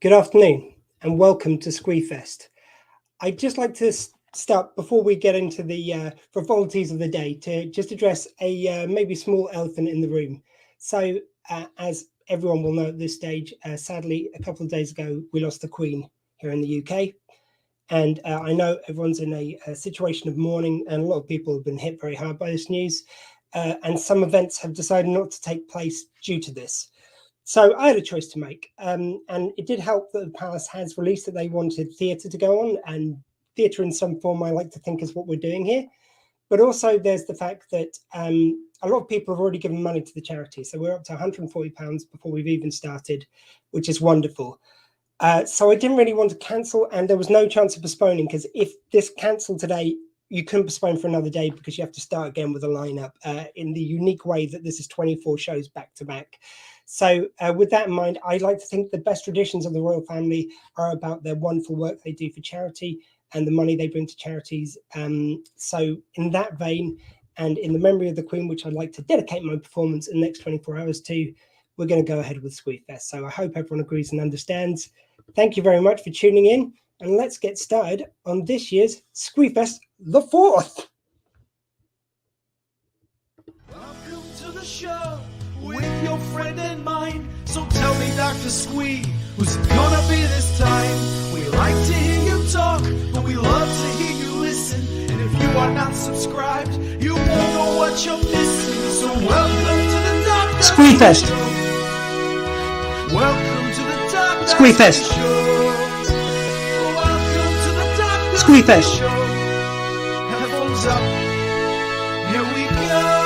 Good afternoon and welcome to Squeefest. I'd just like to start, before we get into the frivolities of the day, to just address a maybe small elephant in the room. So, as everyone will know at this stage, sadly, a couple of days ago, we lost the Queen here in the UK. And I know everyone's in a situation of mourning, and a lot of people have been hit very hard by this news. And some events have decided not to take place due to this. So I had a choice to make, and it did help that the Palace has released that they wanted theatre to go on, and theatre in some form I like to think is what we're doing here. But also there's the fact that a lot of people have already given money to the charity. So we're up to £140 before we've even started, which is wonderful. So I didn't really want to cancel, and there was no chance of postponing, because if this cancelled today, you couldn't postpone for another day because you have to start again with a lineup in the unique way that this is 24 shows back to back. So with that in mind, I like to think the best traditions of the royal family are about their wonderful work they do for charity and the money they bring to charities. So in that vein, and in the memory of the Queen, which I'd like to dedicate my performance in the next 24 hours to, we're going to go ahead with Squeefest. So I hope everyone agrees and understands. Thank you very much for tuning in, and let's get started on this year's Squeefest the 4th. Welcome to the show with your friend and mine. So tell me, Dr. Squee, who's it gonna be this time? We like to hear you talk, but we love to hear you listen. And if you are not subscribed, you won't know what you're missing. So welcome to the Dr. Squeefest. Show. Welcome to the Dr. Squeefest. Show. Welcome to the Dr. Squeefest. Show. Headphones up. Here we go.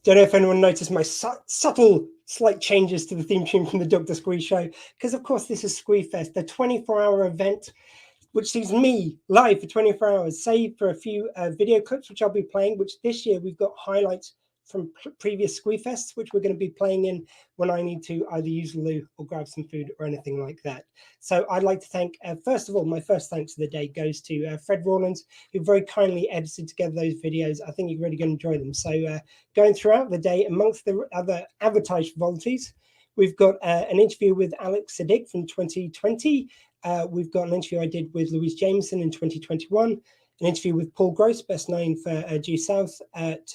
Don't know if anyone noticed my subtle slight changes to the theme tune from the Dr. Squee show, because of course this is Squeefest, the 24-hour event which sees me live for 24 hours, save for a few video clips which I'll be playing, which this year we've got highlights from previous Squeefests, which we're going to be playing in when I need to either use the loo or grab some food or anything like that. So I'd like to thank, first of all, my first thanks of the day goes to Fred Rawlins, who very kindly edited together those videos. I think you're really going to enjoy them. So going throughout the day, amongst the other advertised frivolities, we've got an interview with Alex Siddiq from 2020. We've got an interview I did with Louise Jameson in 2021, an interview with Paul Gross, best known for Due South at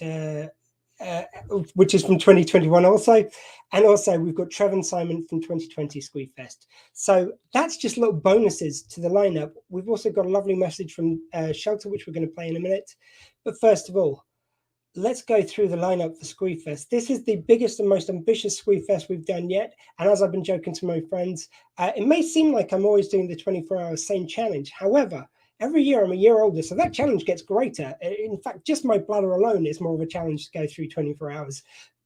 which is from 2021 also. And also we've got Trevor Simon from 2020 Squeefest. So that's just little bonuses to the lineup. We've also got a lovely message from Shelter, which we're going to play in a minute. But first of all, let's go through the lineup for Squeefest. This is the biggest and most ambitious Squeefest we've done yet. And as I've been joking to my friends, it may seem like I'm always doing the 24-hour same challenge. However, every year I'm a year older, so that challenge gets greater. In fact, just my bladder alone is more of a challenge to go through 24 hours.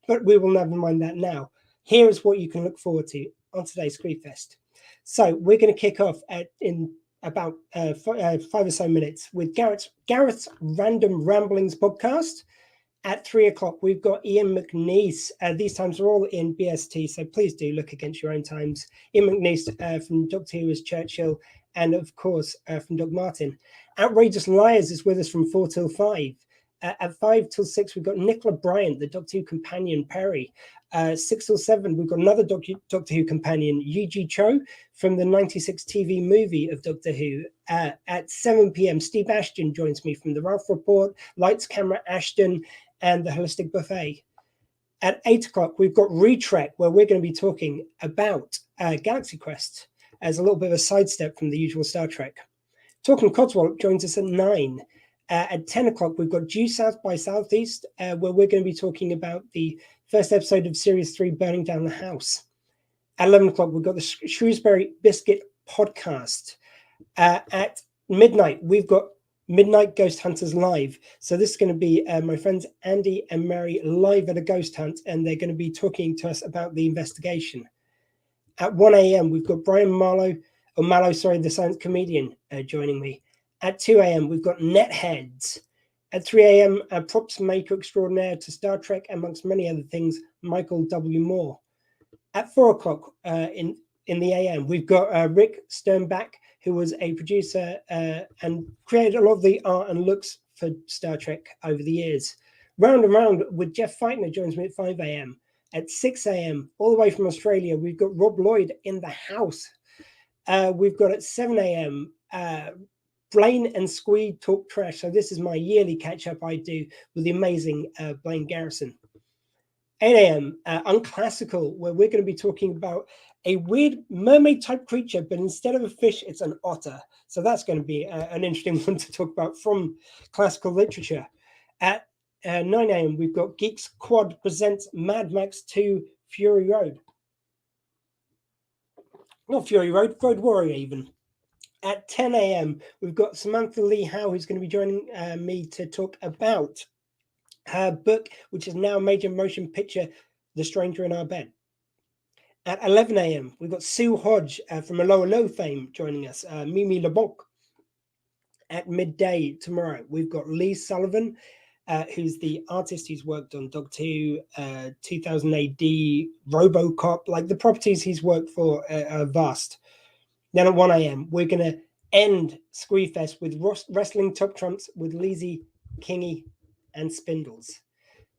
But we will never mind that now. Here is what you can look forward to on today's Squeefest. So we're going to kick off in about 5 or so minutes with Gareth's Random Ramblings podcast. At 3 o'clock, we've got Ian McNeice. These times are all in BST, so please do look against your own times. Ian McNeice from Doctor Who as Churchill, and of course from Doc Martin. Outrageous Liars is with us from 4 till 5. At 5 till 6, we've got Nicola Bryant, the Doctor Who companion, Perry. 6 till 7, we've got another Doctor Who companion, Yee Jee Tso, from the 96 TV movie of Doctor Who. At 7 p.m, Steve Ashton joins me from the Ralph Report, Lights, Camera, Ashton, and the Holistic Buffet. At 8 o'clock, we've got Retrek, where we're going to be talking about Galaxy Quest as a little bit of a sidestep from the usual Star Trek. Talking Codswallop joins us at 9. At 10 o'clock, we've got Due South by Southeast, where we're going to be talking about the first episode of Series 3, Burning Down the House. At 11 o'clock, we've got the Shrewsbury Biscuit podcast. At midnight, we've got Midnight Ghost Hunters Live. So this is going to be my friends Andy and Mary live at a ghost hunt, and they're going to be talking to us about the investigation. At 1 a.m, we've got Brian Mallow, the science comedian, joining me. At 2 a.m, we've got Netheads. At 3 a.m, props maker extraordinaire to Star Trek, amongst many other things, Michael W. Moore. At 4 o'clock in the a.m, we've got Rick Sternbach, who was a producer and created a lot of the art and looks for Star Trek over the years. Round and Round with Jeff Feitner joins me at 5 a.m. At 6 a.m., all the way from Australia, we've got Rob Lloyd in the house. We've got at 7 a.m., Blaine and Squee Talk Trash. So this is my yearly catch-up I do with the amazing Blaine Garrison. 8 a.m., Unclassical, where we're going to be talking about a weird mermaid-type creature, but instead of a fish, it's an otter. So that's going to be an interesting one to talk about from classical literature. At 9 a.m., we've got Geeks Quad presents Mad Max 2 Fury Road. Not Fury Road, Road Warrior even. At 10 a.m., we've got Samantha Lee Howe, who's going to be joining me to talk about her book, which is now a major motion picture, The Stranger in Our Bed. At 11 a.m., we've got Sue Hodge from Aloha Low fame joining us, Mimi LeBonc. At midday tomorrow, we've got Lee Sullivan, who's the artist who's worked on Dog 2, 2000 AD, RoboCop. Like, the properties he's worked for are vast. Then at 1 a.m., we're going to end Squeefest with Wrestling Top Trumps with Lizzie, Kingy, and Spindles.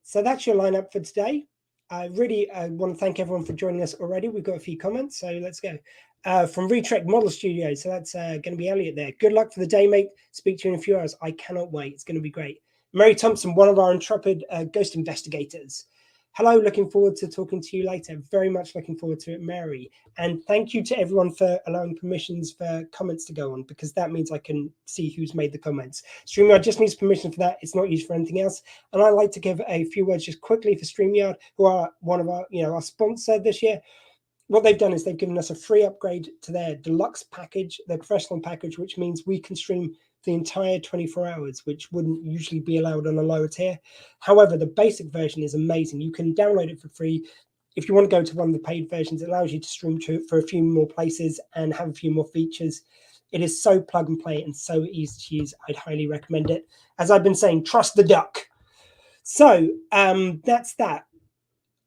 So that's your lineup for today. I really want to thank everyone for joining us already. We've got a few comments, so let's go. From Retrek Model Studio, so that's going to be Elliot there. Good luck for the day, mate. Speak to you in a few hours. I cannot wait. It's going to be great. Mary Thompson, one of our intrepid ghost investigators. Hello, looking forward to talking to you later. Very much looking forward to it, Mary. And thank you to everyone for allowing permissions for comments to go on, because that means I can see who's made the comments. StreamYard just needs permission for that. It's not used for anything else. And I'd like to give a few words just quickly for StreamYard, who are one of our, our sponsor this year. What they've done is they've given us a free upgrade to their deluxe package, their professional package, which means we can stream the entire 24 hours, which wouldn't usually be allowed on a lower tier. However, the basic version is amazing. You can download it for free. If you want to go to one of the paid versions, it allows you to stream to for a few more places and have a few more features. It is so plug and play and so easy to use. I'd highly recommend it. As I've been saying, trust the duck. So that's that.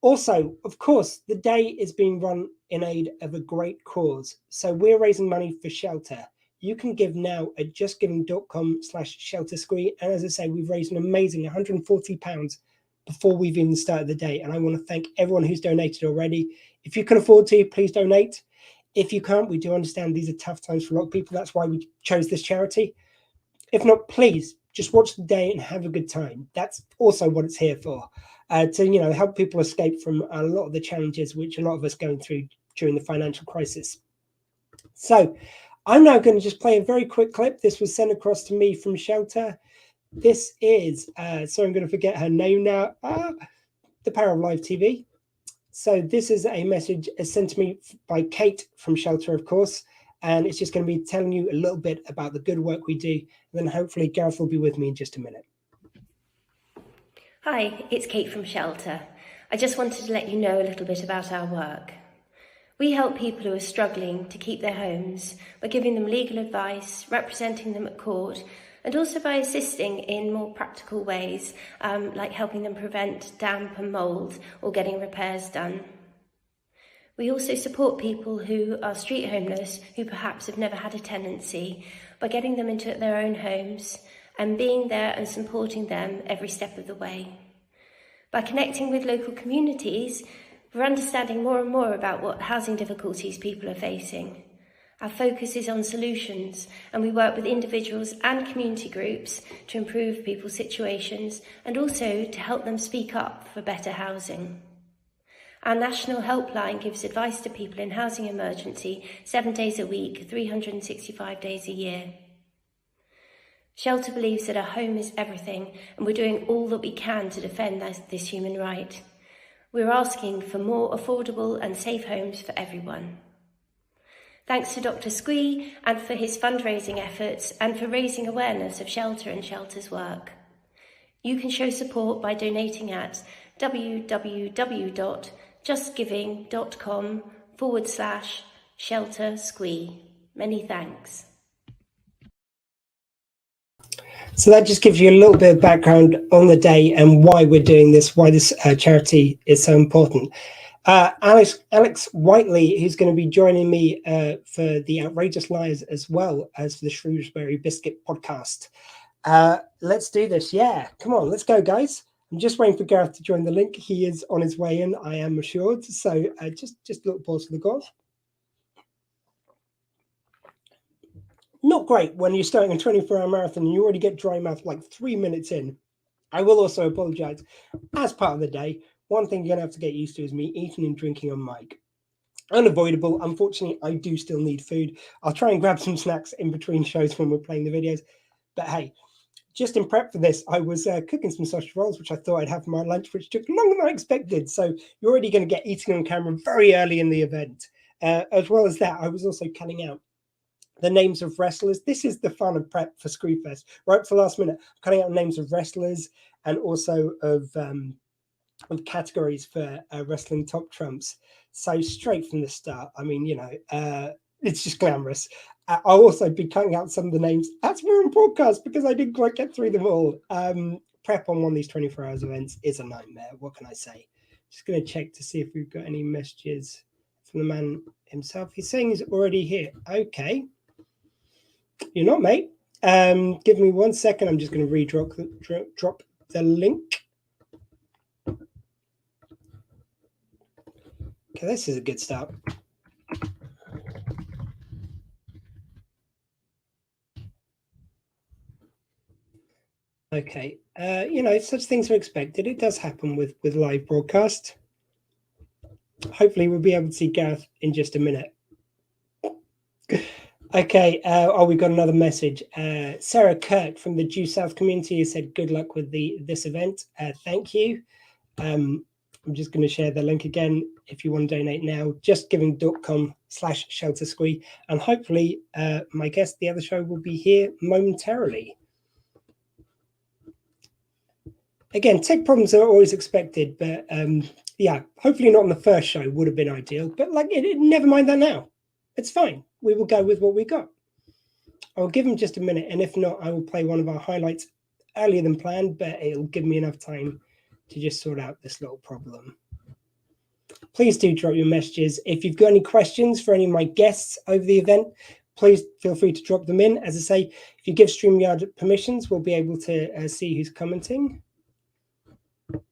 Also, of course, the day is being run in aid of a great cause. So we're raising money for shelter. You can give now at justgiving.com/sheltersquee. And as I say, we've raised an amazing £140 before we've even started the day. And I want to thank everyone who's donated already. If you can afford to, please donate. If you can't, we do understand these are tough times for a lot of people. That's why we chose this charity. If not, please just watch the day and have a good time. That's also what it's here for. To help people escape from a lot of the challenges which a lot of us are going through during the financial crisis. So I'm now going to just play a very quick clip. This was sent across to me from Shelter. This is, so I'm going to forget her name now, the Power of Live TV. So this is a message sent to me by Kate from Shelter, of course, and it's just going to be telling you a little bit about the good work we do. And then hopefully Gareth will be with me in just a minute. Hi, it's Kate from Shelter. I just wanted to let you know a little bit about our work. We help people who are struggling to keep their homes by giving them legal advice, representing them at court, and also by assisting in more practical ways, like helping them prevent damp and mould or getting repairs done. We also support people who are street homeless, who perhaps have never had a tenancy, by getting them into their own homes and being there and supporting them every step of the way. By connecting with local communities, we're understanding more and more about what housing difficulties people are facing. Our focus is on solutions, and we work with individuals and community groups to improve people's situations and also to help them speak up for better housing. Our national helpline gives advice to people in housing emergency 7 days a week, 365 days a year. Shelter believes that a home is everything, and we're doing all that we can to defend this human right. We're asking for more affordable and safe homes for everyone. Thanks to Dr. Squee and for his fundraising efforts and for raising awareness of Shelter and Shelter's work. You can show support by donating at www.justgiving.com/sheltersquee. Many thanks. So that just gives you a little bit of background on the day and why we're doing this, why this charity is so important. Alex Whiteley, who's going to be joining me for the Outrageous Liars as well as for the Shrewsbury Biscuit podcast. Let's do this. Yeah, come on, let's go, guys. I'm just waiting for Gareth to join the link. He is on his way in, I am assured. So just a little pause for the cause. Not great when you're starting a 24-hour marathon and you already get dry mouth like 3 minutes in. I will also apologize. As part of the day, one thing you're going to have to get used to is me eating and drinking on mic. Unavoidable. Unfortunately, I do still need food. I'll try and grab some snacks in between shows when we're playing the videos. But hey, just in prep for this, I was cooking some sausage rolls, which I thought I'd have for my lunch, which took longer than I expected. So you're already going to get eating on camera very early in the event. As well as that, I was also cutting out the names of wrestlers. This is the fun of prep for Squeefest. Right for the last minute, cutting out names of wrestlers and also of categories for wrestling top trumps. So straight from the start, I mean, it's just glamorous. I'll also be cutting out some of the names as we're on broadcast because I didn't quite get through them all. Prep on one of these 24 hours events is a nightmare. What can I say? Just going to check to see if we've got any messages from the man himself. He's saying he's already here. Okay. You're not, mate. Give me 1 second. I'm just going to drop the link. Okay, this is a good start. Okay, such things are expected. It does happen with live broadcast. Hopefully we'll be able to see Gareth in just a minute. Okay, we got another message. Sarah Kirk from the Due South community has said good luck with this event. Thank you. I'm just going to share the link again if you want to donate now, justgiving.com/sheltersquee. And hopefully my guest, the other show, will be here momentarily. Again, tech problems are always expected, but yeah, hopefully not on the first show would have been ideal. But never mind that now. It's fine. We will go with what we got. I'll give him just a minute, and if not, I will play one of our highlights earlier than planned, but it'll give me enough time to just sort out this little problem. Please do drop your messages. If you've got any questions for any of my guests over the event, please feel free to drop them in. As I say, if you give StreamYard permissions, we'll be able to see who's commenting. But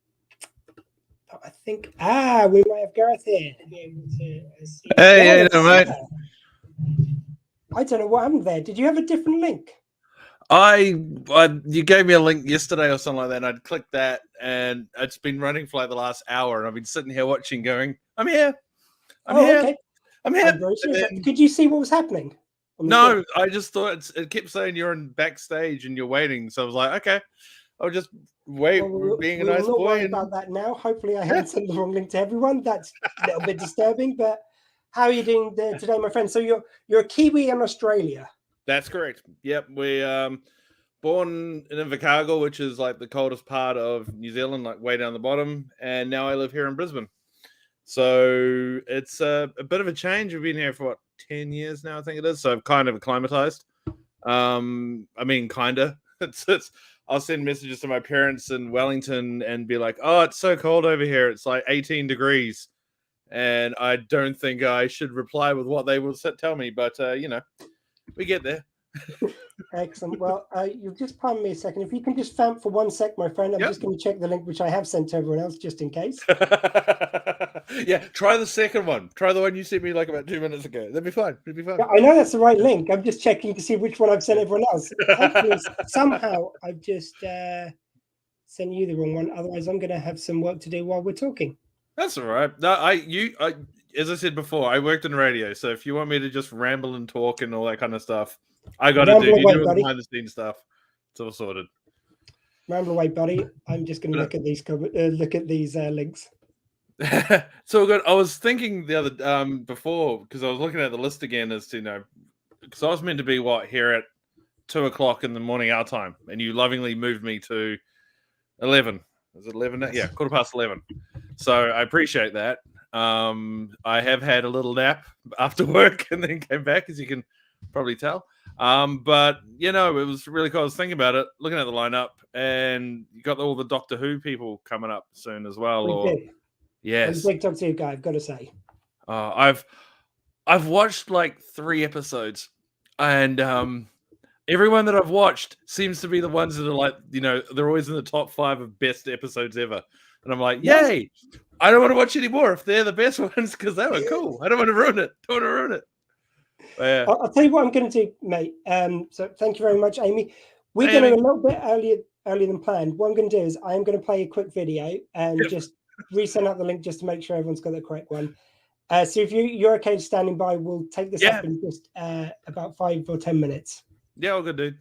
I think, we might have Gareth here to be able to see. Hey, mate. I don't know what happened there. Did you have a different link? You gave me a link yesterday or something like that, and I'd clicked that, and it's been running for like the last hour, and I've been sitting here watching, going, "I'm here, I'm here, okay. I'm here." Could you see what was happening? No, I just thought it kept saying you're in backstage and you're waiting, so I was like, "Okay, I'll just wait." Being a nice boy. We'll not worry about that now. Hopefully, I haven't sent the wrong link to everyone. That's a little bit disturbing, but. How are you doing today, my friend? So you're a Kiwi in Australia. That's correct. Yep, we born in Invercargill, which is like the coldest part of New Zealand, like way down the bottom, and now I live here in Brisbane. So it's a bit of a change. We've been here for 10 years now, I think it is. So I've kind of acclimatized. I mean, kinda. It's. I'll send messages to my parents in Wellington and be like, "Oh, it's so cold over here. It's like 18 degrees." And I don't think I should reply with what they will tell me, but we get there. Excellent. Well, you'll just pardon me a second. If you can just vamp for 1 sec, my friend, I'm just going to check the link, which I have sent to everyone else, just in case. Yeah, try the second one. Try the one you sent me like about 2 minutes ago. That'd be fine. It'd be fine. Yeah, I know that's the right link. I'm just checking to see which one I've sent everyone else. Hopefully, somehow I've just sent you the wrong one. Otherwise, I'm going to have some work to do while we're talking. That's all right. No, as I said before, I worked in radio, so if you want me to just ramble and talk and all that kind of stuff, I got to do. You do the behind the scenes stuff. It's all sorted. Ramble away, buddy. I'm just going to look at these links. So good. I was thinking the other before because I was looking at the list again as to because I was meant to be here at 2:00 in the morning our time, and you lovingly moved me to 11. Is it 11 now? Yeah, 11:15. So I appreciate that. I have had a little nap after work and then came back, as you can probably tell. But it was really cool. I was thinking about it, looking at the lineup, and you got all the Doctor Who people coming up soon as well. Yes, I'm a big Doctor Who guy, I've got to say. I've watched like 3 episodes, and Everyone that I've watched seems to be the ones that are like, they're always in the top 5 of best episodes ever. And I'm like, yay! I don't want to watch anymore if they're the best ones because they were cool. I don't want to ruin it. Yeah. I'll tell you what I'm going to do, mate. So thank you very much, Amy. We're going to a little bit earlier than planned. What I'm going to do is I'm going to play a quick video and just resend out the link just to make sure everyone's got the correct one. So if you're okay standing by, we'll take this up in just about 5 or 10 minutes. Yeah, all good, dude.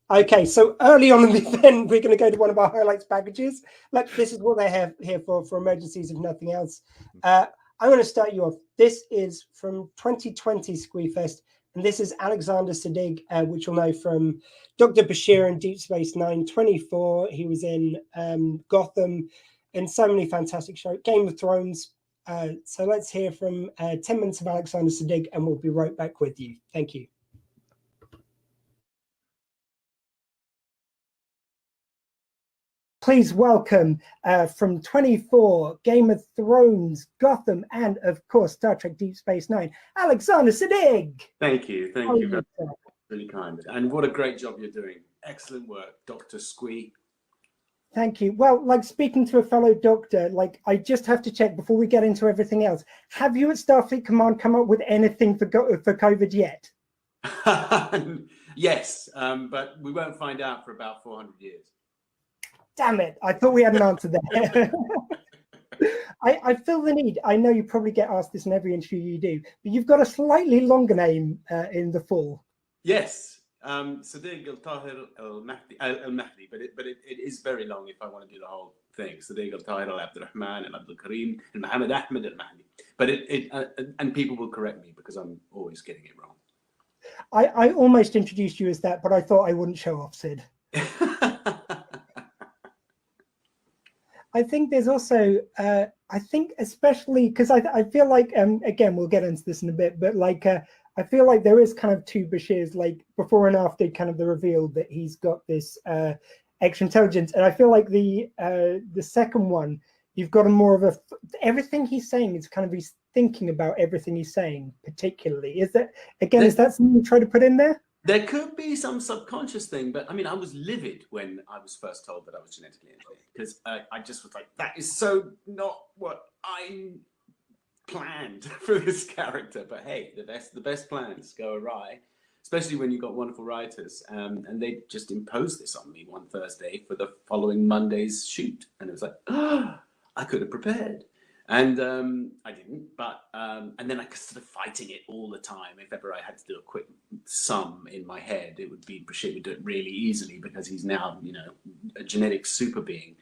Okay, so early on in the event, we're going to go to one of our highlights packages. Look, this is what they have here for emergencies, if nothing else. I'm going to start you off. This is from 2020 Squeefest, and this is Alexander Siddig, which you'll know from Dr. Bashir and Deep Space Nine, 24. He was in Gotham and so many fantastic shows. Game of Thrones. So let's hear from 10 minutes of Alexander Siddig, and we'll be right back with you. Thank you. Please welcome from 24, Game of Thrones, Gotham, and of course Star Trek Deep Space Nine, Alexander Siddig. Thank you. Thank you. Really kind. And what a great job you're doing. Excellent work, Dr. Squee. Thank you. Well, like speaking to a fellow doctor, like I just have to check before we get into everything else. Have you at Starfleet Command come up with anything for COVID yet? Yes, but we won't find out for about 400 years. Damn it. I thought we had an answer there. I feel the need. I know you probably get asked this in every interview you do, but you've got a slightly longer name in the full. Yes. Siddig al-Tahir al-Mahdi, but it is very long if I want to do the whole thing. Siddig al-Tahir al-Abdurrahman al-Abdul Kareem al-Muhammad Ahmed al-Mahdi. But and people will correct me because I'm always getting it wrong. I almost introduced you as that, but I thought I wouldn't show off, Sid. I think there's also, I think especially because I feel like, again, we'll get into this in a bit, but like, I feel like there is kind of two Bashirs, like before and after kind of the reveal that he's got this extra intelligence. And I feel like the second one, you've got a more of a, everything he's saying is kind of, he's thinking about everything he's saying particularly. Is that, again, is that something you try to put in there? There could be some subconscious thing, but I mean, I was livid when I was first told that I was genetically engineered because I just was like, that is so not what I planned for this character. But hey, the best plans go awry, especially when you've got wonderful writers. And they just imposed this on me one Thursday for the following Monday's shoot. And it was like, oh, I could have prepared. And I didn't, but and then I started fighting it all the time. If ever I had to do a quick sum in my head, it would be Bashir would do it really easily because he's now, a genetic super being.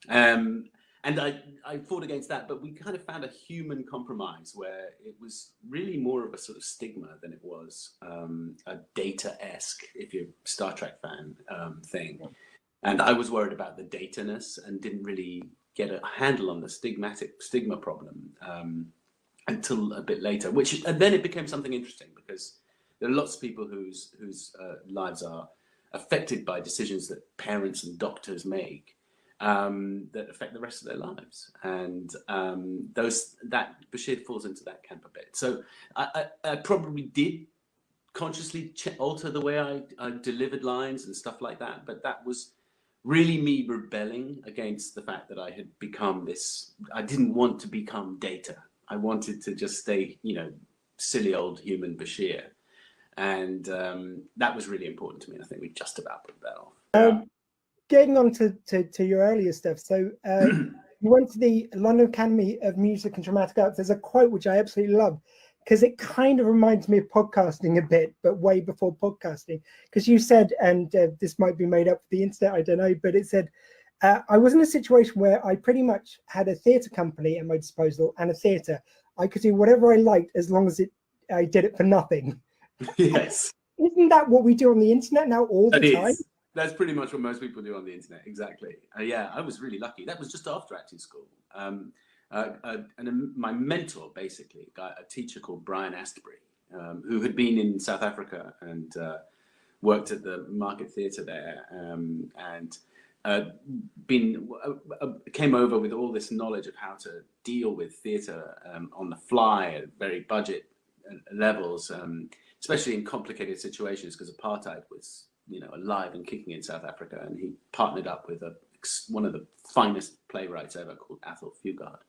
And I fought against that, but we kind of found a human compromise where it was really more of a sort of stigma than it was a Data-esque, if you're a Star Trek fan, thing. And I was worried about the data-ness and didn't really get a handle on the stigma problem until a bit later, and then it became something interesting because there are lots of people whose lives are affected by decisions that parents and doctors make that affect the rest of their lives, and that Bashir falls into that camp a bit. So I probably did consciously alter the way I delivered lines and stuff like that, but that was really me rebelling against the fact that I had become this. I didn't want to become Data. I wanted to just stay, silly old human Bashir. And that was really important to me. And I think we just about put that off. Getting on to your earlier stuff. So you went to the London Academy of Music and Dramatic Arts. There's a quote which I absolutely love, because it kind of reminds me of podcasting a bit, but way before podcasting. Because you said, and this might be made up for the internet, I don't know, but it said, I was in a situation where I pretty much had a theatre company at my disposal and a theatre. I could do whatever I liked as long as I did it for nothing. Yes. Isn't that what we do on the internet now all the time? That's pretty much what most people do on the internet. Exactly. Yeah, I was really lucky. That was just after acting school. And my mentor, basically, a teacher called Brian Astbury, who had been in South Africa and worked at the Market Theatre there, and came over with all this knowledge of how to deal with theatre on the fly at very budget levels, especially in complicated situations, because apartheid was alive and kicking in South Africa, and he partnered up with one of the finest playwrights ever called Athol Fugard,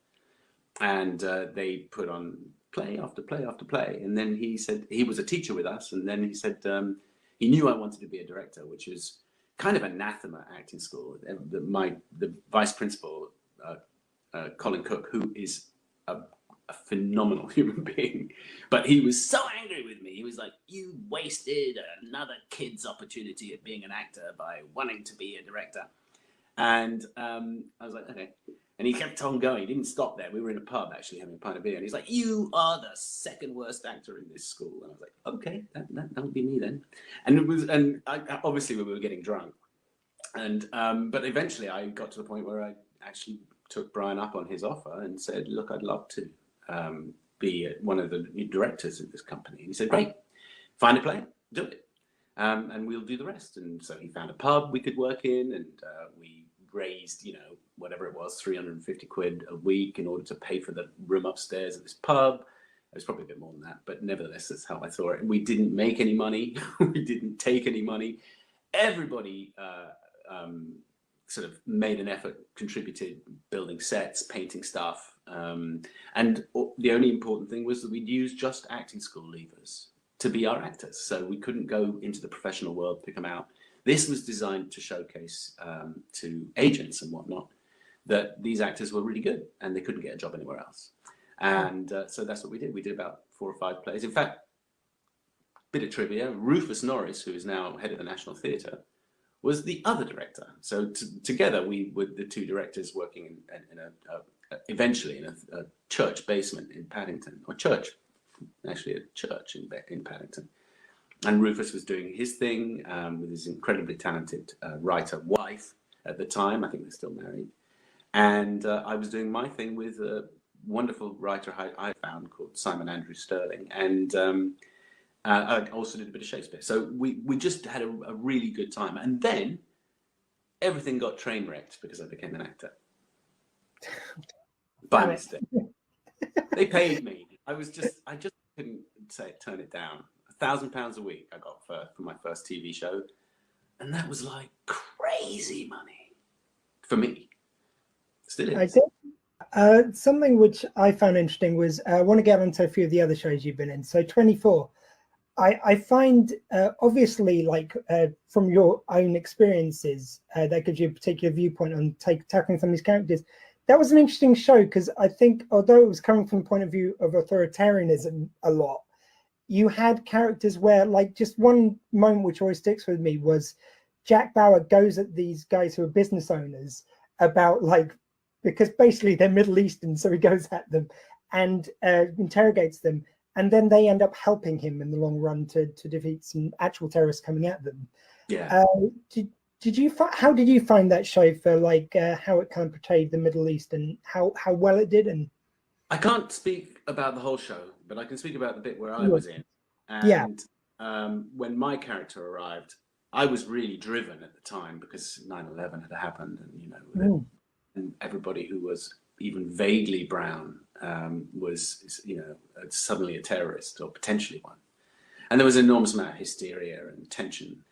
and they put on play after play after play. And then he said he was a teacher with us, and then he said he knew I wanted to be a director, which was kind of anathema acting school. The vice principal, Colin Cook, who is a phenomenal human being, but he was so angry with me. He was like, "You wasted another kid's opportunity at being an actor by wanting to be a director." And I was like, "Okay." And he kept on going. He didn't stop there. We were in a pub actually having a pint of beer, and he's like, "You are the second worst actor in this school." And I was like, "Okay, that would be me then." And obviously we were getting drunk, and but eventually I got to the point where I actually took Brian up on his offer and said, "Look, I'd love to be one of the new directors of this company." And he said, "Great, find a play, do it, and we'll do the rest." And so he found a pub we could work in, and we raised, whatever it was, 350 quid a week in order to pay for the room upstairs at this pub. It was probably a bit more than that, but nevertheless, that's how I saw it. And we didn't make any money. We didn't take any money. Everybody sort of made an effort, contributed, building sets, painting stuff. And the only important thing was that we'd use just acting school leavers to be our actors. So we couldn't go into the professional world, pick them out. This was designed to showcase to agents and whatnot that these actors were really good and they couldn't get a job anywhere else. And so that's what we did. We did about 4 or 5 plays. In fact, bit of trivia, Rufus Norris, who is now head of the National Theatre, was the other director. So together we were the 2 directors working eventually in a church basement in Paddington, or actually a church in Paddington. And Rufus was doing his thing with his incredibly talented writer wife at the time. I think they're still married. And I was doing my thing with a wonderful writer I found called Simon Andrew Sterling. And I also did a bit of Shakespeare. So we just had a really good time. And then everything got train wrecked because I became an actor. By mistake. They paid me. I just couldn't turn it down. £1,000 a week I got for my first TV show, and that was like crazy money for me. Still is. I think something which I found interesting was I want to get onto a few of the other shows you've been in. So 24, I find obviously from your own experiences that gives you a particular viewpoint on tackling some of these characters. That was an interesting show because I think although it was coming from the point of view of authoritarianism a lot, you had characters where, just one moment which always sticks with me was Jack Bauer goes at these guys who are business owners about because basically they're Middle Eastern, so he goes at them and interrogates them, and then they end up helping him in the long run to defeat some actual terrorists coming at them. Yeah. How did you find that show for how it kind of portrayed the Middle East and how well it did? And I can't speak about the whole show, but I can speak about the bit where I was in. And when my character arrived, I was really driven at the time because 9/11 had happened, and and everybody who was even vaguely brown was suddenly a terrorist or potentially one, and there was an enormous amount of hysteria and tension.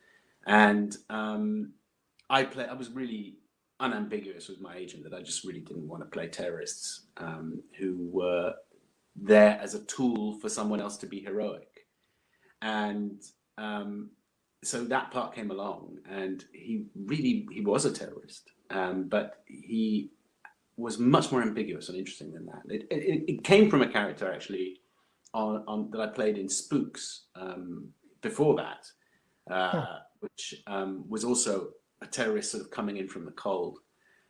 And I was really unambiguous with my agent that I just really didn't want to play terrorists who were there as a tool for someone else to be heroic. And so that part came along, and he was a terrorist, but he was much more ambiguous and interesting than that. It came from a character actually on that I played in Spooks before that, which was also a terrorist sort of coming in from the cold,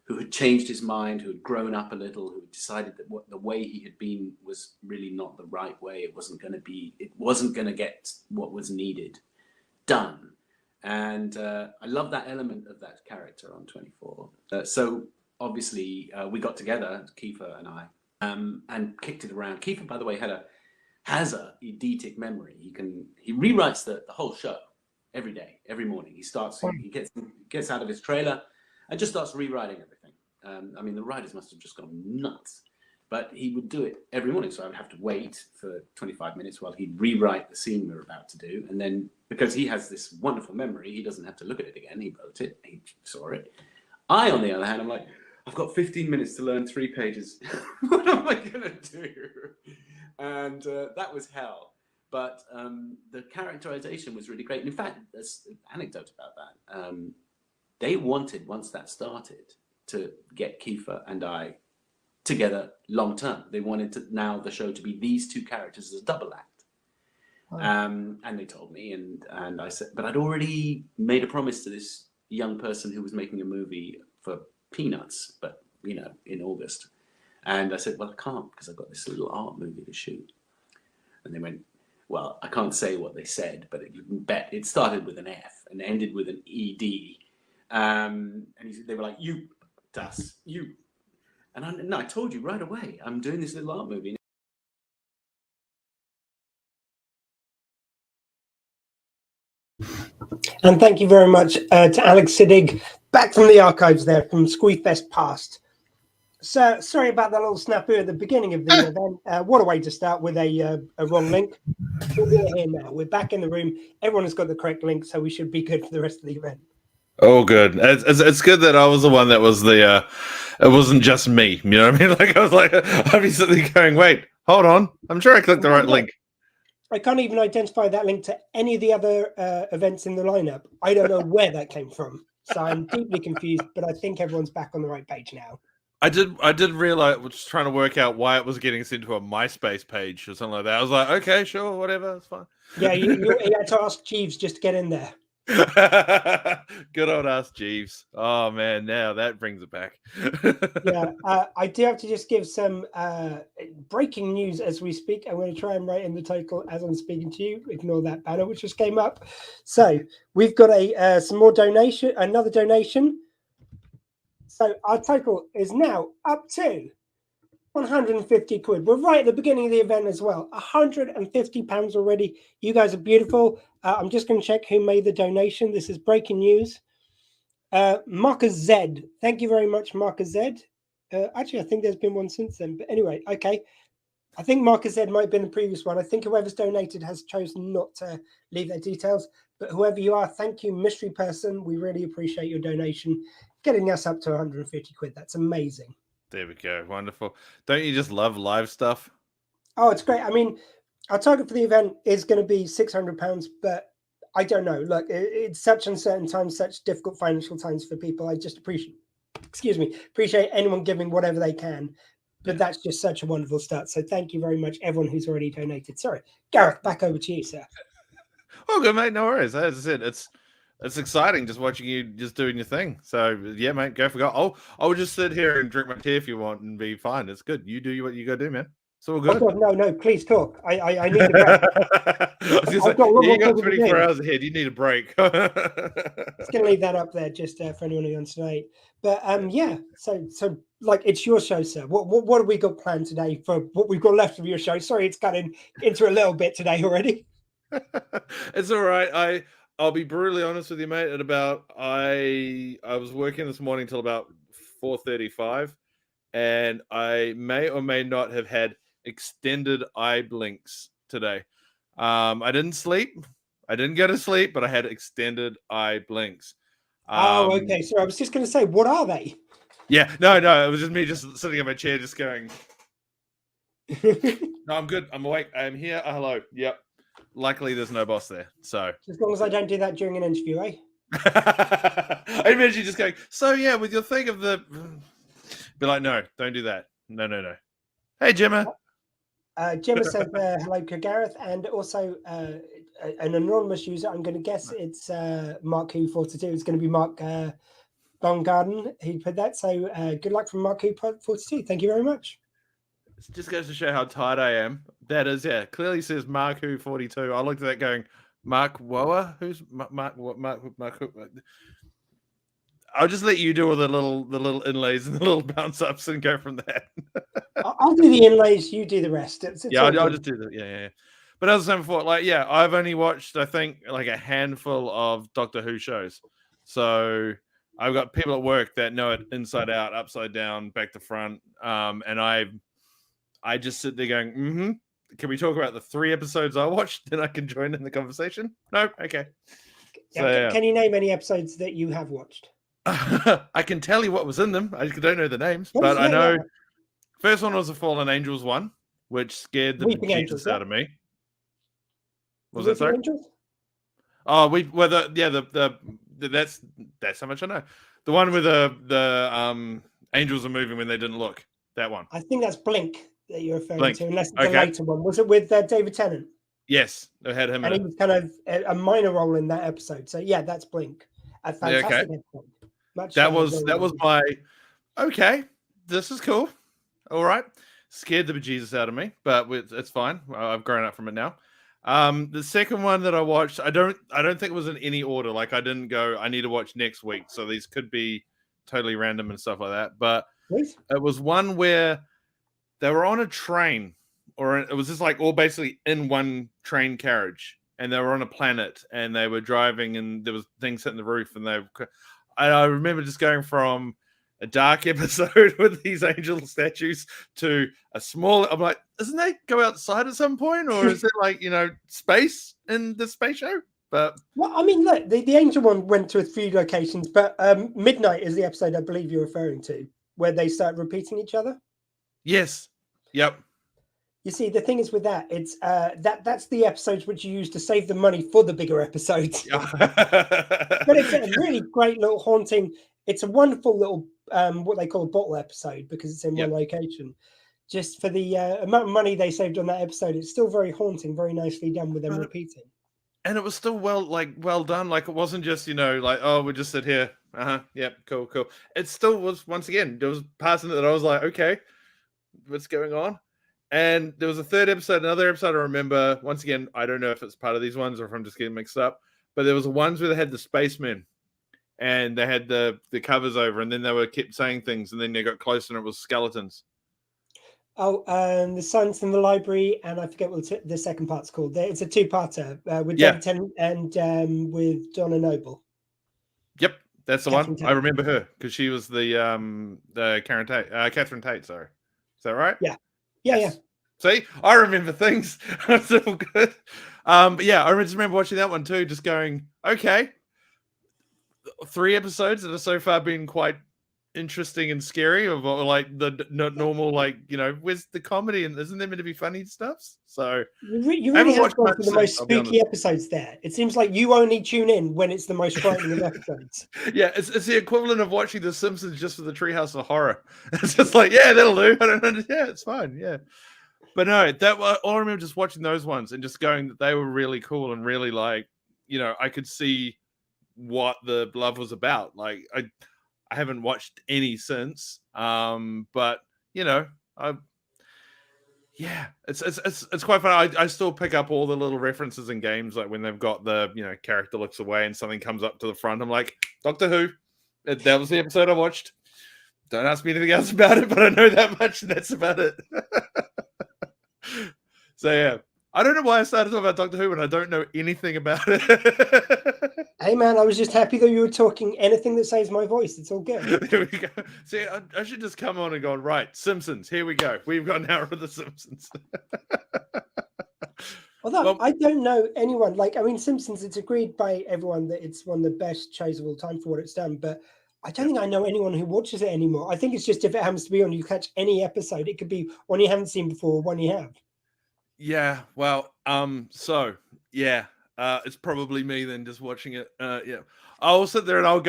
who had changed his mind, who had grown up a little, who had decided that the way he had been was really not the right way. It wasn't going to get what was needed done. And I love that element of that character on 24. So obviously we got together, Kiefer and I, and kicked it around. Kiefer, by the way, has a eidetic memory. He rewrites the whole show every day, every morning. He gets out of his trailer and just starts rewriting everything. The writers must have just gone nuts. But he would do it every morning, so I would have to wait for 25 minutes while he'd rewrite the scene we were about to do. And then, because he has this wonderful memory, he doesn't have to look at it again. He wrote it, he saw it. I, on the other hand, I'm like, I've got 15 minutes to learn 3 pages. What am I going to do? And that was hell. But the characterization was really great. And in fact, there's an anecdote about that. They wanted, once that started, to get Kiefer and I together long term. They wanted now the show to be these 2 characters as a double act. And they told me, and I said, but I'd already made a promise to this young person who was making a movie for peanuts, but in August. And I said, well, I can't, because I've got this little art movie to shoot. And they went, well, I can't say what they said, but you can bet it started with an F and ended with an ED. And they were like, you, Das, you. And I told you right away, I'm doing this little art movie. And thank you very much to Alex Siddig, back from the archives there, from Squeefest past. So sorry about that little snafu at the beginning of the event. What a way to start with a wrong link. We're here now. We're back in the room. Everyone has got the correct link, so we should be good for the rest of the event. Oh, good. It's good that I was the one that was the. It wasn't just me. You know what I mean? Like I was like, I'd be sitting there going, "Wait, hold on. I'm sure I clicked the right link." I can't even identify that link to any of the other events in the lineup. I don't know where that came from, so I'm deeply confused. But I think everyone's back on the right page now. I did realize, I was trying to work out why it was getting sent to a MySpace page or something like that. I was like, okay, sure, whatever, it's fine. Yeah, you had to ask Jeeves just to get in there. Good old ass Jeeves. Oh man, now that brings it back. Yeah, I do have to just give some breaking news as we speak. I'm going to try and write in the title as I'm speaking to you. Ignore that banner which just came up. So we've got some more donation, another donation. So our total is now up to 150 quid. We're right at the beginning of the event as well. £150 already. You guys are beautiful. I'm just going to check who made the donation. This is breaking news. Marcus Z. Thank you very much, Marcus Z. Actually, I think there's been one since then. But anyway, okay. I think Marcus Z might have been the previous one. I think whoever's donated has chosen not to leave their details. But whoever you are, thank you, mystery person. We really appreciate your donation. Getting us up to 150 quid. That's amazing. There we go. Wonderful. Don't you just love live stuff? Oh, it's great. I mean, our target for the event is going to be £600, but I don't know. Look, it's such uncertain times, such difficult financial times for people. I just appreciate anyone giving whatever they can. But that's just such a wonderful start. So thank you very much, everyone who's already donated. Sorry, Gareth, back over to you, sir. Oh, good, mate. No worries. As I said, it's exciting just watching you just doing your thing. So yeah, mate, go for it. I'll just sit here and drink my tea if you want and be fine. It's good. You do what you gotta do, man. It's all good. Oh, God, no, please talk. I need a break. You got 24 hours ahead. You need a break. Just going to leave that up there just for anyone who wants to know. But yeah, so like it's your show, sir. What have we got planned today for what we've got left of your show? Sorry, it's gotten into a little bit today already. It's all right. I'll be brutally honest with you, mate. At about I was working this morning till about 4:35, and I may or may not have had extended eye blinks today. I didn't sleep. I didn't go to sleep, but I had extended eye blinks. Okay. So I was just going to say, what are they? Yeah, no. It was just me just sitting in my chair, just going. No, I'm good. I'm awake. I'm here. Hello. Yep. Luckily, there's no boss there. So as long as I don't do that during an interview, eh? I imagine you just going, so yeah, with your thing of the... Be like, no, don't do that. No. Hey, Gemma. Gemma said hello to Gareth, and also an anonymous user. I'm going to guess it's Mark Who 42. It's going to be Mark Baumgarten who put that. So good luck from Mark Who 42. Thank you very much. It just goes to show how tired I am. That is, yeah. Clearly says Mark Who 42. I looked at that going, Mark Woa? Who's Mark? I'll just let you do all the little inlays and the little bounce ups and go from that. I'll do the inlays. You do the rest. It's I'll just do that. Yeah. But as I was saying before, like, yeah, I've only watched, I think, like a handful of Doctor Who shows. So I've got people at work that know it inside out, upside down, back to front. And I just sit there going, Can we talk about the 3 episodes I watched? Then I can join in the conversation. No, okay. So, Can you name any episodes that you have watched? I can tell you what was in them. I don't know the names, Yes, but I yeah, know. yeah. First one was the Fallen Angels one, which scared the Weeping bejesus Angels, yeah. out of me. Was The that sorry? Weeping Angels? Oh, that's how much I know. The one where the angels are moving when they didn't look. That one. I think that's Blink that you're referring Blink. to, unless it's Okay. a later one. Was it with David Tennant? Yes, they had him And in he it. was kind of a minor role in that episode. So yeah, that's Blink. A fantastic episode. That was my okay. This is cool. All right, scared the bejesus out of me, but it's fine. I've grown up from it now. The second one that I watched, I don't think it was in any order. Like I didn't go, I need to watch next week. So these could be totally random and stuff like that. But it was one where they were on a train, or it was just like all basically in one train carriage, and they were on a planet, and they were driving, and there was things hitting the roof, and I remember just going from a dark episode with these angel statues to a small. I'm like, doesn't they go outside at some point, or is it like space in the space show? But well, I mean, look, the angel one went to a few locations, but Midnight is the episode I believe you're referring to, where they start repeating each other. Yes. Yep. You see, the thing is with that, it's that's the episodes which you use to save the money for the bigger episodes. But it's a really great little haunting. It's a wonderful little what they call a bottle episode because it's in one location. Just for the amount of money they saved on that episode, it's still very haunting, very nicely done with them repeating. And it was still well done. Like it wasn't just like, oh, we just sit here. Yep, cool. It still was. Once again, there was parts in it that I was like, okay, what's going on? And there was a third episode, another episode I remember. Once again, I don't know if it's part of these ones or if I'm just getting mixed up. But there was ones where they had the spacemen, and they had the covers over, and then they kept saying things, and then they got closer, and it was skeletons. Oh, the Science in the Library, and I forget what the second part's called. It's a two-parter with David Tennant and with Donna Noble. Yep, that's the Catherine one. Tate. I remember her because she was the Catherine Tate. Sorry, is that right? Yeah. See, I remember things. It's all good. But yeah, I just remember watching that one too, just going, okay. 3 episodes that have so far been quite interesting and scary, of like the normal, where's the comedy, and isn't there meant to be funny stuff? So you really have gone for the most spooky episodes there. It seems like you only tune in when it's the most frightening of episodes. Yeah, it's the equivalent of watching The Simpsons just for the Treehouse of Horror. It's just like, yeah, that'll do. I don't know. Yeah, it's fine. Yeah. But no, all I remember just watching those ones and just going that they were really cool and really I could see what the love was about. Like I haven't watched any since, but it's quite fun. I still pick up all the little references in games, like when they've got the character looks away and something comes up to the front. I'm like, Doctor Who. That was the episode I watched. Don't ask me anything else about it, but I know that much, and that's about it. So yeah, I don't know why I started talking about Doctor Who when I don't know anything about it. Hey man, I was just happy that you were talking anything that saves my voice. It's all good. There we go. See, I should just come on and go, right, Simpsons, here we go. We've got an hour of The Simpsons. Although I don't know anyone, Simpsons, it's agreed by everyone that it's one of the best shows of all time for what it's done, but I don't think I know anyone who watches it anymore. I think it's just if it happens to be on, you catch any episode. It could be one you haven't seen before or one you have. Yeah, well, it's probably me then just watching it. Yeah, I'll sit there and I'll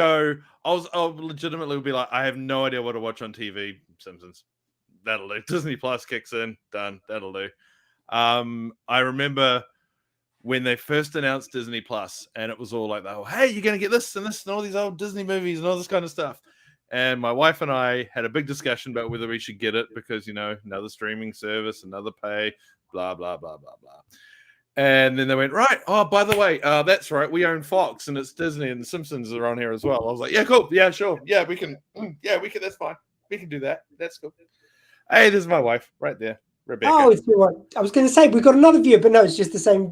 legitimately be like, I have no idea what to watch on TV. Simpsons, that'll do. Disney Plus kicks in, done. That'll do. I remember when they first announced Disney Plus, and it was all like, "Oh, hey, you're gonna get this and this and all these old Disney movies and all this kind of stuff." And my wife and I had a big discussion about whether we should get it because another streaming service, another pay, blah blah blah blah blah. And then they went, right. Oh, by the way, that's right. We own Fox, and it's Disney, and The Simpsons are on here as well. I was like, yeah, cool. Yeah, sure. Yeah, we can. Yeah, we can. That's fine. We can do that. That's cool. Hey, this is my wife right there, Rebecca. Oh, it's your wife. I was going to say we've got another view, but no, it's just the same.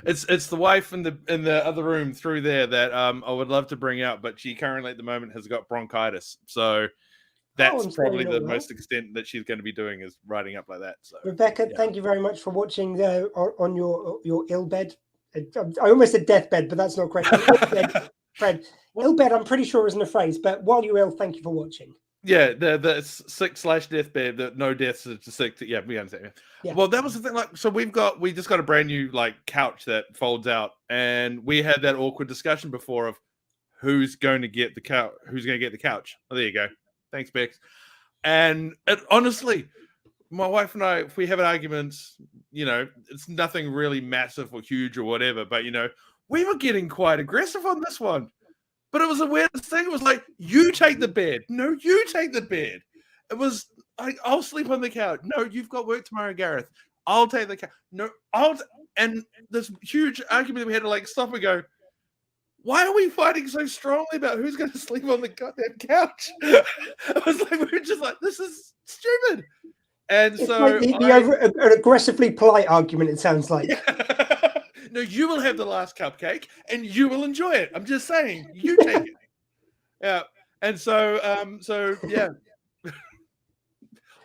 It's the wife in the other room through there that I would love to bring out, but she currently at the moment has got bronchitis. So that's I'm probably saying the all most extent that she's going to be doing is writing up like that. So Rebecca, yeah. thank you very much for watching on your ill bed. I almost said deathbed, but that's not correct. Ill bed, Fred. Ill bed, I'm pretty sure isn't a phrase, but while you're ill, thank you for watching. Yeah, the sick/deathbed, the no deaths is just sick. Yeah, we understand. Yeah. Well, that was the thing. Like, so we just got a brand new like couch that folds out, and we had that awkward discussion before of who's going to get the couch. Who's going to get the couch? Oh, there you go. Thanks, Bex. And honestly, my wife and I, if we have an argument, it's nothing really massive or huge or whatever, but we were getting quite aggressive on this one. But it was the weirdest thing. It was like, you take the bed. No, you take the bed. It was like, I'll sleep on the couch. No, you've got work tomorrow, Gareth. I'll take the couch. No, and this huge argument that we had to like stop and go, why are we fighting so strongly about who's going to sleep on the goddamn couch? It was like, we were just like, this is stupid. And It's so like an aggressively polite argument, it sounds like. Yeah. No, you will have the last cupcake and you will enjoy it. I'm just saying, you take it. Yeah. And so yeah.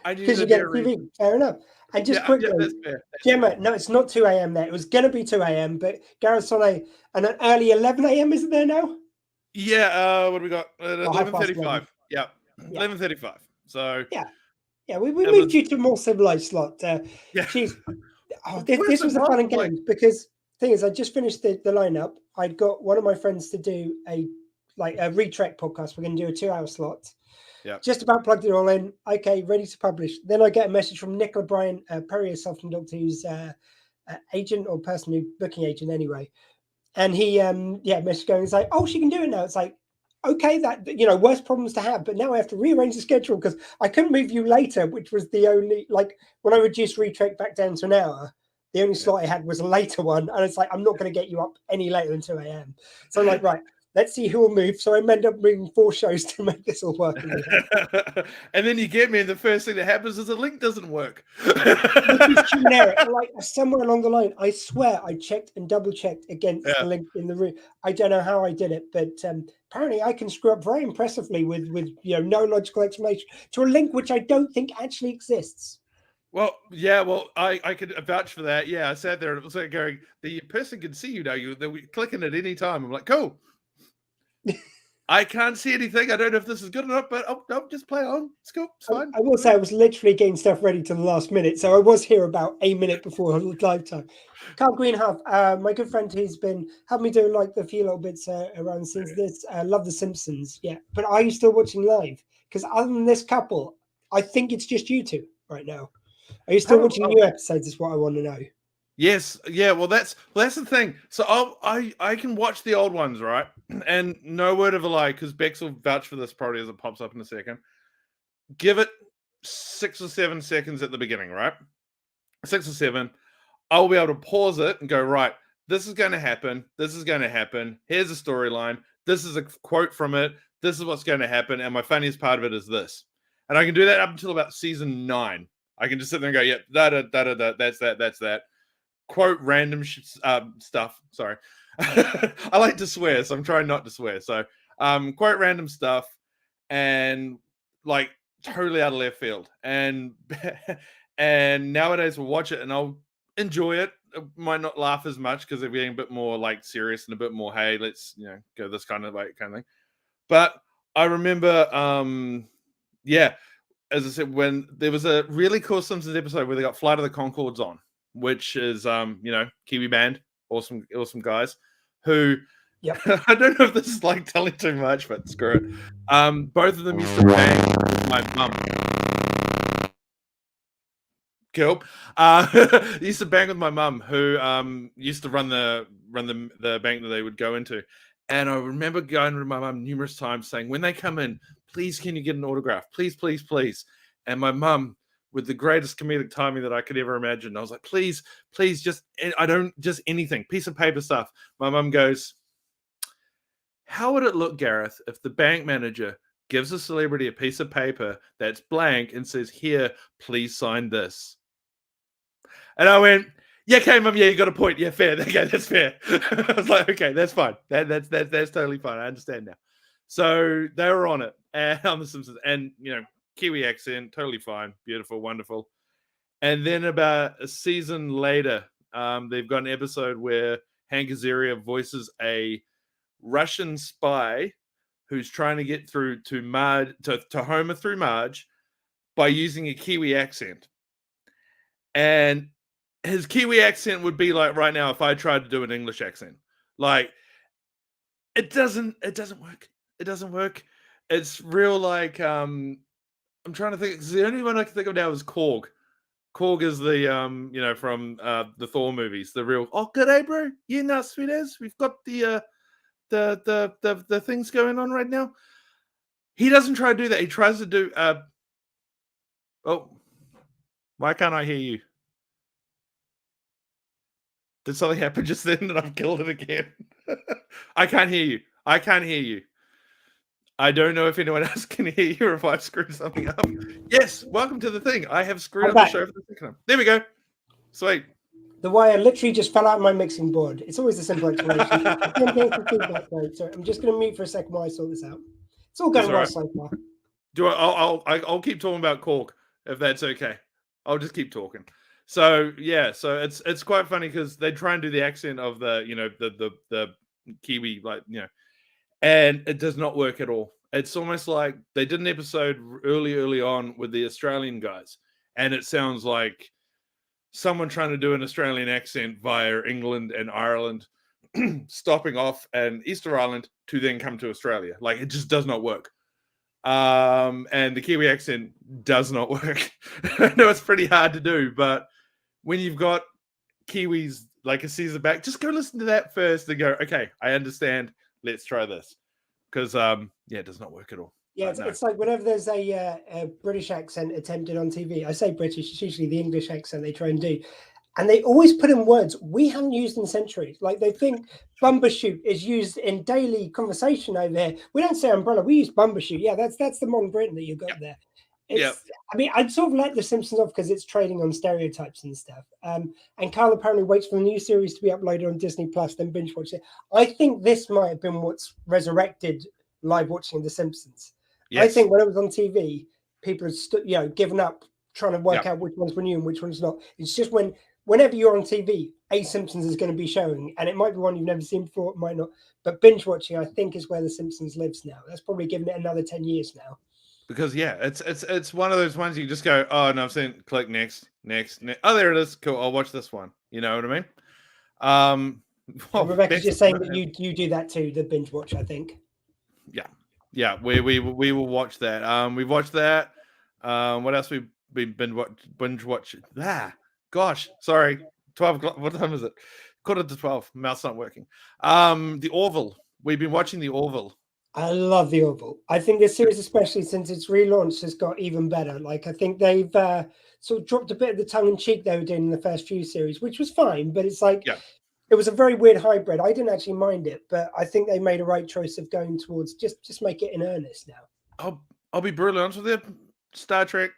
I knew Because you get TV, fair enough. And just quickly, that's fair. Gemma, no, it's not 2 a.m. there. It was going to be 2 a.m., but Gareth's on an early 11 a.m., isn't there now? Yeah, what do we got? 11:35. Yeah, 11:35. So yeah, we moved you to a more civilized slot. yeah. Geez. Oh, this was a fun and games because thing is, I just finished the lineup. I'd got one of my friends to do a retrek podcast. We're going to do a 2-hour slot. Yeah. Just about plugged it all in. Okay, ready to publish. Then I get a message from Nicola Bryan, Perrier Self-Doctor, Doctor's agent or person who booking agent anyway. And he message going, it's like, oh, she can do it now. It's like, okay, that worst problems to have, but now I have to rearrange the schedule because I couldn't move you later, which was the only when I reduced retrek back down to an hour, the only slot I had was a later one, and it's like I'm not going to get you up any later than 2 a.m. So I'm like, right, let's see who will move. So I end up moving 4 shows to make this all work. And then you get me, and the first thing that happens is the link doesn't work. Which is generic. Somewhere along the line, I swear I checked and double checked against the link in the room. I don't know how I did it, but apparently I can screw up very impressively with no logical explanation to a link which I don't think actually exists. Well, yeah, I could vouch for that. Yeah, I sat there and it was like going, the person can see you now. They're clicking at any time. I'm like, cool. I can't see anything. I don't know if this is good enough, but I'll just play on. It's cool. It's fine. I will say I was literally getting stuff ready to the last minute, so I was here about a minute before live time. Carl Greenhalf, my good friend who's been helping me do the few little bits around since this. Love The Simpsons, yeah. But are you still watching live? Because other than this couple, I think it's just you two right now. Are you still watching new episodes? Is what I want to know. Yes, yeah. Well, that's the thing. So I can watch the old ones, right? And no word of a lie, because Bex will vouch for this probably as it pops up in a second. Give it 6 or 7 seconds at the beginning, right? 6 or 7. I'll be able to pause it and go, right, this is going to happen. This is going to happen. Here's a storyline. This is a quote from it. This is what's going to happen. And my funniest part of it is this. And I can do that up until about season 9. I can just sit there and go, yep, da-da-da-da-da, that's that. Quote random stuff. Sorry. I like to swear, so I'm trying not to swear. So quote random stuff and totally out of left field. And nowadays we'll watch it and I'll enjoy it. I might not laugh as much because they're getting a bit more serious and a bit more, hey, let's go this kind of thing. But I remember as I said, when there was a really cool Simpsons episode where they got Flight of the Conchords on, which is Kiwi band, awesome guys who I don't know if this is telling too much, but screw it. Both of them used to bang with my mum. Cool. Used to bang with my mum, who used to run the bank that they would go into. And I remember going to my mum numerous times saying, when they come in, please, can you get an autograph? Please, please, please. And my mum, with the greatest comedic timing that I could ever imagine, I was like, please, just anything, piece of paper stuff. My mum goes, how would it look, Gareth, if the bank manager gives a celebrity a piece of paper that's blank and says, here, please sign this? And I went, yeah, okay, Mum, yeah, you got a point. Yeah, fair. Okay, that's fair. I was like, okay, that's fine. That's totally fine. I understand now. So they were on it on The Simpsons. And, Kiwi accent, totally fine, beautiful, wonderful. And then about a season later, they've got an episode where Hank Azaria voices a Russian spy who's trying to get through to Marge, to Homer through Marge by using a Kiwi accent. And his Kiwi accent would be like right now if I tried to do an English accent. Like, it doesn't work. It doesn't work. It's real like I'm trying to think. The only one I can think of now is Korg. Korg is the from the Thor movies. The real g'day bro, you know sweet as we've got the things going on right now. He doesn't try to do that. He tries to do why can't I hear you? Did something happen just then and I've killed it again? I can't hear you. I can't hear you. I don't know if anyone else can hear you or if I've screwed something up. Yes, welcome to the thing. I have screwed up the show for the second time. There we go. Sweet. The wire literally just fell out of my mixing board. It's always a simple explanation. So I'm just going to mute for a second while I sort this out. It's all going well so far. I'll keep talking about Cork if that's okay. I'll just keep talking. So yeah, so it's quite funny because they try and do the accent of the Kiwi, and it does not work at all. It's almost like they did an episode early on with the Australian guys, and it sounds like someone trying to do an Australian accent via England and Ireland, stopping off and Easter Island to then come to Australia. Like, it just does not work. And the Kiwi accent does not work. I know it's pretty hard to do, but when you've got Kiwis like a Caesar back, just go listen to that first and go, okay, I understand. Let's try this. Because, it does not work at all. Yeah, it's like whenever there's a British accent attempted on TV, I say British, it's usually the English accent they try and do. And they always put in words we haven't used in centuries. Like, they think bumbershoot is used in daily conversation over here. We don't say umbrella, we use bumbershoot. Yeah, that's the modern Britain that you got there. I mean, I'd sort of let The Simpsons off because it's trading on stereotypes and stuff. And Carl apparently waits for the new series to be uploaded on Disney Plus, then binge watch it. I think this might have been what's resurrected live watching of The Simpsons. Yes. I think when it was on TV, people had given up trying to work out which ones were new and which ones not. It's just whenever you're on TV, A Simpsons is going to be showing, and it might be one you've never seen before, it might not. But binge watching, I think, is where The Simpsons lives now. That's probably given it another 10 years now. Because it's one of those ones you just go, oh no, I've seen, click next. Oh, there it is. Cool, I'll watch this one. You know what I mean? Rebecca's just saying that you do that too, the binge watch, I think. Yeah, we will watch that. We've watched that. What else we've been binge watching? Gosh, sorry. 12 o'clock. What time is it? 11:45. Mouth's not working. The Orville. We've been watching The Orville. I love The Orville. I think this series, especially since it's relaunched, has got even better. Like, I think they've sort of dropped a bit of the tongue-in-cheek they were doing in the first few series, which was fine, but it's like it was a very weird hybrid. I didn't actually mind it, but I think they made a right choice of going towards just make it in earnest now. I'll be brutally honest with you. Star Trek,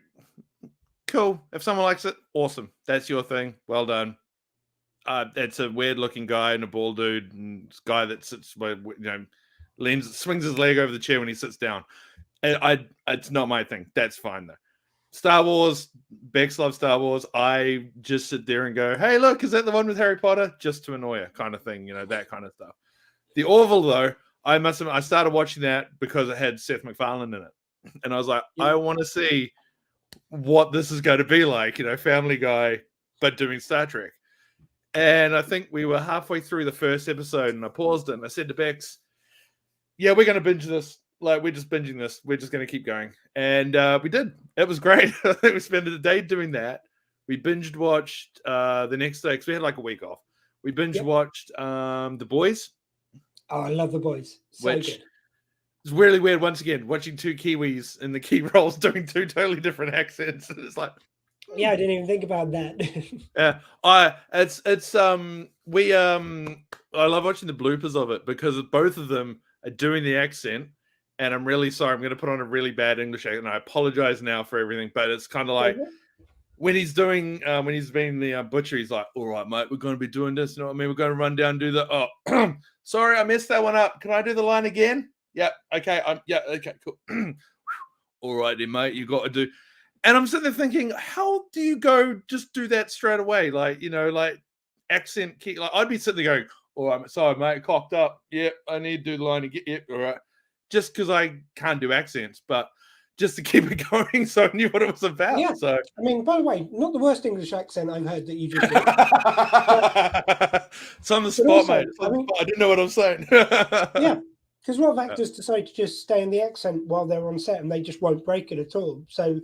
cool. If someone likes it, awesome. That's your thing. Well done. It's a weird-looking guy and a bald dude, and this guy that sits, swings his leg over the chair when he sits down. It's not my thing. That's fine though. Star Wars, Bex loves Star Wars. I just sit there and go, hey, look, is that the one with Harry Potter? Just to annoy her, kind of thing, that kind of stuff. The Orville, though, I must admit, I started watching that because it had Seth MacFarlane in it. And I was like, I want to see what this is going to be like, Family Guy, but doing Star Trek. And I think we were halfway through the first episode, and I paused it, and I said to Bex, yeah, we're going to binge this. Like, we're just binging this. We're just going to keep going. And we did. It was great. I think we spent the day doing that. We binged watched the next day, because we had like a week off. We binge watched The Boys. Oh, I love The Boys. So good. It's really weird, once again, watching two Kiwis in the key roles doing two totally different accents. It's like... Yeah, I didn't even think about that. I love watching the bloopers of it, because both of them are doing the accent, and I'm really sorry. I'm going to put on a really bad English accent, and I apologize now for everything, but it's kind of like when he's being the butcher, he's like, all right, mate, we're going to be doing this. You know what I mean? We're going to run down and do the, sorry, I messed that one up. Can I do the line again? Yeah. Okay. Okay, cool. all right then, mate, you got to do. And I'm sitting there thinking, how do you just do that straight away? Like, like accent key. Like, I'd be sitting there going, all right, sorry, mate, cocked up. Yep, I need to do the line again. Yep, all right. Just because I can't do accents, but just to keep it going, so I knew what it was about. Yeah. So, I mean, by the way, not the worst English accent I've heard that you just did. It's on the spot, also, mate. I didn't know what I'm saying. Yeah, because a lot of actors decide to just stay in the accent while they're on set, and they just won't break it at all. So,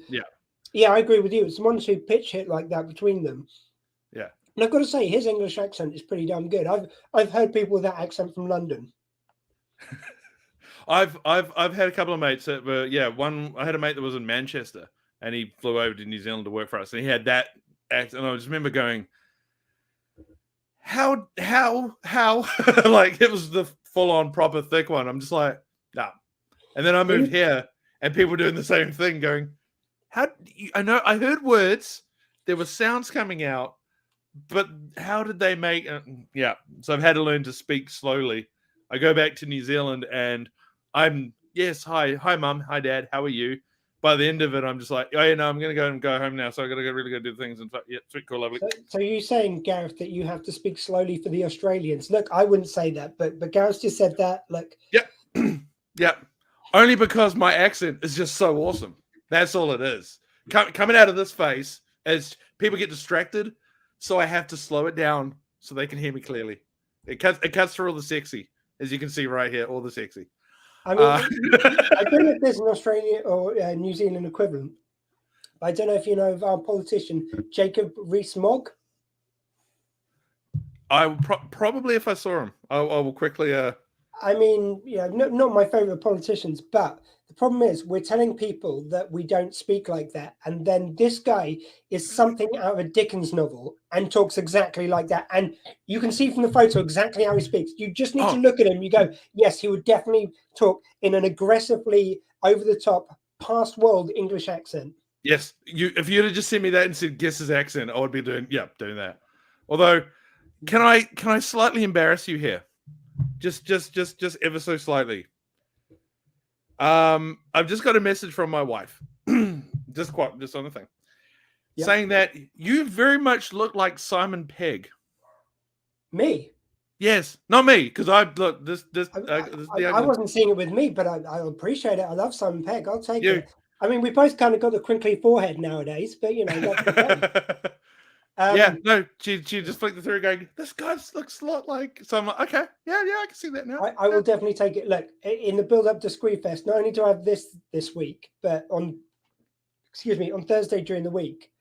yeah, I agree with you. It's one to pitch hit like that between them. Yeah, and I've got to say, his English accent is pretty damn good. I've heard people with that accent from London. I've had a couple of mates that were I had a mate that was in Manchester and he flew over to New Zealand to work for us and he had that accent and I just remember going, how like it was the full on proper thick one. I'm just like, nah. And then I moved here and people doing the same thing going, I heard words, there were sounds coming out, but how did they make so I've had to learn to speak slowly. I go back to New Zealand and hi mum, hi dad, how are you? By the end of it, I'm just like, I'm gonna go home now, so I gotta really go do things. And sweet, cool, lovely. So you're saying, Gareth, that you have to speak slowly for the Australians? Look, I wouldn't say that, but Gareth just said that. Look, yep, only because my accent is just so awesome. That's all it is. Coming out of this face, as people get distracted, so I have to slow it down so they can hear me clearly. It cuts through all the sexy, as you can see right here, all the sexy. I mean, I don't know if there's an Australian or New Zealand equivalent. I don't know if you know of our politician, Jacob Rees-Mogg. I will probably, if I saw him, I will quickly. I mean, not my favorite politicians, but the problem is we're telling people that we don't speak like that. And then this guy is something out of a Dickens novel and talks exactly like that. And you can see from the photo exactly how he speaks. You just need to look at him. You go, yes, he would definitely talk in an aggressively over the top past world English accent. Yes. If you'd have just sent me that and said, guess his accent, I would be doing that. Although, can I slightly embarrass you here? Just ever so slightly. I've just got a message from my wife, just on the thing, saying that you very much look like Simon Pegg. Me? Yes, not me, because I look this. I wasn't seeing it with me, but I appreciate it. I love Simon Pegg. I'll take it. I mean, we both kind of got the crinkly forehead nowadays, but she just flicked the through going, this guy looks a lot like. So I'm like, okay, yeah, I can see that now. I will definitely take it. Look, in the build up to Squeefest, not only do I have this week, but on Thursday during the week,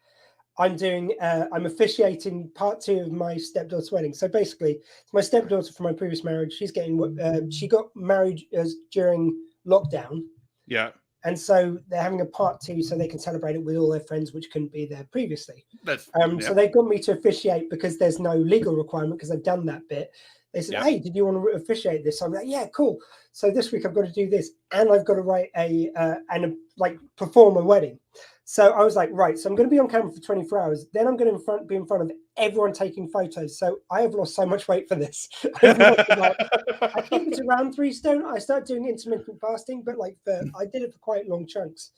I'm officiating part 2 of my stepdaughter's wedding. So basically, it's my stepdaughter from my previous marriage. She got married during lockdown. Yeah. And so they're having a part 2 so they can celebrate it with all their friends, which couldn't be there previously. So they got me to officiate because there's no legal requirement because I've done that bit. They said, hey, did you want to officiate this? I'm like, yeah, cool. So this week I've got to do this and I've got to write perform a wedding. So I was like, right, so I'm going to be on camera for 24 hours. Then I'm going to be in front of everyone taking photos. So I have lost so much weight for this. I think it's around 3 stone. I started doing intermittent fasting, but I did it for quite long chunks.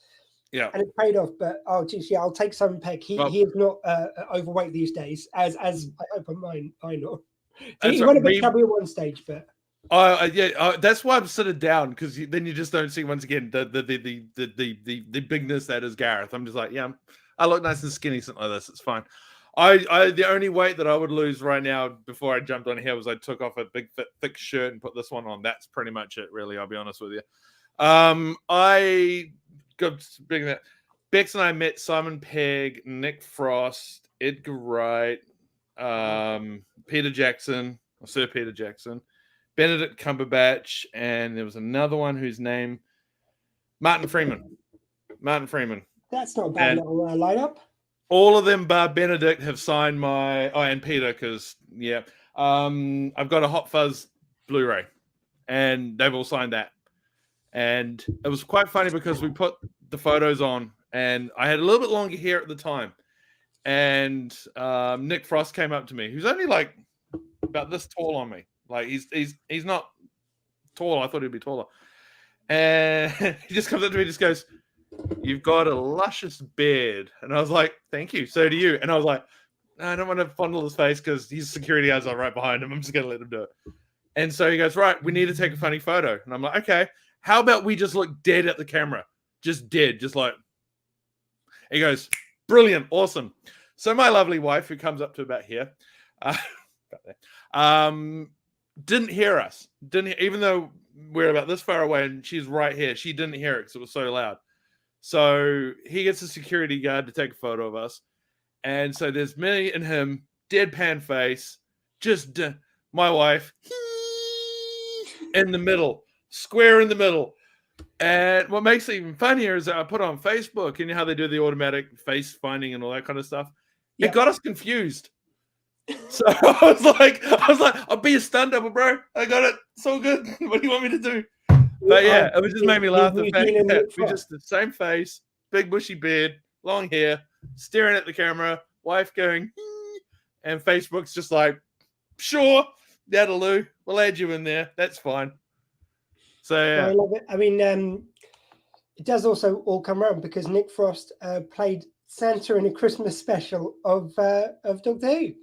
Yeah. And it paid off. But I'll take Simon Pegg. He is not overweight these days, as I hope I know. He went a bit chubby at one stage, but. That's why I'm sort of down because then you just don't see once again the bigness that is Gareth. I'm just like, I look nice and skinny, something like this. It's fine. The only weight that I would lose right now before I jumped on here was I took off a big thick shirt and put this one on. That's pretty much it, really. I'll be honest with you. I got big that Bex and I met Simon Pegg, Nick Frost, Edgar Wright, Peter Jackson, or Sir Peter Jackson. Benedict Cumberbatch, and there was another one whose name, Martin Freeman. That's not a bad little lineup. All of them, bar Benedict, have signed my. And Peter, because I've got a Hot Fuzz Blu-ray, and they've all signed that. And it was quite funny because we put the photos on, and I had a little bit longer hair at the time, and Nick Frost came up to me, who's only like about this tall on me. Like he's not tall. I thought he'd be taller. And he just comes up to me and just goes, you've got a luscious beard. And I was like, thank you. So do you. And I was like, no, I don't want to fondle his face because he's security guards are right behind him. I'm just going to let him do it. And so he goes, right, we need to take a funny photo. And I'm like, okay, how about we just look dead at the camera? Just dead, just like. He goes, brilliant, awesome. So my lovely wife, who comes up to about here, didn't hear us. Even though we're about this far away and she's right here, she didn't hear it because it was so loud. So he gets a security guard to take a photo of us. And so there's me and him, deadpan face, just my wife in the middle, square in the middle. And what makes it even funnier is that I put on Facebook, and you know how they do the automatic face finding and all that kind of stuff. Yeah. It got us confused. So I was like, I'll be a stunt double, bro. I got it. It's all good. What do you want me to do? But yeah, it just made me laugh. The fact that we just the same face, big bushy beard, long hair, staring at the camera, wife going, and Facebook's just like, sure, that'll do. We'll add you in there. That's fine. So yeah. I love it. I mean, it does also all come around because Nick Frost played Santa in a Christmas special of Doctor Who.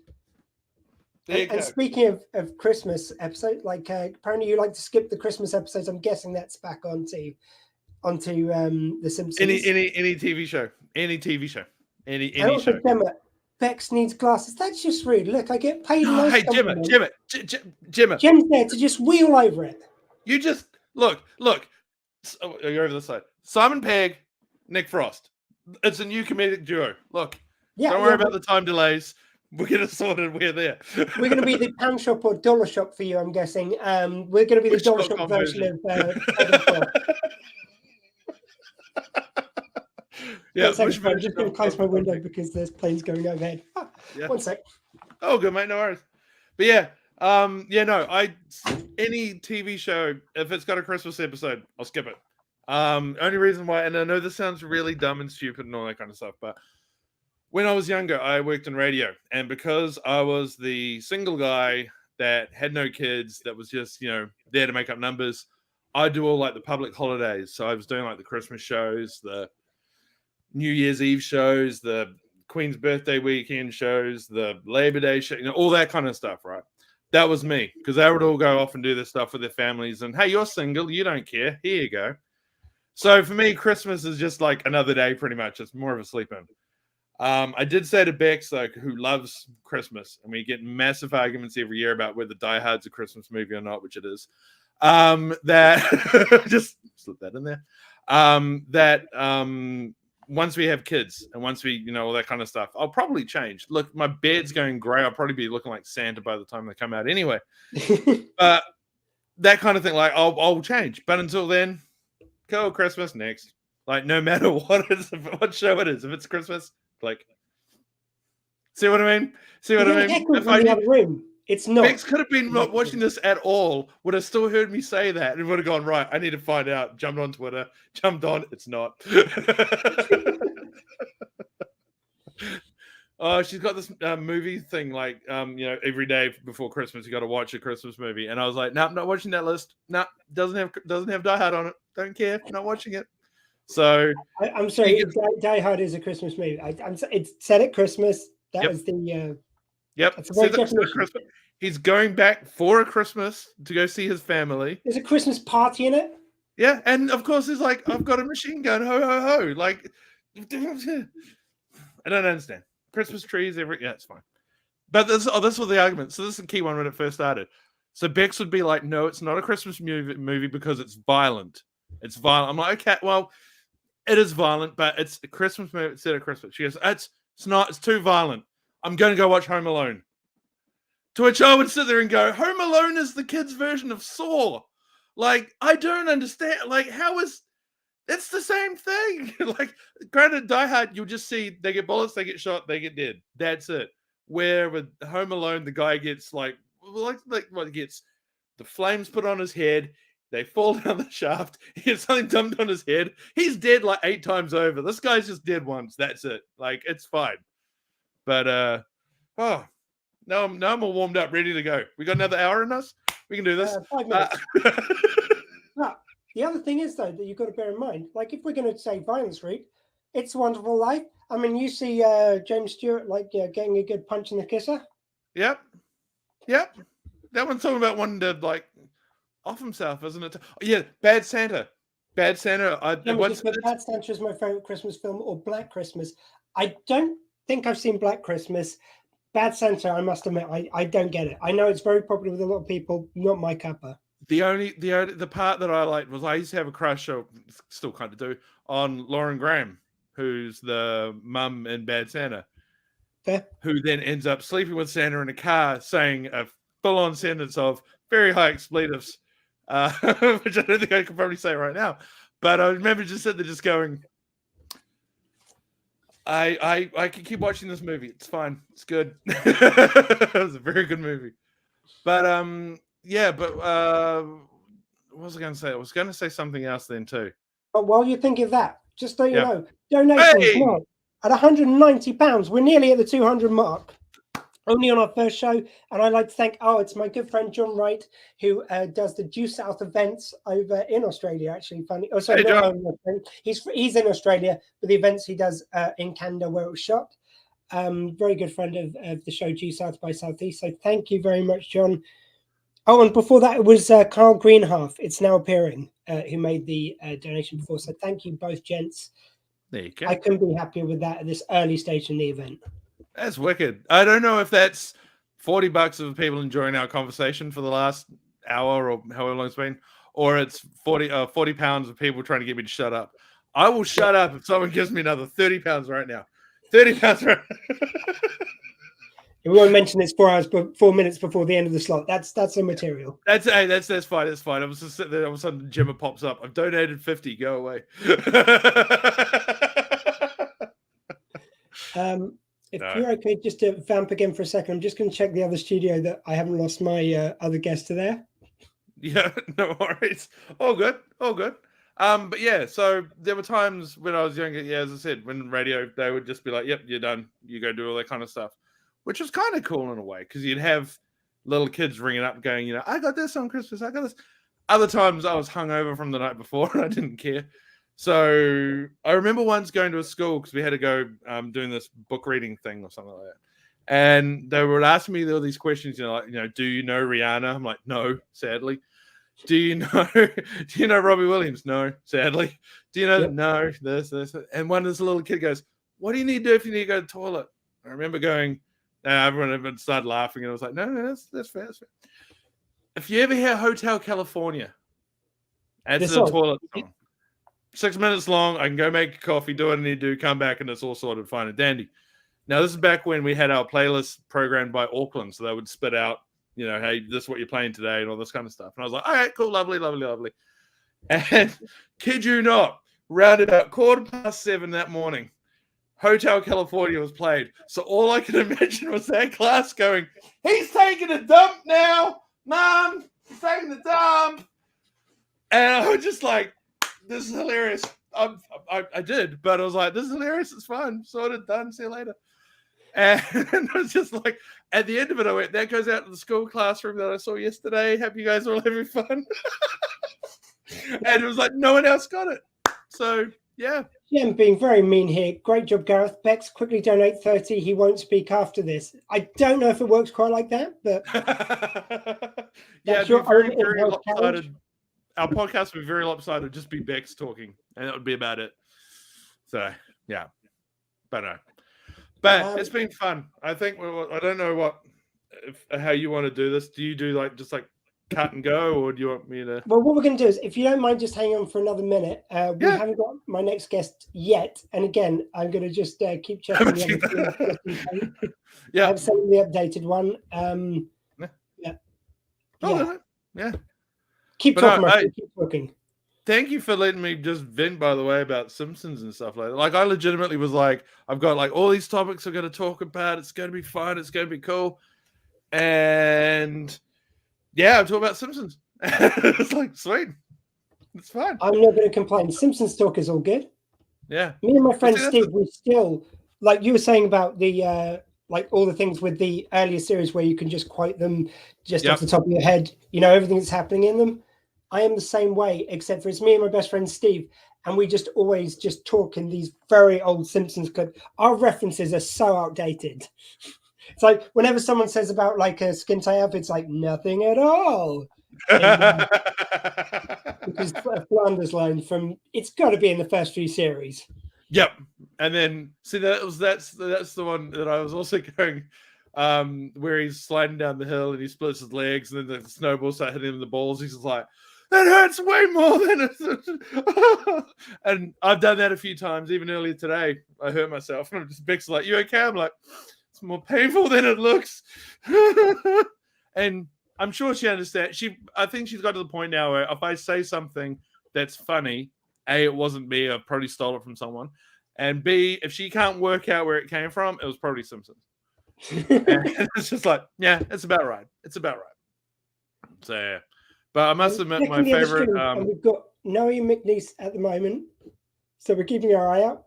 And speaking of Christmas episode, like apparently you like to skip the Christmas episodes. I'm guessing that's back onto The Simpsons. Any TV show, any also, show. Gemma, Bex needs glasses. That's just rude. Look, I get paid. Hey, Gemma. Jim's there to just wheel over it. You just look. Oh, you're over the side. Simon Pegg, Nick Frost. It's a new comedic duo. Look, don't worry about the time delays. We're going to sort it. We're there. We're going to be the pan shop or dollar shop for you, I'm guessing. We're going to be the dollar shop version of yeah, I'm just going to close my window because there's planes going overhead. Yeah. 1 sec. Oh, good, mate. No worries. But yeah, any TV show, if it's got a Christmas episode, I'll skip it. Only reason why, and I know this sounds really dumb and stupid and all that kind of stuff, but when I was younger, I worked in radio, and because I was the single guy that had no kids, that was just, there to make up numbers, I do all like the public holidays. So I was doing like the Christmas shows, the New Year's Eve shows, the Queen's birthday weekend shows, the Labor Day show, all that kind of stuff, right? That was me, because they would all go off and do this stuff with their families. And hey, you're single, you don't care. Here you go. So for me, Christmas is just like another day, pretty much. It's more of a sleep in. I did say to Bex, like, who loves Christmas, and we get massive arguments every year about whether Die Hard's a Christmas movie or not, which it is. That just slip that in there. Once we have kids and once we, all that kind of stuff, I'll probably change. Look, my beard's going grey. I'll probably be looking like Santa by the time they come out anyway. But that kind of thing, like, I'll change. But until then, go Christmas next. Like, no matter what show it is, if it's Christmas, like, see what I mean? If I the room, it's not. Bex could have been not watching this at all, would have still heard me say that, and would have gone, right, I need to find out. Jumped on Twitter, it's not. Oh, she's got this movie thing, like, every day before Christmas, you got to watch a Christmas movie, and I was like, nope, not watching that list. No, doesn't have Die Hard on it. Don't care, not watching it. So I'm sorry, Die Hard is a Christmas movie. It's set at Christmas. That was the yep. Christmas. He's going back for a Christmas to go see his family. There's a Christmas party in it. Yeah, and of course he's like, I've got a machine gun, ho ho ho. Like, I don't understand. Christmas trees, it's fine. But this was the argument. So this is the key one when it first started. So Bex would be like, no, it's not a Christmas movie because it's violent. It's violent. I'm like, okay, well, it is violent, but it's a Christmas movie instead of Christmas. She goes, it's not, it's too violent. I'm going to go watch Home Alone. To which I would sit there and go, Home Alone is the kids' version of Saw. Like, I don't understand. Like, it's the same thing. Like, granted, Die Hard, you'll just see they get bullets, they get shot, they get dead. That's it. Where with Home Alone, the guy gets like what gets the flames put on his head. They fall down the shaft. He gets something dumped on his head. He's dead like 8 times over. This guy's just dead once. That's it. Like, it's fine. But now I'm all warmed up, ready to go. We got another hour in us. We can do this. 5 minutes. The other thing is, though, that you've got to bear in mind, like if we're going to say Violence Route, It's a Wonderful Life. I mean, you see James Stewart getting a good punch in the kisser. Yep. That one's talking about wanting to like off himself, isn't it? Oh, yeah, Bad Santa. Bad Santa. Bad Santa is my favorite Christmas film, or Black Christmas. I don't think I've seen Black Christmas. Bad Santa, I must admit, I don't get it. I know it's very popular with a lot of people, not my cuppa. The part that I liked was I used to have a crush, or still kind of do, on Lauren Graham, who's the mum in Bad Santa, who then ends up sleeping with Santa in a car, saying a full-on sentence of very high expletives, which I don't think I could probably say right now. But I remember just sitting there just going, I can keep watching this movie. It's fine. It's good. It was a very good movie. But what was I going to say? I was going to say something else then too. But while you're thinking of that, just so you know, donations now at £190. We're nearly at the 200 mark. Only on our first show, and I'd like to thank it's my good friend John Wright, who does the Due South events over in Australia. Actually, funny. Oh, sorry, he's in Australia, but the events he does in Canada where it was shot. Very good friend of the show Due South by Southeast. So thank you very much, John. Oh, and before that, it was Carl Greenhalf. It's now appearing, who made the donation before. So thank you both, gents. There you go. I couldn't be happier with that at this early stage in the event. That's wicked. I don't know if that's $40 of people enjoying our conversation for the last hour or however long it's been, or it's 40 pounds of people trying to get me to shut up. I will shut up if someone gives me another 30 pounds right now. 30 pounds right now. We won't mention it's 4 hours, but 4 minutes before the end of the slot. That's immaterial. That's fine. That's fine. I was just sitting there. All of a sudden, Gemma pops up. I've donated 50. Go away. If you're okay, just to vamp again for a second, I'm just going to check the other studio that I haven't lost my other guest to there. Yeah, no worries. All good. But yeah, so there were times when I was younger, as I said, when radio, they would just be like, yep, you're done. You go do all that kind of stuff, which was kind of cool in a way, because you'd have little kids ringing up going, I got this on Christmas. I got this. Other times I was hungover from the night before and I didn't care. So I remember once going to a school because we had to go doing this book reading thing or something like that. And they were asking me all these questions, do you know Rihanna? I'm like, no, sadly. Do you know Robbie Williams? No, sadly. Do you know? Yep. No, this. And one of this little kid goes, what do you need to do if you need to go to the toilet? I remember going, everyone started laughing, and I was like, no, that's fair. If you ever hear Hotel California, answer the toilet song. 6 minutes long. I can go make a coffee, do what I need to do, come back, and it's all sorted fine and dandy. Now, this is back when we had our playlist programmed by Auckland, so they would spit out, hey, this is what you're playing today and all this kind of stuff. And I was like, all right, cool, lovely. And kid you not, round about 7:15 that morning, Hotel California was played. So all I could imagine was that class going, he's taking a dump now, Mom, he's taking a dump. And I was just like, this is hilarious. I did, but I was like, this is hilarious. It's fun. Sorted, done. See you later. And I was just like, at the end of it, I went, that goes out to the school classroom that I saw yesterday. Hope you guys are all having fun. And it was like, no one else got it. So, yeah. Yeah, I'm being very mean here. Great job, Gareth. Bex, quickly donate 30. He won't speak after this. I don't know if it works quite like that, but yeah, it'd be very, very lopsided. Our podcast would be very lopsided. Just be Bex talking, and that would be about it. So, yeah. But no. But it's been fun. I think, I don't know how you want to do this. Do you do just cut and go, or do you want me to? Well, what we're going to do is, if you don't mind just hanging on for another minute, we haven't got my next guest yet. And again, I'm going to just keep checking the yeah. I've sent the updated one. Yeah. Keep talking, keep talking. Thank you for letting me just vent, by the way, about Simpsons and stuff like that. Like, I legitimately was like, I've got all these topics I've got to talk about. It's going to be fun. It's going to be cool. And yeah, I'm talking about Simpsons. It's like, sweet. It's fine. I'm not going to complain. Simpsons talk is all good. Yeah. Me and my friend Steve, we still, like you were saying about the, all the things with the earlier series where you can just quote them just off the top of your head, everything that's happening in them. I am the same way, except for it's me and my best friend Steve, and we just always just talk in these very old Simpsons clips. Our references are so outdated. It's like whenever someone says about like a skin tie up, it's like nothing at all. Because Flanders line from it's got to be in the first few series. Yep, and then see that's the one that I was also going where he's sliding down the hill and he splits his legs and then the snowballs start hitting him in the balls. He's just like, that hurts way more than it. And I've done that a few times. Even earlier today, I hurt myself. And I'm just Beck's like, you okay? I'm like, it's more painful than it looks. And I'm sure she understands. I think she's got to the point now where if I say something that's funny, A, it wasn't me. I probably stole it from someone. And B, if she can't work out where it came from, it was probably Simpsons. And it's just like, yeah, it's about right. It's about right. So, yeah. But I must admit, my favorite. We've got no Ian McNeice at the moment, so we're keeping our eye out.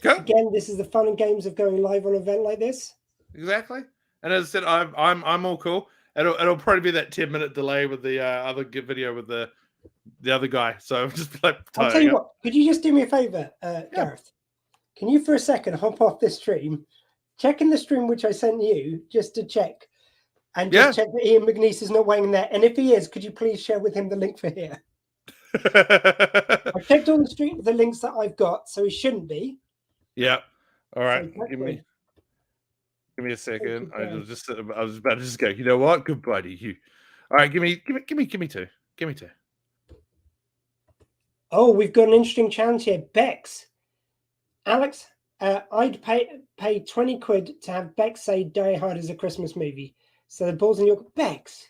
Okay. Again, this is the fun and games of going live on an event like this. Exactly. And as I said, I'm all cool. It'll probably be that 10-minute delay with the other video with the other guy. So just like. I'll tell you what. Could you just do me a favor, Gareth? Can you for a second hop off this stream, check in the stream which I sent you just to check. And just check that Ian McNeice is not waiting there. And if he is, could you please share with him the link for here? I've checked all the links that I've got, so he shouldn't be. Yeah. All right. So Give me a second. I was about to just go, you know what? Goodbye to you. All right, give me two. Give me two. Oh, we've got an interesting challenge here. Bex. Alex, I'd pay 20 quid to have Bex say Die Hard is a Christmas movie. So the ball's in your Bex.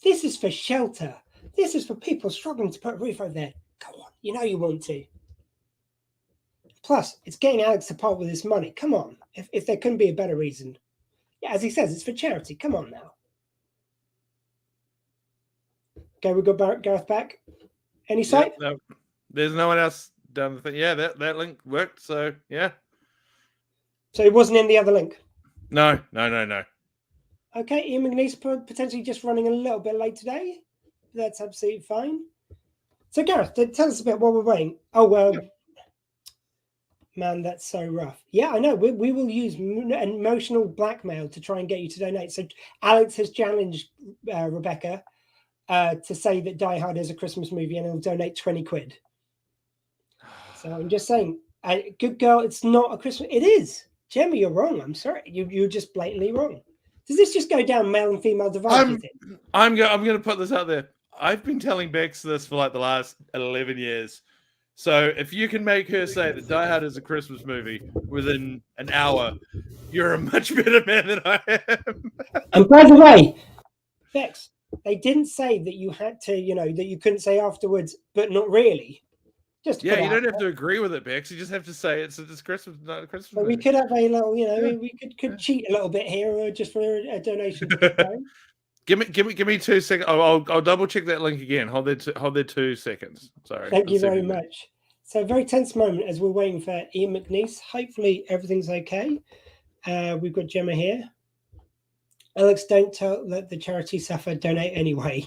This is for shelter. This is for people struggling to put a roof over there. Come on, you know you want to. Plus, it's getting Alex to part with his money. Come on, if there couldn't be a better reason. Yeah, as he says, it's for charity. Come on now. Okay, we got Gareth back. Any sight? No, there's no one else down the thing. Yeah, that link worked. So yeah. So it wasn't in the other link. No. Okay, Ian McNeice potentially just running a little bit late today. That's absolutely fine. So, Gareth, tell us a bit while we're waiting. Oh, well, man, that's so rough. Yeah, I know. We will use emotional blackmail to try and get you to donate. So, Alex has challenged Rebecca to say that Die Hard is a Christmas movie and he'll donate 20 quid. So, I'm just saying, good girl, it's not a Christmas. It is. Gemma, you're wrong. I'm sorry. You're just blatantly wrong. Does this just go down male and female divide? I'm going to put this out there. I've been telling Bex this for like the last 11 years. So if you can make her say that Die Hard is a Christmas movie within an hour, you're a much better man than I am. And by the way, Bex, they didn't say that you had to, that you couldn't say afterwards, but not really. Just you don't have to agree with it, Bex. You just have to say it's Christmas, not a Christmas movie. We could have a little, we could cheat a little bit here, just for a donation. Give me 2 seconds. I'll double check that link again. Hold there 2 seconds. Sorry. Thank you very much. So very tense moment as we're waiting for Ian McNeice. Hopefully everything's okay. We've got Gemma here. Alex, don't let the charity suffer. Donate anyway.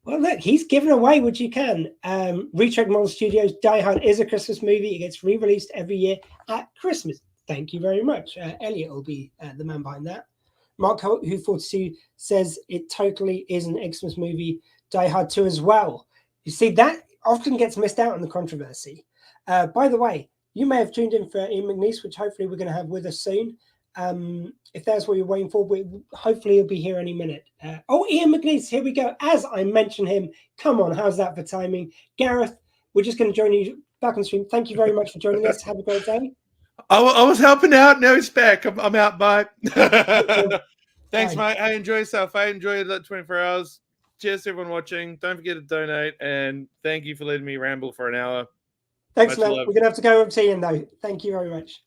Well, look, he's given away what you can. Retrack Model Studios, Die Hard is a Christmas movie. It gets re-released every year at Christmas. Thank you very much. Elliot will be the man behind that. Mark Who 42 says it totally is an Xmas movie. Die Hard 2 as well. You see, that often gets missed out in the controversy. By the way, you may have tuned in for Ian McNeice, which hopefully we're going to have with us soon. If that's what you're waiting for, hopefully he'll be here any minute. Ian McNeice, here we go. As I mentioned him, come on, how's that for timing? Gareth, we're just going to join you back on stream. Thank you very much for joining us. Have a great day. I was helping out. Now he's back. I'm out. Bye. Thanks, mate. Hey, enjoy yourself. I enjoyed that 24 hours. Cheers to everyone watching. Don't forget to donate. And thank you for letting me ramble for an hour. Thanks, man. We're going to have to go over to Ian, though. Thank you very much.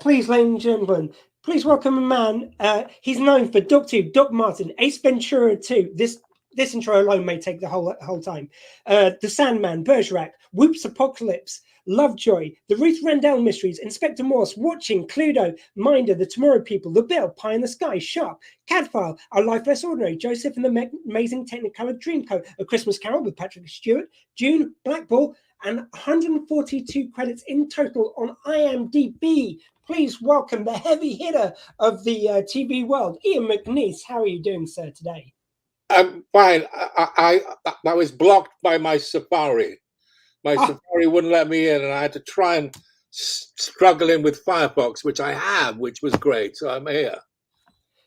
Please, ladies and gentlemen, please welcome a man. He's known for DocTube, Doc Martin, Ace Ventura 2. This this intro alone may take the whole time. The Sandman, Bergerac, Whoops Apocalypse, Lovejoy, The Ruth Rendell Mysteries, Inspector Morse, Watching, Cluedo, Minder, The Tomorrow People, The Bill, Pie in the Sky, Sharp, Cadfile, Our Life Less Ordinary, Joseph and the Amazing Technicolor Dreamcoat, A Christmas Carol with Patrick Stewart, June, Blackball, and 142 credits in total on IMDb. Please welcome the heavy hitter of the TV world, Ian McNeice. How are you doing, sir, today? I'm fine. I was blocked by my Safari. My Safari wouldn't let me in, and I had to try and struggle in with Firefox, which I have, which was great. So I'm here.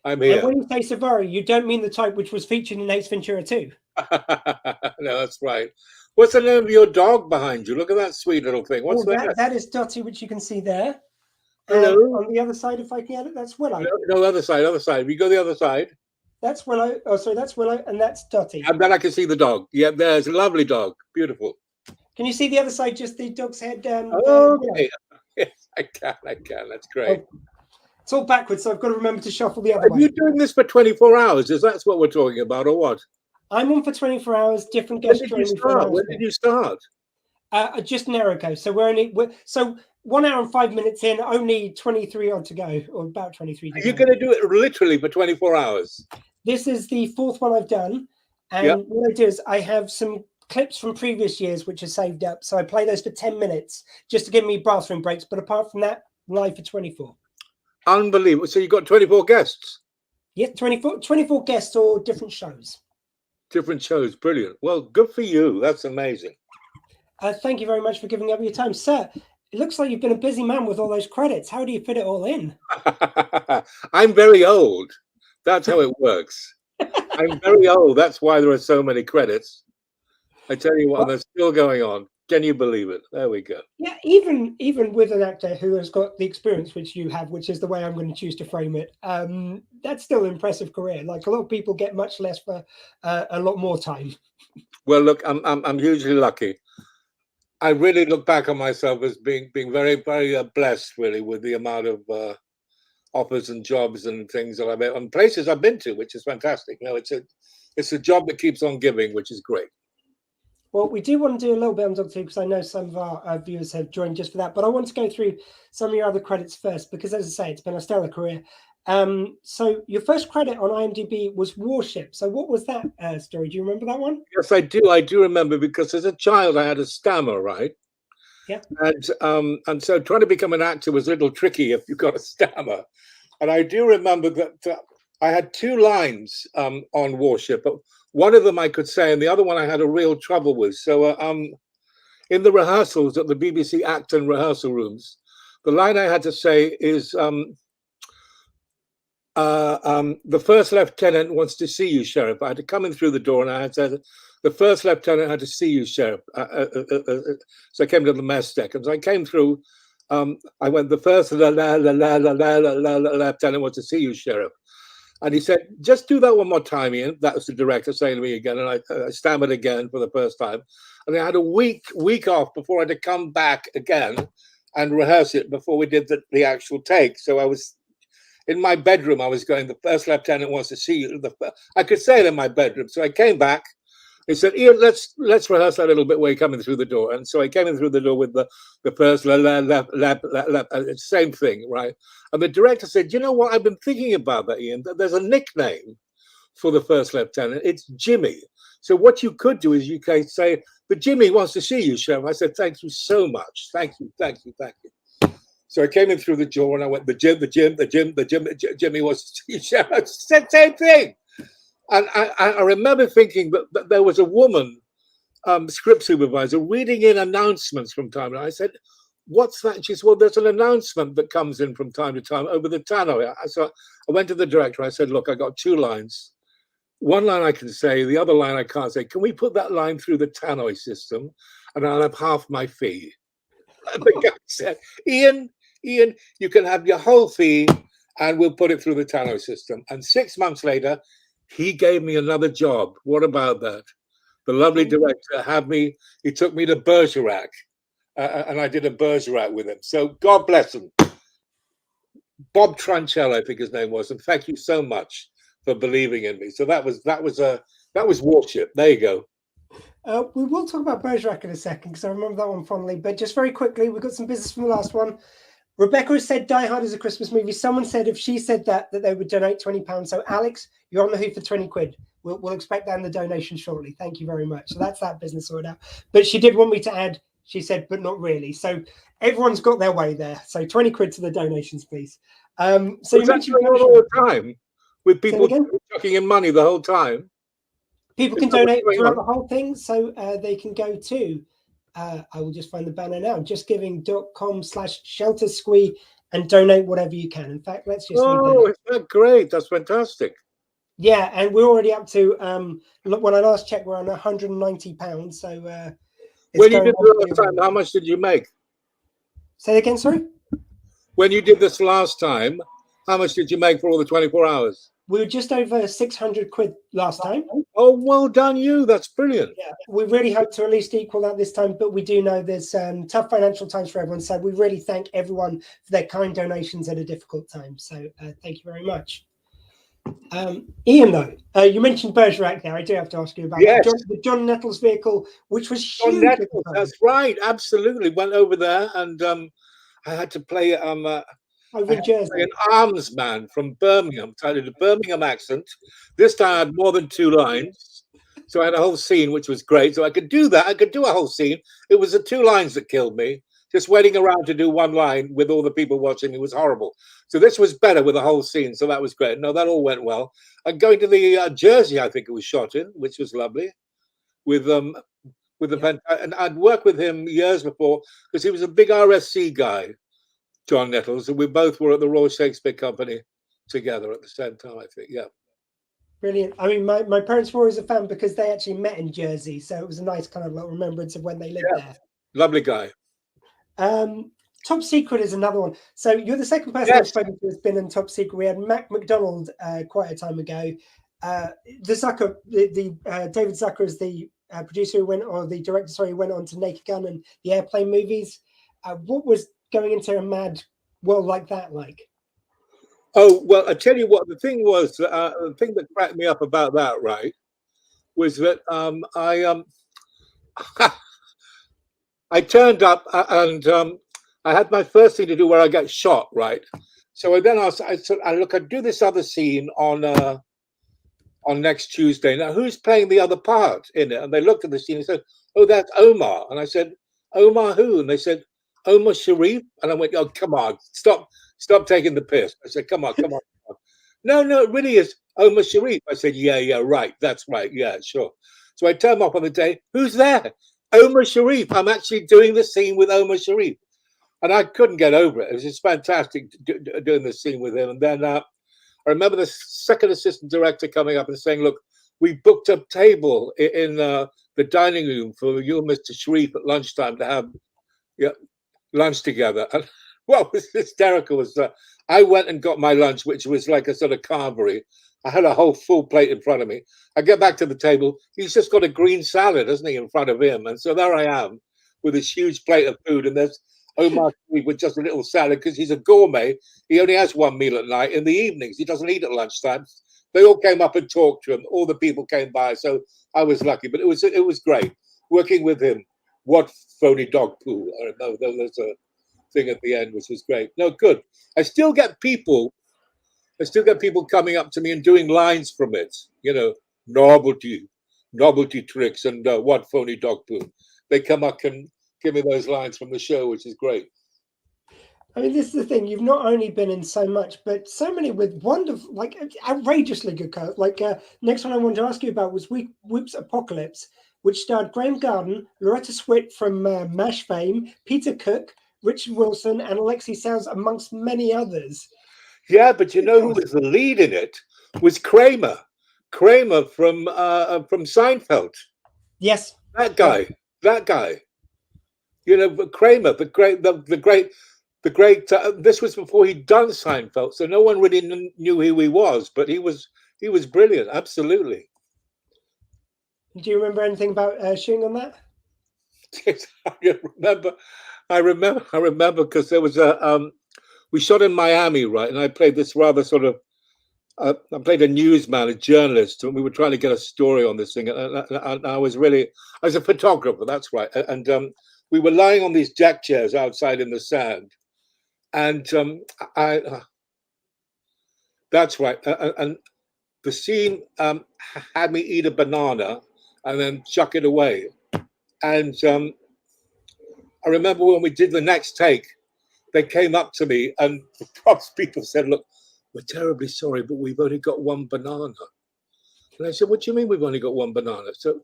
I'm here. And when you say Safari, you don't mean the type which was featured in Ace Ventura 2. No, that's right. What's the name of your dog behind you? Look at that sweet little thing. What's that? That is Dottie, which you can see there. Hello. On the other side, if I can get it, that's Willow. No, other side. If you go the other side. That's Willow. Oh, sorry, that's Willow, and that's Dottie. And then I can see the dog. Yeah, there's a lovely dog. Beautiful. Can you see the other side, just the dog's head? Okay. Yes, I can. That's great. Oh, it's all backwards, so I've got to remember to shuffle the other way. Are you doing this for 24 hours? Is that what we're talking about, or what? I'm on for 24 hours. Different guests join me for an hour. When did you start? Just an hour ago. So so 1 hour and 5 minutes in, only 23 odd to go, or about 23. Are you going to do it literally for 24 hours? This is the fourth one I've done, and what I do is I have some clips from previous years which are saved up, so I play those for 10 minutes just to give me bathroom breaks. But apart from that, live for 24. Unbelievable. So you got 24 guests? Yeah, 24 guests or different shows. Different shows. Brilliant. Well, good for you. That's amazing. Thank you very much for giving up your time, sir. It looks like you've been a busy man with all those credits. How do you fit it all in? I'm very old. That's how it works. I'm very old. That's why there are so many credits. I tell you what, they're still going on. Can you believe it? There we go. Yeah, even with an actor who has got the experience which you have, which is the way I'm going to choose to frame it, that's still an impressive career. Like, a lot of people get much less for a lot more time. Well, look, I'm hugely lucky. I really look back on myself as being very, very blessed, really, with the amount of offers and jobs and things that I've been and places I've been to, which is fantastic. You know, it's a job that keeps on giving, which is great. Well, we do want to do a little bit on Doctor Who because I know some of our viewers have joined just for that. But I want to go through some of your other credits first because, as I say, it's been a stellar career. So your first credit on IMDb was Warship. So what was that story? Do you remember that one? Yes, I do. I do remember because as a child I had a stammer, right? Yeah. And so trying to become an actor was a little tricky if you've got a stammer. And I do remember that I had two lines on Warship, but one of them I could say, and the other one I had a real trouble with. So in the rehearsals at the BBC Acton rehearsal rooms, the line I had to say is, the first lieutenant wants to see you, Sheriff. I had to come in through the door and I had said, the first lieutenant had to see you, Sheriff. So I came to the mess deck. And as I came through, I went, the first lieutenant wants to see you, Sheriff. And he said, just do that one more time, Ian. That was the director saying to me again. And I stammered again for the first time. And I had a week off before I had to come back again and rehearse it before we did the actual take. So I was in my bedroom. I was going, the first lieutenant wants to see you. I could say it in my bedroom. So I came back. He said, Ian, let's rehearse that a little bit while you're coming through the door. And so I came in through the door with the first same thing, right? And the director said, you know what? I've been thinking about that, Ian. There's a nickname for the first lieutenant. It's Jimmy. So what you could do is you can say, but Jimmy wants to see you, Sheriff. I said, thank you so much. Thank you. So I came in through the door and I went, Jimmy wants to see you, Sheriff. I said, same thing. And I remember thinking that there was a woman, script supervisor, reading in announcements from time to time. I said, what's that? She said, well, there's an announcement that comes in from time to time over the tannoy. So I went to the director. I said, look, I got two lines. One line I can say, the other line I can't say. Can we put that line through the tannoy system and I'll have half my fee? And the guy said, Ian, you can have your whole fee and we'll put it through the tannoy system. And 6 months later, he gave me another job. What about that? The lovely director he took me to Bergerac, and I did a Bergerac with him. So God bless him. Bob Tranchell, I think his name was, and thank you so much for believing in me. So that was That was Warship. There you go. We will talk about Bergerac in a second because I remember that one fondly. But just very quickly, we've got some business from the last one. Rebecca has said Die Hard is a Christmas movie. Someone said if she said that they would donate £20. So Alex, you're on the hook for 20 quid. We'll expect that in the donation shortly. Thank you very much. So that's that business sorted out. But she did want me to add, she said, but not really. So everyone's got their way there. So 20 quid to the donations, please. So you mentioned all the time with people chucking in money the whole time. People can donate throughout the whole thing, so they can go to, I will just find the banner now, justgiving.com/sheltersquee and donate whatever you can. In fact, let's just. Oh, isn't that great? That's fantastic. Yeah, and we're already up to, look, when I last checked, we're on £190. So when you did the last time, how much did you make? Say again, sorry? When you did this last time, how much did you make for all the 24 hours? We were just over 600 quid last time. Oh, well done you. That's brilliant. Yeah, we really hope to at least equal that this time, but we do know there's tough financial times for everyone. So we really thank everyone for their kind donations at a difficult time. So thank you very much. Ian, though, you mentioned Bergerac there. I do have to ask you about the John Nettles vehicle, which was huge. John Nettles, that's right. Absolutely. Went over there and I had to play over in Jersey. An arms man from Birmingham, I did a Birmingham accent. This time I had more than 2 lines. So I had a whole scene, which was great. So I could do that. I could do a whole scene. It was the 2 lines that killed me. Just waiting around to do 1 line with all the people watching, it was horrible. So this was better with the whole scene. So that was great. No, that all went well. And going to the Jersey, I think it was shot in, which was lovely. With the and I'd worked with him years before because he was a big RSC guy. John Nettles, and we both were at the Royal Shakespeare Company together at the same time, I think. Yeah. Brilliant. I mean, my parents were always a fan because they actually met in Jersey. So it was a nice kind of like remembrance of when they lived there. Lovely guy. Top Secret is another one. So you're the second person I've spoken to who's been in Top Secret. We had Mac McDonald quite a time ago. David Zucker is the producer who went, or the director, sorry, went on to Naked Gun and the Airplane movies. What was going into a mad world like that like? Oh, well, I tell you what, the thing was, the thing that cracked me up about that, right, was that I turned up and I had my first thing to do where I got shot, right? So I said, look, I'd do this other scene on next Tuesday. Now, who's playing the other part in it? And they looked at the scene and said, oh, that's Omar. And I said, Omar who? And they said, Omar Sharif. And I went, oh, come on, stop taking the piss. I said, come on. No, it really is Omar Sharif. I said, yeah, right. That's right. Yeah, sure. So I turned up on the day. Who's there? Omar Sharif. I'm actually doing the scene with Omar Sharif. And I couldn't get over it. It was just fantastic doing the scene with him. And then I remember the second assistant director coming up and saying, look, we booked a table in the dining room for you and Mr. Sharif at lunchtime to have lunch together. And what was hysterical was that I went and got my lunch, which was like a sort of carvery. I had a whole full plate in front of me. I get back to the table. He's just got a green salad, hasn't he, in front of him? And so there I am with this huge plate of food. And there's Omar with just a little salad because he's a gourmet. He only has 1 meal at night. In the evenings, he doesn't eat at lunchtime. They all came up and talked to him. All the people came by. So I was lucky. But it was great working with him. What phony dog poo. I remember there was a thing at the end, which was great. No, good. I still get people coming up to me and doing lines from it. You know, novelty tricks and what phony dog poo. They come up and give me those lines from the show, which is great. I mean, this is the thing. You've not only been in so much, but so many with wonderful, like outrageously good cast. Like next one I wanted to ask you about was Whoops Apocalypse, which starred Graham Garden, Loretta Swit from MASH fame, Peter Cook, Richard Wilson, and Alexei Sales, amongst many others. Yeah, but you know who was the lead in it? Was Kramer. Kramer from Seinfeld. Yes. That guy. You know, Kramer, the great. This was before he'd done Seinfeld, so no one really knew who he was, but he was brilliant. Absolutely. Do you remember anything about shooting on that? I remember because there was we shot in Miami, right? And I played this rather sort of I played a newsman, a journalist, and we were trying to get a story on this thing. And I was a photographer, that's right. And we were lying on these jack chairs outside in the sand. And that's right. And the scene had me eat a banana and then chuck it away. And I remember when we did the next take, they came up to me and the props people said, look, we're terribly sorry, but we've only got one banana. And I said, what do you mean we've only got one banana? So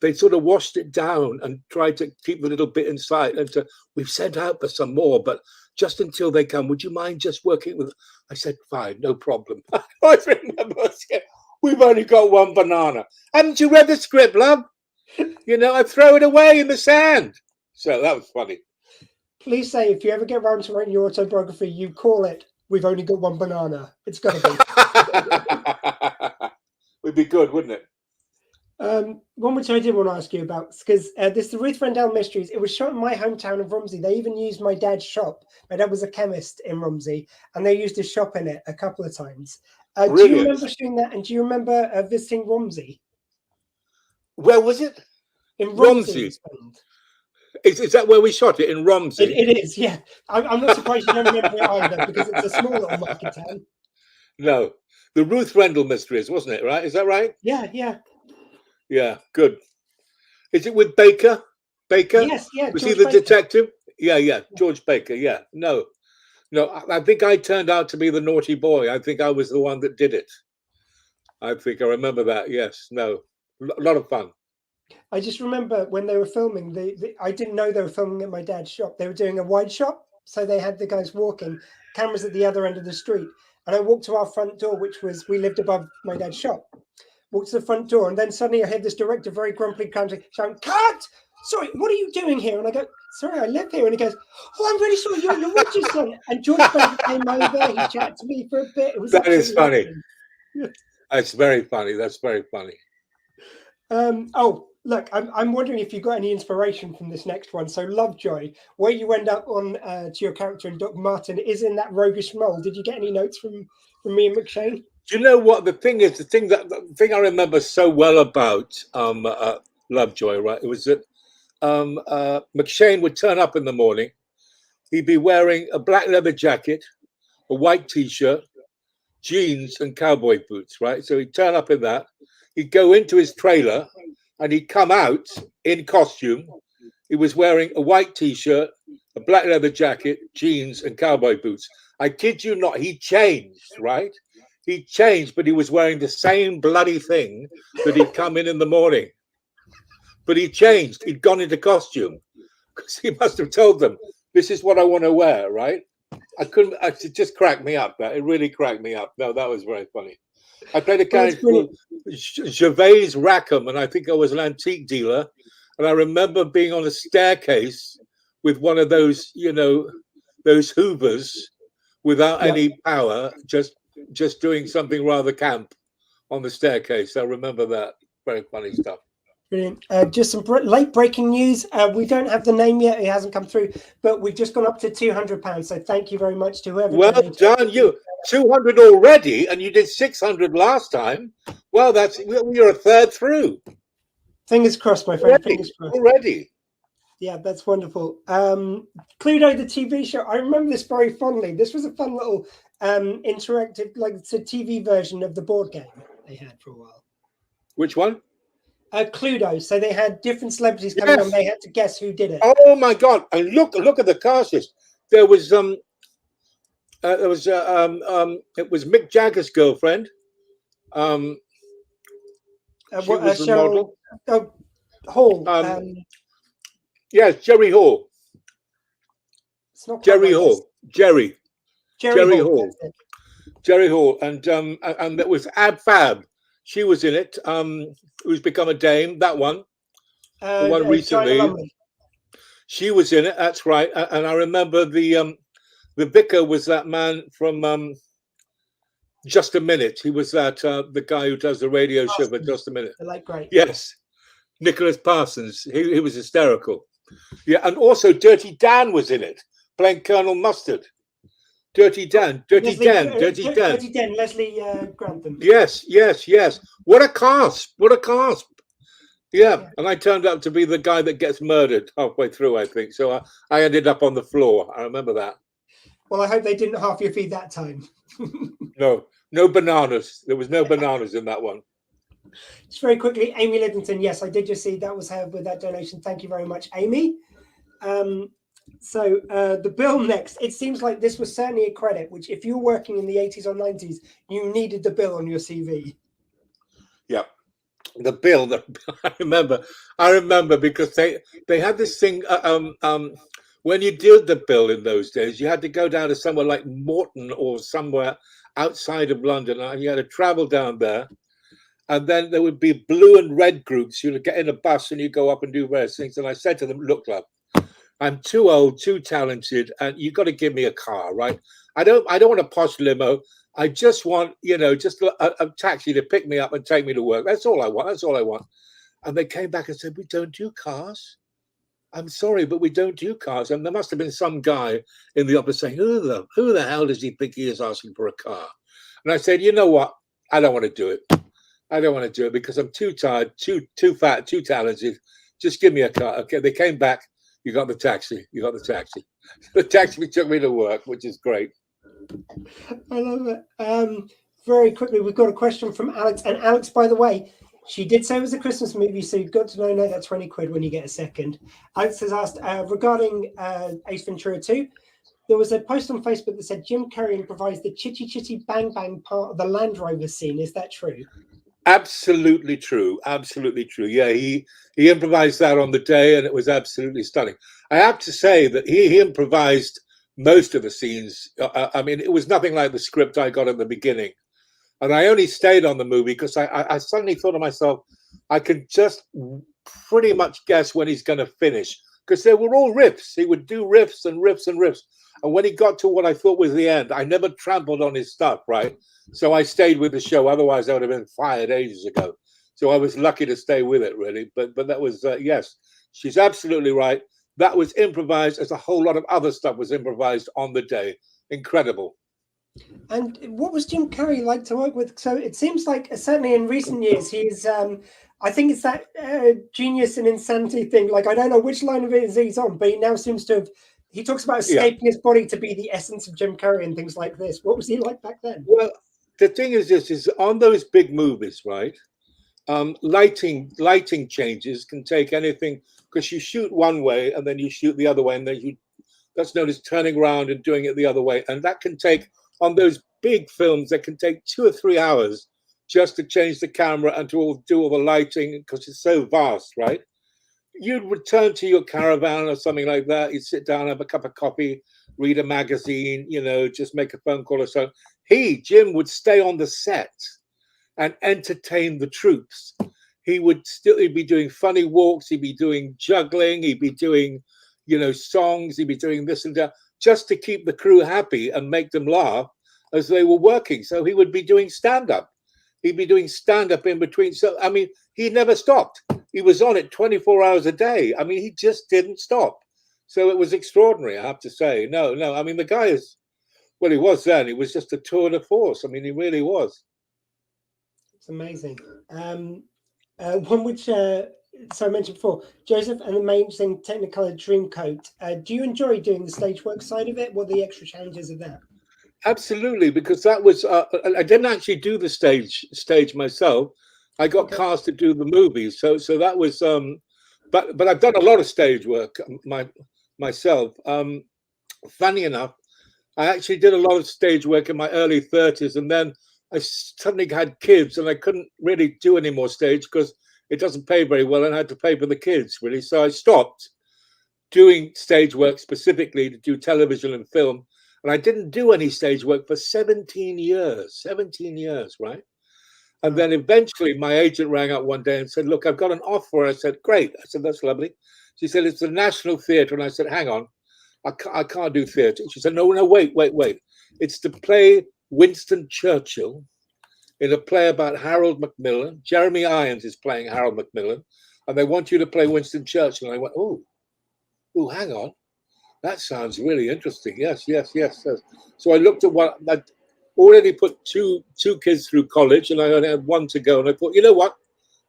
they sort of washed it down and tried to keep the little bit inside. And we've sent out for some more, but just until they come, would you mind just working with? I said, fine, no problem. I always remember saying, we've only got one banana. Haven't you read the script, love? You know, I throw it away in the sand. So that was funny. Please say, if you ever get around to writing your autobiography, you call it "We've Only Got One Banana." It's got to be. Would be good, wouldn't it? One which I did want to ask you about, because this is the Ruth Rendell Mysteries. It was shot in my hometown of Romsey. They even used my dad's shop. My dad was a chemist in Romsey, and they used his shop in it a couple of times. Do you remember shooting that? And do you remember visiting Romsey? Where was it? In Romsey. Is that where we shot it, in Romsey? It is, yeah. I'm not surprised you don't remember it either, because it's a small little market town. No. The Ruth Rendell Mysteries, wasn't it, right? Is that right? Yeah, yeah. Yeah, good. Is it with Baker? Baker? Yes, yeah. Was he the detective? Yeah. George Baker, yeah. No, I think I turned out to be the naughty boy. I think I was the one that did it. I think I remember that, yes. No, a lot of fun. I just remember when they were filming, I didn't know they were filming at my dad's shop. They were doing a wide shot, so they had the guys walking, cameras at the other end of the street. And I walked to our front door, we lived above my dad's shop. Walked to the front door, and then suddenly I heard this director very grumpy shouting, "Cut! Sorry, what are you doing here?" And I go, "Sorry, I live here." And he goes, "Oh, I'm really sorry, you're Richardson." And George Baker came over, he chatted to me for a bit. That is funny. That's very funny. That's very funny. Oh, look, I'm wondering if you got any inspiration from this next one. So Lovejoy, where you end up on to your character in Doc Martin is in that roguish mold. Did you get any notes from Ian McShane? Do you know what the thing is? The thing I remember so well about Lovejoy, right? It was that McShane would turn up in the morning. He'd be wearing a black leather jacket, a white T-shirt, jeans, and cowboy boots, right? So he'd turn up in that. He'd go into his trailer and he'd come out in costume. He was wearing a white T-shirt, a black leather jacket, jeans, and cowboy boots. I kid you not, he changed, right? He changed, but he was wearing the same bloody thing that he'd come in the morning. But he changed. He'd gone into costume because he must have told them, this is what I want to wear, right? It just cracked me up. It really cracked me up. No, that was very funny. I played a character called Gervais Rackham, and I think I was an antique dealer. And I remember being on a staircase with one of those, those Hoovers without any power, just doing something rather camp on the staircase. I remember that. Very funny stuff. Brilliant. Just some late breaking news. We don't have the name yet. It hasn't come through, but we've just gone up to £200. So thank you very much to whoever. Well done, you. 200 already, and you did 600 last time. Well, you're a third through. Fingers crossed, my friend. Fingers crossed. Already. Yeah, that's wonderful. Cluedo, the TV show. I remember this very fondly. This was a fun little interactive, like it's a TV version of the board game they had for a while. Which one? Cluedo. So they had different celebrities coming on. They had to guess who did it. Oh my God! And look at the cast list. There was it was Mick Jagger's girlfriend. She was a model. Hall. Yes, Jerry Hall. It's not Jerry Hall. Jerry Hall. Jerry Hall, and that was Ab Fab. She was in it. Who's become a dame? That one. The one recently. She was in it. That's right. And I remember the vicar was that man from Just a Minute. He was that the guy who does the radio show for Just a Minute. Great. Yes, Nicholas Parsons. He was hysterical. Yeah, and also Dirty Dan was in it, playing Colonel Mustard. Dirty Dan, Dirty Dan. Dirty Dan, Leslie Grantham. Yes. What a cast! Yeah, and I turned out to be the guy that gets murdered halfway through, I think. So I ended up on the floor. I remember that. Well, I hope they didn't half your feed that time. No bananas. There was no bananas in that one. Just very quickly, Amy Liddington. Yes, I did just see that was her with that donation. Thank you very much, Amy. So the bill next. It seems like this was certainly a credit, which if you were working in the 80s or 90s, you needed the bill on your CV. Yeah. The bill. I remember because they had this thing. When you did the bill in those days, you had to go down to somewhere like Morton or somewhere outside of London, and you had to travel down there. And then there would be blue and red groups. You'd get in a bus and you go up and do various things. And I said to them, "Look, love, I'm too old, too talented, and you've got to give me a car, right? I don't want a posh limo. I just want, just a taxi to pick me up and take me to work. That's all I want. And they came back and said, "We don't do cars. I'm sorry, but we don't do cars." And there must have been some guy in the office saying, who the hell does he think he is asking for a car? And I said, you know what? I don't want to do it. I don't want to do it because I'm too tired, too fat, too talented. Just give me a car. Okay, they came back. You got the taxi. The taxi took me to work, which is great. I love it. Very quickly, we've got a question from Alex. And Alex, by the way, she did say it was a Christmas movie, so you've got to know that 20 quid when you get a second. Alex has asked, regarding Ace Ventura 2, there was a post on Facebook that said Jim Carrey improvised the chitty chitty bang bang part of the Land Rover scene. Is that true? Absolutely true. Yeah, he improvised that on the day, and it was absolutely stunning. I have to say that he improvised most of the scenes. I mean, it was nothing like the script I got at the beginning. And I only stayed on the movie because I suddenly thought to myself, I could just pretty much guess when he's going to finish. Because they were all riffs. He would do riffs and riffs and riffs. And when he got to what I thought was the end, I never trampled on his stuff, right? So I stayed with the show. Otherwise, I would have been fired ages ago. So I was lucky to stay with it, really. But that was, yes, she's absolutely right. That was improvised, as a whole lot of other stuff was improvised on the day. Incredible. And what was Jim Carrey like to work with? So it seems like, certainly in recent years, he's, I think it's that genius and insanity thing. Like, I don't know which line of it is he's on, but he now seems to have, he talks about escaping his body to be the essence of Jim Carrey and things like this. What was he like back then? Well, the thing is this, is on those big movies, right? Lighting changes can take anything, because you shoot one way and then you shoot the other way, and then that's known as turning around and doing it the other way. And that can take, on those big films, that can take 2 or 3 hours just to change the camera and to do all the lighting, because it's so vast, right? You'd return to your caravan or something like that. You'd sit down, have a cup of coffee, read a magazine, just make a phone call or so. Jim, would stay on the set and entertain the troops. He'd be doing funny walks. He'd be doing juggling. He'd be doing, songs. He'd be doing this and that, just to keep the crew happy and make them laugh as they were working. So he would be doing stand-up. He'd be doing stand-up in between. So, I mean, he never stopped. He was on it 24 hours a day. I mean, he just didn't stop. So it was extraordinary, I have to say. No. I mean, the guy is, well, he was then. He was just a tour de force. I mean, he really was. It's amazing. One which, so I mentioned before, Joseph and the Amazing Technicolor Dreamcoat. Do you enjoy doing the stage work side of it? What are the extra challenges of that? Absolutely, because that was, I didn't actually do the stage myself. I got cast to do the movies. So that was, but I've done a lot of stage work myself. Funny enough, I actually did a lot of stage work in my early 30s, and then I suddenly had kids and I couldn't really do any more stage because it doesn't pay very well, and I had to pay for the kids, really. So I stopped doing stage work specifically to do television and film. And I didn't do any stage work for 17 years, right? And then eventually my agent rang up one day and said, "Look, I've got an offer." I said, "Great." I said, "That's lovely." She said, "It's the National Theatre." And I said, "Hang on, I can't do theatre." She said, "No, wait. It's to play Winston Churchill in a play about Harold Macmillan. Jeremy Irons is playing Harold Macmillan, and they want you to play Winston Churchill." And I went, "Oh, hang on. That sounds really interesting. Yes. So I looked at what I'd already put two kids through college, and I only had one to go. And I thought, you know what,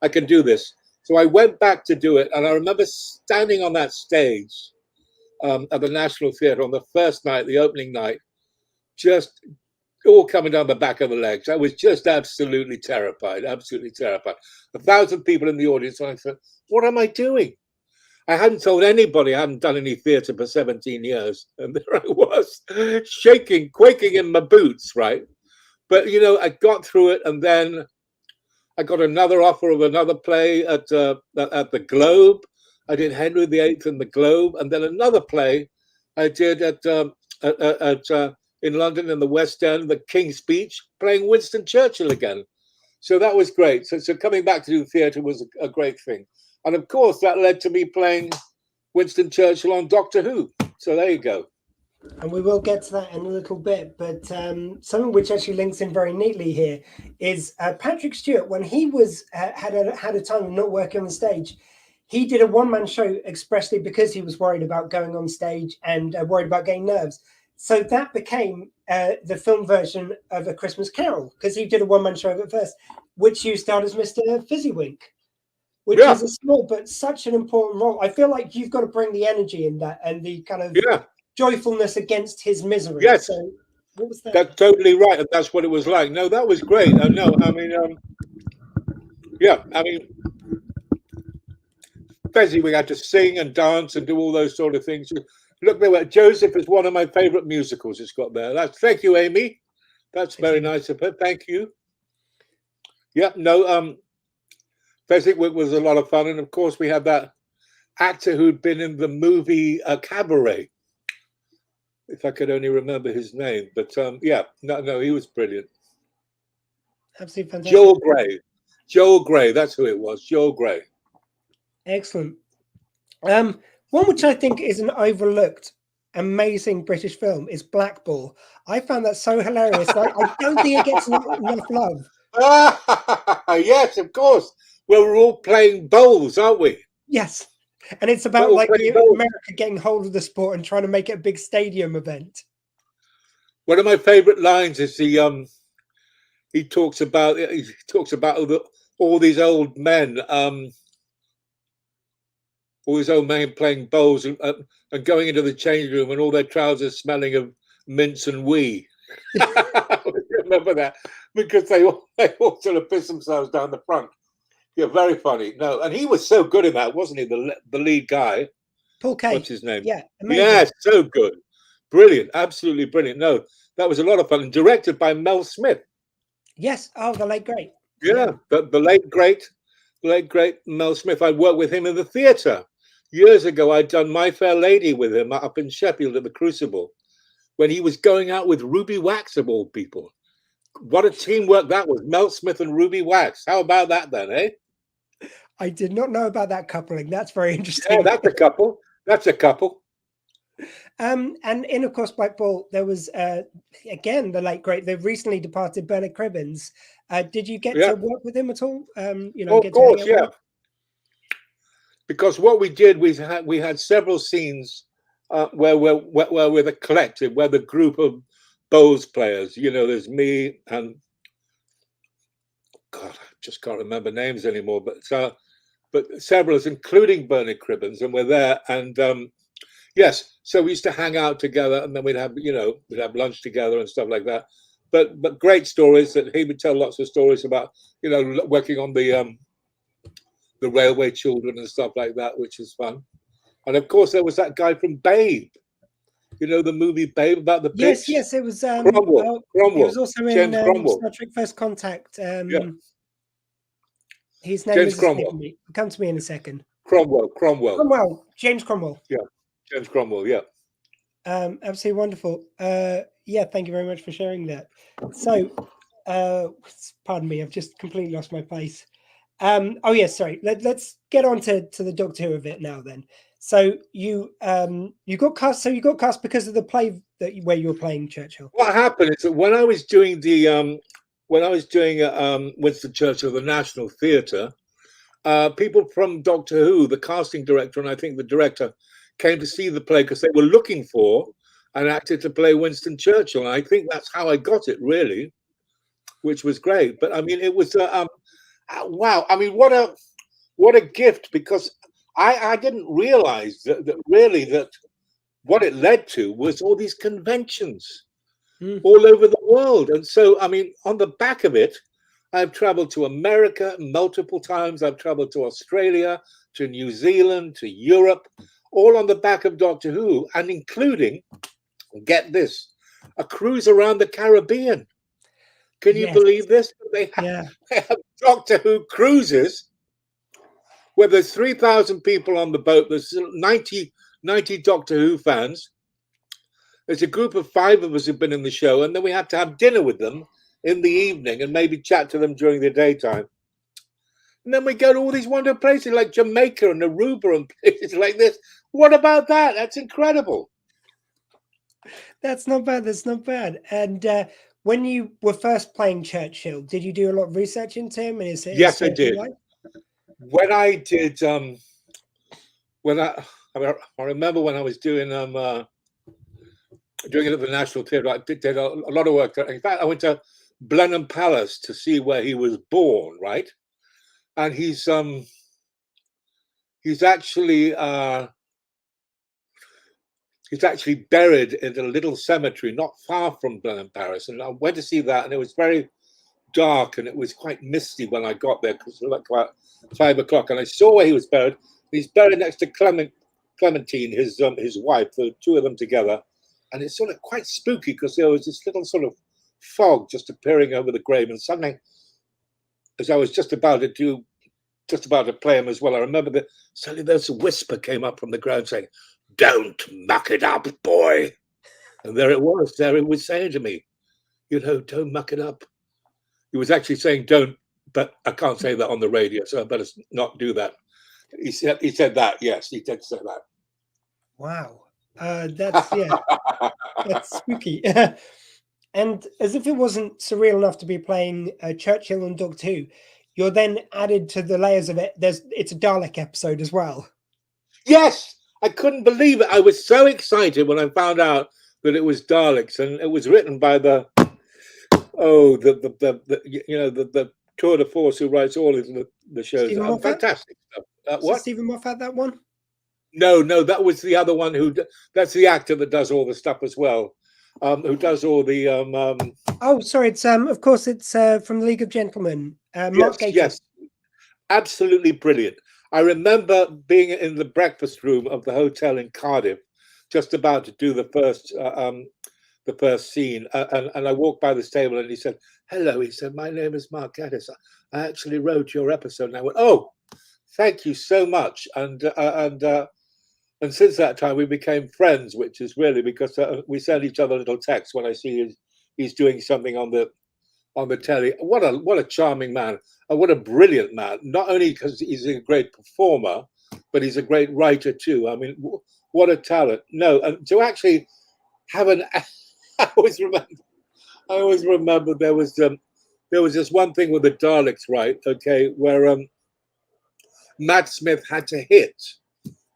I can do this. So I went back to do it, and I remember standing on that stage at the National Theatre on the first night, the opening night, just all coming down the back of the legs. I was just absolutely terrified. 1,000 people in the audience, and I thought, what am I doing? I hadn't told anybody I hadn't done any theatre for 17 years. And there I was, shaking, quaking in my boots, right? But, you know, I got through it, and then I got another offer of another play at the Globe. I did Henry VIII in the Globe, and then another play I did in London in the West End, the King's Speech, playing Winston Churchill again. So that was great. So coming back to do theatre was a great thing. And of course, that led to me playing Winston Churchill on Doctor Who. So there you go. And we will get to that in a little bit. But something which actually links in very neatly here is Patrick Stewart, when he was had a time of not working on the stage, he did a one-man show expressly because he was worried about going on stage and worried about getting nerves. So that became the film version of A Christmas Carol, because he did a one-man show of it first, which you starred as Mr. Fizzywink, which is a small but such an important role. I feel like you've got to bring the energy in that and the kind of joyfulness against his misery. Yes. So what was that? That's totally right. And that's what it was like. No, that was great. Basically, we had to sing and dance and do all those sort of things. Look, there were Joseph is one of my favorite musicals. It's got there. Thank you, Amy. That's very nice of her. Thank you. Yeah, no, Fezzik was a lot of fun. And of course, we had that actor who'd been in the movie Cabaret, if I could only remember his name. But no, he was brilliant. Absolutely fantastic. Joel Grey, that's who it was, Joel Grey. Excellent. One which I think is an overlooked, amazing British film is Blackball. I found that so hilarious. I don't think it gets enough love. Yes, of course. Well, we're all playing bowls, aren't we? Yes. And it's about America getting hold of the sport and trying to make it a big stadium event. One of my favorite lines is he talks about all these old men, playing bowls and going into the change room and all their trousers smelling of mince and wee. Remember that, because they all sort of piss themselves down the front. Yeah, very funny. No, and he was so good in that, wasn't he? The lead guy, Paul Kaye. What's his name? Yeah, amazing. Yes, so good, brilliant, absolutely brilliant. No, that was a lot of fun, and directed by Mel Smith. Yes, the late great. Yeah, the late great Mel Smith. I worked with him in the theatre years ago. I'd done My Fair Lady with him up in Sheffield at the Crucible, when he was going out with Ruby Wax of all people. What a teamwork that was, Mel Smith and Ruby Wax. How about that then, eh? I did not know about that coupling. That's very interesting. Yeah, that's a couple. And in, of course, Blackball, there was, again, the late great, the recently departed Bernard Cribbins. Did you get to work with him at all? Of course, yeah. Because what we did, we had several scenes where we're the collective, where the group of bowls players, there's me and God, I just can't remember names anymore, but several, including Bernard Cribbins, and we're there. And yes, so we used to hang out together, and then we'd have lunch together and stuff like that. But great stories that he would tell lots of stories about, working on the railway children and stuff like that, which is fun. And of course, there was that guy from Babe. The movie Babe about the pitch? Yes, it was Cromwell. He was also in Cromwell. Star Trek First Contact. His name James is Cromwell. Come to me in a second. Cromwell. James Cromwell. Yeah, James Cromwell. Yeah. Absolutely wonderful. Thank you very much for sharing that. So, pardon me, I've just completely lost my place. Sorry. Let's get on to the Doctor Who of it now then. So you got cast. So you got cast because of the play where you were playing Churchill. What happened is that when I was doing Winston Churchill, the National Theatre, people from Doctor Who, the casting director and I think the director, came to see the play because they were looking for an actor to play Winston Churchill. And I think that's how I got it, really, which was great. But I mean, it was wow. I mean, what a gift, because I didn't realize that really that what it led to was all these conventions all over the world. And so, I mean, on the back of it, I've traveled to America multiple times. I've traveled to Australia, to New Zealand, to Europe, all on the back of Doctor Who, and including, get this, a cruise around the Caribbean. Can you believe this? They have Doctor Who cruises where there's 3,000 people on the boat. There's 90 Doctor Who fans. There's a group of 5 of us who've been in the show, and then we have to have dinner with them in the evening and maybe chat to them during the daytime. And then we go to all these wonderful places like Jamaica and Aruba and places like this. What about that? That's incredible. That's not bad. That's not bad. And when you were first playing Churchill, did you do a lot of research into him? And Yes, I did. When I did, I remember when I was doing it at the National Theatre, I did a lot of work there. In fact, I went to Blenheim Palace to see where he was born, right? And he's actually buried in a little cemetery not far from Blenheim Palace. And I went to see that, and it was very dark and it was quite misty when I got there because it was like about 5 o'clock. And I saw where he was buried. He's buried next to Clementine, his wife, the 2 of them together. And it's sort of quite spooky because there was this little sort of fog just appearing over the grave. And suddenly, as I was just about to play him as well, I remember that suddenly there's a whisper came up from the ground saying, "Don't muck it up, boy." And there it was. There he was saying to me, don't muck it up. He was actually saying don't, but I can't say that on the radio, so I better not do that. He said that, yes, he did say that. Wow. That's that's spooky. And as if it wasn't surreal enough to be playing Churchill and Doctor Who, you're then added to the layers of it. It's a Dalek episode as well. Yes, I couldn't believe it. I was so excited when I found out that it was Daleks, and it was written by the tour de force who writes all of the shows. Fantastic stuff. What? Stephen Moffat, that one? No, that was the other one that's the actor that does all the stuff as well. Who does all the oh, sorry, it's of course it's from the League of Gentlemen. Mark Gatiss. Yes, absolutely brilliant. I remember being in the breakfast room of the hotel in Cardiff, just about to do the first scene, and I walked by this table and he said, "Hello," he said, "my name is Mark Gatiss. I actually wrote your episode." And I went, "Oh, thank you so much." And since that time we became friends, which is really because we send each other little texts when I see he's doing something on the telly. What a charming man, and what a brilliant man. Not only because he's a great performer, but he's a great writer too. I mean, what a talent. No, and to actually have I always remember there was this one thing with the Daleks, right? Okay, where Matt Smith had to hit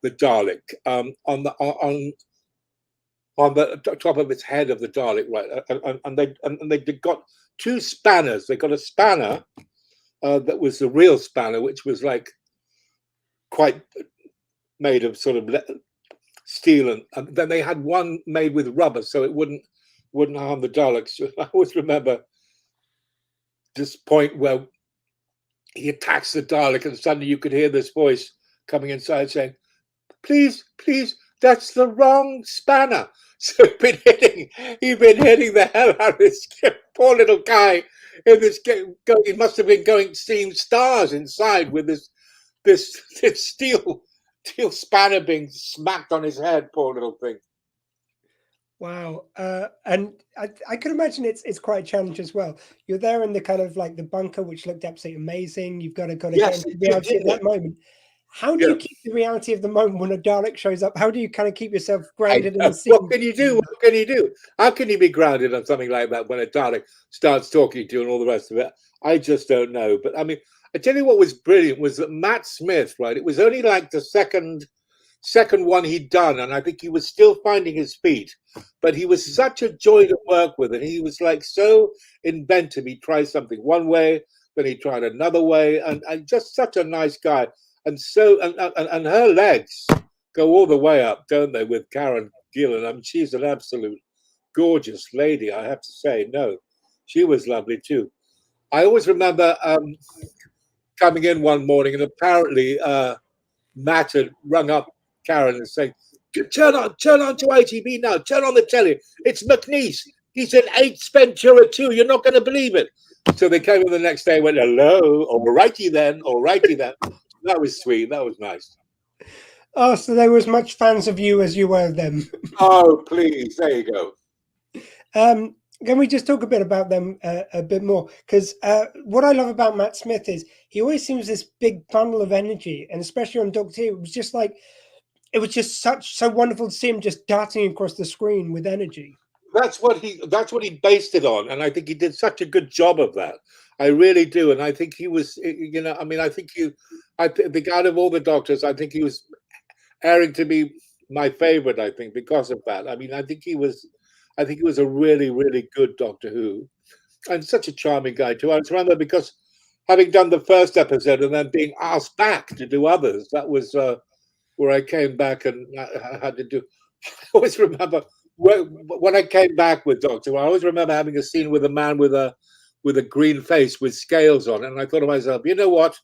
the Dalek on the top of its head of the Dalek, right? And they got 2 spanners. They got a spanner that was the real spanner, which was like quite made of sort of steel, and then they had one made with rubber, so it wouldn't harm the Daleks. I always remember this point where he attacks the Dalek, and suddenly you could hear this voice coming inside saying, "Please, that's the wrong spanner." So he'd been hitting the hell out of this poor little guy in this game. He must have been seeing stars inside with this steel spanner being smacked on his head. Poor little thing. Wow. And I could imagine it's quite a challenge as well. You're there in the kind of like the bunker, which looked absolutely amazing. You've got to get into the reality of that moment. How do you keep the reality of the moment when a Dalek shows up? How do you kind of keep yourself grounded in the scene? What can you do? How can you be grounded on something like that when a Dalek starts talking to you and all the rest of it? I just don't know. But I mean, I tell you what was brilliant was that Matt Smith, right? It was only like the second second one he'd done, and I think he was still finding his feet. But he was such a joy to work with, and he was like so inventive. He tried something one way, then he tried another way, and just such a nice guy. And so, and her legs go all the way up, don't they, with Karen Gillan? I mean, she's an absolute gorgeous lady, I have to say. No, she was lovely too. I always remember coming in one morning, and apparently Matt had rung up Karen and saying, turn on to ITV now, turn on the telly. It's McNeice. He's in 8 Ventura 2. You're not going to believe it. So they came in the next day and went, hello, all righty then, all righty then. That was sweet. That was nice. Oh, so they were as much fans of you as you were of them. Oh, please. There you go. Can we just talk a bit about them a bit more? Because what I love about Matt Smith is he always seems this big bundle of energy, and especially on Doctor Who, it was just so wonderful to see him just darting across the screen with energy. That's what he based it on, and I think he did such a good job of that. I really do, and I think he was, you know, I mean, I think out of all the Doctors, I think he was airing to be my favorite. I think because of that. I mean, I think he was a really, really good Doctor Who, and such a charming guy too. I remember because having done the first episode and then being asked back to do others, that was where I came back and I had to do. I always remember when I came back with Doctor Who, I always remember having a scene with a man with a green face with scales on it, and I thought to myself, you know what?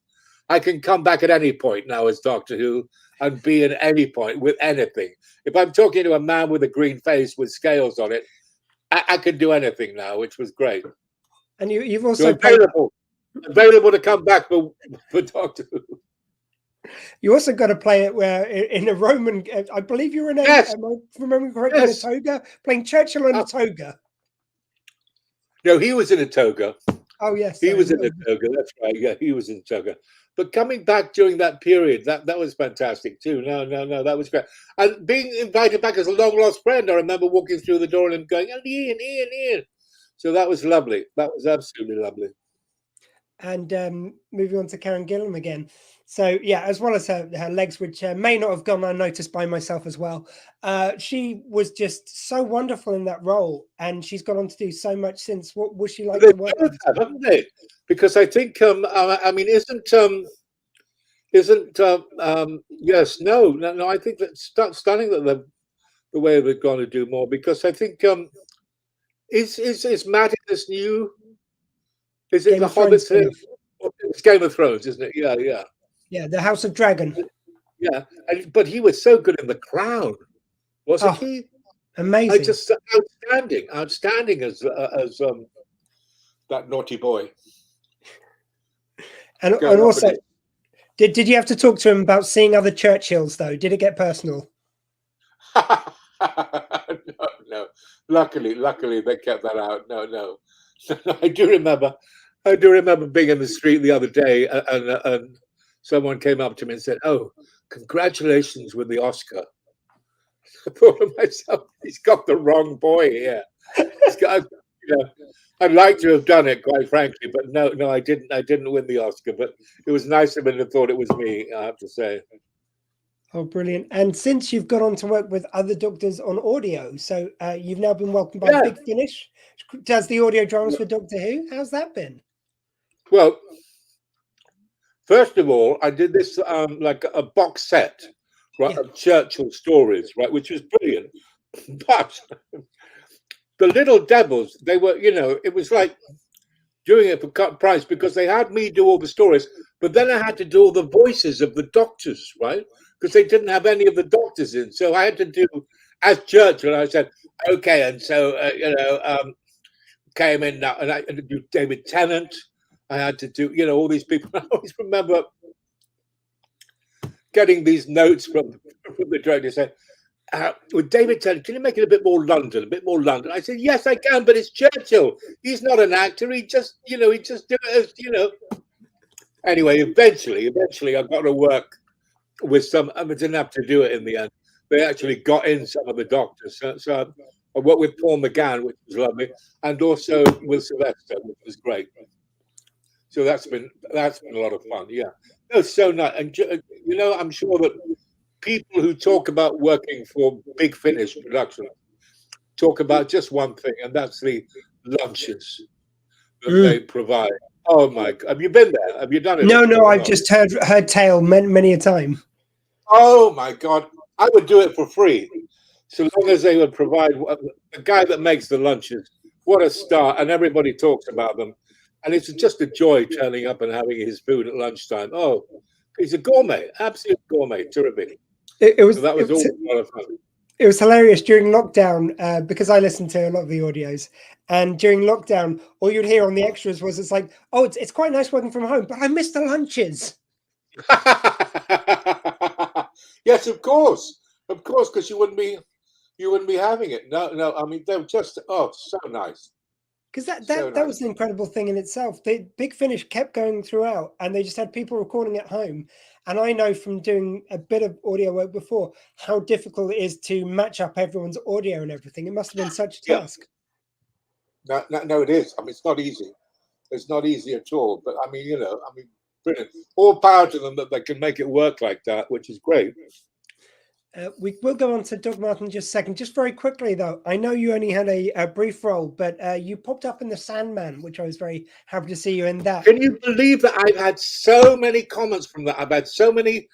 I can come back at any point now as Doctor Who and be at any point with anything. If I'm talking to a man with a green face with scales on it, I can do anything now, which was great. And you've also available to come back for Doctor Who. You also got to play it where in a Roman, I believe you're in a, yes. am I remembering correctly, in a toga, playing Churchill in a toga. No, he was in a toga. Oh, yes. He was in a toga, that's right. Yeah, he was in a toga. But coming back during that period, that was fantastic too. No, that was great. And being invited back as a long-lost friend, I remember walking through the door and going, oh, Ian. So that was lovely. That was absolutely lovely. And moving on to Karen Gillan again. So, yeah, as well as her legs, which may not have gone unnoticed by myself as well. She was just so wonderful in that role. And she's gone on to do so much since. What was she like to work with? Haven't they? Because I think, I mean, I think that's stunning that the way they're going to do more. Because I think, is Matt in this new... Is it the Hobbit thing? It's Game of Thrones, isn't it? Yeah. Yeah, the House of Dragon. Yeah, but he was so good in The Crown, wasn't he? Amazing. Just outstanding as that naughty boy. And also, did you have to talk to him about seeing other Churchills though? Did it get personal? No. Luckily they kept that out. No. I do remember being in the street the other day and someone came up to me and said, oh, congratulations with the Oscar. I thought to myself, he's got the wrong boy here. I'd like to have done it, quite frankly, but no, I didn't win the Oscar, but it was nice of him to thought it was me, I have to say. Oh, brilliant. And since you've gone on to work with other Doctors on audio, so you've now been welcomed by Big Finish, does the audio dramas for Doctor Who. How's that been? Well, first of all, I did this like a box set, right, of Churchill stories, right, which was brilliant. But the Little Devils, they were, it was like doing it for cut price because they had me do all the stories, but then I had to do all the voices of the Doctors, right? Because they didn't have any of the Doctors in. So I had to do, as Churchill, I said, okay, and so, came in now, and I had to do David Tennant. I had to do, all these people. I always remember getting these notes from the director saying, with David Tennant, can you make it a bit more London, I said, yes, I can, but it's Churchill. He's not an actor. He just did it as, Anyway, eventually I got to work with some, I didn't have to do it in the end. They actually got in some of the Doctors. So I worked with Paul McGann, which was lovely, and also with Sylvester, which was great. So that's been a lot of fun. Yeah, it was so nice, and I'm sure that people who talk about working for Big Finish production talk about just one thing, and that's the lunches that they provide. Oh my God. Have you been there? Have you done it? No, I've just heard tale many a time. Oh my God. I would do it for free. So long as they would provide the guy that makes the lunches. What a star. And everybody talks about them. And it's just a joy turning up and having his food at lunchtime. Oh, he's a gourmet, absolute gourmet, terrific. It was a lot of fun. It was hilarious during lockdown because I listened to a lot of the audios, and during lockdown, all you'd hear on the extras was it's like, oh, it's quite nice working from home, but I miss the lunches. Yes, of course, because you wouldn't be having it. No, I mean they were just so nice. Because that was an incredible thing in itself. The Big Finish kept going throughout, and they just had people recording at home. And I know from doing a bit of audio work before how difficult it is to match up everyone's audio and everything. It must have been such a task. No, it is. I mean, it's not easy. It's not easy at all. But I mean, brilliant. All power to them that they can make it work like that, which is great. We will go on to Doug Martin in just a second. Just very quickly, though, I know you only had a brief role, but you popped up in The Sandman, which I was very happy to see you in that. Can you believe that I've had so many comments from that? I've had so many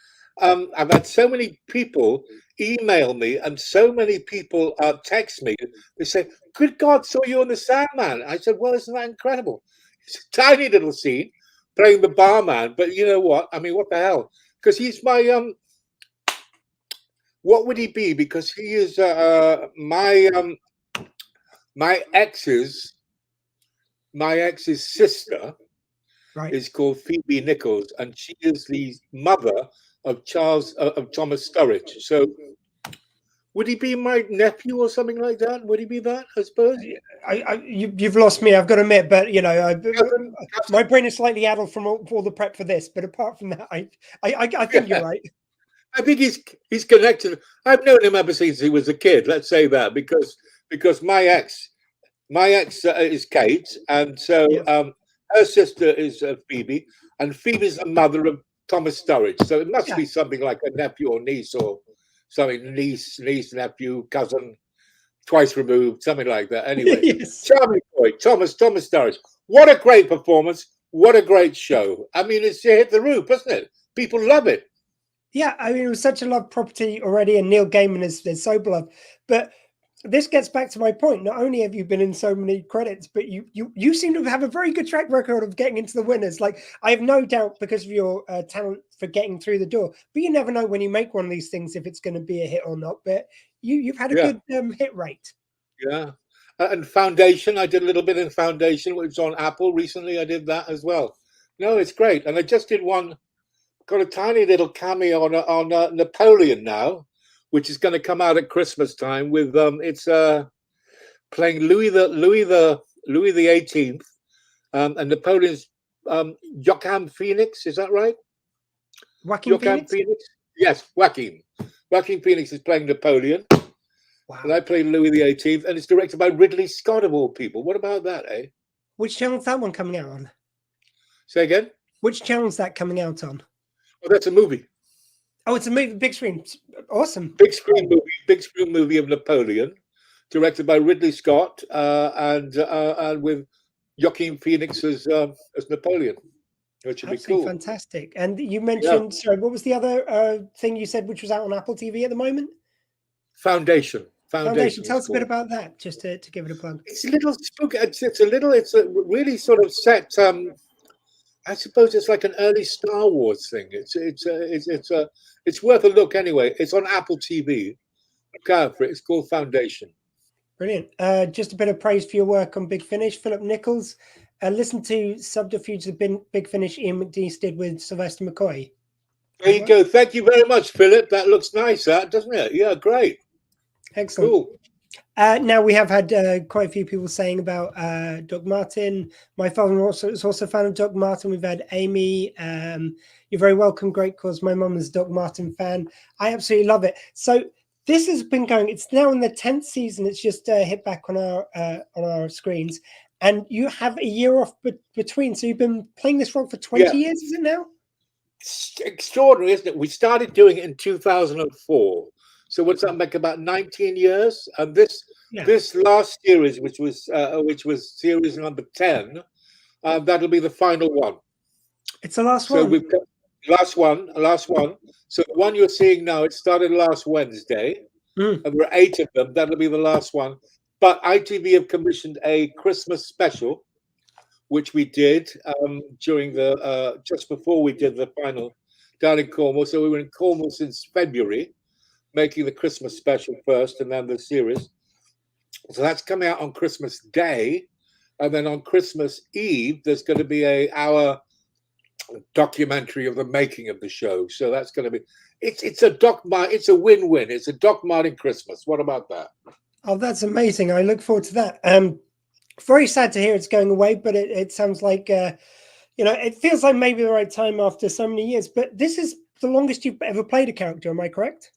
people email me and so many people text me. They say, "Good God, saw you on The Sandman." I said, "Well, isn't that incredible?" It's a tiny little scene playing the barman, but you know what? I mean, what the hell? Because he's my what would he be? Because he is my ex's sister, right, is called Phoebe Nichols, and she is the mother of Thomas Sturridge. So would he be my nephew or something like that? Would he be that? I suppose. You've lost me, I've got to admit, but my brain is slightly addled from all the prep for this. But apart from that, I think you're right. I think he's connected. I've known him ever since he was a kid. Let's say that because my ex is Kate, and so her sister is Phoebe, and Phoebe's the mother of Thomas Sturridge. So it must be something like a nephew or niece or something, niece, nephew, cousin, twice removed, something like that. Anyway, charming boy, Thomas Sturridge. What a great performance! What a great show! I mean, it's hit the roof, isn't it? People love it. Yeah, I mean, it was such a loved property already, and Neil Gaiman is so beloved. But this gets back to my point. Not only have you been in so many credits, but you seem to have a very good track record of getting into the winners. Like, I have no doubt because of your talent for getting through the door. But you never know when you make one of these things if it's going to be a hit or not. But you've had a good hit rate. Yeah. And Foundation, I did a little bit in Foundation, which was on Apple recently. I did that as well. No, it's great. And I just did one. Got a tiny little cameo on Napoleon now, which is going to come out at Christmas time. With it's playing Louis the 18th, and Napoleon's Joaquin Phoenix. Is that right? Joaquin Phoenix? Yes, Joaquin Phoenix is playing Napoleon. Wow. And I play Louis the 18th, and it's directed by Ridley Scott of all people. What about that, eh? Which channel's that one coming out on? Say again? Which channel's that coming out on? Oh, that's a movie. Oh, it's a movie, big screen. Awesome. Big screen movie of Napoleon, directed by Ridley Scott, and with Joaquin Phoenix as Napoleon, which would be cool. Fantastic. And you mentioned, sorry, what was the other thing you said, which was out on Apple TV at the moment? Foundation. Tell us a bit about that, just to give it a plug. It's a little spooky. It's a really sort of set. I suppose it's like an early Star Wars thing. It's worth a look anyway. It's on Apple TV. Look out for it. It's called Foundation. Brilliant. Just a bit of praise for your work on Big Finish, Philip Nichols. Listen to Subterfuge the Big Finish Ian McNeice did with Sylvester McCoy. There you go. Thank you very much, Philip. That looks nice, doesn't it? Yeah, great. Excellent. Cool. Now we have had quite a few people saying about Doug Martin. My father is also a fan of Doug Martin. We've had Amy. You're very welcome. Great cause. My mum is a Doug Martin fan. I absolutely love it. So this has been going. It's now in the 10th season. It's just hit back on our screens, and you have a year off between. So you've been playing this role for 20 years. Is it now? extraordinary, isn't it? We started doing it in 2004. So what's that make about 19 years? And this Yeah. this last series, which was series number 10, that'll be the final one. It's the last So one. we've got last one. So the one you're seeing now, it started last Wednesday, and there are 8 of them. That'll be the last one. But ITV have commissioned a Christmas special, which we did during the just before we did the final down in Cornwall. So we were in Cornwall since February, making the Christmas special first, and then the series. So that's coming out on Christmas Day, and then on Christmas Eve, there's going to be an hour documentary of the making of the show. So that's going to be it's a win-win. It's a Doc Martin Christmas. What about that? Oh, that's amazing. I look forward to that. Very sad to hear it's going away, but it sounds like it feels like maybe the right time after so many years. But this is the longest you've ever played a character, am I correct?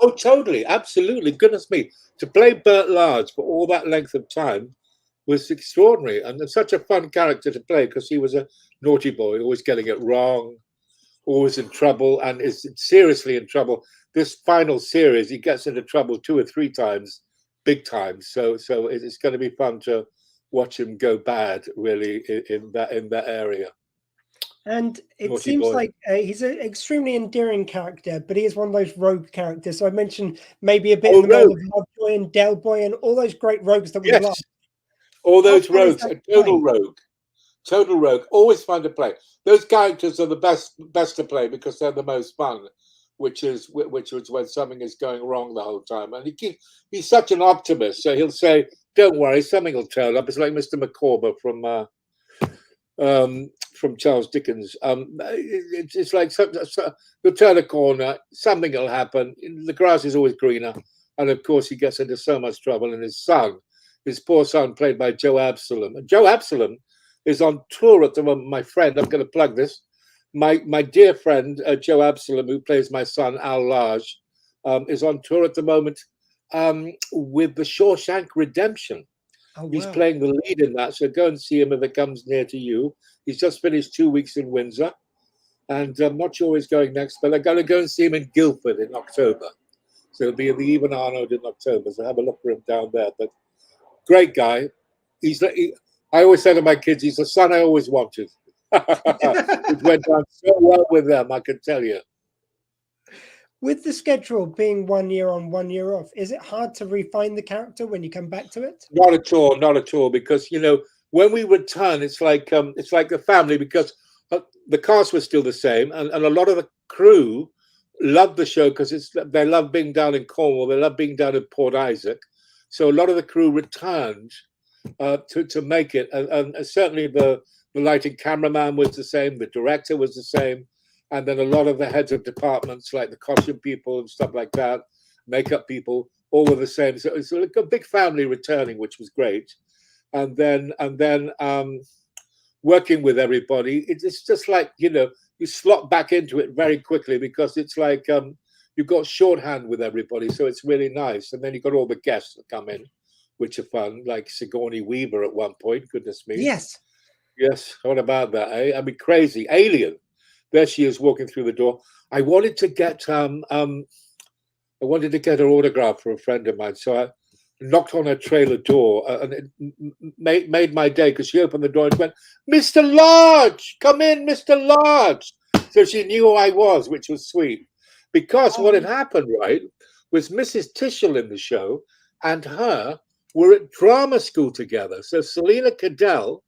Oh, totally, absolutely. Goodness me, to play Bert Large for all that length of time was extraordinary, and such a fun character to play because he was a naughty boy, always getting it wrong, always in trouble, and is seriously in trouble. This final series, he gets into trouble 2 or 3 times, big time. So it's going to be fun to watch him go bad, really, in that area. And it Naughty seems boy. like he's an extremely endearing character, but he is one of those rogue characters. So I mentioned maybe a bit Oh, of the role rogue. of Lovejoy and Del Boy and all those great rogues that we Yes, love. all those How fun is rogues, that a to total play? rogue. Total rogue, always fun to play. Those characters are the best to play because they're the most fun, which is when something is going wrong the whole time. And he's such an optimist, so he'll say, "Don't worry, something will turn up." It's like Mr. Micawber from Charles Dickens. It's like you'll turn a corner, something will happen. The grass is always greener, and of course he gets into so much trouble. And his poor son, played by Joe Absalom, and Joe Absalom is on tour at the moment. My friend, I'm going to plug this. My dear friend Joe Absalom, who plays my son Al Large, is on tour at the moment with The Shawshank Redemption. Oh, He's wow. playing the lead in that, so go and see him if it comes near to you. He's just finished 2 weeks in Windsor, and I'm not sure where he's going next, but I'm going to go and see him in Guildford in October. So it'll be at the Even Arnold in October, so have a look for him down there. But great guy. I always say to my kids, he's the son I always wanted. It went down so well with them, I can tell you. With the schedule being 1 year on, 1 year off, is it hard to refine the character when you come back to it? Not at all. Because when we return, it's like a family because the cast was still the same, and a lot of the crew loved the show because they love being down in Cornwall, they love being down in Port Isaac, so a lot of the crew returned to make it, and certainly the lighting cameraman was the same, the director was the same. And then a lot of the heads of departments, like the costume people and stuff like that, makeup people, all were the same. So it's like a big family returning, which was great. And then working with everybody, it's just like, you slot back into it very quickly because it's like you've got shorthand with everybody. So it's really nice. And then you've got all the guests that come in, which are fun, like Sigourney Weaver at one point. Goodness me. Yes. Yes. What about that? Eh? I mean, crazy. Alien. There she is walking through the door. I wanted to get her autograph for a friend of mine, so I knocked on her trailer door, and it made my day because she opened the door and went, "Mr. Large, come in, Mr. Large." So she knew who I was, which was sweet. Because what had happened, right, was Mrs. Tishel in the show and her were at drama school together. So Selena Cadell,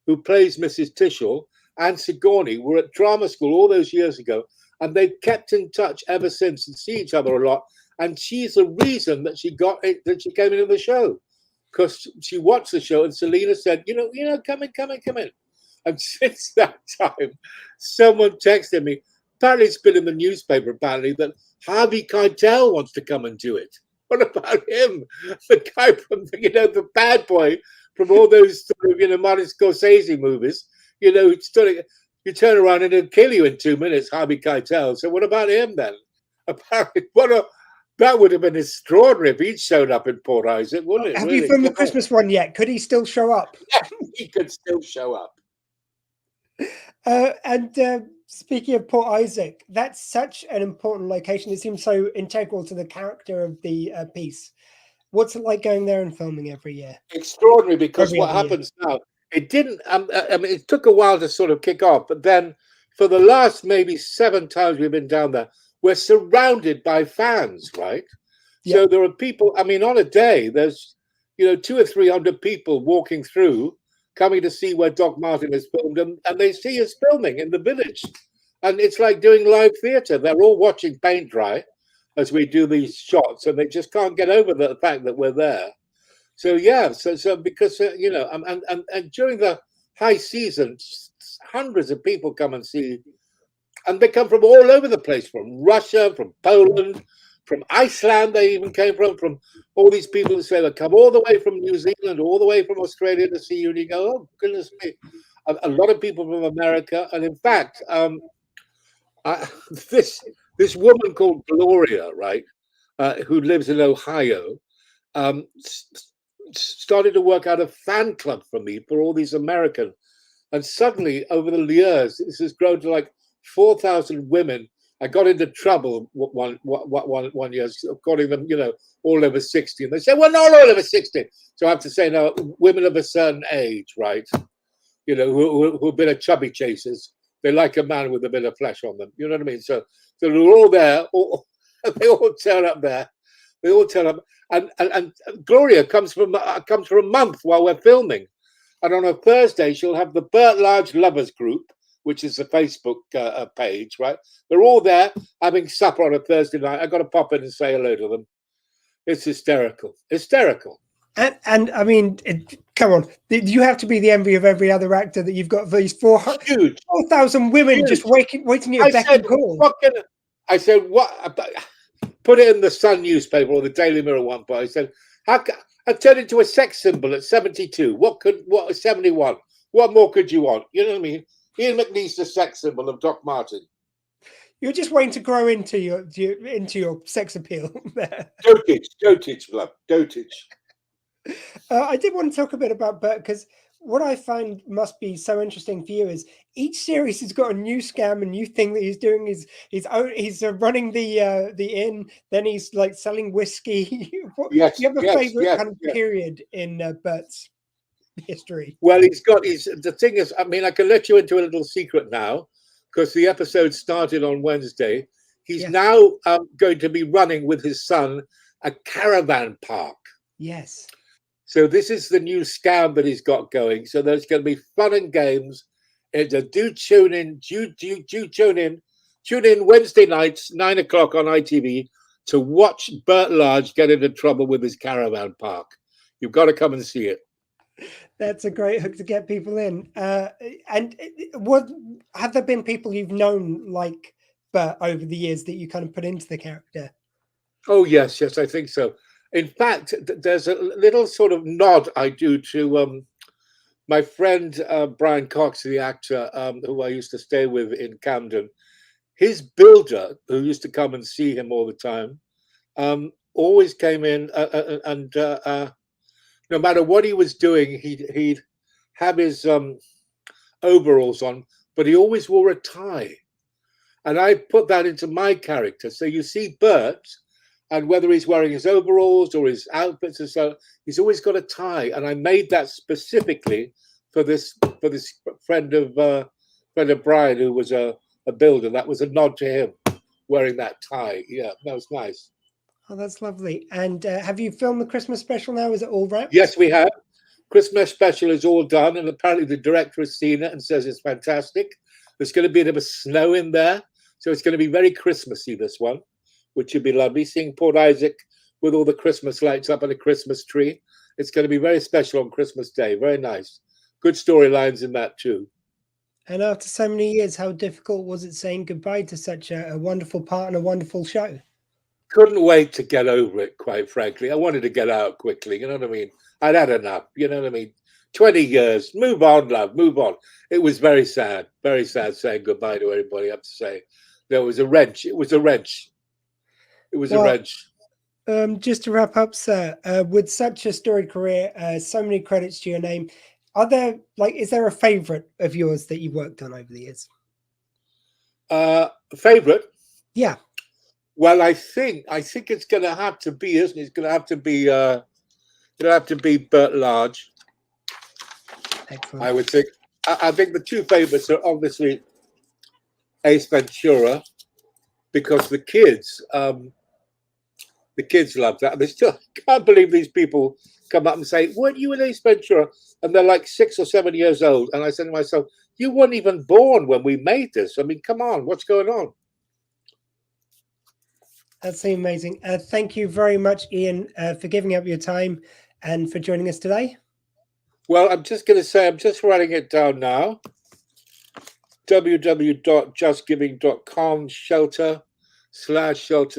who plays Mrs. Tishel, and Sigourney were at drama school all those years ago, and they've kept in touch ever since and see each other a lot. And she's the reason that she came into the show, because she watched the show and Selena said, come in. And since that time, someone texted me. Apparently, it's been in the newspaper. Apparently, that Harvey Keitel wants to come and do it. What about him? The guy from the bad boy from all those sort of Martin Scorsese movies. You turn around and it'll kill you in 2 minutes, Harvey Keitel. So what about him then? Apparently, that would have been extraordinary if he'd shown up in Port Isaac, wouldn't it? Have really? you filmed the Christmas one yet? Could he still show up? He could still show up. Speaking of Port Isaac, that's such an important location. It seems so integral to the character of the piece. What's it like going there and filming every year? Extraordinary, because Every what other year. happens now, it didn't, I mean, it took a while to sort of kick off, but then for the last maybe 7 times we've been down there, we're surrounded by fans, right? So Yep. there are people, I mean, on a day, there's, 200 or 300 people walking through, coming to see where Doc Martin has filmed, and they see us filming in the village. And it's like doing live theatre. They're all watching paint dry as we do these shots, and they just can't get over the fact that we're there. So yeah, so because and during the high season, hundreds of people come and see, and they come from all over the place, from Russia, from Poland, from Iceland. They even came from all these people who say they come all the way from New Zealand, all the way from Australia to see you, and you go, oh goodness me. A lot of people from America, and in fact, this woman called Gloria, right, who lives in Ohio, started to work out a fan club for me for all these Americans, and suddenly over the years, this has grown to like 4,000 women. I got into trouble one year, calling them, all over 60, and they say, well, not all over 60. So I have to say, no, women of a certain age, right? Who've been a chubby chasers. They like a man with a bit of flesh on them. You know what I mean? So they're all there. They all turn up there. They all turn up. And Gloria comes for a month while we're filming. And on a Thursday, she'll have the Burt Large Lovers Group, which is the Facebook page, right? They're all there having supper on a Thursday night. I got to pop in and say hello to them. It's hysterical. Hysterical. And I mean, come on, you have to be the envy of every other actor that you've got these 4,000 women just waiting at your beck and call. I said, what? Put it in the Sun newspaper or the Daily Mirror one point. I said, I turned into a sex symbol at 72. What 71? What more could you want? You know what I mean? Ian McNeice, the sex symbol of Doc Martin. You're just waiting to grow into your sex appeal there. Dotage, love, dotage. I did want to talk a bit about Bert, because what I find must be so interesting for you is each series has got a new scam, a new thing that he's doing. He's running the inn, then he's like selling whiskey. Do you have a favorite kind of period in Bert's history? Well, the thing is, I mean, I can let you into a little secret now, because the episode started on Wednesday. He's now going to be running with his son a caravan park. Yes. So this is the new scam that he's got going. So there's going to be fun and games. Do tune in. Tune in Wednesday nights, 9 o'clock on ITV, to watch Burt Large get into trouble with his caravan park. You've got to come and see it. That's a great hook to get people in. And what have there been people you've known like Burt over the years that you kind of put into the character? Oh yes, I think so. In fact, there's a little sort of nod I do to my friend Brian Cox, the actor who I used to stay with in Camden. His builder, who used to come and see him all the time, always came in and no matter what he was doing, he'd have his overalls on, but he always wore a tie. And I put that into my character. So you see Bert, and whether he's wearing his overalls or his outfits or so, he's always got a tie. And I made that specifically for this friend of Brian, who was a builder. That was a nod to him wearing that tie. Yeah, that was nice. Oh, that's lovely. And have you filmed the Christmas special now? Is it all wrapped? Yes, we have. Christmas special is all done, and apparently the director has seen it and says it's fantastic. There's going to be a bit of snow in there, so it's going to be very Christmassy, this one, which would be lovely. Seeing Port Isaac with all the Christmas lights up and a Christmas tree. It's going to be very special on Christmas Day. Very nice. Good storylines in that too. And after so many years, how difficult was it saying goodbye to such a wonderful part and a wonderful show? Couldn't wait to get over it, quite frankly. I wanted to get out quickly, you know what I mean? I'd had enough, you know what I mean? 20 years, move on, love, move on. It was very sad saying goodbye to everybody, I have to say. There was a wrench. It was a wrench. It was a wrench. Just to wrap up, sir, with such a storied career, so many credits to your name, is there a favorite of yours that you've worked on over the years? Favorite? Yeah. Well, I think it's going to have to be, isn't it? It's going to have to be Bert Large. Excellent. I would think. I think the two favorites are obviously Ace Ventura, because the kids love that. They still can't believe these people come up and say, "Weren't you in Ace Ventura?" And they're like 6 or 7 years old. And I said to myself, "You weren't even born when we made this. I mean, come on, what's going on?" That's amazing. Thank you very much, Ian, for giving up your time and for joining us today. Well, I'm just going to say, I'm just writing it down now. www.justgiving.com /shelter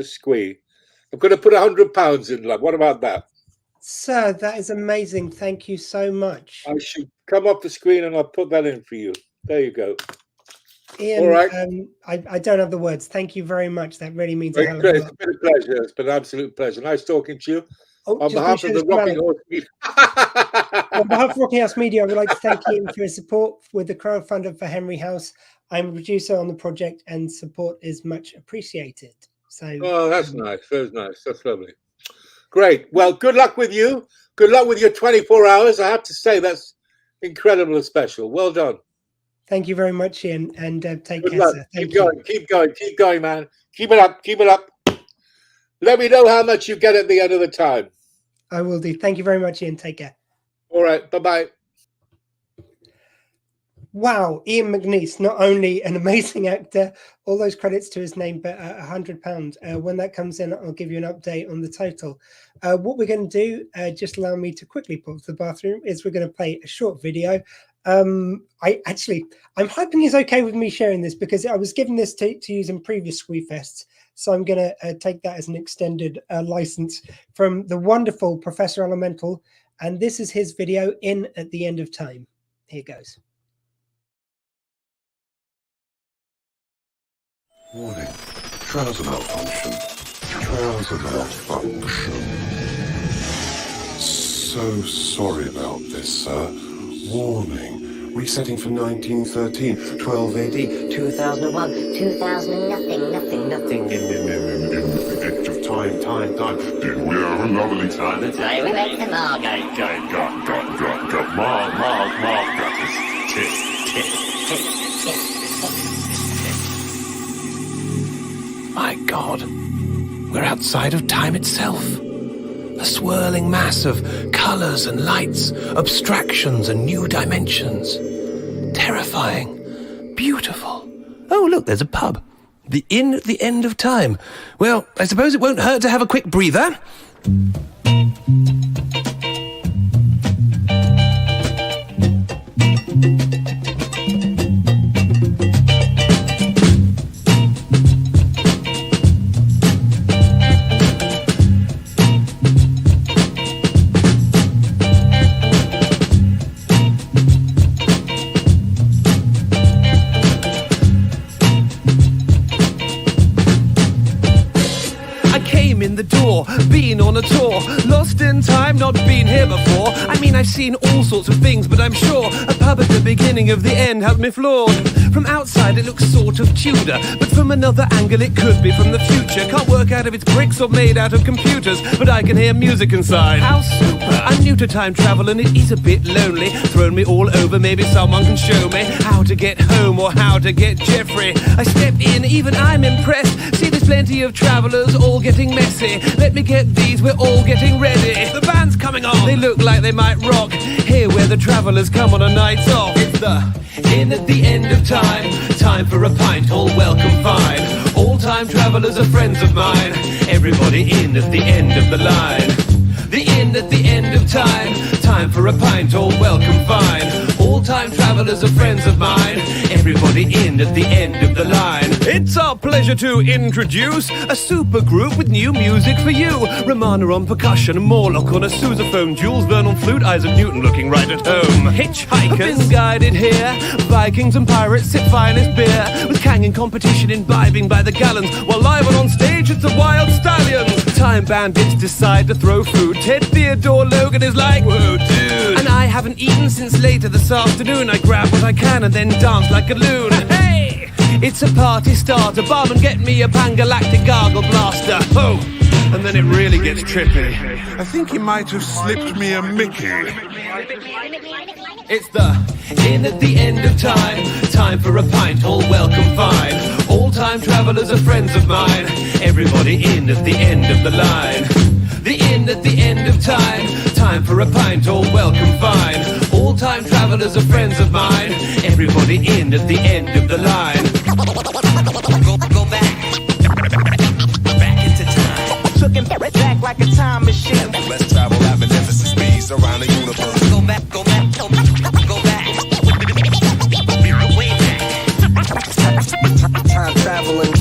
squee. I'm going to put £100 in, love. What about that? Sir, that is amazing. Thank you so much. I should come up the screen and I'll put that in for you. There you go. Ian, all right. I don't have the words. Thank you very much. That really means a hell of a lot. It's been a pleasure. It's been an absolute pleasure. Nice talking to you. On behalf of the Rocking Horse Media. On behalf of Rocking House Media, I would like to thank Ian for his support with the crowdfunder for Henry House. I'm a producer on the project and support is much appreciated. So, oh, that's nice. That's nice. That's lovely. Great. Well, good luck with you. Good luck with your 24 hours. I have to say that's incredible and special. Well done. Thank you very much, Ian, and take good care, luck. sir. Keep going, man. Keep it up. Keep it up. Let me know how much you get at the end of the time. I will do. Thank you very much, Ian. Take care. All right. Bye-bye. Wow, Ian McNeice, not only an amazing actor, all those credits to his name, but £100. When that comes in, I'll give you an update on the total. What we're going to do, just allow me to quickly pop to the bathroom, is we're going to play a short video. I'm hoping he's okay with me sharing this because I was given this to use in previous Squeefests. So I'm going to take that as an extended license from the wonderful Professor Elemental. And this is his video in At the End of Time. Here goes. Warning. Trouser malfunction. Trouser malfunction. So sorry about this, sir. Warning. Resetting for 1913, 12 AD, 2001, 2000, nothing. In the edge of time. Did we have a lovely time? Today we went to Margate. Mark, that is tit. My God, we're outside of time itself. A swirling mass of colours and lights, abstractions and new dimensions. Terrifying, beautiful. Oh, look, there's a pub. The Inn at the End of Time. Well, I suppose it won't hurt to have a quick breather. Been on a tour, lost in time, not been here before. I mean, I've seen all sorts of things, but I'm sure a pub at the beginning of the end had me floored. From outside it looks sort of Tudor, but from another angle it could be from the future. Can't work out if it's bricks or made out of computers, but I can hear music inside. How super! I'm new to time travel and it is a bit lonely. Thrown me all over, maybe someone can show me how to get home or how to get Jeffrey. I step in, even I'm impressed. See, there's plenty of travellers all getting messy. Let me get these, we're all getting ready. The band's coming on, they look like they might rock. Here where the travellers come on a night off. It's the Inn at the End of Time. Time for a pint, all welcome fine. All time travellers are friends of mine. Everybody in at the end of the line. The Inn at the End of Time. Time for a pint, all welcome fine. All time travelers are friends of mine. Everybody in at the end of the line. It's our pleasure to introduce a super group with new music for you. Romana on percussion, Morlock on a sousaphone, Jules Verne on flute, Isaac Newton looking right at home. Hitchhikers have been guided here. Vikings and pirates sip finest beer, with Kang in competition imbibing by the gallons, while live and on stage it's the Wild Stallions. Time bandits decide to throw food. Ted Theodore Logan is like, whoa dude. And I haven't eaten since later this afternoon. I grab what I can and then dance like a loon. Hey, it's a party starter. Barman, get me a Pan-Galactic gargle blaster. Oh, and then it really gets trippy. I think he might have slipped me a Mickey. It's the in at the end of time. Time for a pint, all welcome fine. All time travelers are friends of mine. Everybody in at the end of the line. The in at the end of time. Time for a pint, all welcome fine. All time travelers are friends of mine. Everybody in at the end of the line. Go back into time. Looking back like a time machine. Let's travel at magnificent speeds around the universe. Go back. Way back. Time traveling.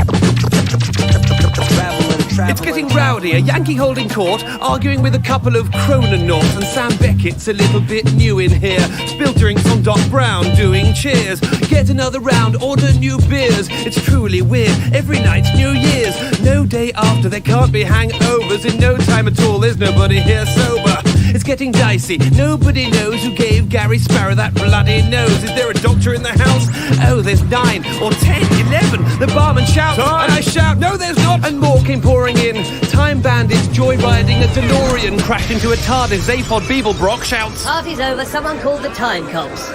It's getting rowdy, a Yankee holding court, arguing with a couple of chrononauts, and Sam Beckett's a little bit new in here. Spill drinks on Doc Brown, doing cheers. Get another round, order new beers. It's truly weird, every night's New Year's. No day after, there can't be hangovers. In no time at all, there's nobody here sober. It's getting dicey, nobody knows who gave Gary Sparrow that bloody nose. Is there a doctor in the house? Oh, there's 9 or 10, 11. The barman shouts, and I shout, no there's not. And more came pouring in. Time bandits joyriding a DeLorean crashed into a TARDIS. Zapod Beeblebrock shouts, Party's over, someone called the time cops.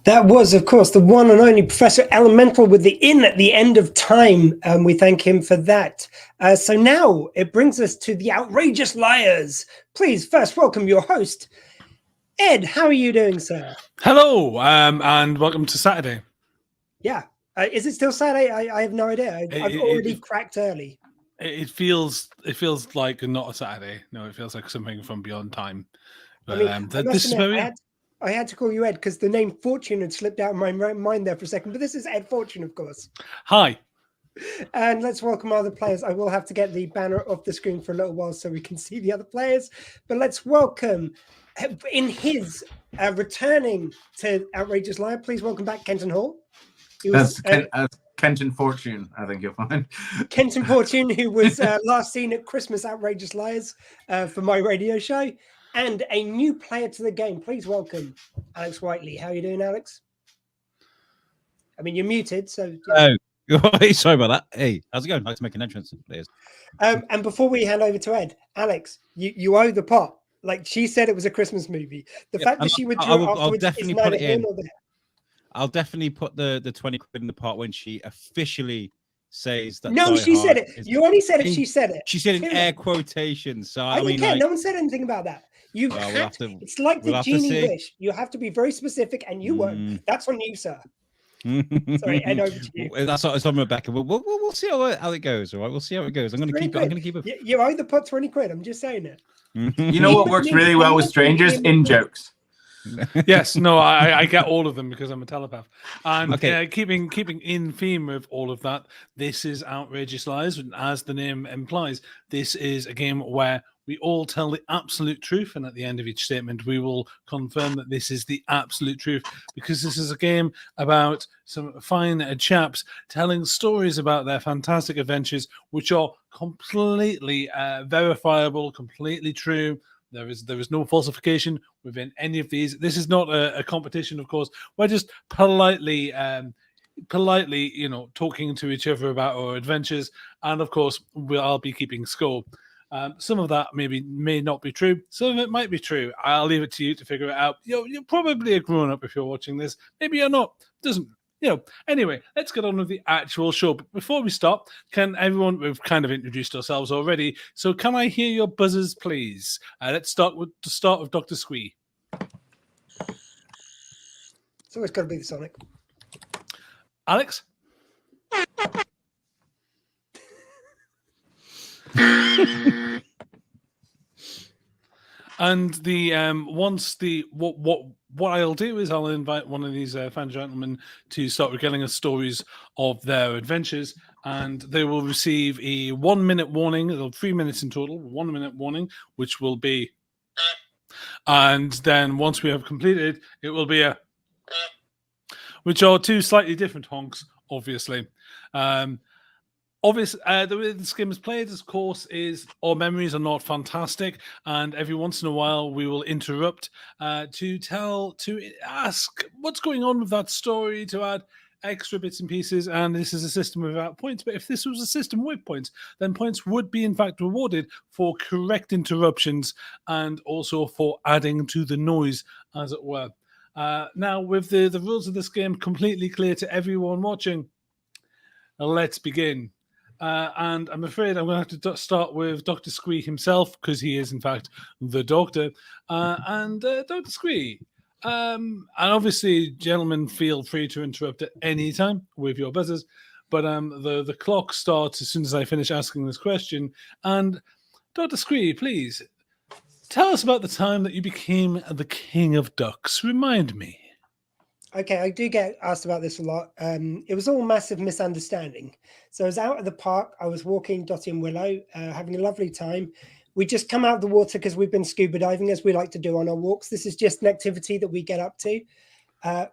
That was, of course, the one and only Professor Elemental with the in at the end of time. We thank him for that. So now it brings us to the Outrageous Liars. Please first welcome your host, Ed. How are you doing, sir? Hello, and welcome to Saturday. Yeah. Is it still Saturday? I have no idea. I've already cracked early. It feels like not a Saturday. No, it feels like something from beyond time. But I mean, this is where we are. I had to call you Ed because the name Fortune had slipped out of my mind there for a second. But this is Ed Fortune, of course. Hi. And let's welcome our other players. I will have to get the banner off the screen for a little while so we can see the other players. But let's welcome, in his returning to Outrageous Liar, please welcome back Kenton Hall. That's Kenton Fortune, I think you'll find. Kenton Fortune, who was last seen at Christmas Outrageous Liars for my radio show. And a new player to the game. Please welcome Alex Whiteley. How are you doing, Alex? I mean, you're muted, so... Oh, sorry about that. Hey, how's it going? I'd like to make an entrance, please. And before we hand over to Ed, Alex, you owe the pot. Like, she said it was a Christmas movie. The fact that she withdrew afterwards is neither here nor there. I'll definitely put the 20 quid in the pot when she officially says that. No, she said it. You only said it. She said it. She said in air quotations. So I mean, no one said anything about that. It's like the genie wish. You have to be very specific, and you weren't. That's on you, sir. Sorry, and over to you. That's what it's on Rebecca. We'll see how it goes. All right, we'll see how it goes. I'm going to keep it. You owe the pot 20 quid. I'm just saying it. You know what works really well with strangers? In jokes. Yes, no, I get all of them because I'm a telepath. And okay. Keeping in theme with all of that, this is Outrageous Lies, and as the name implies, this is a game where we all tell the absolute truth, and at the end of each statement, we will confirm that this is the absolute truth, because this is a game about some fine chaps telling stories about their fantastic adventures, which are completely verifiable, completely true. There is no falsification within any of these. This is not a competition, of course. We're just politely politely, talking to each other about our adventures, and of course, I'll be keeping score. Some of that may not be true. Some of it might be true. I'll leave it to you to figure it out. You're probably a grown-up if you're watching this. Maybe you're not. Doesn't. Anyway, let's get on with the actual show. But before we start, we've kind of introduced ourselves already, so can I hear your buzzers, please? Let's start with Dr. Squee. It's always got to be the Sonic. Alex? And what I'll do is I'll invite one of these fan gentlemen to start regaling us stories of their adventures, and they will receive a 1 minute warning. 3 minutes in total, 1 minute warning, which will be, and then once we have completed, it will be which are two slightly different honks, obviously. The way this game is played, of course, is our memories are not fantastic, and every once in a while we will interrupt to ask what's going on with that story, to add extra bits and pieces. And this is a system without points, but if this was a system with points, then points would be in fact rewarded for correct interruptions and also for adding to the noise, as it were. Now, with the rules of this game completely clear to everyone watching, let's begin. And I'm afraid I'm going to have to start with Dr. Squee himself, because he is, in fact, the doctor. Dr. Squee, and obviously, gentlemen, feel free to interrupt at any time with your buzzers. But the clock starts as soon as I finish asking this question. And Dr. Squee, please, tell us about the time that you became the King of Ducks. Remind me. Okay, I do get asked about this a lot. It was all a massive misunderstanding. So I was out at the park. I was walking Dottie and Willow, having a lovely time. We just come out of the water because we've been scuba diving, as we like to do on our walks. This is just an activity that we get up to.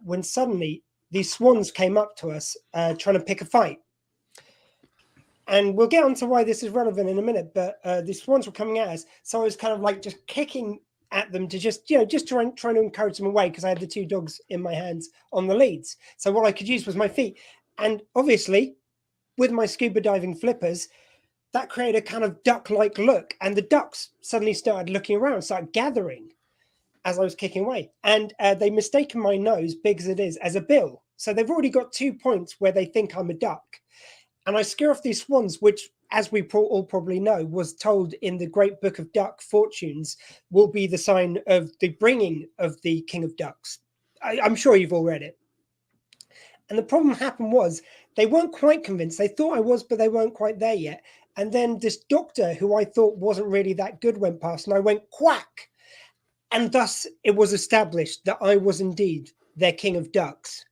When suddenly these swans came up to us trying to pick a fight. And we'll get on to why this is relevant in a minute, but these swans were coming at us. So I was kind of like just kicking at them to just trying to encourage them away, because I had the two dogs in my hands on the leads. So what I could use was my feet. And obviously, with my scuba diving flippers, that created a kind of duck-like look. And the ducks suddenly started looking around, started gathering as I was kicking away. And they mistaken my nose, big as it is, as a bill. So they've already got 2 points where they think I'm a duck. And I scare off these swans, which, as we all probably know, was told in the Great Book of Duck Fortunes, will be the sign of the bringing of the King of Ducks. I'm sure you've all read it. And the problem happened was they weren't quite convinced. They thought I was, but they weren't quite there yet. And then this doctor, who I thought wasn't really that good, went past, and I went quack. And thus it was established that I was indeed their King of Ducks.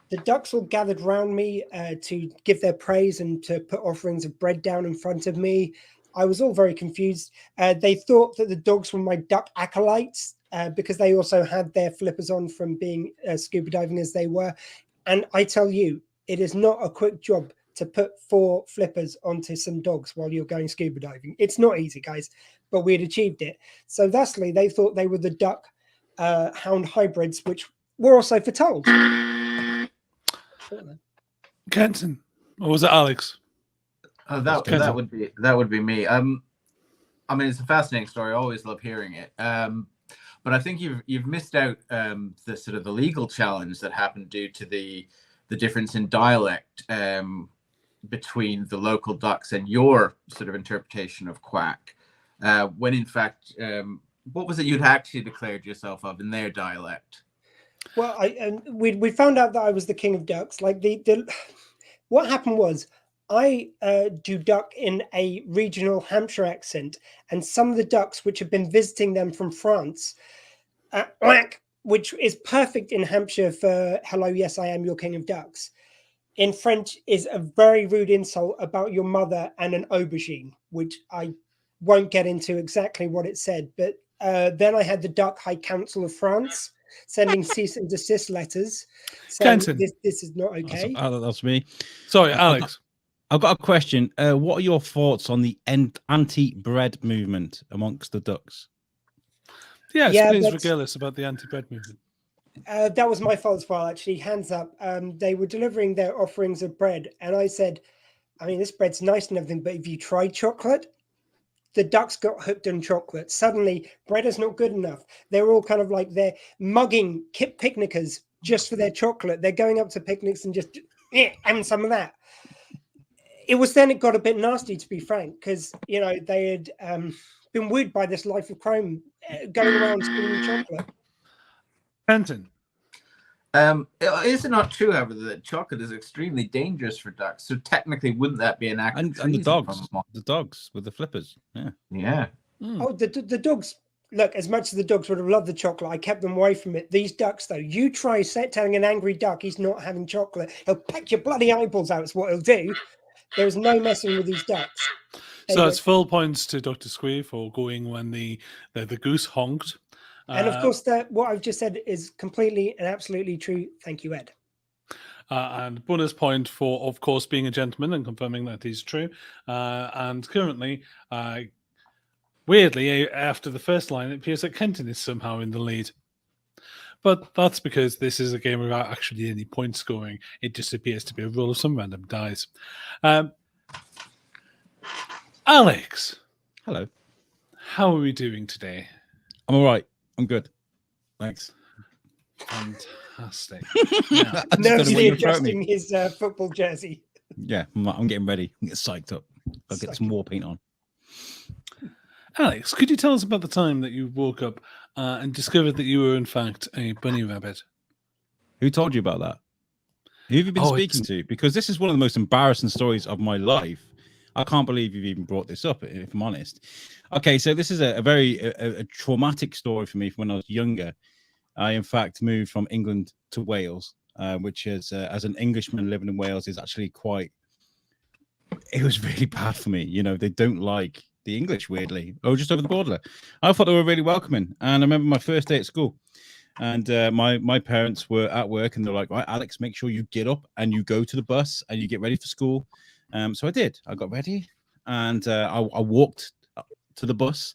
The ducks all gathered round me to give their praise and to put offerings of bread down in front of me. I was all very confused. They thought that the dogs were my duck acolytes because they also had their flippers on from being scuba diving as they were. And I tell you, it is not a quick job to put 4 flippers onto some dogs while you're going scuba diving. It's not easy, guys, but we had achieved it. So thusly, they thought they were the duck hound hybrids, which were also foretold. Kenton, or was it Alex? That would be me. I mean, it's a fascinating story. I always love hearing it. But I think you've missed out the sort of the legal challenge that happened due to the difference in dialect between the local ducks and your sort of interpretation of quack. When in fact, what was it you'd actually declared yourself of in their dialect? Well, we found out that I was the King of Ducks. Like what happened was I do duck in a regional Hampshire accent, and some of the ducks which have been visiting them from France, which is perfect in Hampshire for "Hello, yes, I am your King of Ducks." In French is a very rude insult about your mother and an aubergine, which I won't get into exactly what it said. But then I had the Duck High Council of France sending cease and desist letters. So this is not okay. That's me. Sorry, Alex. I've got a question. What are your thoughts on the anti-bread movement amongst the ducks? Yes, please regale us about the anti-bread movement. That was my fault as well, actually. Hands up. They were delivering their offerings of bread, and I said, I mean, this bread's nice and everything, but if you tried chocolate, the ducks got hooked on chocolate. Suddenly, bread is not good enough. They're all kind of like they're mugging picnickers just for their chocolate. They're going up to picnics and just having some of that. It was then it got a bit nasty, to be frank, because they had been wooed by this life of crime, going around stealing chocolate. Fenton. Is it not true, however, that chocolate is extremely dangerous for ducks? So technically, wouldn't that be an act? And the dogs with the flippers. Yeah. Oh, the dogs. Look, as much as the dogs would have loved the chocolate, I kept them away from it. These ducks, though, you try telling an angry duck he's not having chocolate, he'll peck your bloody eyeballs out. Is what he'll do. There is no messing with these ducks. So it's full points to Dr. Squee for going when the goose honked. And of course, what I've just said is completely and absolutely true. Thank you, Ed. And bonus point for, of course, being a gentleman and confirming that is true. And currently, weirdly, after the first line, it appears that Kenton is somehow in the lead. But that's because this is a game without actually any point scoring. It just appears to be a roll of some random dice. Alex. Hello. How are we doing today? I'm all right. I'm good. Thanks. Fantastic. Nervously adjusting his football jersey. Yeah, I'm getting ready. I'm getting psyched up. I'll get some war paint on. Alex, could you tell us about the time that you woke up and discovered that you were, in fact, a bunny rabbit? Who told you about that? Who have you been speaking to? Because this is one of the most embarrassing stories of my life. I can't believe you've even brought this up, if I'm honest. Okay, so this is a very traumatic story for me from when I was younger. I, in fact, moved from England to Wales, which is, as an Englishman living in Wales, is actually quite... It was really bad for me. They don't like the English, weirdly. Oh, just over the border. I thought they were really welcoming. And I remember my first day at school. And my parents were at work, and they're like, right, Alex, make sure you get up and you go to the bus and you get ready for school. So I did. I got ready, and I walked to the bus.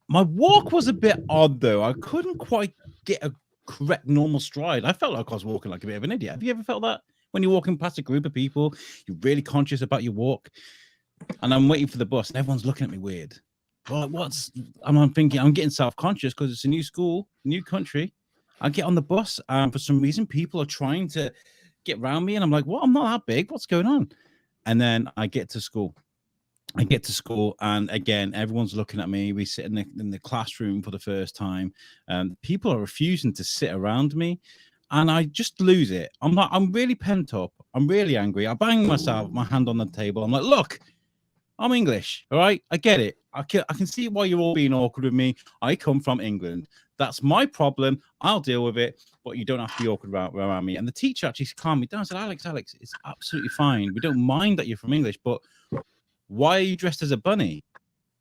My walk was a bit odd, though. I couldn't quite get a correct normal stride. I felt like I was walking like a bit of an idiot. Have you ever felt that? When you're walking past a group of people, you're really conscious about your walk, and I'm waiting for the bus, and everyone's looking at me weird. Well, I'm thinking, I'm getting self-conscious because it's a new school, new country. I get on the bus, and for some reason, people are trying to get around me, and I'm like, what? I'm not that big. What's going on? And then I get to school. And again, everyone's looking at me. We sit in the classroom for the first time. People are refusing to sit around me, and I just lose it. I'm really pent up. I'm really angry. I bang my hand on the table. I'm like, look, I'm English, all right? I get it. I can see why you're all being awkward with me. I come from England. That's my problem. I'll deal with it, but you don't have to be awkward around me. And the teacher actually calmed me down and said, Alex, it's absolutely fine. We don't mind that you're from English, but why are you dressed as a bunny?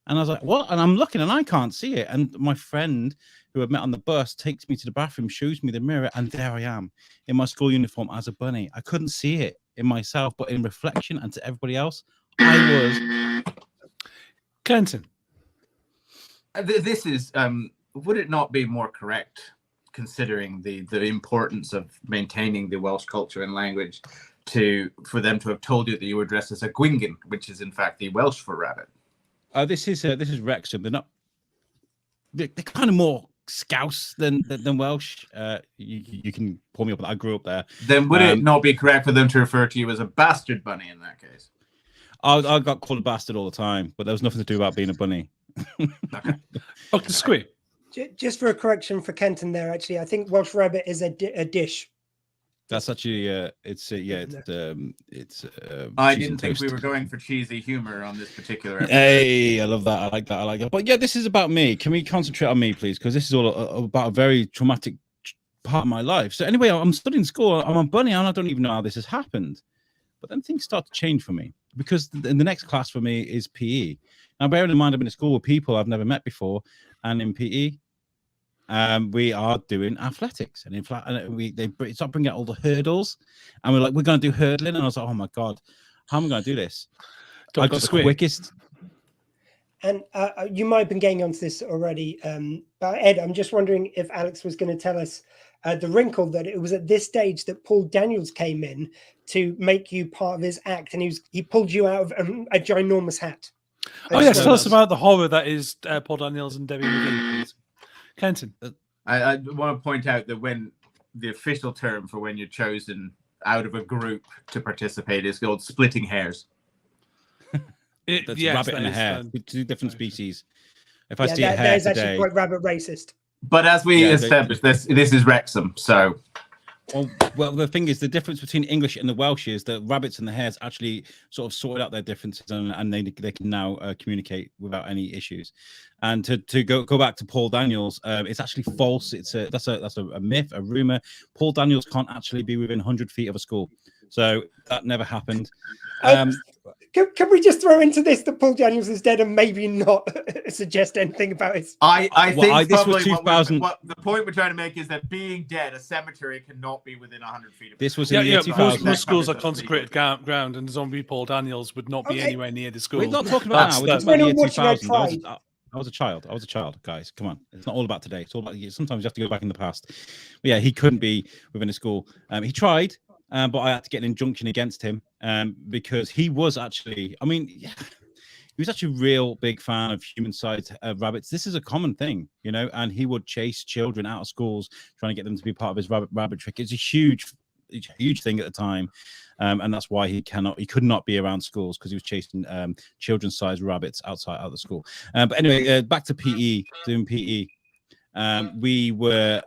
And I was like, what? And I'm looking and I can't see it. And my friend who I met on the bus takes me to the bathroom, shows me the mirror, and there I am in my school uniform as a bunny. I couldn't see it in myself, but in reflection and to everybody else, I was. Clinton. This is... would it not be more correct, considering the importance of maintaining the Welsh culture and language, for them to have told you that you were dressed as a gwingen, which is in fact the Welsh for rabbit? This is Wrexham. They're kind of more Scouse than Welsh. You can pull me up. I grew up there. Then would it not be correct for them to refer to you as a bastard bunny in that case? I got called a bastard all the time, but there was nothing to do about being a bunny. Dr. Squee. Just for a correction for Kenton there, actually, I think Welsh rabbit is a dish. That's actually I didn't think we were going for cheesy humor on this particular episode. Hey, I love that. I like that. But yeah, this is about me. Can we concentrate on me, please? Because this is all about a very traumatic part of my life. So anyway, I'm studying school. I'm a bunny, and I don't even know how this has happened. But then things start to change for me, because in the next class for me is PE. Now, bearing in mind, I'm in a school with people I've never met before, and in PE, we are doing athletics, and they start bringing out all the hurdles, and we're going to do hurdling, and I was like, oh my god, how am I going to do this? I got the quickest. And you might have been getting onto this already, but Ed, I'm just wondering if Alex was going to tell us the wrinkle that it was at this stage that Paul Daniels came in to make you part of his act, and he pulled you out of a ginormous hat. Oh yes, tell us about the horror that is Paul Daniels and Debbie McGee, please. Kenton. I want to point out that when the official term for when you're chosen out of a group to participate is called splitting hairs. That's a rabbit and a hare, two different species. If I see a hare that is today, actually quite rabbit racist. But as we established, this is Wrexham, so. Well, the thing is, the difference between English and the Welsh is that rabbits and the hares actually sort of sorted out their differences, and they can now communicate without any issues. And to go back to Paul Daniels, it's actually false. That's a myth, a rumor. Paul Daniels can't actually be within 100 feet of a school, so that never happened. Can we just throw into this that Paul Daniels is dead and maybe not suggest anything about his? I think this probably was 2000. what the point we're trying to make is that being dead, a cemetery cannot be within 100 feet of it. This was in the year 2000. Most schools are consecrated ground, and zombie Paul Daniels would not be anywhere near the school. We're not talking about now. We're talking about the year 2000. I was a child, guys. Come on. It's not all about today. It's all about, sometimes you have to go back in the past. But yeah, he couldn't be within a school. He tried, but I had to get an injunction against him because he was actually, he was actually a real big fan of human-sized rabbits. This is a common thing, and he would chase children out of schools trying to get them to be part of his rabbit trick. It's a huge thing at the time. And that's why he could not be around schools, because he was chasing children-sized rabbits outside of the school. But anyway, back to PE, doing PE. We were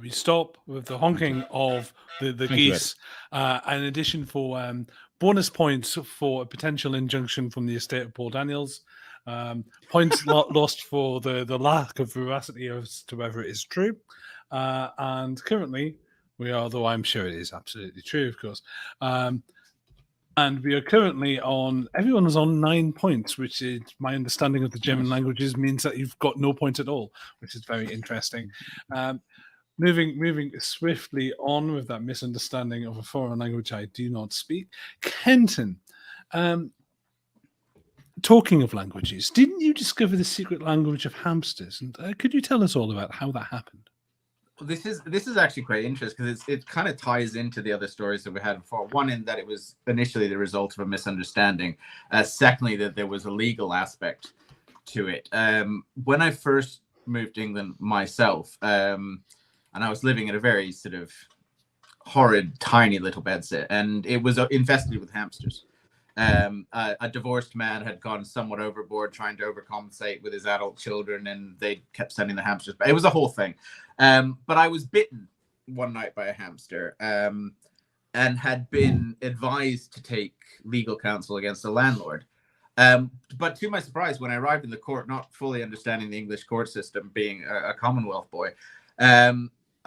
we stop with the honking of the geese. In addition, for bonus points for a potential injunction from the estate of Paul Daniels. Points lost for the lack of veracity as to whether it is true. And currently, we are, though I'm sure it is absolutely true, of course. And we are currently everyone is on 9 points, which is my understanding of the German languages means that you've got no points at all, which is very interesting. Moving swiftly on with that misunderstanding of a foreign language I do not speak. Kenton, talking of languages, didn't you discover the secret language of hamsters? And could you tell us all about how that happened? This is actually quite interesting because it kind of ties into the other stories that we had before. One, in that it was initially the result of a misunderstanding. Secondly, that there was a legal aspect to it. When I first moved to England myself, and I was living in a very sort of horrid, tiny little bedsit, and it was infested with hamsters. A divorced man had gone somewhat overboard trying to overcompensate with his adult children, and they kept sending the hamsters. But it was a whole thing. But I was bitten one night by a hamster and had been advised to take legal counsel against the landlord. But to my surprise, when I arrived in the court, not fully understanding the English court system, being a Commonwealth boy, I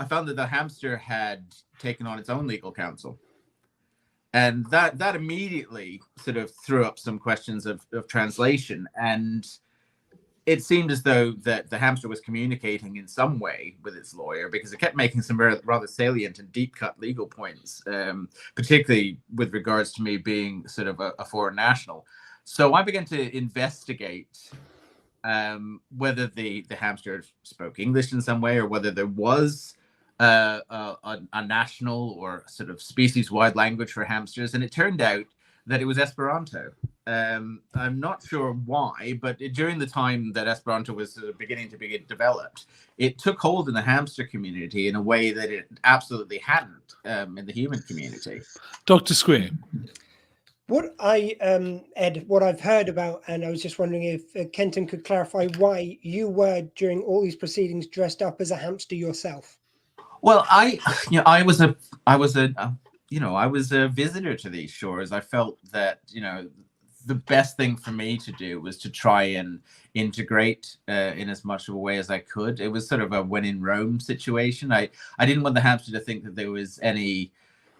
found that the hamster had taken on its own legal counsel. And that immediately sort of threw up some questions of translation. And it seemed as though that the hamster was communicating in some way with its lawyer, because it kept making some rather salient and deep-cut legal points, particularly with regards to me being sort of a foreign national. So I began to investigate whether the hamster spoke English in some way, or whether there was a national or sort of species-wide language for hamsters, and it turned out that it was Esperanto. I'm not sure why, but during the time that Esperanto was beginning to be developed, it took hold in the hamster community in a way that it absolutely hadn't in the human community. Dr. Square. What I've heard about, and I was just wondering if Kenton could clarify why you were, during all these proceedings, dressed up as a hamster yourself. Well, I was a visitor to these shores. I felt that, the best thing for me to do was to try and integrate in as much of a way as I could. It was sort of a when in Rome situation. I didn't want the hamster to think that there was any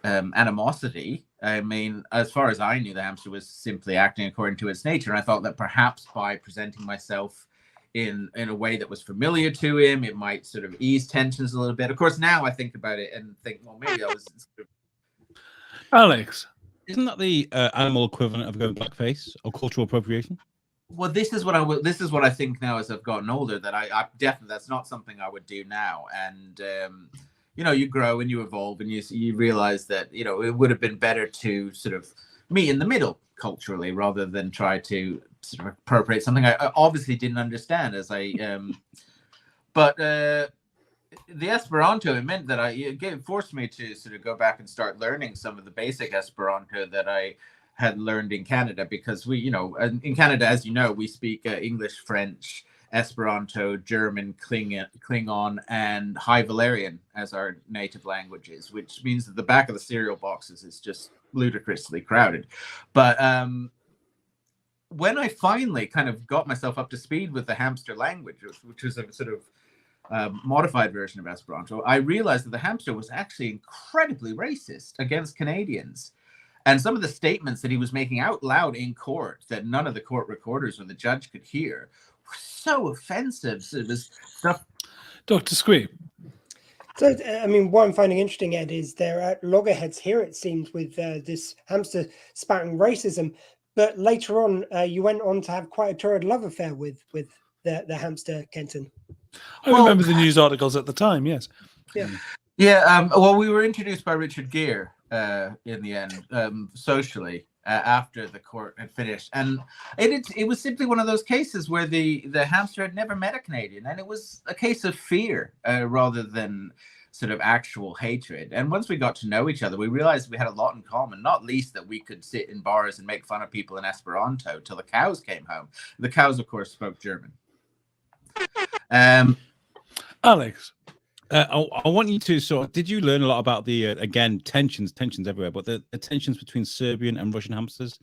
animosity. I mean, as far as I knew, the hamster was simply acting according to its nature. And I thought that perhaps by presenting myself in a way that was familiar to him, it might sort of ease tensions a little bit. Of course, now I think about it and think, well, maybe I was sort of... Alex, isn't that the animal equivalent of going blackface or cultural appropriation? Well, this is what I think now as I've gotten older, that I definitely, that's not something I would do now. And you grow and you evolve, and you realize that it would have been better to sort of meet in the middle culturally rather than try to sort of appropriate something I obviously didn't understand but the Esperanto, it meant that it forced me to sort of go back and start learning some of the basic Esperanto that I had learned in Canada, because we, in Canada, as you know, we speak English, French, Esperanto, German, Klingon, and High Valerian as our native languages, which means that the back of the cereal boxes is just ludicrously crowded. But when I finally kind of got myself up to speed with the hamster language, which was a sort of modified version of Esperanto, I realized that the hamster was actually incredibly racist against Canadians. And some of the statements that he was making out loud in court that none of the court recorders or the judge could hear were so offensive. So it was stuff. Dr. Squee. So, I mean, what I'm finding interesting, Ed, is they're at loggerheads here, it seems, with this hamster spouting racism. But later on, you went on to have quite a torrid love affair with the hamster, Kenton. I remember the news articles at the time, yes. Yeah. Well, we were introduced by Richard Gere in the end, socially, after the court had finished. And it was simply one of those cases where the hamster had never met a Canadian. And it was a case of fear rather than sort of actual hatred. And once we got to know each other, we realized we had a lot in common, not least that we could sit in bars and make fun of people in Esperanto till the cows came home. The cows, of course, spoke German. Alex, I want you to did you learn a lot about the again tensions everywhere, but the tensions between Serbian and Russian hamsters?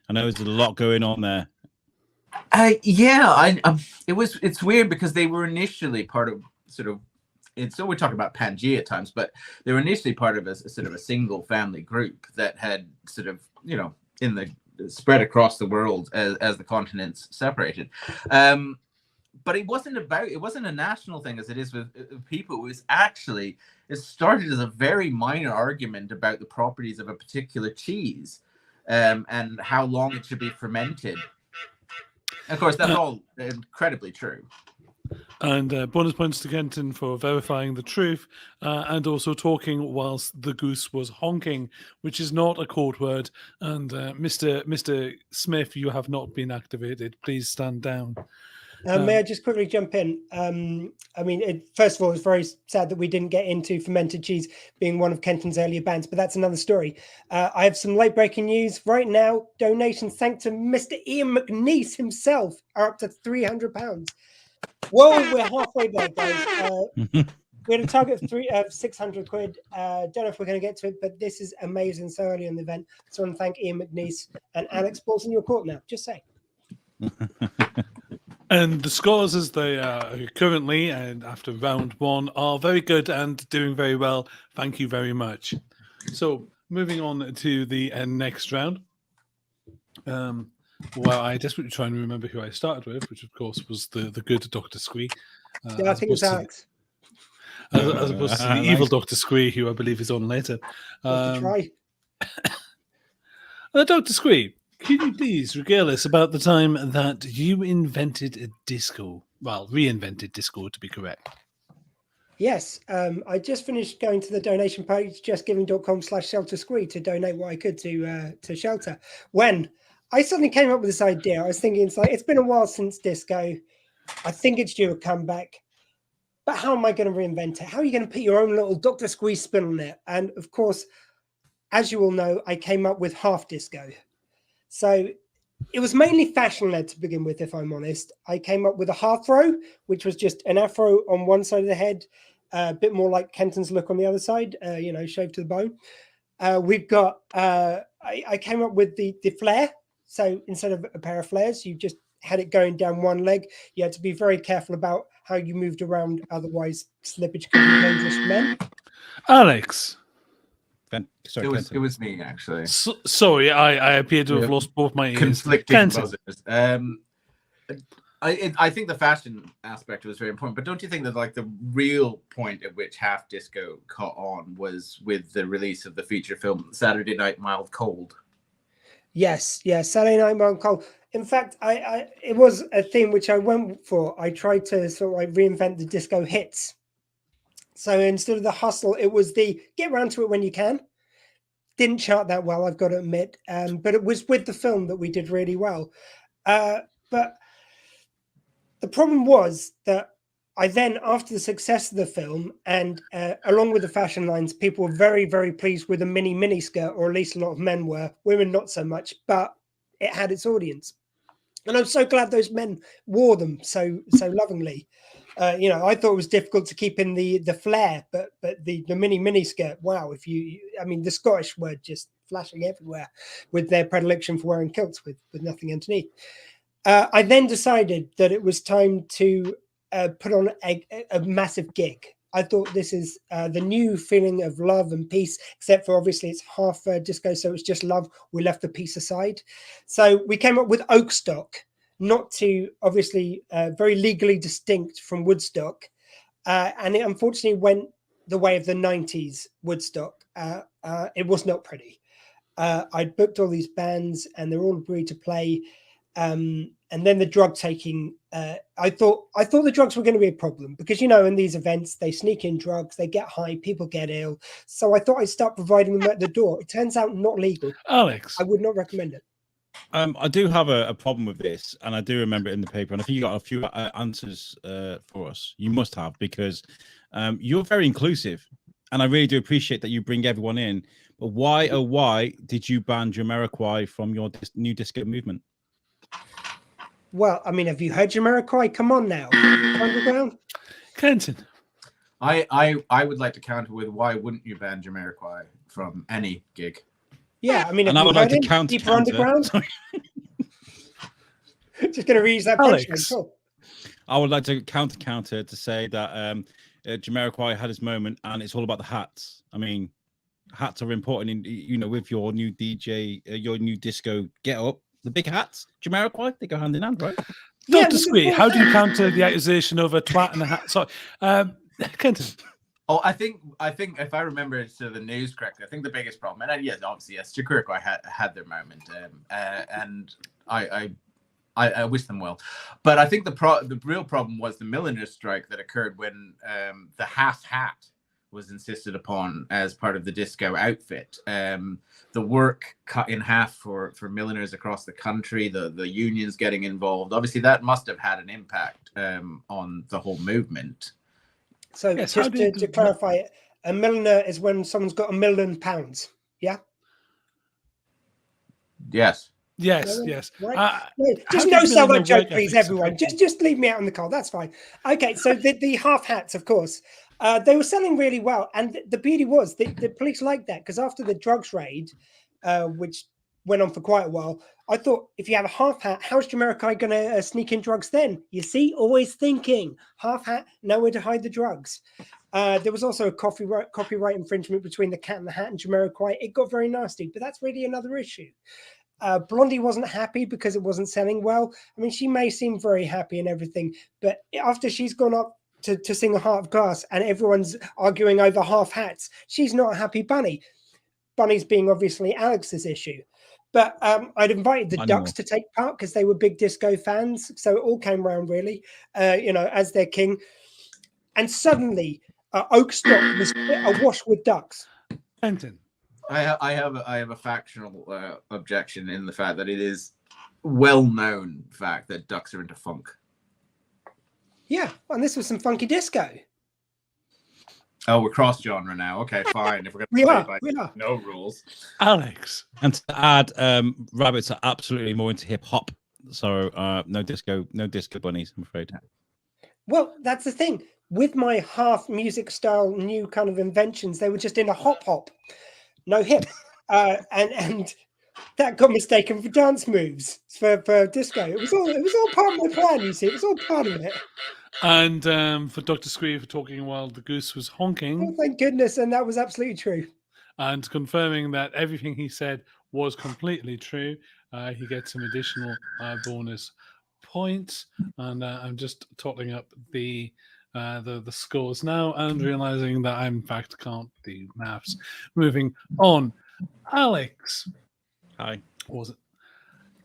I know there's a lot going on there. It's weird because they were initially part of so we're talking about Pangea at times, but they were initially part of a sort of a single family group that had sort of spread across the world as the continents separated. But it wasn't a national thing as it is with people. It started as a very minor argument about the properties of a particular cheese and how long it should be fermented. And of course, that's all incredibly true. And bonus points to Kenton for verifying the truth and also talking whilst the goose was honking, which is not a code word. And Mr. Smith, you have not been activated. Please stand down. May I just quickly jump in? I mean, first of all, it's very sad that we didn't get into fermented cheese being one of Kenton's earlier bands, but that's another story. I have some late breaking news right now. Donations thanks to Mr. Ian McNeice himself are up to £300. Whoa, we're halfway there, guys. We had a target of 600 quid. Don't know if we're going to get to it, but this is amazing so early in the event. So I want to thank Ian McNeice and Alex. Balls in your court now. Just say. And the scores as they are currently, and after round one, are very good and doing very well. Thank you very much. So moving on to the next round. Well, I desperately try and remember who I started with, which of course was the good Dr. Squee. Yeah, I think it was Alex. As opposed to the evil Dr. Squee, who I believe is on later. Try. Dr. Squee, could you please regale us about the time that you invented a disco? Well, reinvented disco, to be correct. Yes, I just finished going to the donation page, justgiving.com/ShelterSquee to donate what I could to Shelter. When I suddenly came up with this idea, I was thinking, it's been a while since disco. I think it's due a comeback. But how am I going to reinvent it? How are you going to put your own little Dr. Squee spin on it? And of course, as you all know, I came up with half disco. So it was mainly fashion-led to begin with, if I'm honest. I came up with a half row, which was just an afro on one side of the head, a bit more like Kenton's look on the other side, shaved to the bone. We've got, I came up with the flare. So instead of a pair of flares, you just had it going down one leg. You had to be very careful about how you moved around. Otherwise, slippage could be dangerous for men. Alex. It was me, actually. Sorry, I appear to have lost both my ears. Conflicting buzzers. I think the fashion aspect was very important, but don't you think that the real point at which half disco caught on was with the release of the feature film Saturday Night Mild Cold? Yes, Saturday Night Mild Cold. In fact, it was a theme which I went for. I tried to sort of like reinvent the disco hits. So instead of the hustle, it was the get round to it when you can. Didn't chart that well, I've got to admit. But it was with the film that we did really well. But the problem was that I then, after the success of the film, and along with the fashion lines, people were very, very pleased with the mini skirt, or at least a lot of men were. Women not so much, but it had its audience. And I'm so glad those men wore them so lovingly. I thought it was difficult to keep in the flair, but the mini skirt, wow! I mean, the Scottish were just flashing everywhere with their predilection for wearing kilts with nothing underneath. I then decided that it was time to put on a massive gig. I thought this is the new feeling of love and peace, except for obviously it's half disco, so it's just love. We left the peace aside. So we came up with Oakstock, not too obviously very legally distinct from Woodstock. And it unfortunately went the way of the 90s Woodstock. It was not pretty. I'd booked all these bands and they're all agreed to play. And then the drug taking, I thought the drugs were going to be a problem because, in these events, they sneak in drugs, they get high, people get ill. So I thought I'd start providing them at the door. It turns out not legal. Alex, I would not recommend it. I do have a problem with this, and I do remember it in the paper, and I think you got a few answers for us. You must have, because you're very inclusive, and I really do appreciate that you bring everyone in. But why, oh why, did you ban Jamiroquai from your new disco movement? Well, I mean, have you heard Jamiroquai? Come on now. Underground? Kenton. I would like to counter with, why wouldn't you ban Jamiroquai from any gig? Yeah, I mean, and I would like to counter. Underground? Just going to reuse that punchline. Cool. I would like to counter to say that Jamiroquai had his moment, and it's all about the hats. I mean, hats are important with your new DJ, your new disco get up. The big hats, Jamiroquai, they go hand in hand, right? Dr. Squee, how do you counter the accusation of a twat and a hat? Sorry, Kenton. Oh, I think if I remember the news correctly, I think the biggest problem, and yes, Jamiroquai had their moment, and I wish them well, but I think the real problem was the milliners strike that occurred when the half hat was insisted upon as part of the disco outfit. The work cut in half for milliners across the country, the unions getting involved. Obviously, that must have had an impact on the whole movement. So yes, just to clarify, a milliner is when someone's got £1 million, yeah? Yes. Right. Just no sell that joke, please, everyone. Just leave me out in the cold. That's fine. Okay, so the half hats, of course, they were selling really well, and the beauty was the police liked that, because after the drugs raid, which went on for quite a while, I thought, if you have a half hat, how's Jamiroquai going to sneak in drugs then? You see, always thinking half hat, nowhere to hide the drugs. There was also a copyright infringement between the Cat and the Hat and Jamiroquai. It got very nasty, but that's really another issue. Blondie wasn't happy because it wasn't selling well. I mean, she may seem very happy and everything, but after she's gone up to sing A Heart of Glass and everyone's arguing over half hats, she's not a happy bunny. Bunny's being obviously Alex's issue. But I'd invited the Ducks to take part because they were big disco fans. So it all came around, really, as their king. And suddenly, Oakstock was awash with ducks. Kenton. I have a factional objection in the fact that it is well-known fact that ducks are into funk. Yeah, and this was some funky disco. Oh, we're cross-genre now. Okay, fine. If we're going to play by no rules. Alex. And to add, rabbits are absolutely more into hip-hop. So no disco bunnies, I'm afraid. Well, that's the thing. With my half music style, new kind of inventions, they were just in a hop, no hip. And that got mistaken for dance moves for disco. It was all part of my plan, you see. It was all part of it. And for Dr. Squee for talking while the goose was honking. Oh, thank goodness. And that was absolutely true. And confirming that everything he said was completely true. He gets some additional bonus points. And I'm just totaling up the scores now and realizing that I, in fact, can't do maths. Moving on. Alex. Hi. What was it?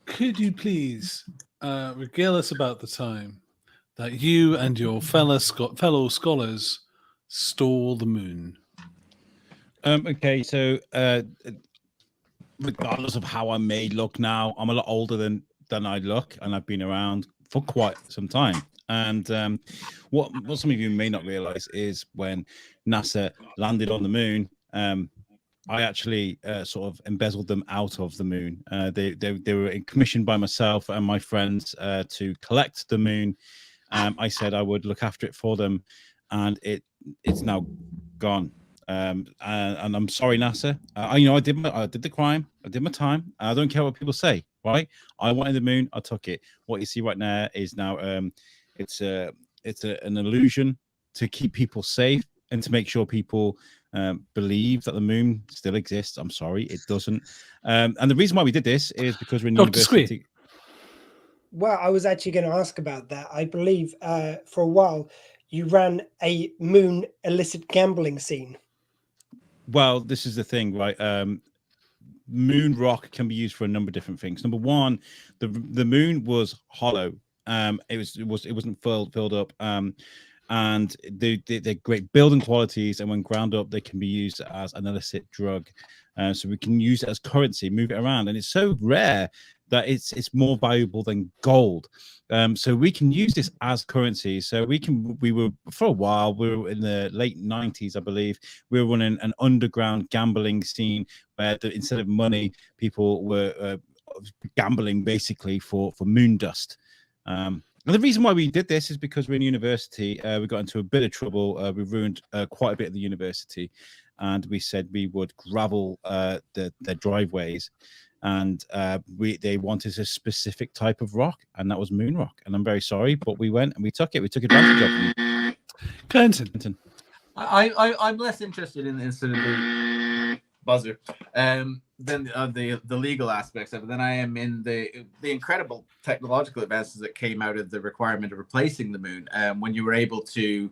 could you please regale us about the time that you and your fellow scholars stole the moon? Okay, so regardless of how I may look now, I'm a lot older than I look, and I've been around for quite some time. And what some of you may not realize is when NASA landed on the moon, I actually sort of embezzled them out of the moon. They were commissioned by myself and my friends to collect the moon. I said I would look after it for them, and it's now gone. And I'm sorry, NASA. I did the crime. I did my time. I don't care what people say. Right? I wanted the moon. I took it. What you see right now is now it's an illusion to keep people safe and to make sure people believe that the moon still exists. I'm sorry, it doesn't. And the reason why we did this is because we're in Dr. university. Well, I was actually going to ask about that. I believe for a while you ran a moon illicit gambling scene. Well, this is the thing, right? Moon rock can be used for a number of different things. Number one, the moon was hollow. It wasn't filled up. And they're great building qualities, and when ground up, they can be used as an illicit drug. So we can use it as currency, move it around, and it's so rare that it's more valuable than gold. So we can use this as currency. So we were for a while, we were in the late 90s, I believe, we were running an underground gambling scene where instead of money, people were gambling basically for moon dust. And the reason why we did this is because we're in university. We got into a bit of trouble. We ruined quite a bit of the university, and we said we would gravel the driveways, and they wanted a specific type of rock, and that was moon rock. And I'm very sorry, but we went and we took it. We took advantage of it. Clinton. I'm less interested in sort of the buzzer than the legal aspects of it than I am in the incredible technological advances that came out of the requirement of replacing the moon, when you were able to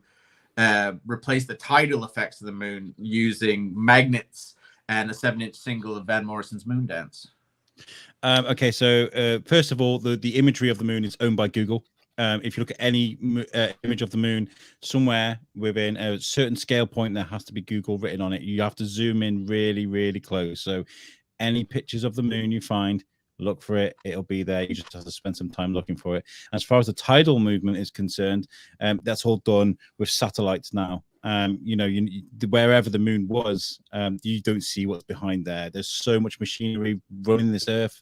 replace the tidal effects of the moon using magnets and a 7-inch single of Van Morrison's Moon Dance. Okay, so first of all, the imagery of the moon is owned by Google. If you look at any image of the moon, somewhere within a certain scale point, there has to be Google written on it. You have to zoom in really, really close. So any pictures of the moon you find, look for it. It'll be there. You just have to spend some time looking for it. As far as the tidal movement is concerned, that's all done with satellites now. Wherever the moon was, you don't see what's behind there. There's so much machinery running this earth,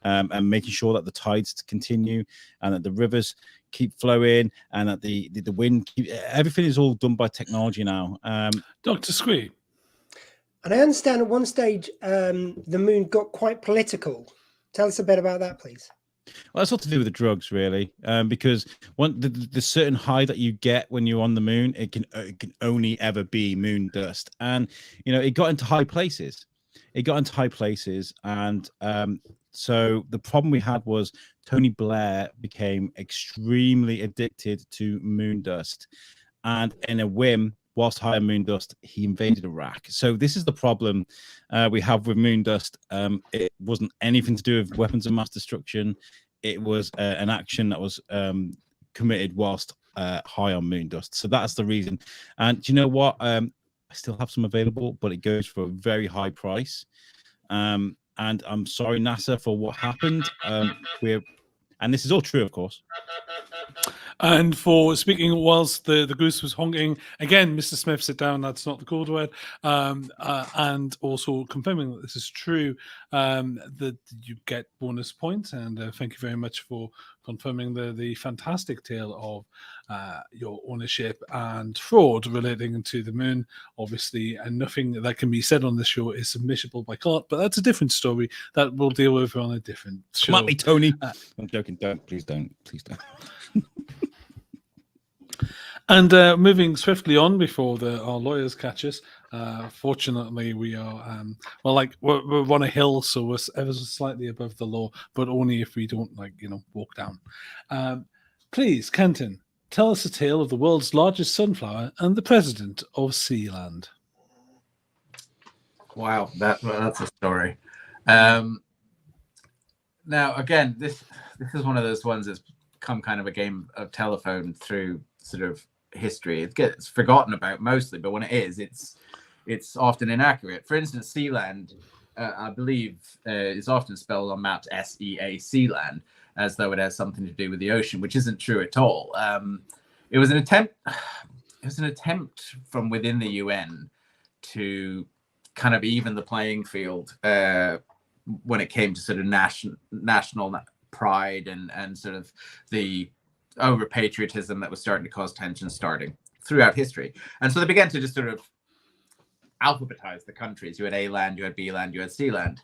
and making sure that the tides continue and that the rivers keep flowing and that the wind everything is all done by technology now. Dr. Squee. And I understand at one stage the moon got quite political. Tell us a bit about that, please. Well, that's all to do with the drugs, really, because the certain high that you get when you're on the moon, it can only ever be moon dust, and it got into high places. And so the problem we had was Tony Blair became extremely addicted to moon dust, and in a whim, whilst high on moon dust, he invaded Iraq. So this is the problem we have with moon dust. It wasn't anything to do with weapons of mass destruction. It was an action that was committed whilst high on moon dust. So that's the reason. And do you know what? I still have some available, but it goes for a very high price. And I'm sorry, NASA, for what happened. And this is all true, of course. And for speaking whilst the goose was honking, again, Mr. Smith, sit down, that's not the code word. And also confirming that this is true, that you get bonus points. And thank you very much for confirming the fantastic tale of your ownership and fraud relating to the moon. Obviously, and nothing that can be said on the show is submissible by court, but that's a different story that we'll deal with on a different show. Come at me, Tony. I'm joking. Please don't. And moving swiftly on before our lawyers catch us. Fortunately, we are we're on a hill, so we're ever so slightly above the law, but only if we don't walk down. Please, Kenton, tell us a tale of the world's largest sunflower and the president of Sealand. Wow, that's a story. Now, again, this is one of those ones that's become kind of a game of telephone through sort of history. It gets forgotten about mostly, but when it is, it's often inaccurate. For instance, Sealand, I believe, is often spelled on maps SEA Sealand, as though it has something to do with the ocean, which isn't true at all. It was an attempt. It was an attempt from within the UN to kind of even the playing field when it came to sort of national pride and sort of the over patriotism that was starting to cause tension starting throughout history. And so they began to just sort of alphabetize the countries. You had A land, you had B land, you had C land.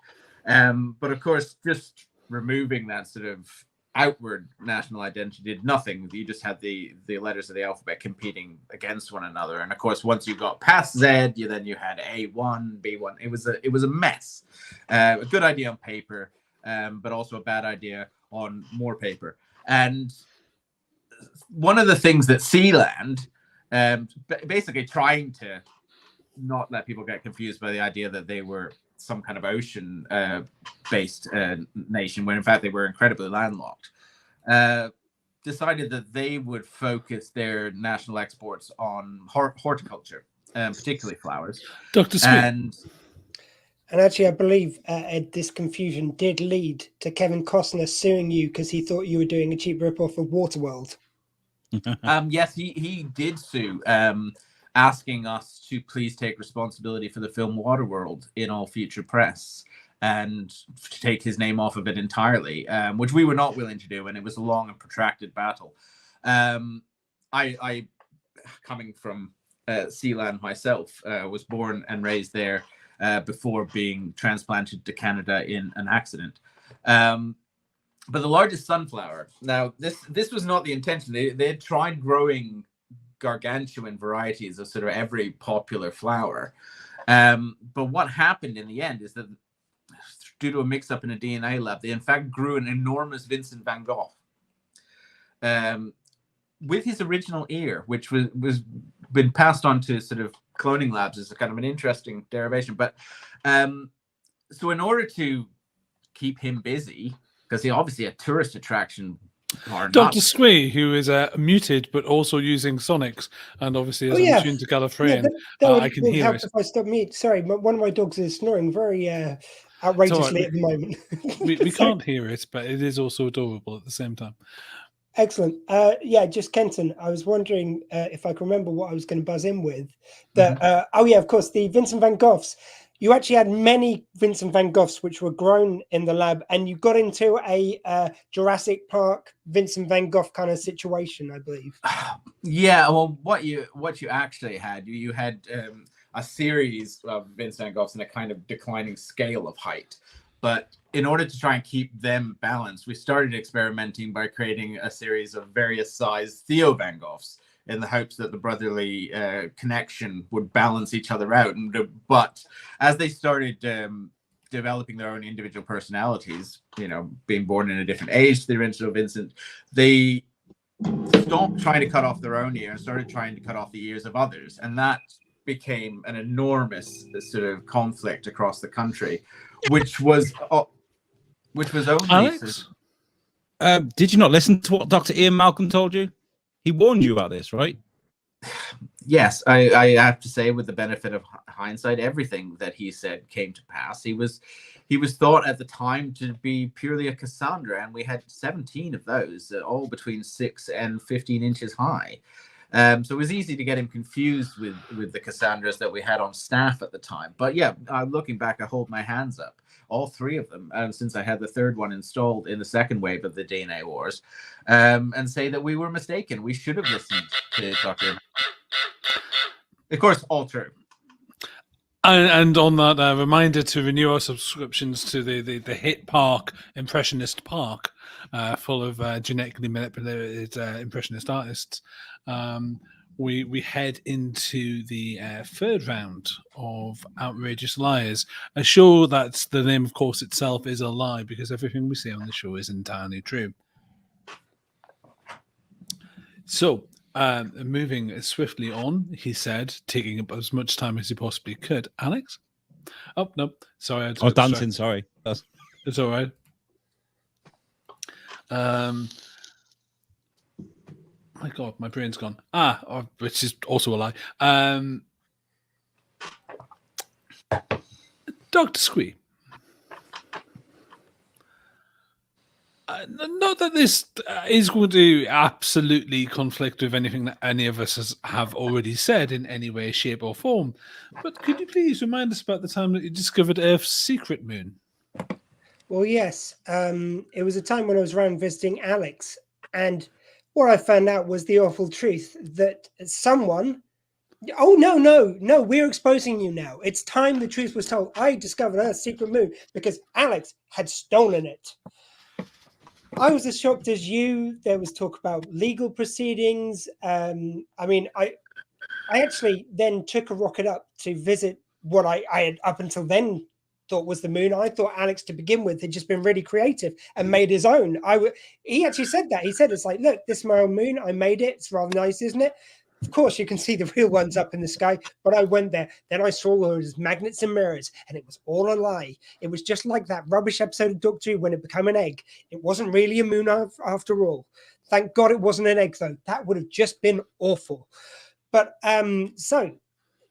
But of course, just removing that sort of outward national identity did nothing. You just had the letters of the alphabet competing against one another. And of course, once you got past Z, you had A1, B1. It was a mess. A good idea on paper, but also a bad idea on more paper. And one of the things that Sealand, basically trying to not let people get confused by the idea that they were some kind of ocean based nation, when in fact they were incredibly landlocked, decided that they would focus their national exports on horticulture, particularly flowers. Dr. Sweet. And actually, I believe, Ed, this confusion did lead to Kevin Costner suing you because he thought you were doing a cheap rip-off of Waterworld. Yes, he did sue, asking us to please take responsibility for the film Waterworld in all future press and to take his name off of it entirely, which we were not willing to do, and it was a long and protracted battle. I coming from Sealand myself, was born and raised there before being transplanted to Canada in an accident. But the largest sunflower, now this was not the intention. They had tried growing gargantuan varieties of sort of every popular flower. But what happened in the end is that due to a mix-up in a DNA lab, they in fact grew an enormous Vincent van Gogh with his original ear, which was been passed on to sort of cloning labs as a kind of an interesting derivation. But so in order to keep him busy, because he's obviously a tourist attraction, Dr. Squee, who is muted but also using Sonics, and obviously as I'm tuned to Gallifreyan, I can hear it. If I stop mute, sorry, one of my dogs is snoring very outrageously at the moment. we can't hear it, but it is also adorable at the same time. Excellent. Just Kenton, I was wondering if I can remember what I was going to buzz in with. Of course, the Vincent van Goghs. You actually had many Vincent van Goghs which were grown in the lab, and you got into a Jurassic Park Vincent van Gogh kind of situation, I believe. Yeah, well, what you actually had, you had a series of Vincent van Goghs in a kind of declining scale of height. But in order to try and keep them balanced, we started experimenting by creating a series of various sized Theo van Goghs, in the hopes that the brotherly connection would balance each other out. But as they started developing their own individual personalities, being born in a different age to the original Vincent, they stopped trying to cut off their own ear and started trying to cut off the ears of others. And that became an enormous sort of conflict across the country, which was only... Alex? Did you not listen to what Dr. Ian Malcolm told you? He warned you about this, right? Yes, I have to say, with the benefit of hindsight, everything that he said came to pass. He was thought at the time to be purely a Cassandra, and we had 17 of those, all between 6 and 15 inches high. So it was easy to get him confused with the Cassandras that we had on staff at the time. But yeah, looking back, I hold my hands up. All three of them, since I had the third one installed in the second wave of the DNA Wars, and say that we were mistaken. We should have listened to Dr. Of course, all true. And on that, a reminder to renew our subscriptions to the hit park, Impressionist Park, full of genetically manipulated impressionist artists. We head into the third round of Outrageous Liars, a show that's the name, of course, itself is a lie, because everything we say on the show is entirely true. So, moving swiftly on, he said, taking up as much time as he possibly could. Alex? Oh, no. Sorry. I was dancing, sorry. It's all right. My God, my brain's gone. Which is also a lie. Dr. Squee. Not that this is going to absolutely conflict with anything that any of us have already said in any way, shape, or form, but could you please remind us about the time that you discovered Earth's secret moon? Well, yes. It was a time when I was around visiting Alex, and what I found out was the awful truth that someone... Oh, no, we're exposing you now. It's time the truth was told. I discovered Earth's secret moon because Alex had stolen it. I was as shocked as you. There was talk about legal proceedings. I actually then took a rocket up to visit what I had up until then thought was the moon. I thought Alex, to begin with, had just been really creative and made his own. He actually said that. He said, it's like, look, this is my own moon. I made it. It's rather nice, isn't it? Of course, you can see the real ones up in the sky, but I went there. Then I saw those magnets and mirrors, and it was all a lie. It was just like that rubbish episode of Doctor Who when it became an egg. It wasn't really a moon after all. Thank God it wasn't an egg, though. That would have just been awful. But so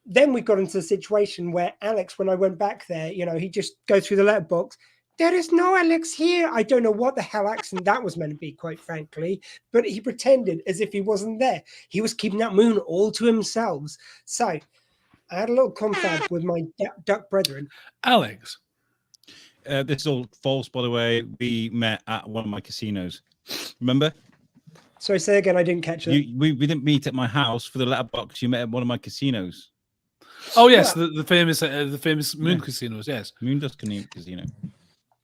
then we got into the situation where Alex, when I went back there, he just go through the letterbox. There is no Alex here. I don't know what the hell accent that was meant to be, quite frankly, but he pretended as if he wasn't there. He was keeping that moon all to himself. So I had a little confab with my duck brethren. Alex. This is all false, by the way. We met at one of my casinos. Remember? Sorry, say again. I didn't catch it. We didn't meet at my house for the letterbox. You met at one of my casinos. Oh yes, the famous moon casinos. Yes, Moondust Casino.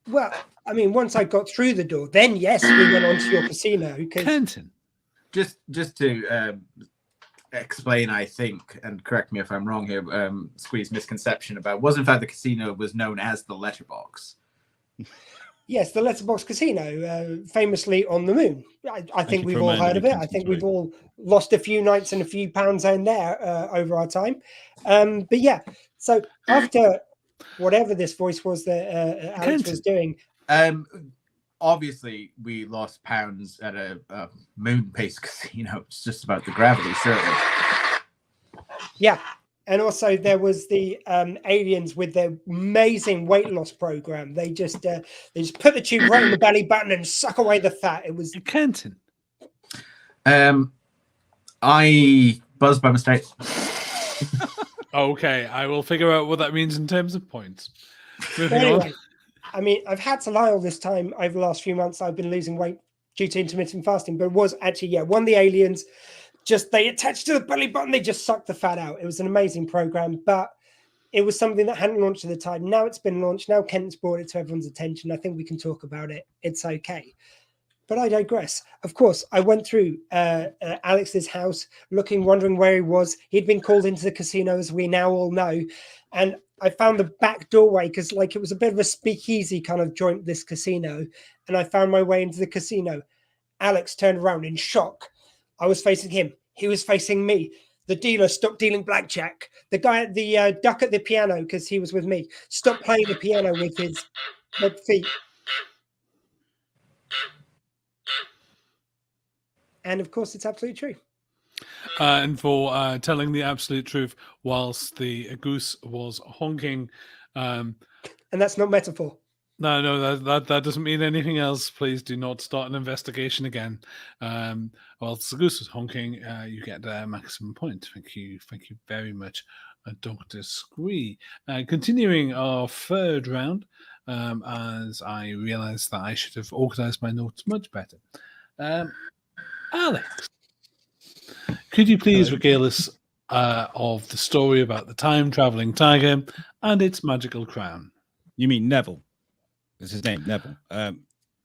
Well, I mean, once I got through the door, then yes, we went on to your casino. Kenton. Just to explain, I think, and correct me if I'm wrong here, Squee's misconception about was in fact the casino was known as the Letterbox. Yes, the Letterbox Casino, famously on the moon. I think we've all heard of it. I think we've all lost a few nights and a few pounds in there over our time. But yeah, so after whatever this voice was that Alex was doing. Obviously, we lost pounds at a moon-based casino. It's just about the gravity, certainly. Yeah. And also there was the aliens with their amazing weight loss program. They just put the tube right in the belly button and suck away the fat. It was Kenton. I buzzed by mistake. Okay, I will figure out what that means in terms of points. Anyway, I mean, I've had to lie all this time over the last few months. I've been losing weight due to intermittent fasting, but it was actually, one of the aliens. Just they attached to the belly button, they just sucked the fat out. It was an amazing program, but it was something that hadn't launched at the time. Now it's been launched. Now Kenton's brought it to everyone's attention. I think we can talk about it. It's okay. But I digress. Of course, I went through Alex's house, wondering where he was. He'd been called into the casino, as we now all know. And I found the back doorway because it was a bit of a speakeasy kind of joint, this casino. And I found my way into the casino. Alex turned around in shock. I was facing him. He was facing me. The dealer stopped dealing blackjack. The guy at the duck at the piano, because he was with me, stopped playing the piano with his feet. And of course, it's absolutely true. And for telling the absolute truth whilst the goose was honking. And that's not metaphor. No, that doesn't mean anything else. Please do not start an investigation again. Whilst the goose was honking, you get a maximum point. Thank you very much, Dr. Squee. Continuing our third round, as I realised that I should have organised my notes much better. Alex, could you please regale us of the story about the time-travelling tiger and its magical crown? You mean Neville? That's his name, Neville.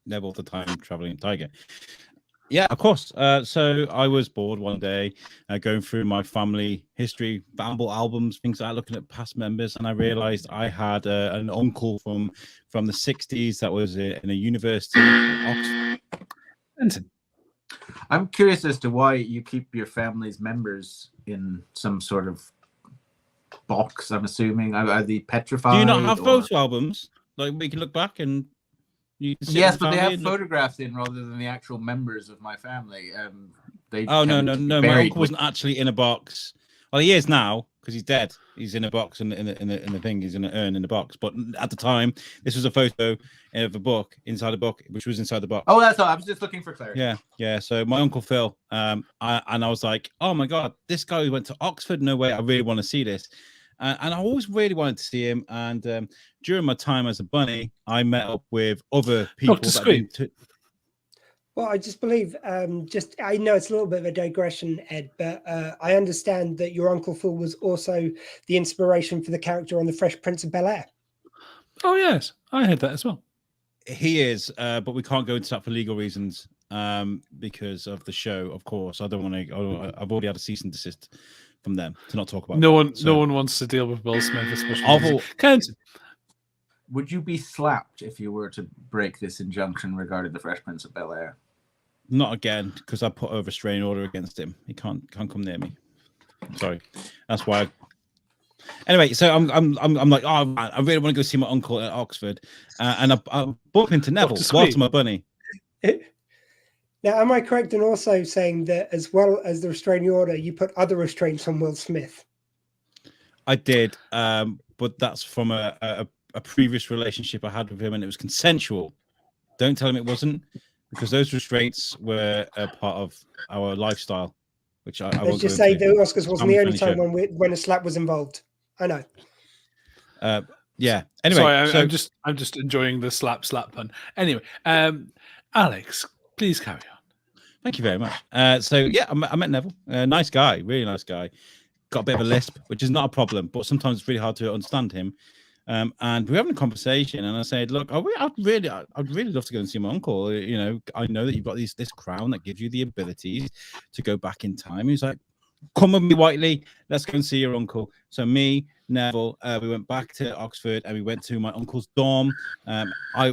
Neville, the time-traveling tiger. Yeah, of course. So I was bored one day, going through my family history, Bamble albums, things like that, looking at past members, and I realised I had an uncle from the 60s that was in a university in Oxford. I'm curious as to why you keep your family's members in some sort of box. I'm assuming are they petrified? Do you not have photo albums? Like we can look back and You can sit Yes, with the but they family have and look- photographs in rather than the actual members of my family. They Oh no, tend no, to be no! My buried uncle wasn't actually in a box. Well, he is now because he's dead. He's in a box in the thing. He's in an urn in the box. But at the time, this was a photo of a book inside a book, which was inside the box. Oh, that's all. I was just looking for clarity. Yeah. So my uncle Phil, I was like, oh my god, this guy who went to Oxford. No way, I really want to see this. And I always really wanted to see him. And during my time as a bunny, I met up with other people. Dr. Squeak. Well, I just believe, I know it's a little bit of a digression, Ed, but I understand that your Uncle Phil was also the inspiration for the character on The Fresh Prince of Bel-Air. Oh, yes. I heard that as well. He is, but we can't go into that for legal reasons because of the show, of course. I don't want to, I've already had a cease and desist from them to not talk about No it. one wants to deal with Will Smith, especially. Would you be slapped if you were to break this injunction regarding the Fresh Prince of Bel-Air? Not again, because I put a restraining order against him. He can't come near me. Sorry, that's why. Anyway, so I'm like, oh man, I really want to go see my uncle at Oxford, and I bump into Neville whilst my bunny. Now, am I correct in also saying that as well as the restraining order, you put other restraints on Will Smith? I did, but that's from a previous relationship I had with him, and it was consensual. Don't tell him it wasn't, because those restraints were a part of our lifestyle, which I Let's won't just go say into. the Oscars wasn't the only time Show. when a slap was involved. I know. Yeah. Anyway, sorry, I'm just enjoying the slap pun. Anyway, Alex, please carry on. Thank you very much. So yeah, I met Neville. Nice guy, really nice guy. Got a bit of a lisp, which is not a problem, but sometimes it's really hard to understand him. And we were having a conversation, and I said, "Look, I'd really love to go and see my uncle. You know, I know that you've got this crown that gives you the abilities to go back in time." He's like, "Come with me, Whiteley. Let's go and see your uncle." So me, Neville, we went back to Oxford, and we went to my uncle's dorm.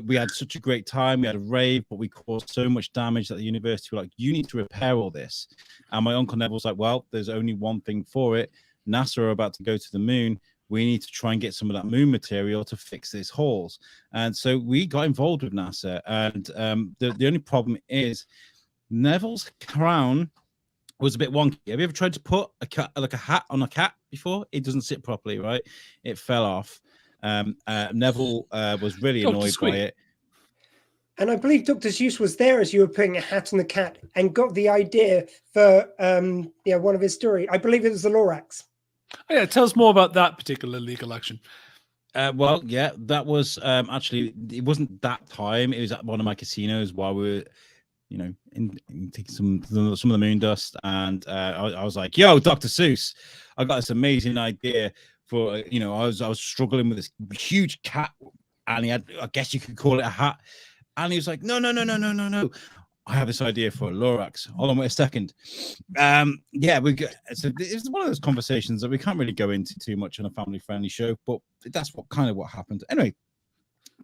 We had such a great time. We had a rave, but we caused so much damage that the university were like, "You need to repair all this." And my uncle Neville's like, "Well, there's only one thing for it. NASA are about to go to the moon. We need to try and get some of that moon material to fix these holes." And so we got involved with NASA. And the only problem is Neville's crown was a bit wonky. Have you ever tried to put a hat on a cat before? It doesn't sit properly, right? It fell off. Neville was really annoyed by it. And I believe Dr. Seuss was there as you were putting a hat on the cat and got the idea for one of his stories. I believe it was the Lorax. Oh, yeah, tell us more about that particular legal action. Well, yeah, that was actually, it wasn't that time. It was at one of my casinos while we were, taking some of the moon dust. And I was like, "Yo, Dr. Seuss, I got this amazing idea for, I was struggling with this huge cat, and he had, I guess you could call it a hat." And he was like, no. I have this idea for a Lorax. Hold on, wait a second. So it's one of those conversations that we can't really go into too much on a family-friendly show, but that's what happened. Anyway,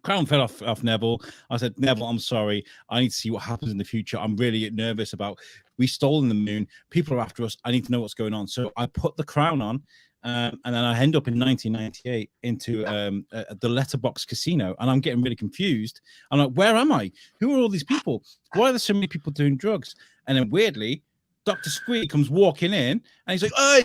crown fell off Neville. I said, "Neville, I'm sorry. I need to see what happens in the future. I'm really nervous about, we stolen the moon. People are after us. I need to know what's going on." So I put the crown on. And then I end up in 1998 into the Letterbox Casino, and I'm getting really confused. I'm like, "Where am I? Who are all these people? Why are there so many people doing drugs?" And then weirdly, Dr. Squeak comes walking in, and he's like, "Hey,"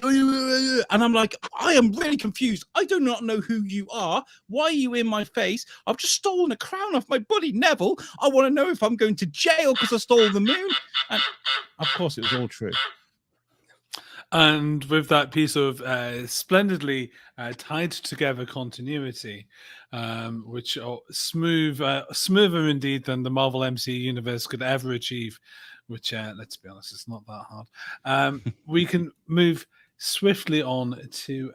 and I'm like, "I am really confused. I do not know who you are. Why are you in my face? I've just stolen a crown off my buddy Neville. I want to know if I'm going to jail because I stole the moon." And of course, it was all true. And with that piece of splendidly tied together continuity, which are smoother indeed than the Marvel MCU universe could ever achieve, which, let's be honest, it's not that hard. We can move swiftly on to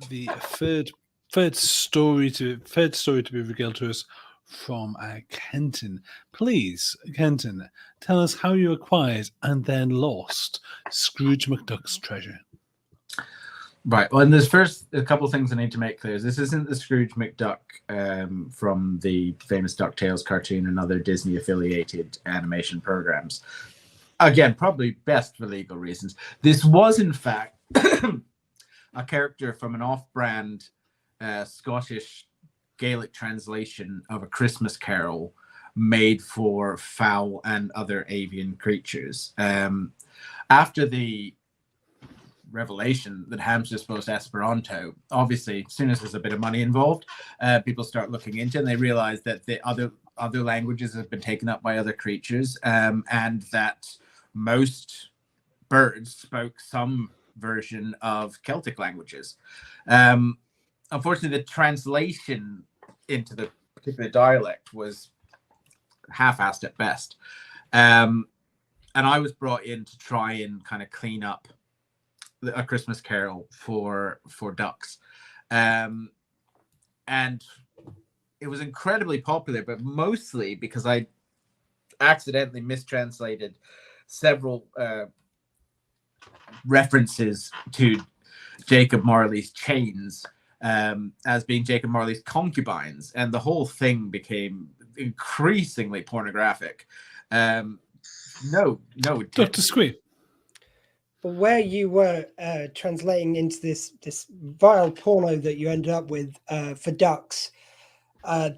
the third story to be revealed to us from Kenton. Please, Kenton, tell us how you acquired and then lost Scrooge McDuck's treasure. Right. Well, and there's first a couple of things I need to make clear. This isn't the Scrooge McDuck from the famous DuckTales cartoon and other Disney-affiliated animation programs. Again, probably best for legal reasons. This was, in fact, a character from an off-brand Scottish Gaelic translation of A Christmas Carol made for fowl and other avian creatures. After the revelation that Hamster spoke Esperanto, obviously, as soon as there's a bit of money involved, people start looking into it, and they realize that the other languages have been taken up by other creatures, and that most birds spoke some version of Celtic languages. Unfortunately, the translation into the particular dialect was half-assed at best. And I was brought in to try and kind of clean up A Christmas Carol for ducks. And it was incredibly popular, but mostly because I accidentally mistranslated several references to Jacob Marley's chains as being Jacob Marley's concubines, and the whole thing became increasingly pornographic. No, Dr. Squee. But where you were translating into this vile porno that you ended up with for ducks,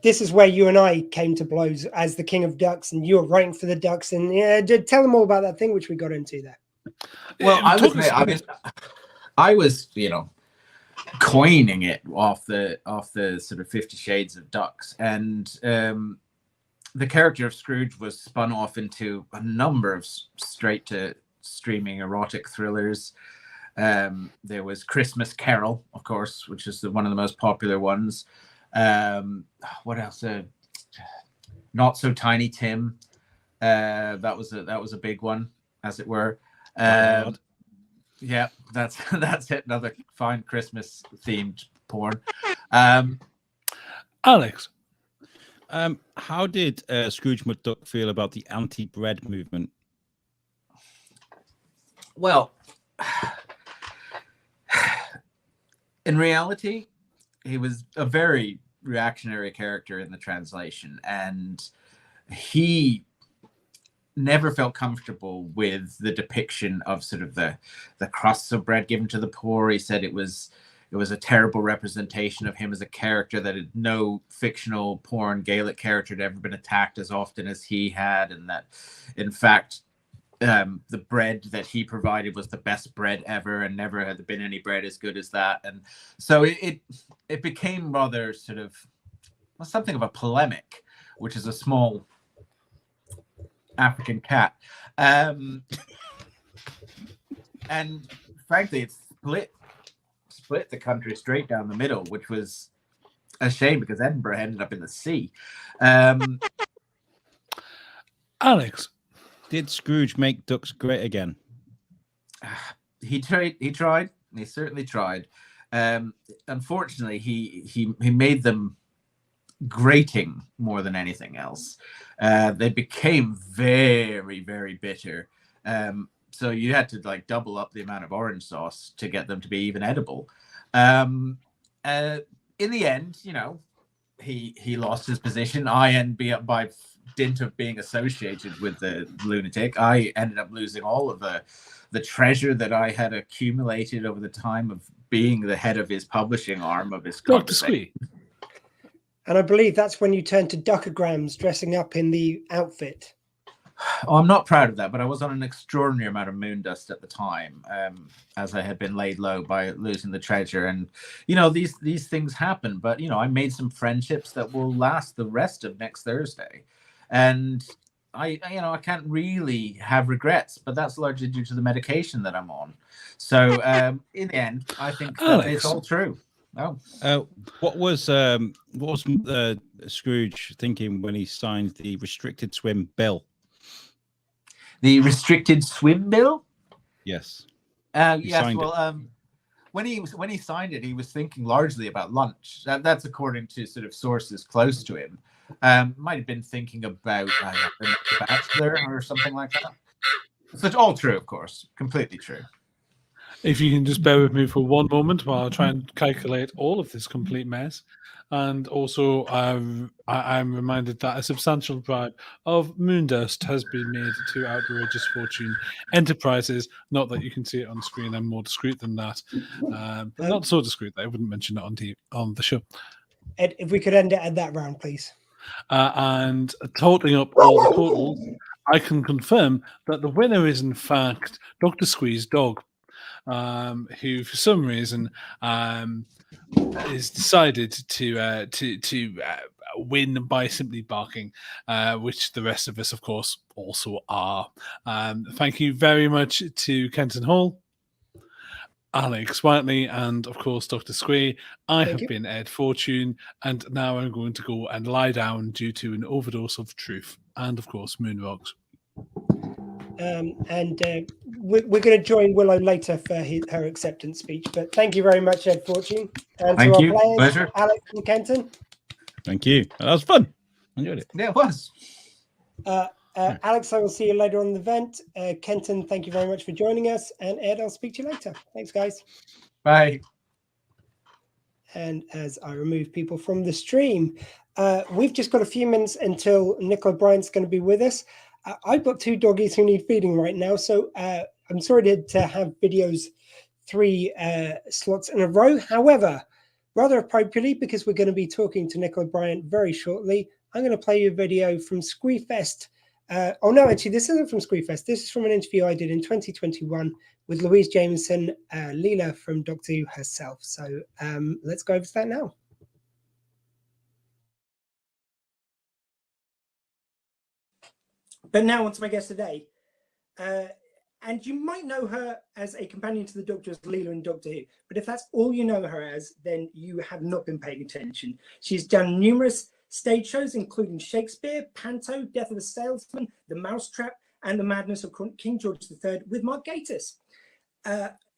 this is where you and I came to blows as the king of ducks, and you were writing for the ducks. And tell them all about that thing which we got into there. Well, I was, coining it off the sort of 50 Shades of Ducks, and the character of Scrooge was spun off into a number of straight to streaming erotic thrillers. There was Christmas Carol, of course, which is one of the most popular ones. What else? Not So Tiny Tim. That was a big one, as it were. Yeah, that's it. Another fine Christmas themed porn. Alex, how did Scrooge McDuck feel about the anti-bread movement? Well, in reality, he was a very reactionary character in the translation, and he never felt comfortable with the depiction of sort of the crusts of bread given to the poor. He said it was a terrible representation of him as a character, that no fictional porn Gaelic character had ever been attacked as often as he had, and that in fact the bread that he provided was the best bread ever, and never had there been any bread as good as that. And so it became rather sort of something of a polemic, which is a small African cat. And frankly, it split the country straight down the middle, which was a shame because Edinburgh ended up in the sea. Alex, did Scrooge make ducks great again? He tried. He certainly tried. Unfortunately, he made them grating more than anything else. They became very, very bitter. So you had to double up the amount of orange sauce to get them to be even edible. In the end, he lost his position. By dint of being associated with the lunatic, I ended up losing all of the treasure that I had accumulated over the time of being the head of his publishing arm of his Dr. Squee. And I believe that's when you turned to duckograms, dressing up in the outfit. Oh, I'm not proud of that, but I was on an extraordinary amount of moon dust at the time, as I had been laid low by losing the treasure. And these things happen, but I made some friendships that will last the rest of next Thursday, and I can't really have regrets, but that's largely due to the medication that I'm on. So in the end, I think that it's all true. What was Scrooge thinking when he signed the restricted swim bill? The restricted swim bill? Yes. Yes. Well, when he signed it, he was thinking largely about lunch. That's according to sort of sources close to him. Might have been thinking about The Bachelor or something like that. So it's all true, of course, completely true. If you can just bear with me for one moment while I try and calculate all of this complete mess. And also, I'm reminded that a substantial bribe of moondust has been made to Outrageous Fortune Enterprises. Not that you can see it on screen. I'm more discreet than that. But not so discreet that I wouldn't mention it on the show. Ed, if we could end it at that round, please. And totaling up all the totals, I can confirm that the winner is in fact Dr. Squee's dog, who for some reason is decided to win by simply barking, which the rest of us, of course, also are. Thank you very much to Kenton Hall, Alex Whiteley, and of course Dr. Squee. I have been Ed Fortune, and now I'm going to go and lie down due to an overdose of truth and of course moon rocks. We're going to join Willow later for her acceptance speech. But thank you very much, Ed Fortune, and Thank to you. our players, Pleasure. Alex and Kenton. Thank you. That was fun. I enjoyed it. Yeah, it was. Alex, I will see you later on the event. Kenton, thank you very much for joining us. And Ed, I'll speak to you later. Thanks, guys. Bye. And as I remove people from the stream, we've just got a few minutes until Nicola Bryant's going to be with us. I've got 2 doggies who need feeding right now, so I'm sorry to have videos 3 slots in a row. However, rather appropriately, because we're going to be talking to Nicola Bryant very shortly, I'm going to play you a video from Squeefest. Oh no, actually, this isn't from Squeefest. This is from an interview I did in 2021 with Louise Jameson, Leela from Doctor Who herself. So let's go over to that now. But now on to my guest today. And you might know her as a companion to the Doctor as Leela in Doctor Who. But if that's all you know her as, then you have not been paying attention. She's done numerous stage shows, including Shakespeare, Panto, Death of a Salesman, The Mousetrap, and The Madness of King George III with Mark Gatiss.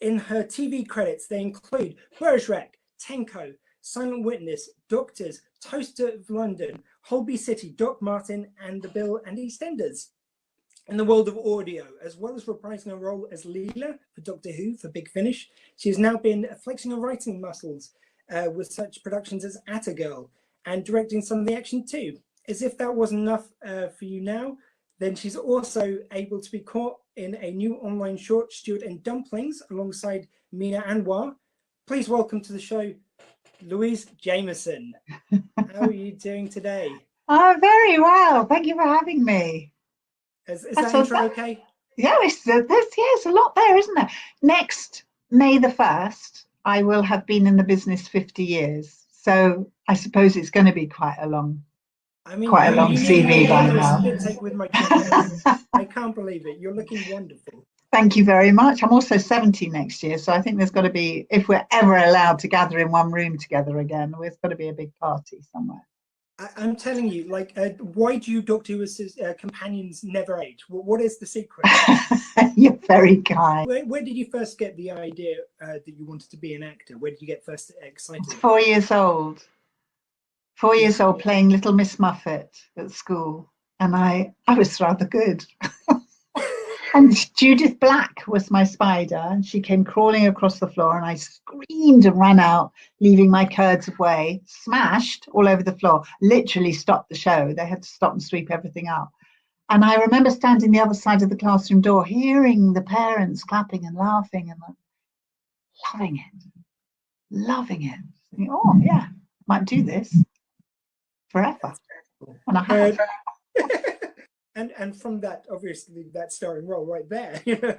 In her TV credits, they include Bergerac, Tenko, Silent Witness, Doctors, Toaster of London, Holby City, Doc Martin, and The Bill and EastEnders. In the world of audio, as well as reprising her role as Leela for Doctor Who for Big Finish, she has now been flexing her writing muscles with such productions as Attagirl and directing some of the action too. As if that wasn't enough for you now, then she's also able to be caught in a new online short, Stuart and Dumplings, alongside Mina Anwar. Please welcome to the show, Louise Jameson. How are you doing today? Oh, very well. Thank you for having me. Is that intro okay? Yeah, it's a lot there, isn't there? Next May the 1st, I will have been in the business 50 years. So I suppose it's going to be quite a long CV by now. I can't believe it. You're looking wonderful. Thank you very much. I'm also 70 next year. So I think there's got to be, if we're ever allowed to gather in one room together again, there's got to be a big party somewhere. I'm telling you, like, why do you Doctor Who's companions never age? What is the secret? You're very kind. Where did you first get the idea that you wanted to be an actor? Where did you get first excited? 4 years old. 4 years old, playing Little Miss Muffet at school, and I was rather good. And Judith Black was my spider, and she came crawling across the floor, and I screamed and ran out, leaving my curds of whey smashed all over the floor. Literally stopped the show. They had to stop and sweep everything up. And I remember standing the other side of the classroom door, hearing the parents clapping and laughing, and loving it. Thinking, oh yeah, might do this forever. And I have. And from that, obviously, that starring role right there, you know,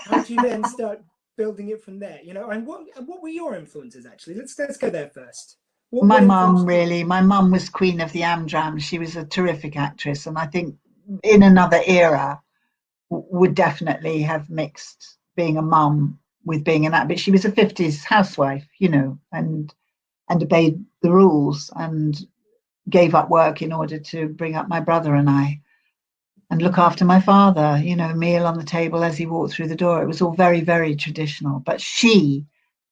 how do you then start building it from there? You know, and what were your influences actually? Let's go there first. My mum, really. My mum was queen of the Amdram. She was a terrific actress, and I think in another era would definitely have mixed being a mum with being an actor. But she was a 50s housewife, you know, and obeyed the rules and gave up work in order to bring up my brother and I. And look after my father, you know, meal on the table as he walked through the door. It was all very, very traditional. But she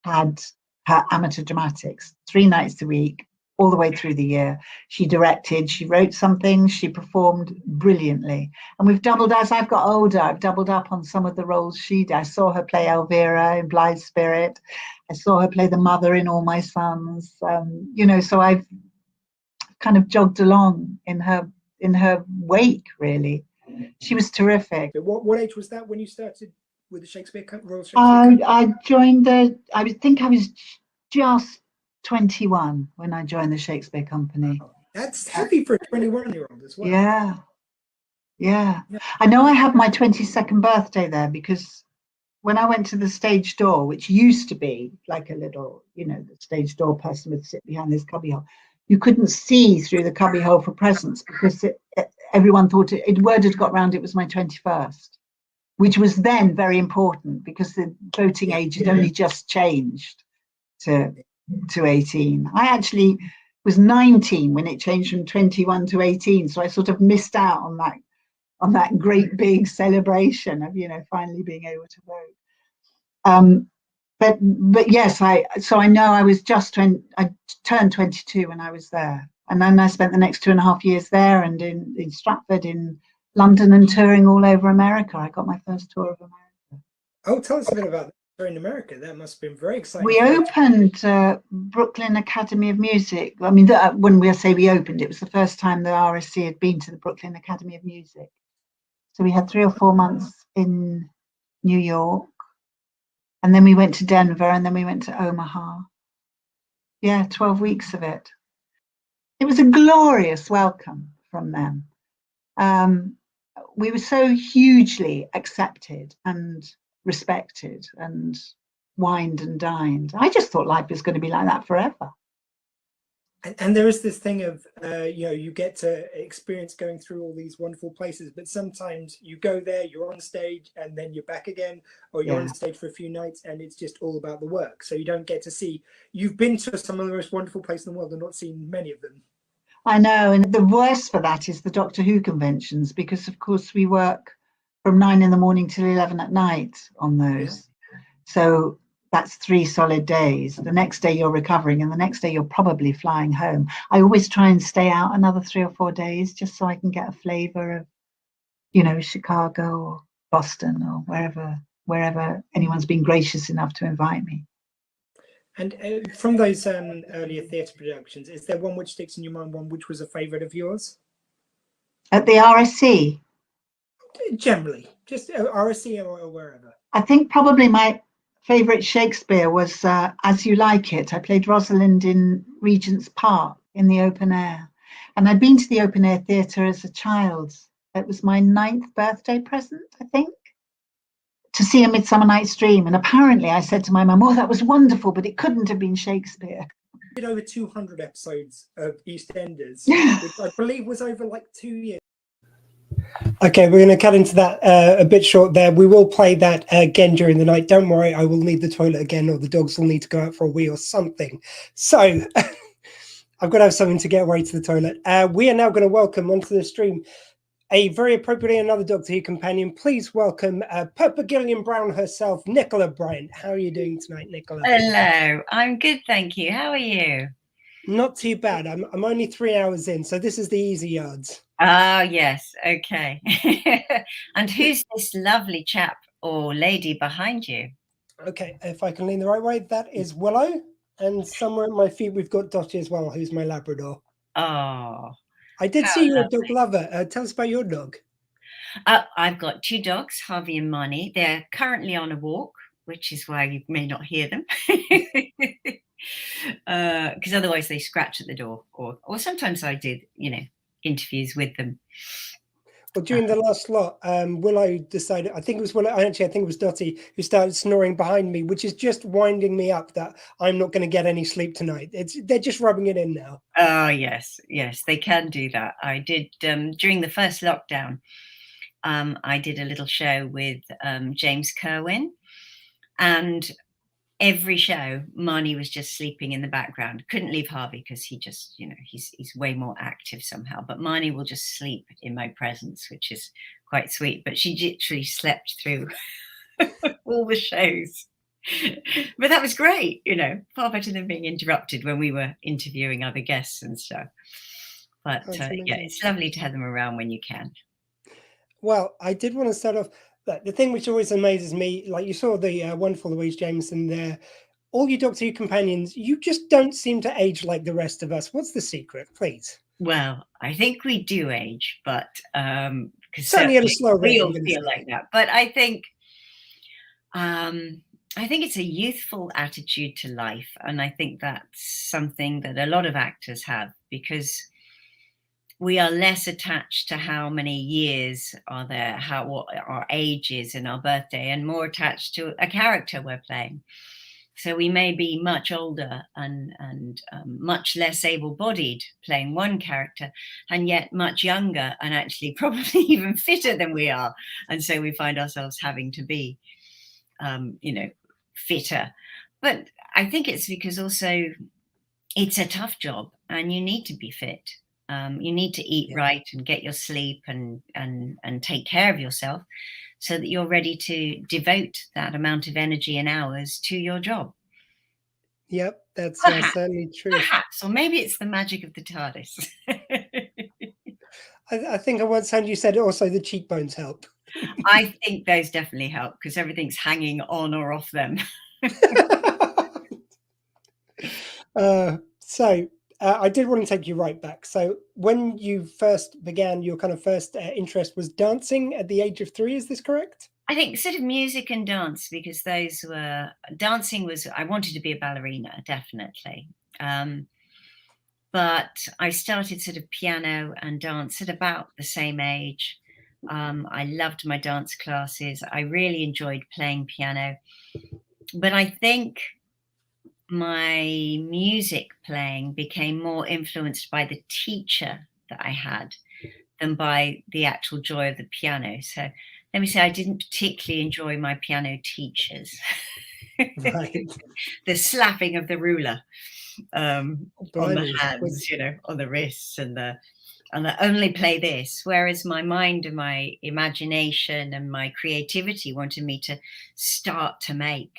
had her amateur dramatics 3 nights a week, all the way through the year. She directed, she wrote something, she performed brilliantly. And we've doubled, as I've got older, I've doubled up on some of the roles she did. I saw her play Elvira in Blithe Spirit. I saw her play the mother in All My Sons. You know, so I've kind of jogged along in her wake, really. She was terrific. What age was that when you started with the Shakespeare Royal Shakespeare Company? I joined I think I was just 21 when I joined the Shakespeare Company. That's heavy for a 21-year-old as well. Yeah. I know I had my 22nd birthday there because when I went to the stage door, which used to be like a little, the stage door person would sit behind this cubbyhole. You couldn't see through the cubbyhole for presents because everyone thought word had got round it was my 21st, which was then very important because the voting age had only just changed to 18. I actually was 19 when it changed from 21 to 18, so I sort of missed out on that great big celebration of finally being able to vote. But yes, I know I was I turned 22 when I was there, and then I spent the next 2.5 years there and in Stratford, in London, and touring all over America. I got my first tour of America. Oh, tell us a bit about that in America. That must have been very exciting. We opened Brooklyn Academy of Music. I mean, when we say we opened, it was the first time the RSC had been to the Brooklyn Academy of Music. So we had 3 or 4 months in New York, and then we went to Denver, and then we went to Omaha. Yeah, 12 weeks of it. It was a glorious welcome from them. We were so hugely accepted and respected and wined and dined. I just thought life was going to be like that forever. And there is this thing of, you get to experience going through all these wonderful places, but sometimes you go there, you're on stage, and then you're back again, or you're on stage for a few nights, and it's just all about the work. So you don't get to see, you've been to some of the most wonderful places in the world and not seen many of them. I know, and the worst for that is the Doctor Who conventions, because of course we work from 9 in the morning till 11 at night on those. Yeah. So that's 3 solid days. The next day you're recovering, and the next day you're probably flying home. I always try and stay out another 3 or 4 days just so I can get a flavour of, Chicago or Boston or wherever anyone's been gracious enough to invite me. And from those earlier theatre productions, is there one which sticks in your mind, one which was a favourite of yours? At the RSC? Generally, just RSC or wherever. I think probably my favourite Shakespeare was As You Like It. I played Rosalind in Regent's Park in the open air. And I'd been to the open air theatre as a child. It was my 9th birthday present, I think, to see A Midsummer Night's Dream. And apparently I said to my mum, oh, that was wonderful, but it couldn't have been Shakespeare. We did over 200 episodes of EastEnders, which I believe was over like 2 years. Okay, we're going to cut into that a bit short there. We will play that again during the night. Don't worry, I will need the toilet again, or the dogs will need to go out for a wee or something. So I've got to have something to get away to the toilet. We are now going to welcome onto the stream a very appropriately another Doctor Who companion. Please welcome Purple Gillian Brown herself, Nicola Bryant. How are you doing tonight, Nicola? Hello, I'm good, thank you. How are you? Not too bad. I'm only 3 hours in, so this is the easy yards. Ah, yes, okay. And who's this lovely chap or lady behind you? Okay, if I can lean the right way, that is Willow. And somewhere at my feet, we've got Dottie as well, who's my Labrador. Oh. I did see you're a dog lover. Tell us about your dog. I've got 2 dogs, Harvey and Marnie. They're currently on a walk, which is why you may not hear them. Because otherwise they scratch at the door. Or sometimes I did, interviews with them. Well, during the last lot, Willow decided, I think it was Dottie who started snoring behind me, which is just winding me up that I'm not going to get any sleep tonight. They're just rubbing it in now. Oh, yes, they can do that. I did, during the first lockdown, I did a little show with James Kerwin, and every show, Marnie was just sleeping in the background. Couldn't leave Harvey because he just, he's way more active somehow. But Marnie will just sleep in my presence, which is quite sweet. But she literally slept through all the shows. But that was great, far better than being interrupted when we were interviewing other guests and stuff. But yeah, it's lovely to have them around when you can. Well, I did want to start off. The thing which always amazes me, like you saw the wonderful Louise Jameson there, all you Doctor Who companions, you just don't seem to age like the rest of us. What's the secret, please? Well, I think we do age, but certainly at a slow rate. We all feel like that. But I think it's a youthful attitude to life, and I think that's something that a lot of actors have, because we are less attached to how many years are there, what our age is and our birthday, and more attached to a character we're playing. So we may be much older and much less able-bodied playing one character, and yet much younger and actually probably even fitter than we are. And so we find ourselves having to be, fitter. But I think it's because also it's a tough job and you need to be fit. You need to eat right and get your sleep and take care of yourself, so that you're ready to devote that amount of energy and hours to your job. Yep, that's certainly true. Perhaps, or maybe it's the magic of the TARDIS. I think I once heard you said also the cheekbones help. I think those definitely help because everything's hanging on or off them. I did want to take you right back. So when you first began, your kind of first interest was dancing at the age of 3. Is this correct? I think sort of music and dance, because dancing was, I wanted to be a ballerina, definitely. But I started sort of piano and dance at about the same age. I loved my dance classes. I really enjoyed playing piano. But I think my music playing became more influenced by the teacher that I had than by the actual joy of the piano. So let me say, I didn't particularly enjoy my piano teachers. Right. The slapping of the ruler on the hands, on the wrists, and the only play this. Whereas my mind and my imagination and my creativity wanted me to start to make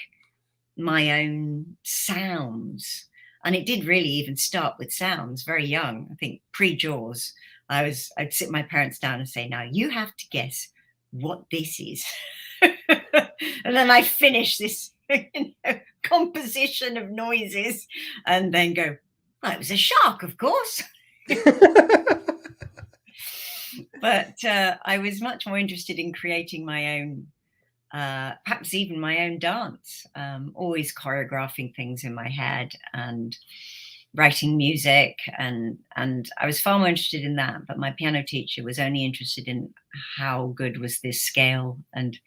my own sounds. And it did really even start with sounds very young. I think pre-Jaws, I'd sit my parents down and say, now you have to guess what this is. And then I finish this composition of noises and then go, well, it was a shark, of course. But I was much more interested in creating my own, perhaps even my own dance, always choreographing things in my head and writing music. And I was far more interested in that. But my piano teacher was only interested in how good was this scale and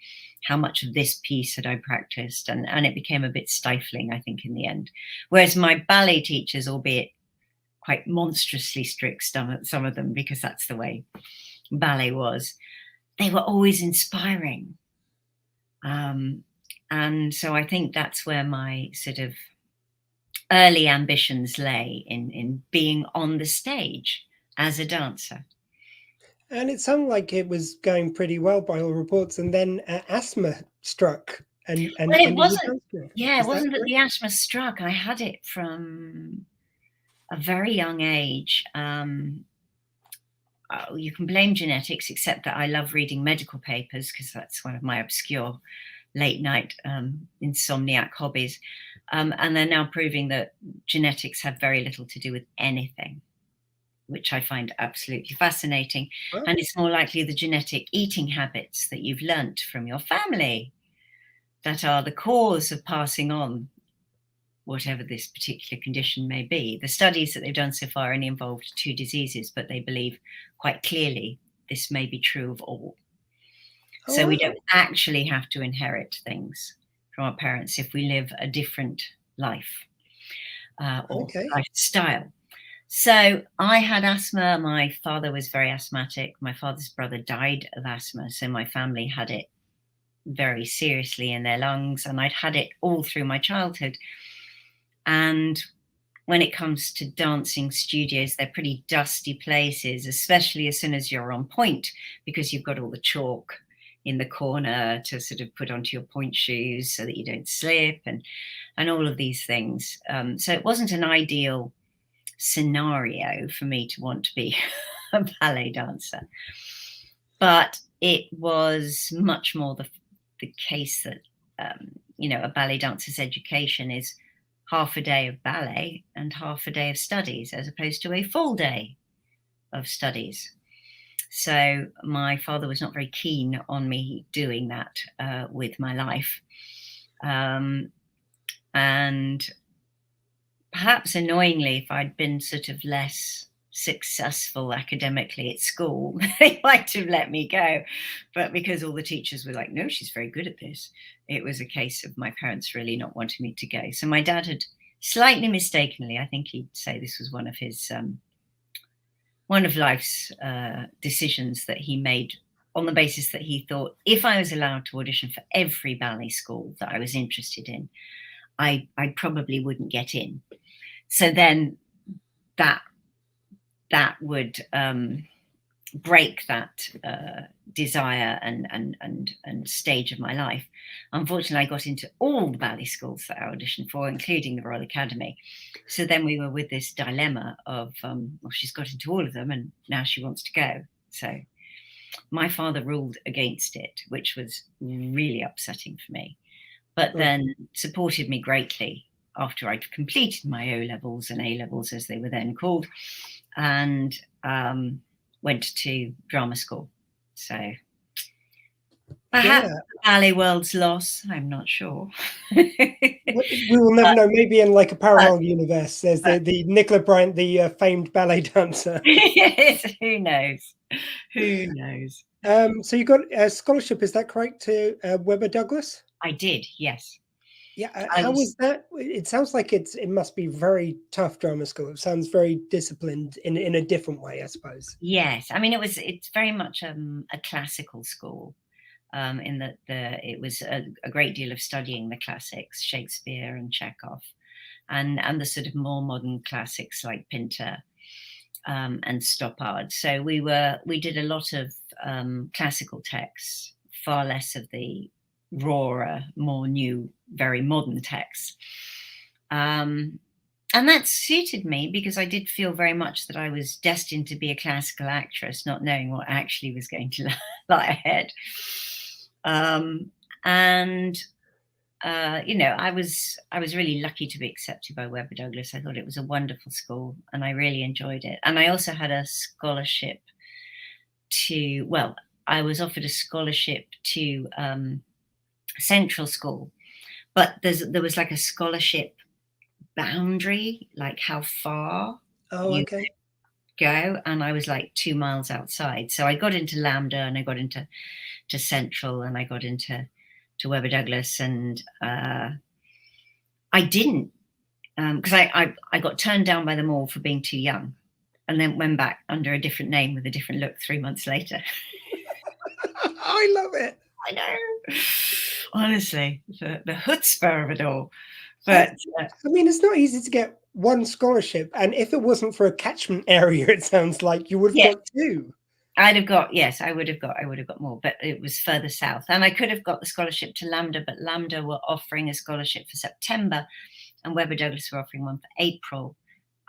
how much of this piece had I practiced. And it became a bit stifling, I think, in the end. Whereas my ballet teachers, albeit quite monstrously strict, some of them, because that's the way ballet was, they were always inspiring. And so I think that's where my sort of early ambitions lay, in being on the stage as a dancer. And it sounded like it was going pretty well by all reports, and then asthma struck. And it wasn't. Yeah, it wasn't that the asthma struck. I had it from a very young age. You can blame genetics, except that I love reading medical papers because that's one of my obscure late night insomniac hobbies. And they're now proving that genetics have very little to do with anything, which I find absolutely fascinating. Oh. And it's more likely the genetic eating habits that you've learnt from your family that are the cause of passing on whatever this particular condition may be. The studies that they've done so far only involved 2 diseases, but they believe quite clearly this may be true of all. Oh. So we don't actually have to inherit things from our parents if we live a different life or lifestyle. So I had asthma. My father was very asthmatic. My father's brother died of asthma. So my family had it very seriously in their lungs, and I'd had it all through my childhood. And when it comes to dancing studios, they're pretty dusty places, especially as soon as you're on point, because you've got all the chalk in the corner to sort of put onto your point shoes so that you don't slip, and all of these things. So it wasn't an ideal scenario for me to want to be a ballet dancer. But it was much more the case that, a ballet dancer's education is half a day of ballet and half a day of studies, as opposed to a full day of studies. So my father was not very keen on me doing that with my life. And perhaps annoyingly, if I'd been sort of less successful academically at school, they might have let me go. But because all the teachers were like, no, she's very good at this, it was a case of my parents really not wanting me to go. So my dad had slightly mistakenly, I think he'd say this was one of his one of life's decisions that he made on the basis that he thought if I was allowed to audition for every ballet school that I was interested in, I probably wouldn't get in. So then that would break that desire and stage of my life. Unfortunately, I got into all the ballet schools that I auditioned for, including the Royal Academy. So then we were with this dilemma of, well, she's got into all of them and now she wants to go. So my father ruled against it, which was really upsetting for me, but then supported me greatly after I'd completed my O-levels and A-levels, as they were then called, and went to drama school. So perhaps the ballet world's loss, I'm not sure. We will never know. Maybe in like a parallel universe, there's the Nicola Bryant, the famed ballet dancer. Yes, who knows? Who knows? So you got a scholarship, is that correct, to Webber Douglas? I did, yes. Yeah, how was that? It sounds like it must be very tough drama school. It sounds very disciplined in a different way, I suppose. Yes, I mean it's very much a classical school, in that it was a great deal of studying the classics, Shakespeare and Chekhov, and the sort of more modern classics like Pinter and Stoppard. So we did a lot of classical texts, far less of the rawer, more new, very modern texts. And that suited me because I did feel very much that I was destined to be a classical actress, not knowing what actually was going to lie ahead. You know, I was really lucky to be accepted by Webber Douglas. I thought it was a wonderful school and I really enjoyed it. And I also had a scholarship to, well, I was offered a scholarship to Central School, but there was like a scholarship boundary, like how far you could go, and I was like 2 miles outside. So I got into Lambda and I got into Central and I got into Webber Douglas, and I didn't because I got turned down by them all for being too young, and then went back under a different name with a different look 3 months later. I love it. I know. Honestly, the chutzpah of it all. But I mean, it's not easy to get one scholarship, and if it wasn't for a catchment area, it sounds like you would have got two. I would have got more, but it was further south. And I could have got the scholarship to Lambda, but Lambda were offering a scholarship for September and Webber Douglas were offering one for April.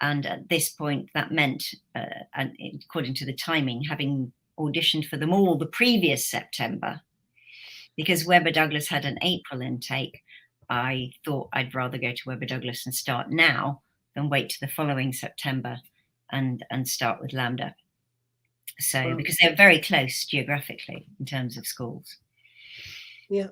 And at this point, that meant, and according to the timing, having auditioned for them all the previous September, because Webber Douglas had an April intake, I thought I'd rather go to Webber Douglas and start now than wait to the following September and start with Lambda. So, because they're very close geographically in terms of schools. Yeah.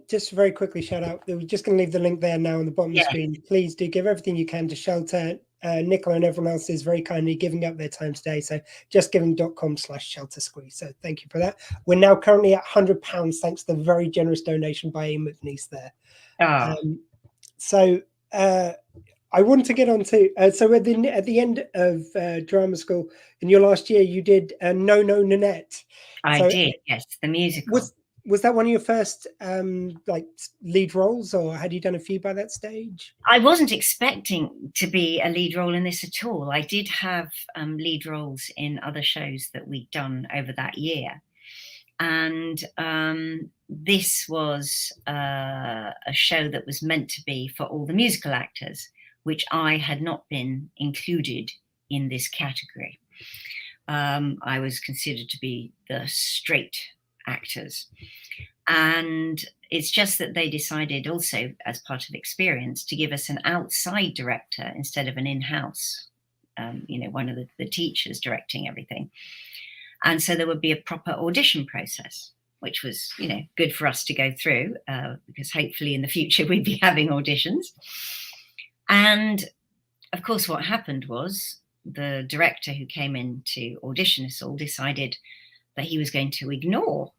Just very quickly, shout out. We're just going to leave the link there now on the bottom of the screen. Please do give everything you can to Shelter. Nicola and everyone else is very kindly giving up their time today. So justgiving.com/sheltersqueeze. So thank you for that. We're now currently at £100 thanks to the very generous donation by Ian McNeice there. So I want to get on to, so at the end of drama school in your last year, you did No No Nanette. I did, yes, the musical. Was that one of your first like lead roles, or had you done a few by that stage? I wasn't expecting to be a lead role in this at all. I did have lead roles in other shows that we'd done over that year. And this was a show that was meant to be for all the musical actors, which I had not been included in this category. I was considered to be the straight actors. And it's just that they decided also, as part of experience, to give us an outside director instead of an in-house, one of the teachers directing everything. And so there would be a proper audition process, which was, good for us to go through, because hopefully in the future we'd be having auditions. And of course, what happened was the director who came in to audition us all decided that he was going to ignore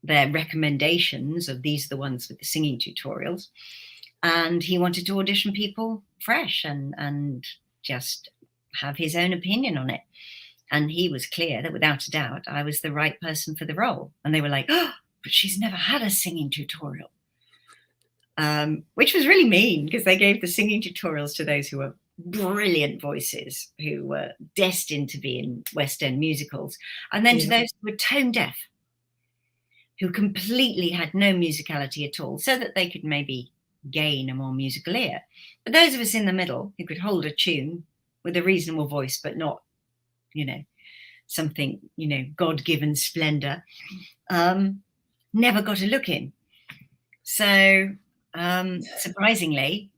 their recommendations of these are the ones with the singing tutorials, and he wanted to audition people fresh and just have his own opinion on it. And he was clear that without a doubt I was the right person for the role. And they were like, oh, but she's never had a singing tutorial, which was really mean, because they gave the singing tutorials to those who were brilliant voices, who were destined to be in West End musicals, and then to those who were tone deaf, who completely had no musicality at all, so that they could maybe gain a more musical ear. But those of us in the middle who could hold a tune with a reasonable voice, but not, something, God-given splendor, never got a look in. So surprisingly,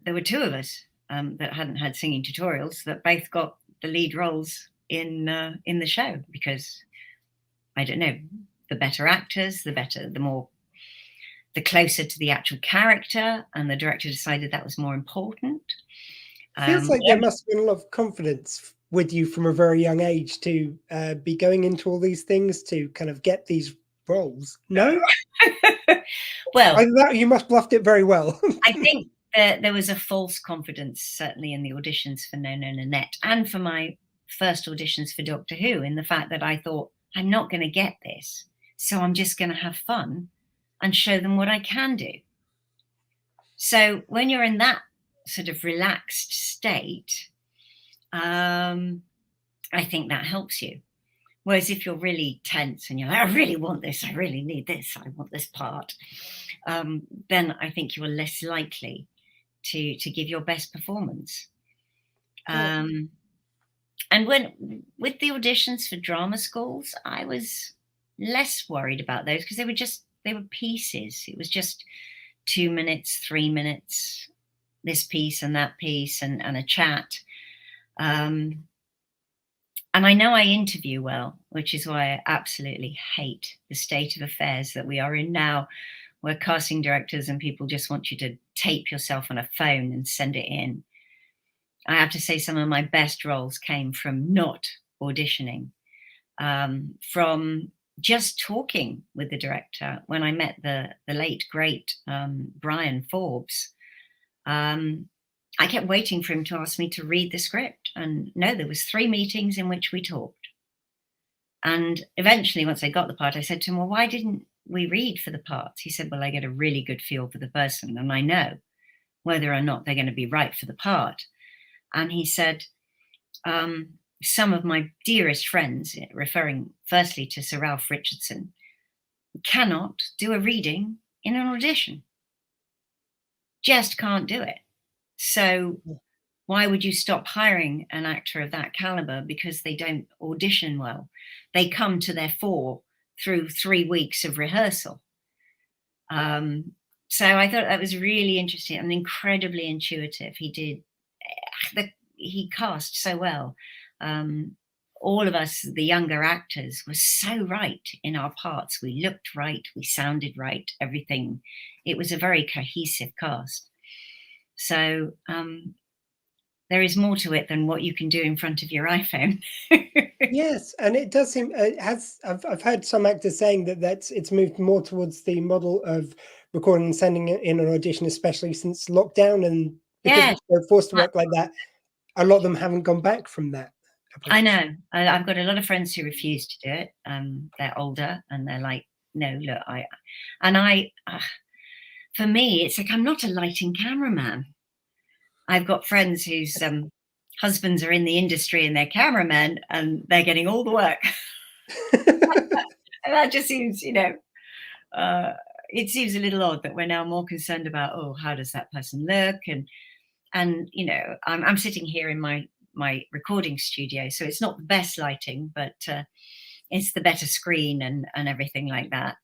there were two of us that hadn't had singing tutorials that both got the lead roles in the show, because, I don't know, the better actors, the closer to the actual character, and the director decided that was more important. Feels like there must have been a lot of confidence with you from a very young age to be going into all these things to kind of get these roles. No? Well, you must have bluffed it very well. I think there was a false confidence, certainly in the auditions for No No Nanette and for my first auditions for Doctor Who, in the fact that I thought, I'm not going to get this, so I'm just going to have fun and show them what I can do. So when you're in that sort of relaxed state, I think that helps you. Whereas if you're really tense and you're like, I really want this, I really need this, I want this part, then I think you're less likely to give your best performance. And with the auditions for drama schools, I was less worried about those, because they were pieces. It was just 2 minutes, 3 minutes, this piece and that piece, and a chat. And I know I interview well, which is why I absolutely hate the state of affairs that we are in now, where casting directors and people just want you to tape yourself on a phone and send it in. I have to say some of my best roles came from not auditioning, from just talking with the director. When I met the late, great Brian Forbes, I kept waiting for him to ask me to read the script. And no, there was 3 meetings in which we talked. And eventually, once I got the part, I said to him, well, why didn't we read for the parts? He said, well, I get a really good feel for the person, and I know whether or not they're going to be right for the part. And he said, some of my dearest friends, referring firstly to Sir Ralph Richardson, cannot do a reading in an audition. Just can't do it. So why would you stop hiring an actor of that caliber because they don't audition well? They come to their fore through 3 weeks of rehearsal. So I thought that was really interesting and incredibly intuitive. He cast so well. All of us, the younger actors, were so right in our parts. We looked right, we sounded right, everything. It was a very cohesive cast. So there is more to it than what you can do in front of your iPhone. Yes, and it does seem I've heard some actors saying that it's moved more towards the model of recording and sending it in an audition, especially since lockdown, and because they're forced to work like that, a lot of them haven't gone back from that. I know. I've got a lot of friends who refuse to do it. They're older and they're like, no, look, for me, it's like, I'm not a lighting cameraman. I've got friends whose husbands are in the industry and they're cameramen and they're getting all the work. And that just seems, it seems a little odd that we're now more concerned about, oh, how does that person look? And I'm sitting here in my recording studio, so it's not the best lighting, but it's the better screen and everything like that.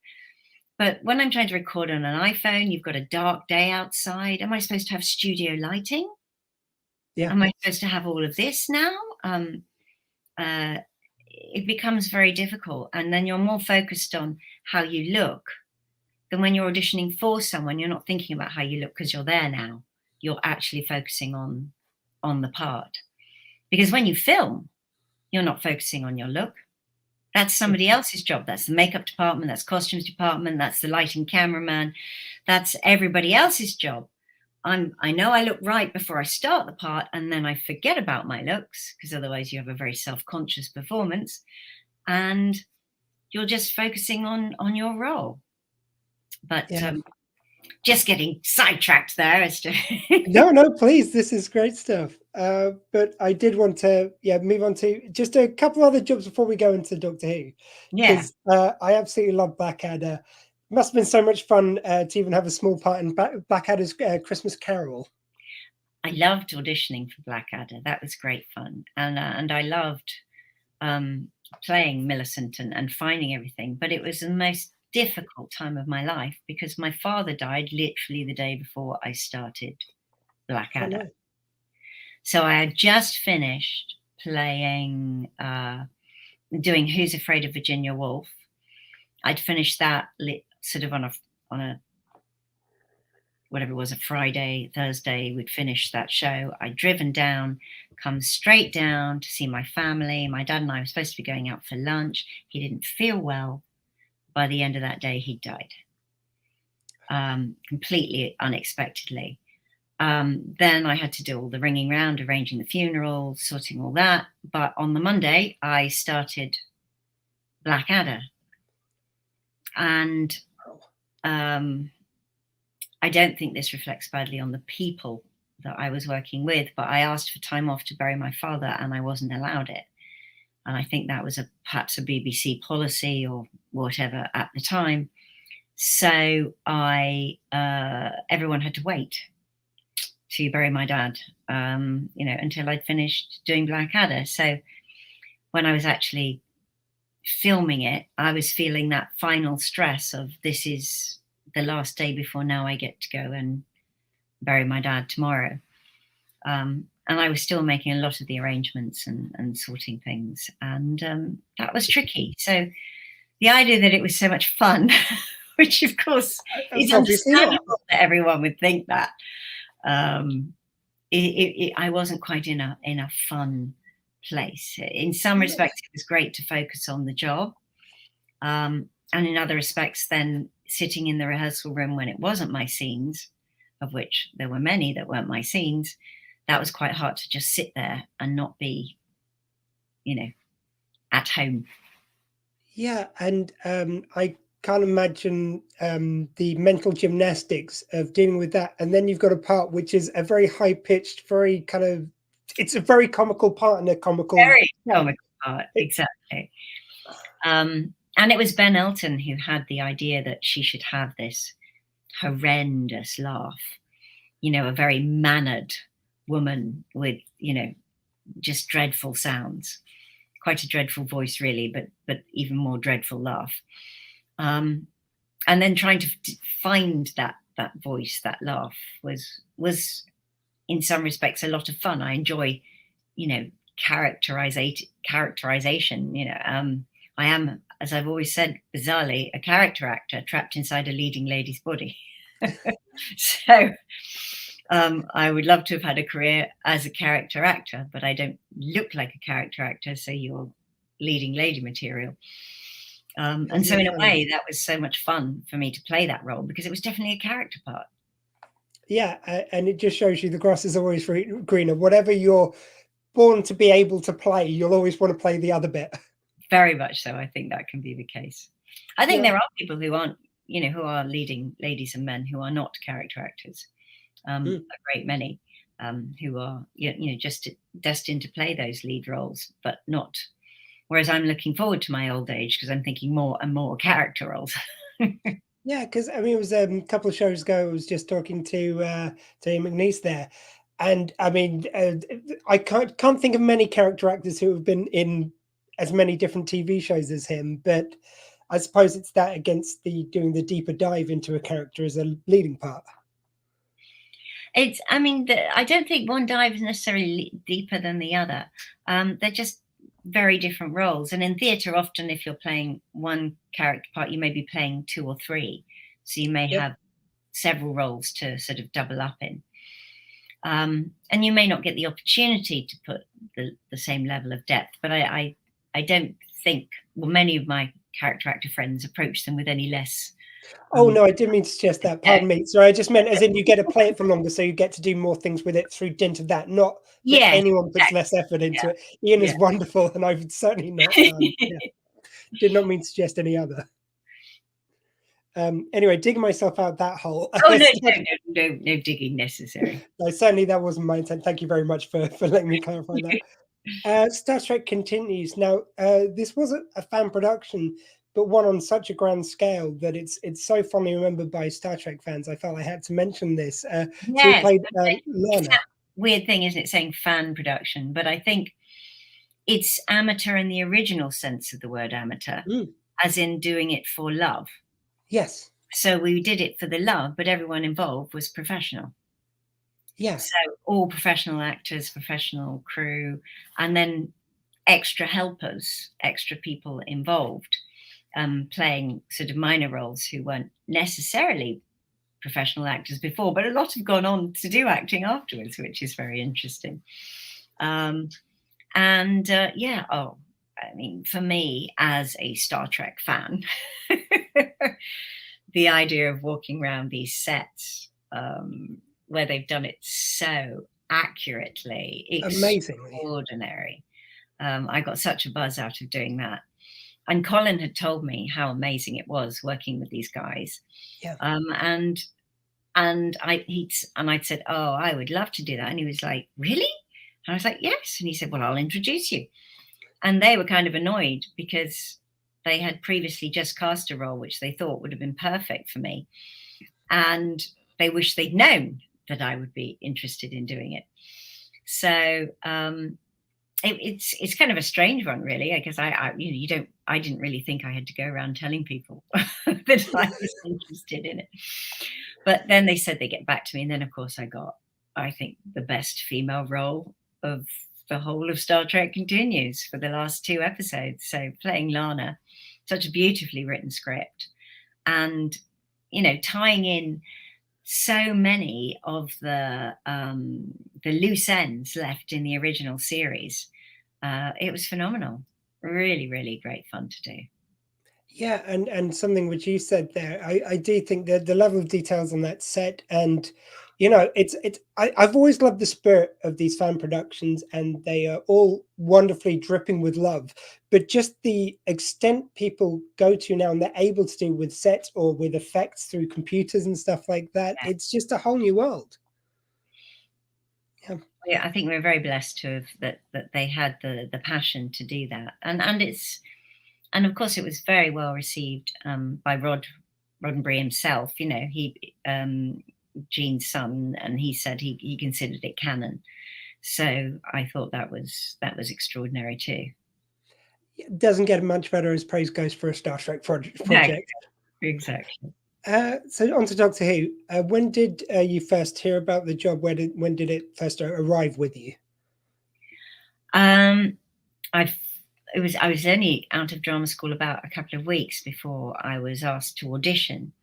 But when I'm trying to record on an iPhone, you've got a dark day outside. Am I supposed to have studio lighting? Yeah. Am I supposed to have all of this now? It becomes very difficult. And then you're more focused on how you look than when you're auditioning for someone. You're not thinking about how you look because you're there now. You're actually focusing on the part. Because when you film, you're not focusing on your look. That's somebody else's job. That's the makeup department, that's costumes department, that's the lighting cameraman, that's everybody else's job. I know I look right before I start the part, and then I forget about my looks, because otherwise you have a very self-conscious performance, and you're just focusing on your role. But just getting sidetracked there as to no, please, this is great stuff. But I did want to move on to just a couple other jobs before we go into Doctor Who. Because I absolutely love Blackadder. Must have been so much fun to even have a small part in Blackadder's Christmas Carol. I loved auditioning for Blackadder. That was great fun, and I loved playing Millicent and finding everything. But it was the most difficult time of my life because my father died literally the day before I started Blackadder. Oh, no. So I had just finished playing, doing Who's Afraid of Virginia Woolf. I'd finished that sort of on a whatever it was, a Friday, Thursday, we'd finished that show. I'd driven down, come straight down to see my family. My dad and I were supposed to be going out for lunch. He didn't feel well. By the end of that day, he died, completely unexpectedly. Then I had to do all the ringing round, arranging the funeral, sorting all that. But on the Monday, I started Blackadder. And I don't think this reflects badly on the people that I was working with, but I asked for time off to bury my father and I wasn't allowed it. And I think that was perhaps a BBC policy or whatever at the time. So everyone had to wait to bury my dad, until I'd finished doing Blackadder. So when I was actually filming it, I was feeling that final stress of this is the last day before now I get to go and bury my dad tomorrow. And I was still making a lot of the arrangements and sorting things. And that was tricky. So the idea that it was so much fun, which of course is understandable that everyone would think that, I wasn't quite in a fun place. In some respects, it was great to focus on the job. And in other respects, then sitting in the rehearsal room when it wasn't my scenes, of which there were many that weren't my scenes, that was quite hard to just sit there and not be, at home. Yeah, and I can't imagine the mental gymnastics of dealing with that. And then you've got a part which is a very high-pitched, very kind of, it's a very comical part and a comical... Very comical part, exactly. And it was Ben Elton who had the idea that she should have this horrendous laugh, a very mannered woman with, just dreadful sounds, quite a dreadful voice really, but even more dreadful laugh. And then trying to find that voice, that laugh was in some respects a lot of fun. I enjoy, characterization. I am, as I've always said, bizarrely, a character actor trapped inside a leading lady's body. So I would love to have had a career as a character actor, but I don't look like a character actor, so you're leading lady material. And so in a way, that was so much fun for me to play that role because it was definitely a character part. Yeah, and it just shows you the grass is always greener. Whatever you're born to be able to play, you'll always want to play the other bit. Very much so. I think that can be the case. I think there are people who aren't, who are leading ladies and men who are not character actors. A great many who are, just destined to play those lead roles, but not. Whereas I'm looking forward to my old age because I'm thinking more and more character roles. Yeah, because it was a couple of shows ago. I was just talking to Ian McNeice there, and I can't think of many character actors who have been in as many different TV shows as him. But I suppose it's that against doing the deeper dive into a character as a leading part. I don't think one dive is necessarily deeper than the other. They're just very different roles. And in theatre, often if you're playing one character part, you may be playing two or three. So you may have several roles to sort of double up in. And you may not get the opportunity to put the same level of depth, but I don't think, well, many of my character actor friends approach them with any less. Oh no, I didn't mean to suggest that. Pardon me. So I just meant as in you get to play it for longer, so you get to do more things with it through dint of that. Not that anyone puts less effort into it. Ian is wonderful, and I would certainly not. Did not mean to suggest any other. Anyway, digging myself out that hole. Oh no digging necessary. No, certainly that wasn't my intent. Thank you very much for letting me clarify that. Star Trek continues. Now, this wasn't a fan production, but one on such a grand scale that it's so fondly remembered by Star Trek fans. I felt I had to mention this. So we played Lana. Weird thing, isn't it, saying fan production? But I think it's amateur in the original sense of the word amateur, as in doing it for love. Yes. So we did it for the love, but everyone involved was professional. Yeah. So all professional actors, professional crew, and then extra helpers, extra people involved, playing sort of minor roles who weren't necessarily professional actors before, but a lot have gone on to do acting afterwards, which is very interesting. I mean, for me as a Star Trek fan, the idea of walking around these sets where they've done it so accurately, extraordinary. I got such a buzz out of doing that. And Colin had told me how amazing it was working with these guys. Yeah. And I'd said, oh, I would love to do that. And he was like, really? And I was like, yes. And he said, well, I'll introduce you. And they were kind of annoyed because they had previously just cast a role which they thought would have been perfect for me. And they wished they'd known that I would be interested in doing it. So it's kind of a strange one, really, because I didn't really think I had to go around telling people that I was interested in it. But then they said they'd get back to me. And then, of course, I got, I think, the best female role of the whole of Star Trek Continues for the last 2 episodes. So playing Lana, such a beautifully written script, and tying in so many of the loose ends left in the original series. It was phenomenal. Really, really great fun to do. Yeah, and something which you said there, I do think that the level of details on that set, and I've always loved the spirit of these fan productions, and they are all wonderfully dripping with love. But just the extent people go to now, and they're able to do with sets or with effects through computers and stuff like that, it's just a whole new world. Yeah, I think we're very blessed to have that they had the passion to do that, and of course it was very well received by Roddenberry himself. He Gene's son, and he said he considered it canon. So I thought that was extraordinary too. It doesn't get much better as praise goes for a Star Trek project. Exactly. So on to Doctor Who. When did you first hear about the job? When did it first arrive with you? I was only out of drama school about a couple of weeks before I was asked to audition,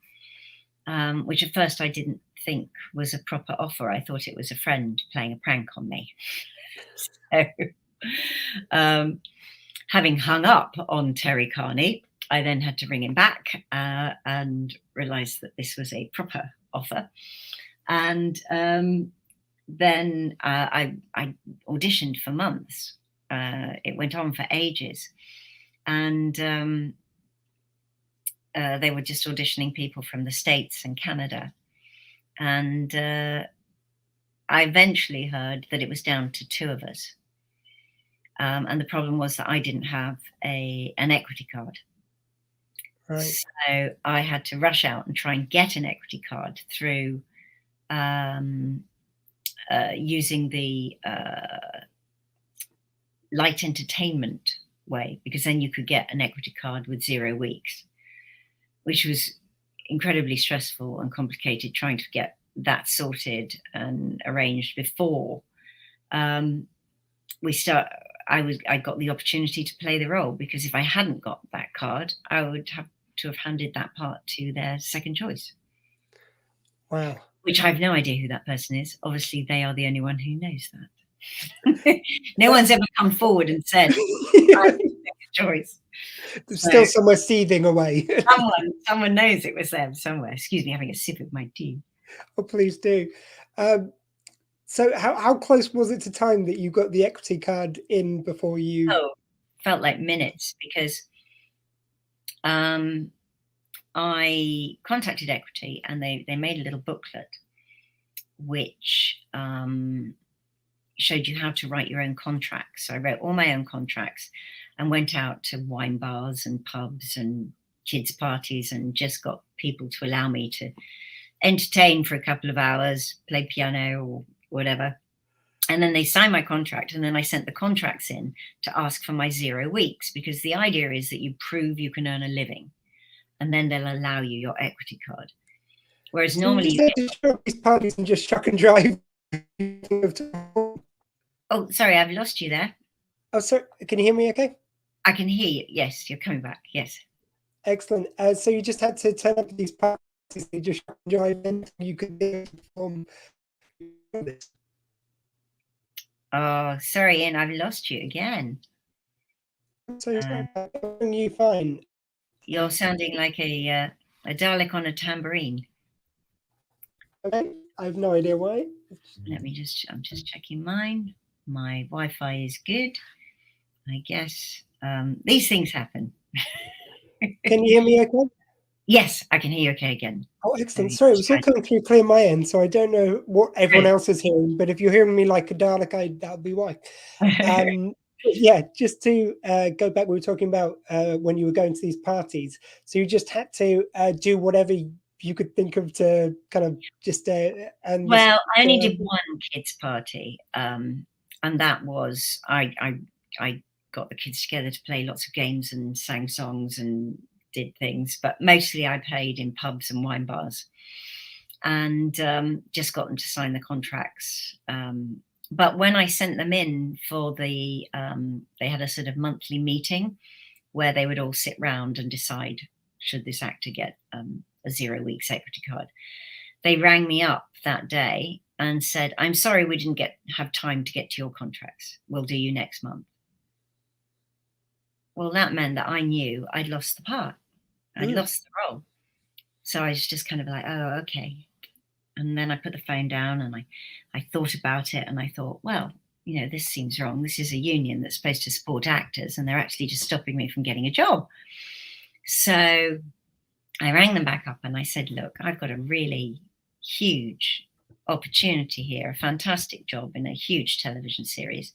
which at first I didn't think was a proper offer. I thought it was a friend playing a prank on me. So, having hung up on Terry Carney, I then had to ring him back and realised that this was a proper offer. And then I auditioned for months. It went on for ages. And they were just auditioning people from the States and Canada. And I eventually heard that it was down to 2 of us. And the problem was that I didn't have an equity card. Right. So I had to rush out and try and get an equity card through using the light entertainment way, because then you could get an equity card with 0 weeks, which was incredibly stressful and complicated trying to get that sorted and arranged before I got the opportunity to play the role, because if I hadn't got that card, I would have to have handed that part to their second choice. Wow. which I have no idea who that person is. Obviously, they are the only one who knows that. No one's ever come forward and said, I make a choice. There's still somewhere seething away. someone knows it was them somewhere. Excuse me, having a sip of my tea. Oh, please do. So how close was it to time that you got the equity card in before you? Oh, felt like minutes, because I contacted Equity and they made a little booklet which showed you how to write your own contracts. So I wrote all my own contracts and went out to wine bars and pubs and kids' parties and just got people to allow me to entertain for a couple of hours, play piano or whatever. And then they signed my contract, and then I sent the contracts in to ask for my 0 weeks, because the idea is that you prove you can earn a living, and then they'll allow you your equity card. Whereas normally you just show up these parties and just chuck and drive. Oh, sorry, I've lost you there. Oh, sorry. Can you hear me okay? I can hear you. Yes, you're coming back. Yes. Excellent. So you just had to turn up at these parties, they just chuck and drive in, you could perform this. Oh, sorry, Ian, I've lost you again. So you fine. You're sounding like a Dalek on a tambourine. Okay, I have no idea why. Let me I'm just checking mine. My Wi-Fi is good, I guess. These things happen. Can you hear me okay? Yes, I can hear you okay again. Oh, excellent. Sorry, it was all coming through clear my end, so I don't know what everyone else is hearing, but if you're hearing me like a Dalek, that would be why. Yeah, just to go back, we were talking about when you were going to these parties. So you just had to do whatever you could think of to kind of just... well, I only did one kids' party, and that was, I got the kids together to play lots of games and sang songs and did things, but mostly I played in pubs and wine bars, and just got them to sign the contracts. But when I sent them in for the, they had a sort of monthly meeting where they would all sit round and decide, should this actor get a 0 weeks equity card? They rang me up that day and said, I'm sorry, we didn't have time to get to your contracts. We'll do you next month. Well, that meant that I knew I'd lost the part. I'd lost the role. So I was just kind of like, oh, okay. And then I put the phone down and I thought about it, and I thought, well, you know, this seems wrong. This is a union that's supposed to support actors, and they're actually just stopping me from getting a job. So I rang them back up and I said, look, I've got a really huge opportunity here, a fantastic job in a huge television series.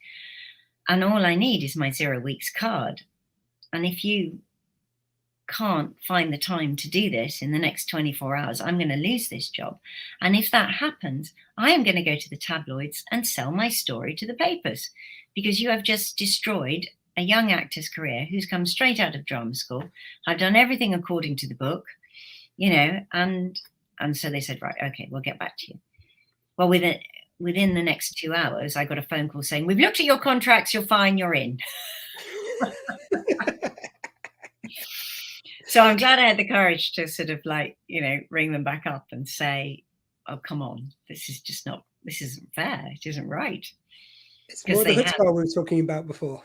And all I need is my 0 weeks card. And if you can't find the time to do this in the next 24 hours, I'm going to lose this job. And if that happens, I am going to go to the tabloids and sell my story to the papers, because you have just destroyed a young actor's career who's come straight out of drama school. I've done everything according to the book, you know, and so they said, right, okay, we'll get back to you. Well, within the next 2 hours, I got a phone call saying, we've looked at your contracts, you're fine, you're in. So I'm glad I had the courage to sort of like, you know, ring them back up and say, oh, come on, this isn't fair. It isn't right. It's more the chutzpah we were talking about before.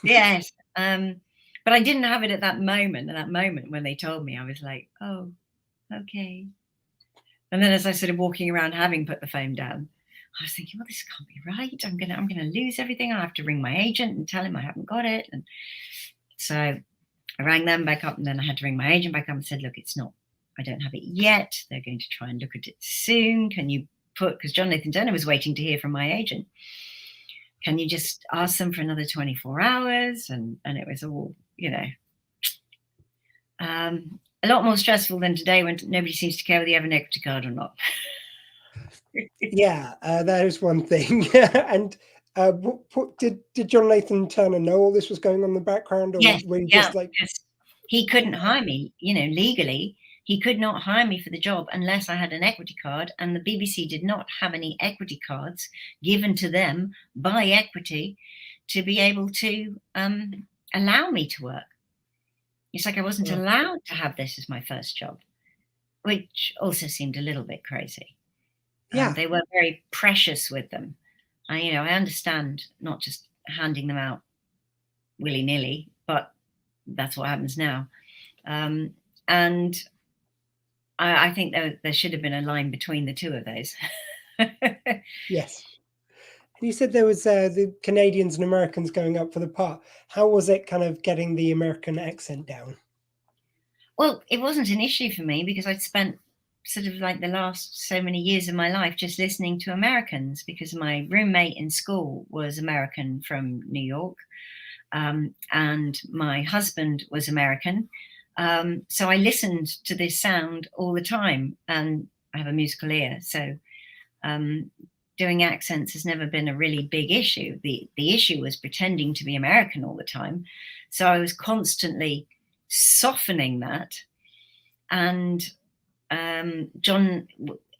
Yes. But I didn't have it at that moment. At that moment when they told me, I was like, oh, okay. And then as I started walking around, having put the phone down, I was thinking, well, this can't be right. I'm gonna lose everything. I have to ring my agent and tell him I haven't got it. And so I rang them back up, and then I had to ring my agent back up and said, look, I don't have it yet. They're going to try and look at it soon. Can you because John Nathan Turner was waiting to hear from my agent. Can you just ask them for another 24 hours? And it was all, you know, a lot more stressful than today when nobody seems to care whether you have an equity card or not. Yeah, that is one thing. And did John Nathan Turner know all this was going on in the background? Or yes, were you yeah, just like... He couldn't hire me, you know, legally. He could not hire me for the job unless I had an equity card, and the BBC did not have any equity cards given to them by Equity to be able to allow me to work. It's like I wasn't allowed to have this as my first job, which also seemed a little bit crazy. Yeah. They were very precious with them. I understand not just handing them out willy-nilly, but that's what happens now. And I think there should have been a line between the two of those. Yes. And you said there was the Canadians and Americans going up for the part. How was it kind of getting the American accent down? Well, it wasn't an issue for me because I'd spent sort of like the last so many years of my life just listening to Americans, because my roommate in school was American from New York, and my husband was American. So I listened to this sound all the time, and I have a musical ear. So doing accents has never been a really big issue. The issue was pretending to be American all the time. So I was constantly softening that. And John,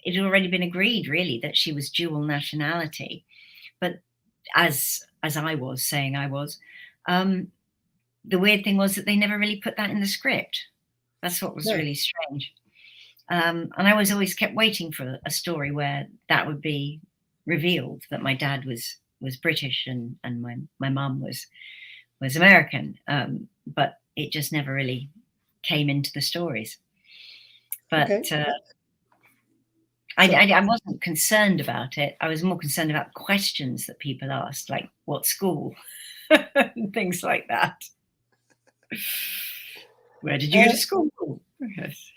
it had already been agreed really that she was dual nationality. But as I was saying I was, the weird thing was that they never really put that in the script. That's what was really strange. And I was always kept waiting for a story where that would be revealed, that my dad was British and my mum was American. But it just never really came into the stories. But okay. I wasn't concerned about it. I was more concerned about questions that people asked, like what school, and things like that. Where did you go to school? Yes.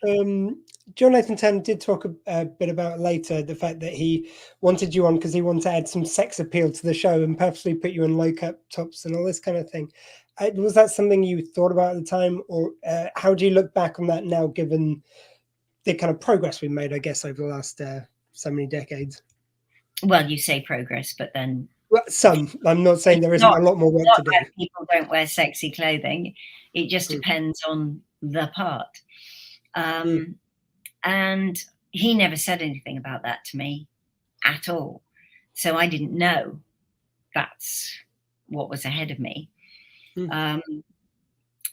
John Nathan Tan did talk a bit about later the fact that he wanted you on because he wanted to add some sex appeal to the show and purposely put you in low cut tops and all this kind of thing. Was that something you thought about at the time, or how do you look back on that now, given the kind of progress we made, I guess, over the last so many decades? Well, you say progress, but then some. I'm not saying there isn't a lot more work to do. People don't wear sexy clothing. It just depends on the part. And he never said anything about that to me at all. So I didn't know that's what was ahead of me.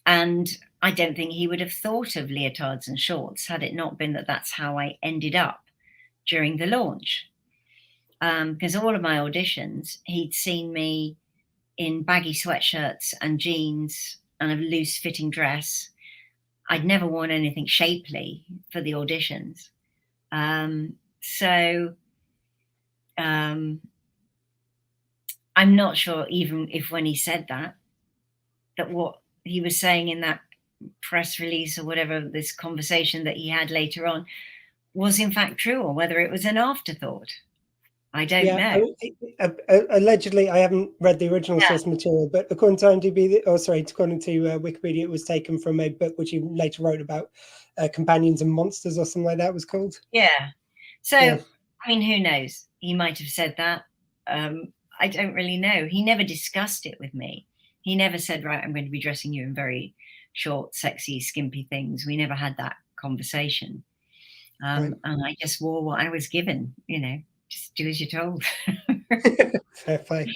And I don't think he would have thought of leotards and shorts had it not been that that's how I ended up during the launch. Because all of my auditions, he'd seen me in baggy sweatshirts and jeans and a loose fitting dress. I'd never worn anything shapely for the auditions. So I'm not sure even if when he said that what he was saying in that press release or whatever, this conversation that he had later on, was in fact true, or whether it was an afterthought. I don't know. Allegedly, I haven't read the original source material, but according to IMDb, according to Wikipedia, it was taken from a book which he later wrote about companions and monsters or something like that was called. Yeah. So, I mean, who knows? He might have said that. I don't really know. He never discussed it with me. He never said, right, I'm going to be dressing you in very short, sexy, skimpy things. We never had that conversation. And I just wore what I was given, just do as you're told. Fair play.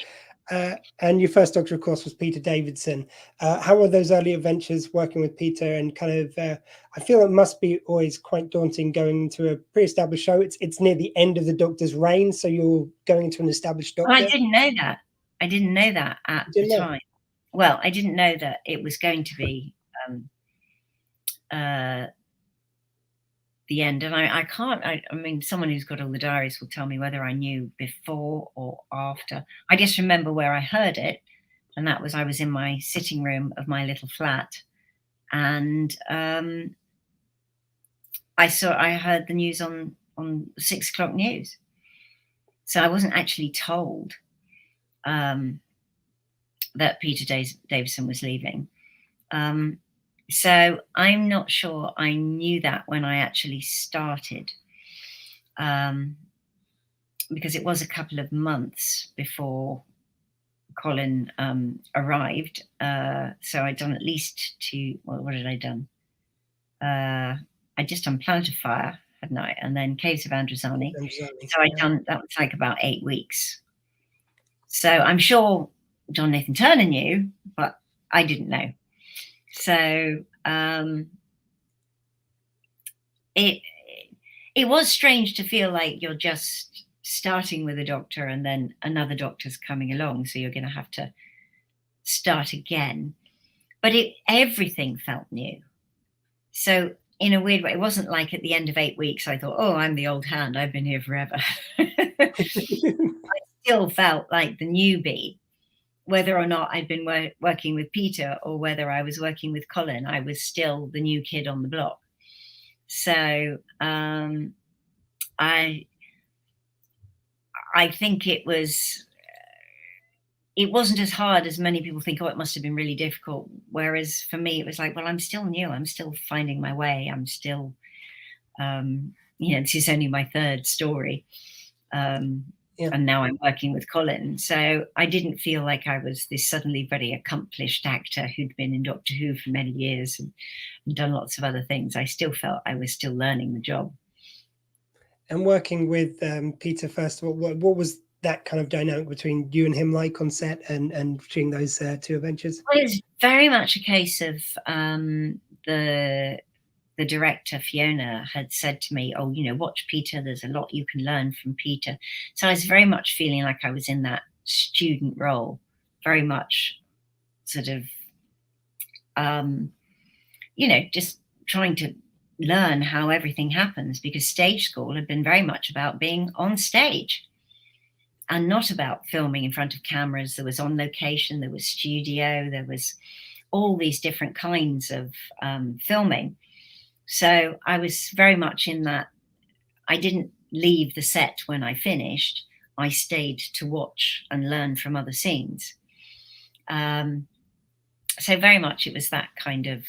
And your first Doctor, of course, was Peter Davidson. How were those early adventures working with Peter? And kind of, I feel it must be always quite daunting going into a pre-established show. It's near the end of the Doctor's reign, so you're going into an established Doctor. I didn't know that. I didn't know that at the time. Well, I didn't know that it was going to be the end. And I mean, someone who's got all the diaries will tell me whether I knew before or after. I just remember where I heard it. And that was, I was in my sitting room of my little flat. And I heard the news on 6 o'clock news. So I wasn't actually told that Peter Davison was leaving. So I'm not sure I knew that when I actually started, because it was a couple of months before Colin arrived. So I'd done at least what had I done? I'd just done Planet of Fire, hadn't I? And then Caves of Androzani. So I'd done, that was like about 8 weeks. So I'm sure John Nathan Turner knew, but I didn't know. So it it was strange to feel like you're just starting with a doctor and then another doctor's coming along, so you're going to have to start again. But everything felt new. So in a weird way, it wasn't like at the end of 8 weeks I thought, oh, I'm the old hand, I've been here forever. I still felt like the newbie, whether or not I'd been working with Peter or whether I was working with Colin. I was still the new kid on the block. So I think it wasn't as hard as many people think. Oh, it must have been really difficult. Whereas for me, it was like, well, I'm still new. I'm still finding my way. I'm still, this is only my third story. And now I'm working with Colin. So I didn't feel like I was this suddenly very accomplished actor who'd been in Doctor Who for many years and done lots of other things. I still felt I was still learning the job. And working with Peter, first of all, what was that kind of dynamic between you and him like on set and between those two adventures? Well, it's very much a case of the director, Fiona, had said to me, oh, watch Peter, there's a lot you can learn from Peter. So I was very much feeling like I was in that student role, very much sort of, just trying to learn how everything happens, because stage school had been very much about being on stage and not about filming in front of cameras. There was on location, there was studio, there was all these different kinds of filming. So I was very much in that. I didn't leave the set when I finished. I stayed to watch and learn from other scenes. So very much it was that kind of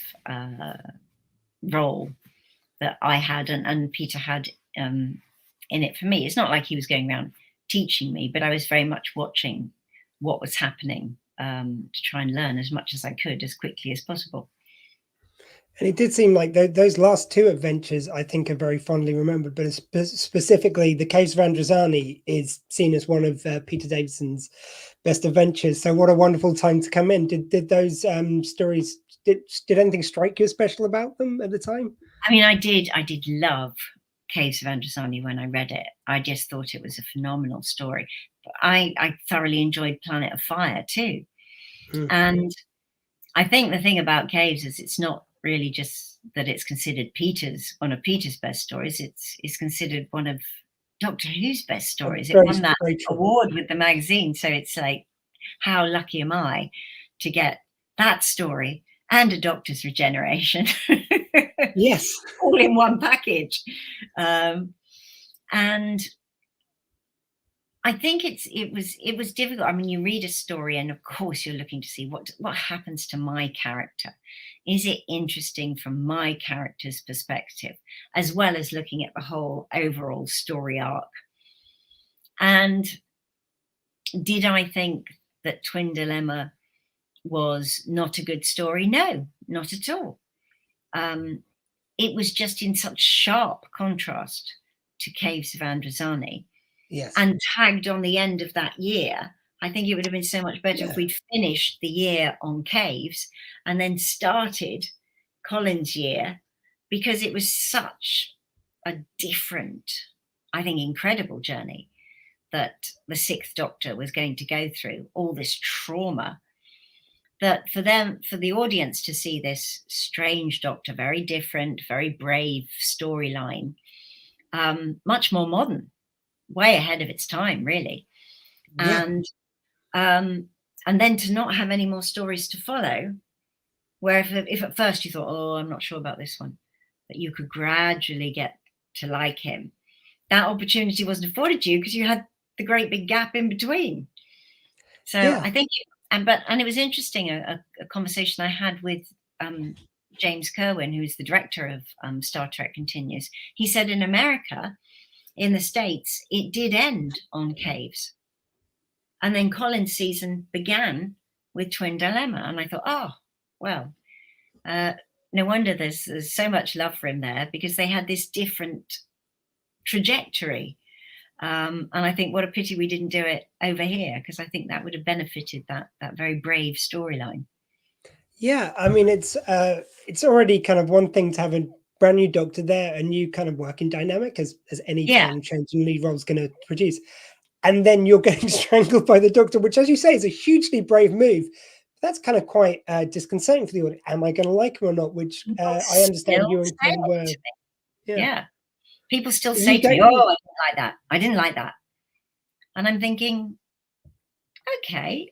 role that I had and Peter had in it for me. It's not like he was going around teaching me, but I was very much watching what was happening to try and learn as much as I could as quickly as possible. And it did seem like those last two adventures, I think, are very fondly remembered, but specifically the Caves of Androzani is seen as one of Peter Davison's best adventures. So what a wonderful time to come in. Did those stories, did anything strike you as special about them at the time? I mean, I did love Caves of Androzani when I read it. I just thought it was a phenomenal story. But I thoroughly enjoyed Planet of Fire too. And I think the thing about Caves is it's not really just that it's considered one of Peter's best stories. It's considered one of Doctor Who's best stories. It won that award with the magazine. So it's like, how lucky am I to get that story and a Doctor's Regeneration? Yes, all in one package. And I think it was difficult. I mean, you read a story and of course you're looking to see what happens to my character. Is it interesting from my character's perspective, as well as looking at the whole overall story arc? And did I think that Twin Dilemma was not a good story? No, not at all. It was just in such sharp contrast to Caves of Androzani. Yes. And tagged on the end of that year. I think it would have been so much better if we'd finished the year on Caves and then started Colin's year, because it was such a different, I think, incredible journey that the Sixth Doctor was going to go through, all this trauma, that for the audience to see this strange Doctor, very different, very brave storyline, much more modern, way ahead of its time, really. Yeah. And then to not have any more stories to follow, where if at first you thought, oh, I'm not sure about this one, but you could gradually get to like him, that opportunity wasn't afforded to you because you had the great big gap in between. So I think, and it was interesting, a conversation I had with James Kerwin, who's the director of Star Trek Continues. He said in America, in the States, it did end on Caves. And then Colin's season began with Twin Dilemma. And I thought, oh, well, no wonder there's so much love for him there, because they had this different trajectory. And I think what a pity we didn't do it over here, because I think that would have benefited that very brave storyline. Yeah, I mean, it's already kind of one thing to have brand new Doctor there, a new kind of working dynamic as any kind of change in lead role is going to produce. And then you're getting strangled by the Doctor, which, as you say, is a hugely brave move. That's kind of quite disconcerting for the audience. Am I going to like him or not? Which I understand you and Kim were. Yeah. People still You say to me, don't- "Oh, I didn't like that. I didn't like that." And I'm thinking, okay,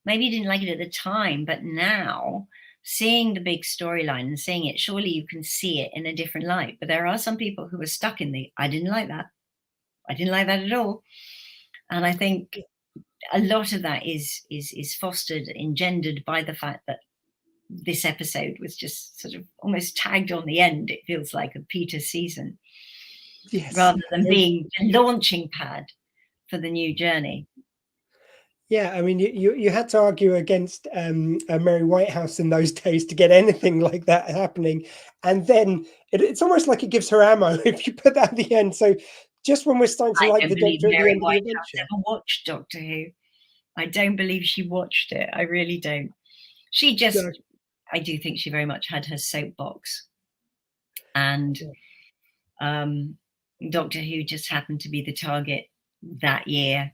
maybe you didn't like it at the time, but now seeing the big storyline and seeing it, surely you can see it in a different light. But there are some people who are stuck in the, I didn't like that. I didn't like that at all. And I think a lot of that is fostered, engendered by the fact that this episode was just sort of almost tagged on the end, it feels like, of Peter's season, rather than being a launching pad for the new journey. Yeah, I mean, you had to argue against Mary Whitehouse in those days to get anything like that happening, and then it's almost like it gives her ammo if you put that at the end. So just when we're starting to like the Doctor at the end of the adventure, never watched Doctor Who. I don't believe she watched it. I really don't. She just, I do think she very much had her soapbox, and Doctor Who just happened to be the target that year.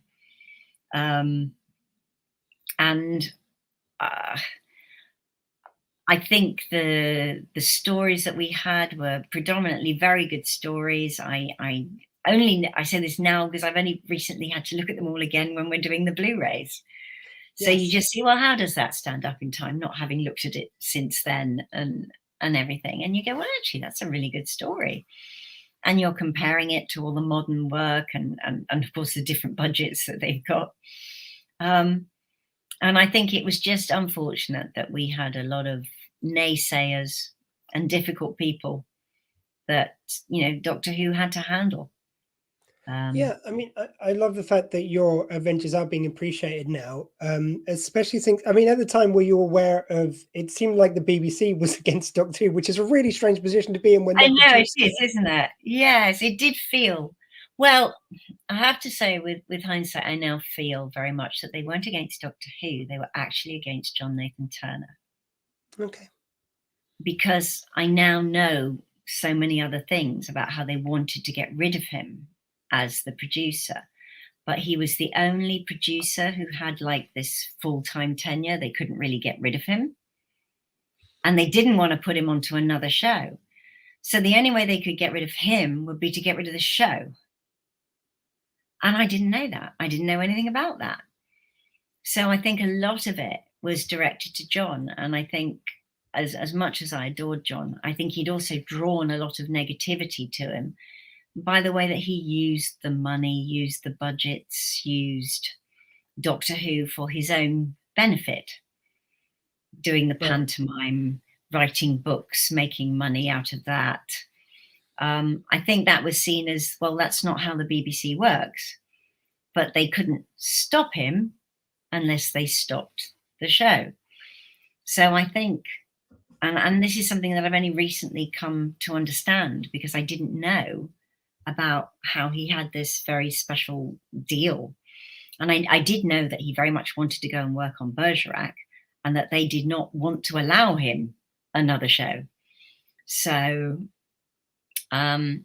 And I think the stories that we had were predominantly very good stories. I say this now because I've only recently had to look at them all again when we're doing the Blu-rays. So you just see, well, how does that stand up in time, not having looked at it since then and everything. And you go, well, actually, that's a really good story. And you're comparing it to all the modern work and of course, the different budgets that they've got. And I think it was just unfortunate that we had a lot of naysayers and difficult people that, Doctor Who had to handle. Yeah, I mean, I love the fact that your adventures are being appreciated now, especially since, I mean, at the time, were you aware of, it seemed like the BBC was against Doctor Who, which is a really strange position to be in when I know it is, isn't it? Yes, it did feel. Well, I have to say, with hindsight, I now feel very much that they weren't against Doctor Who. They were actually against John Nathan Turner. Okay. Because I now know so many other things about how they wanted to get rid of him as the producer. But he was the only producer who had like this full-time tenure. They couldn't really get rid of him. And they didn't want to put him onto another show. So the only way they could get rid of him would be to get rid of the show. And I didn't know that. I didn't know anything about that. So I think a lot of it was directed to John. And I think as much as I adored John, I think he'd also drawn a lot of negativity to him by the way that he used the money, used the budgets, used Doctor Who for his own benefit, doing the pantomime, writing books, making money out of that. I think that was seen as, well, that's not how the BBC works. But they couldn't stop him unless they stopped the show. So I think, and this is something that I've only recently come to understand because I didn't know about how he had this very special deal. And I did know that he very much wanted to go and work on Bergerac and that they did not want to allow him another show. So,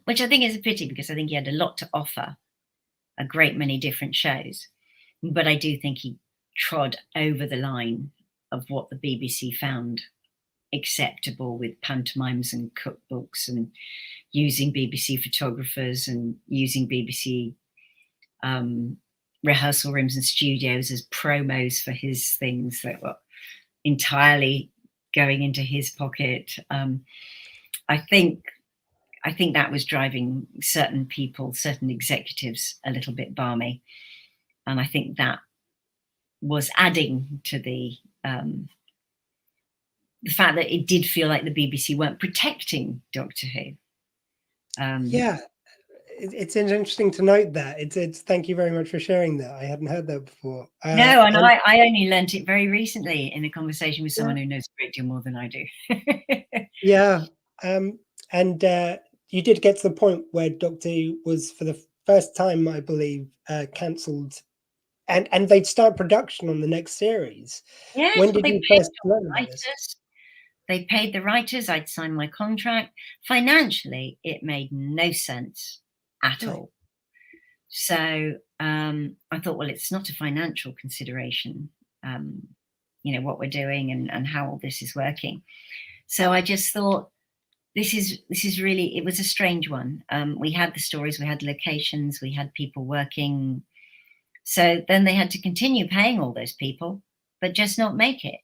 which I think is a pity because I think he had a lot to offer, a great many different shows. But I do think he trod over the line of what the BBC found acceptable with pantomimes and cookbooks and using BBC photographers and using BBC rehearsal rooms and studios as promos for his things that were entirely going into his pocket. I think that was driving certain people, certain executives a little bit balmy. And I think that was adding to the fact that it did feel like the BBC weren't protecting Doctor Who. Yeah, it's interesting to note that. It's thank you very much for sharing that. I hadn't heard that before. No, and I only learnt it very recently in a conversation with someone who knows a great deal more than I do. Yeah, and you did get to the point where Doctor Who was, for the first time, I believe, cancelled, and they'd start production on the next series. Yes, when did you first learn about this? They paid the writers. I'd signed my contract. Financially, it made no sense at all. So I thought, well, it's not a financial consideration, what we're doing and how all this is working. So I just thought, this is really, it was a strange one. We had the stories, we had locations, we had people working. So then they had to continue paying all those people, but just not make it.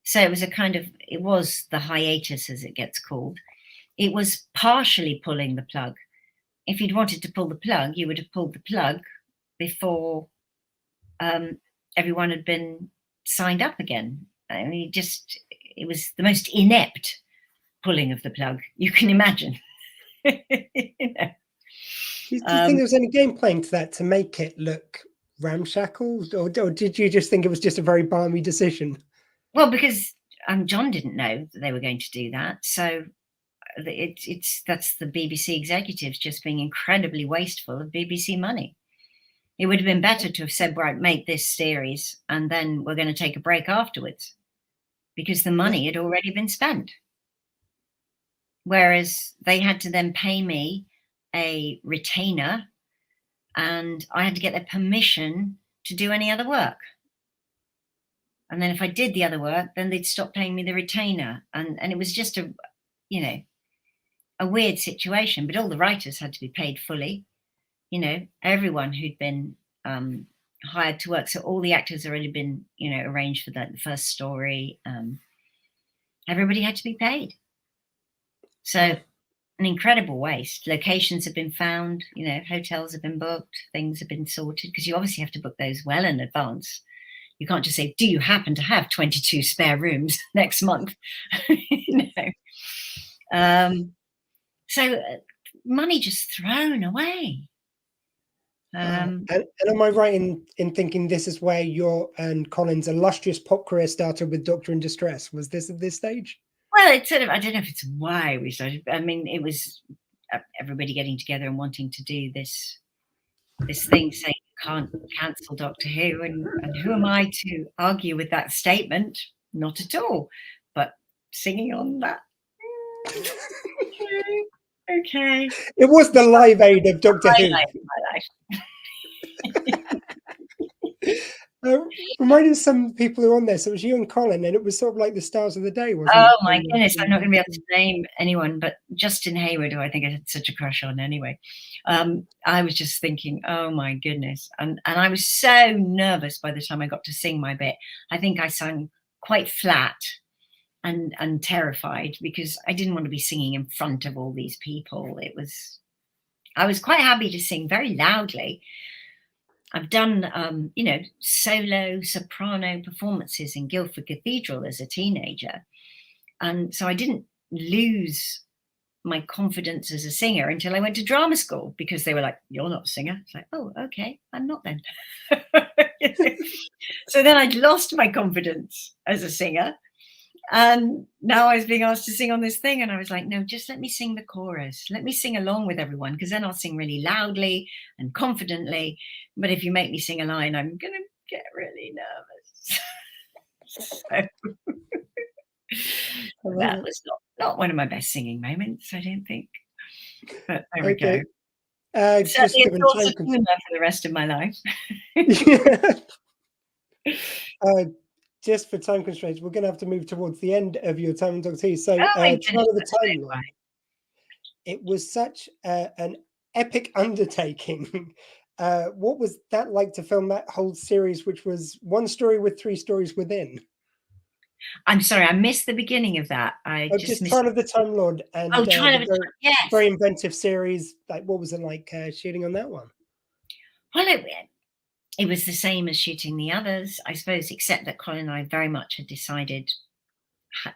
So it was it was the hiatus, as it gets called. It was partially pulling the plug. If you'd wanted to pull the plug, you would have pulled the plug before everyone had been signed up again. I mean, it was the most inept pulling of the plug you can imagine. Do you think there was any game playing to that to make it look ramshackle, or did you just think it was just a very balmy decision? Well, because John didn't know that they were going to do that, so that's the BBC executives just being incredibly wasteful of BBC money. It would have been better to have said, right, make this series and then we're going to take a break afterwards, because the money had already been spent. Whereas they had to then pay me a retainer and I had to get their permission to do any other work. And then if I did the other work, then they'd stop paying me the retainer. And it was just a weird situation, but all the writers had to be paid fully. Everyone who'd been hired to work. So all the actors had already been, arranged for the first story. Everybody had to be paid. So an incredible waste. Locations have been found, hotels have been booked, things have been sorted, because you obviously have to book those well in advance. You can't just say, do you happen to have 22 spare rooms next month? So money just thrown away. And am I right in thinking this is where your and Colin's illustrious pop career started with Doctor in Distress? Was this at this stage? Well, it's I don't know if it's why we started. I mean, it was everybody getting together and wanting to do this thing, saying you can't cancel Doctor Who, and who am I to argue with that statement? Not at all. But singing on that. Okay. It was the Live Aid of Doctor Who. Reminded some people who are on there. So it was you and Colin, and it was sort of like the stars of the day, wasn't it? Oh my goodness, I'm not going to be able to name anyone, but Justin Hayward, who I think I had such a crush on anyway. I was just thinking, oh my goodness. And I was so nervous by the time I got to sing my bit. I think I sang quite flat and terrified, because I didn't want to be singing in front of all these people. I was quite happy to sing very loudly. I've done, solo soprano performances in Guildford Cathedral as a teenager. And so I didn't lose my confidence as a singer until I went to drama school, because they were like, you're not a singer. It's like, oh, okay, I'm not then. So then I'd lost my confidence as a singer. And now I was being asked to sing on this thing, and I was like, no, just let me sing the chorus. Let me sing along with everyone, because then I'll sing really loudly and confidently. But if you make me sing a line, I'm going to get really nervous. So that was not one of my best singing moments, I don't think. But there we go. Certainly a source of humour for the rest of my life. Just for time constraints, we're going to have to move towards the end of your time on Doctor Who. So, Trial of the Timeline. It was such an epic undertaking. What was that like to film that whole series, which was one story with 3 stories within? I'm sorry, I missed the beginning of that. I just missed Trial of the Time Lord. And Trial of the Time, yes. Very inventive series. Like, what was it like shooting on that one? Well, it was the same as shooting the others, I suppose, except that Colin and I very much had decided,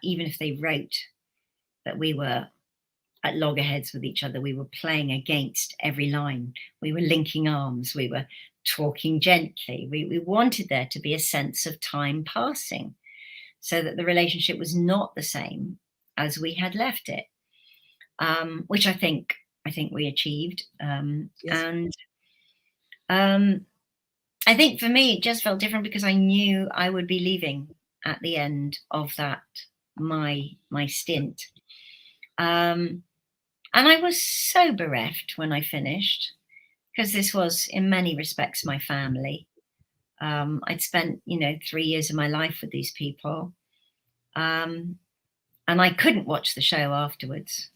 even if they wrote that we were at loggerheads with each other, we were playing against every line. We were linking arms. We were talking gently. We wanted there to be a sense of time passing, so that the relationship was not the same as we had left it, which I think we achieved. Yes. And I think for me, it just felt different because I knew I would be leaving at the end of that my stint. And I was so bereft when I finished, because this was in many respects my family. I'd spent 3 years of my life with these people, and I couldn't watch the show afterwards.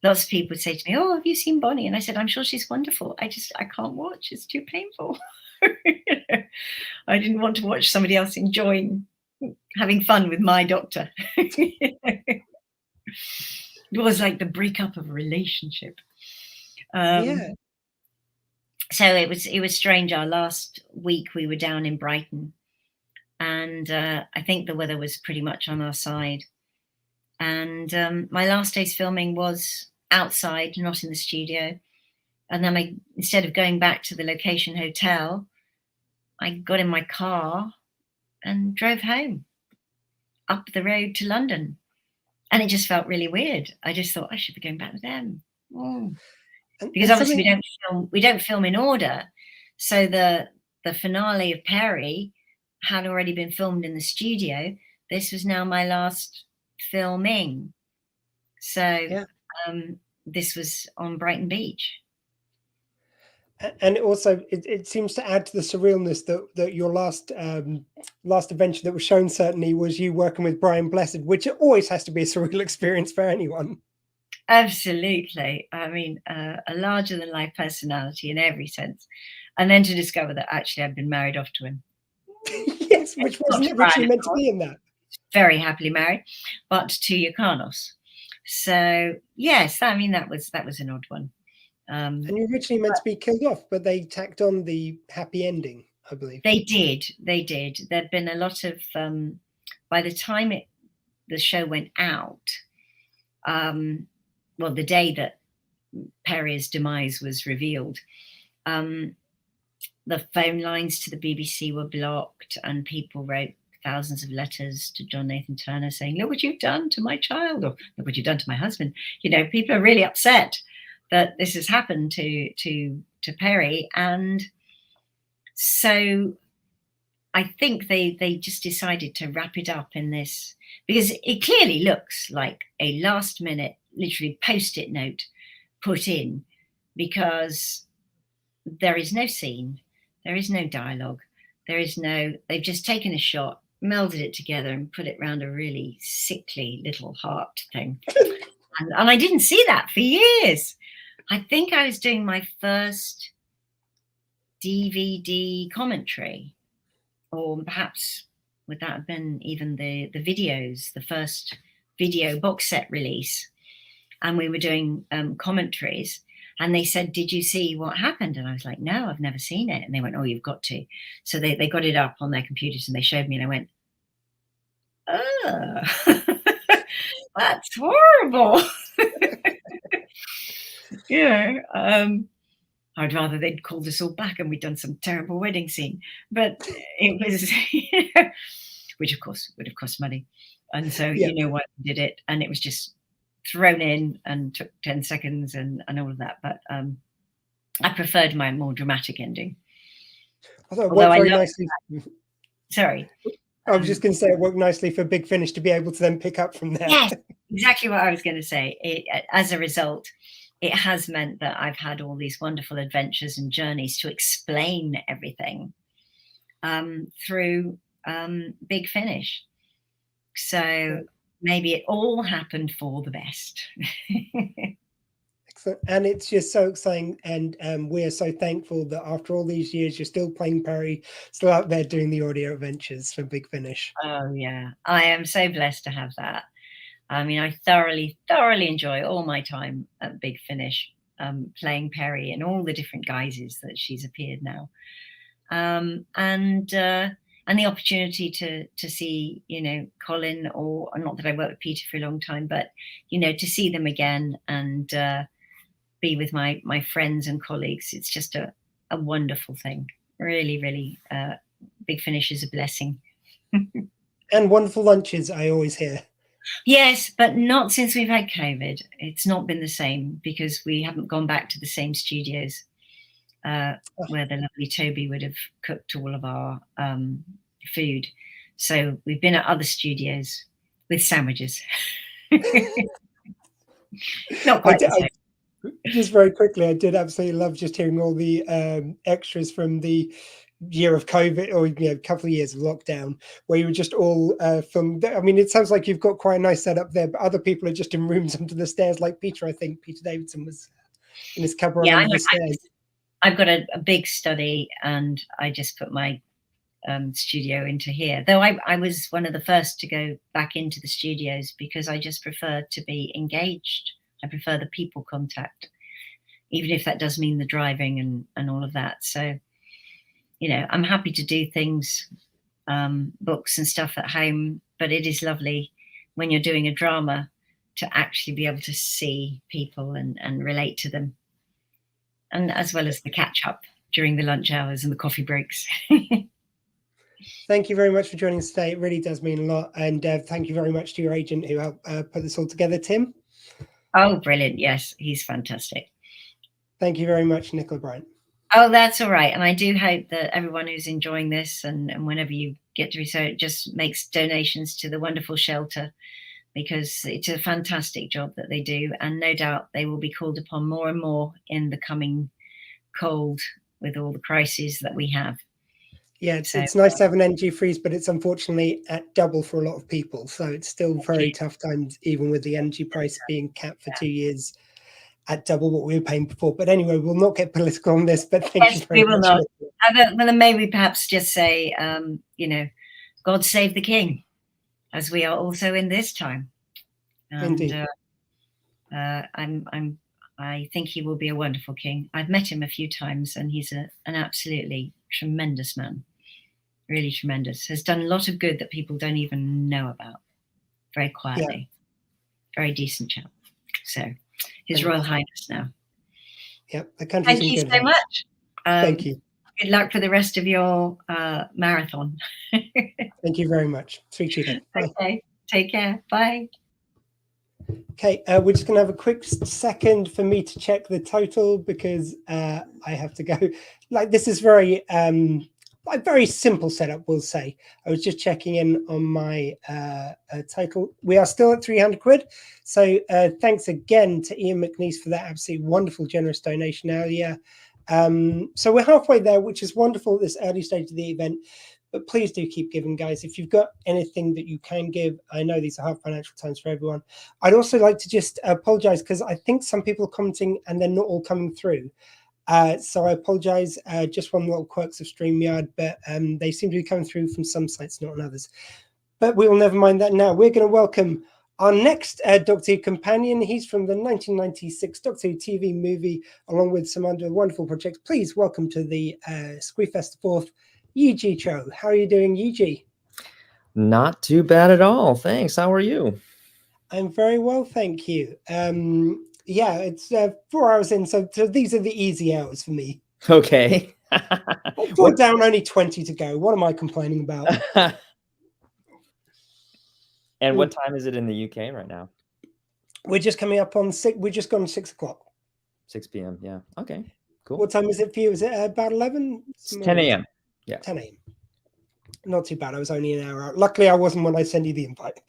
Lots of people would say to me, "Oh, have you seen Bonnie?" And I said, "I'm sure she's wonderful. I can't watch. It's too painful." I didn't want to watch somebody else enjoying having fun with my doctor. It was like the breakup of a relationship. Yeah. So it was strange. Our last week we were down in Brighton, and I think the weather was pretty much on our side. And my last day's filming was outside, not in the studio. And then instead of going back to the location hotel, I got in my car and drove home up the road to London. And it just felt really weird. I just thought I should be going back with them. Because obviously we don't film in order. So the finale of Perry had already been filmed in the studio. This was now my last filming. So this was on Brighton Beach. And also, it seems to add to the surrealness that your last adventure that was shown certainly was you working with Brian Blessed, which always has to be a surreal experience for anyone. Absolutely. I mean, a larger than life personality in every sense. And then to discover that actually I've been married off to him. Yes, which wasn't originally meant to be in that. Very happily married, but to Yukanos. So yes, I mean that was an odd one. And you originally meant to be killed off, but they tacked on the happy ending, I believe. They did. There'd been a lot of by the time the show went out, well, the day that Perry's demise was revealed, the phone lines to the BBC were blocked, and people wrote thousands of letters to John Nathan Turner saying, "Look what you've done to my child," or "Look what you've done to my husband." People are really upset that this has happened to Perry. And so I think they just decided to wrap it up in this, because it clearly looks like a last minute, literally post-it note put in, because there is no scene, there is no dialogue, they've just taken a shot, melded it together and put it around a really sickly little heart thing. And I didn't see that for years. I think I was doing my first DVD commentary, or perhaps would that have been even the videos, the first video box set release. And we were doing commentaries, and they said, "Did you see what happened?" And I was like, "No, I've never seen it." And they went, "Oh, you've got to." So they got it up on their computers and they showed me, and I went, "Oh, that's horrible." I'd rather they'd called us all back and we'd done some terrible wedding scene. But it was, which of course would have cost money. And so, why we did it. And it was just thrown in and took 10 seconds and all of that. But I preferred my more dramatic ending. Although I nicely. Sorry. I was just going to say it worked nicely for Big Finish to be able to then pick up from there. Yes, exactly what I was going to say. As a result, it has meant that I've had all these wonderful adventures and journeys to explain everything through Big Finish. So maybe it all happened for the best. Excellent. And it's just so exciting. And we're so thankful that after all these years, you're still playing Perry, still out there doing the audio adventures for Big Finish. Oh, yeah. I am so blessed to have that. I mean, I thoroughly enjoy all my time at Big Finish, playing Perry in all the different guises that she's appeared now. And the opportunity to see, Colin, or not that I worked with Peter for a long time, but, to see them again and be with my friends and colleagues. It's just a wonderful thing. Really, really, Big Finish is a blessing. And wonderful lunches, I always hear. Yes, but not since we've had COVID. It's not been the same, because we haven't gone back to the same studios where the lovely Toby would have cooked all of our food. So we've been at other studios, with sandwiches. Not quite the same. Just very quickly, I did absolutely love just hearing all the extras from the year of COVID, or a couple of years of lockdown, where you were just all filmed. I mean, it sounds like you've got quite a nice setup there, but other people are just in rooms under the stairs, like Peter. I think Peter Davidson was in his cupboard under the stairs. I've got a big study, and I just put my studio into here. Though I was one of the first to go back into the studios because I just prefer to be engaged. I prefer the people contact, even if that does mean the driving and all of that. So, I'm happy to do things, books and stuff at home, but it is lovely when you're doing a drama to actually be able to see people and relate to them. And as well as the catch up during the lunch hours and the coffee breaks. Thank you very much for joining us today. It really does mean a lot. And thank you very much to your agent who helped put this all together, Tim. Oh, brilliant. Yes, he's fantastic. Thank you very much, Nicola Bryant. Oh, that's all right. And I do hope that everyone who's enjoying this and whenever you get to research, just makes donations to the wonderful shelter, because it's a fantastic job that they do. And no doubt they will be called upon more and more in the coming cold with all the crises that we have. Yeah, it's nice to have an energy freeze, but it's unfortunately at double for a lot of people. So it's still very tough times, even with the energy price being capped for 2 years at double what we were paying before. But anyway, we'll not get political on this, but thank you very much. Not. Well, then maybe perhaps just say, God save the king, as we are also in this time. And, indeed. I think he will be a wonderful king. I've met him a few times, and he's an absolutely tremendous man. Really tremendous. Has done a lot of good that people don't even know about. Very quietly. Yeah. Very decent chap. So, His Royal Highness now. Yep, the country's Thank in you good so hands. much. Thank you. Good luck for the rest of your marathon. Thank you very much. Speak to you then. Bye. Okay, take care. Bye. Okay, we're just going to have a quick second for me to check the total, because I have to go. Like, this is very a very simple setup, we'll say. I was just checking in on my total. We are still at 300 quid. So thanks again to Ian McNeice for that absolutely wonderful, generous donation earlier. So we're halfway there, which is wonderful at this early stage of the event. But please do keep giving, guys. If you've got anything that you can give, I know these are hard financial times for everyone. I'd also like to just apologize, because I think some people are commenting and they're not all coming through. So I apologize, just one little quirks of StreamYard, but they seem to be coming through from some sites, not on others. But we will never mind that now. We're going to welcome our next Doctor Who companion. He's from the 1996 Doctor Who TV movie, along with some other wonderful projects. Please welcome to the Squeefest 4th, Yee Jee Tso. How are you doing, Yee Jee? Not too bad at all. Thanks. How are you? I'm very well, thank you. Yeah, it's 4 hours in, so these are the easy hours for me. Okay. Put down only 20 to go. What am I complaining about? And what time is it in the UK right now? We're just coming up on 6. We're just gone 6 o'clock. 6 p.m. Yeah. Okay. Cool. What time is it for you? Is it about 11? It's 10 a.m. Yeah. 10 a.m. Not too bad. I was only an hour out. Luckily, I wasn't when I sent you the invite.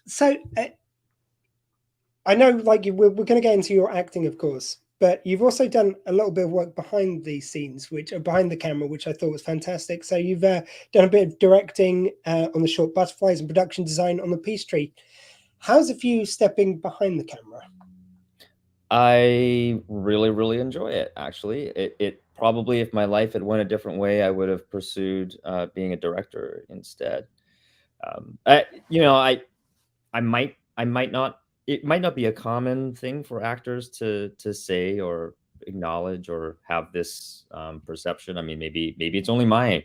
So I know, like, we're going to get into your acting, of course, but you've also done a little bit of work behind these scenes, which are behind the camera, which I thought was fantastic. So you've done a bit of directing on the short Butterflies and production design on the Peace Tree. How's it for you stepping behind the camera? I really, really enjoy it, actually. It probably, if my life had went a different way, I would have pursued being a director instead. I might not. It might not be a common thing for actors to say or acknowledge or have this perception. I mean, maybe it's only my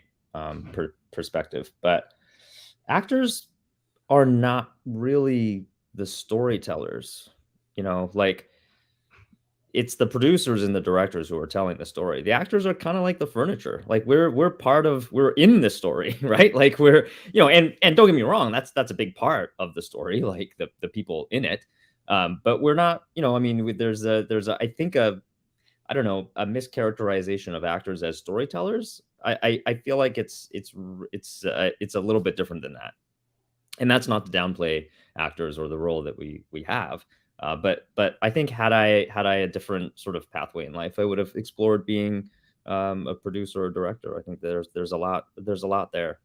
perspective, but actors are not really the storytellers. Like, it's the producers and the directors who are telling the story. The actors are kind of like the furniture. Like, we're in the story, right? Like, and don't get me wrong, that's a big part of the story, like the people in it. But we're not, I mean, there's I think I don't know, a mischaracterization of actors as storytellers. I feel like it's a little bit different than that, and that's not to downplay actors or the role that we have. But I think had I a different sort of pathway in life, I would have explored being a producer or director. I think there's a lot there.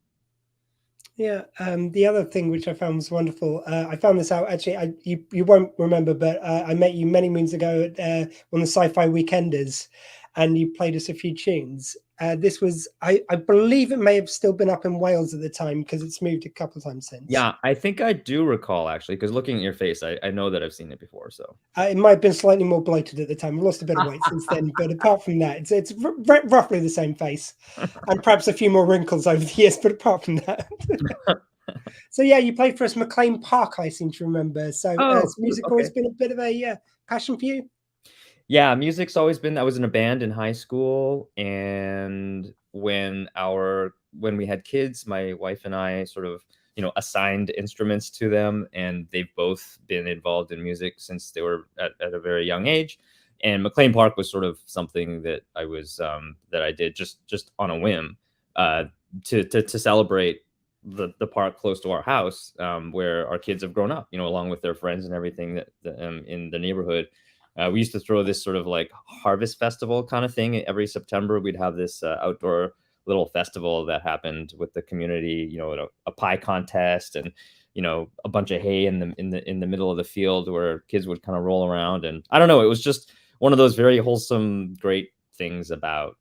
Yeah. The other thing which I found was wonderful, I found this out actually. You won't remember, but I met you many moons ago at one of the Sci-Fi Weekenders, and you played us a few tunes. This was, I believe, it may have still been up in Wales at the time because it's moved a couple of times since. Yeah, I think I do recall actually, because looking at your face, I know that I've seen it before. So it might have been slightly more bloated at the time. I've lost a bit of weight since then, but apart from that, it's roughly the same face, and perhaps a few more wrinkles over the years. But apart from that, so yeah, you played for us McLean Park, I seem to remember. So has music always been a bit of a passion for you? Yeah, music's always been. I was in a band in high school, and when we had kids, my wife and I sort of, assigned instruments to them, and they've both been involved in music since they were at a very young age. And McLean Park was sort of something that I was that I did just on a whim to celebrate the park close to our house, where our kids have grown up, along with their friends and everything that in the neighborhood. We used to throw this sort of like harvest festival kind of thing every September. We'd have this outdoor little festival that happened with the community, a pie contest and, a bunch of hay in the middle of the field where kids would kind of roll around. And I don't know, it was just one of those very wholesome, great things about,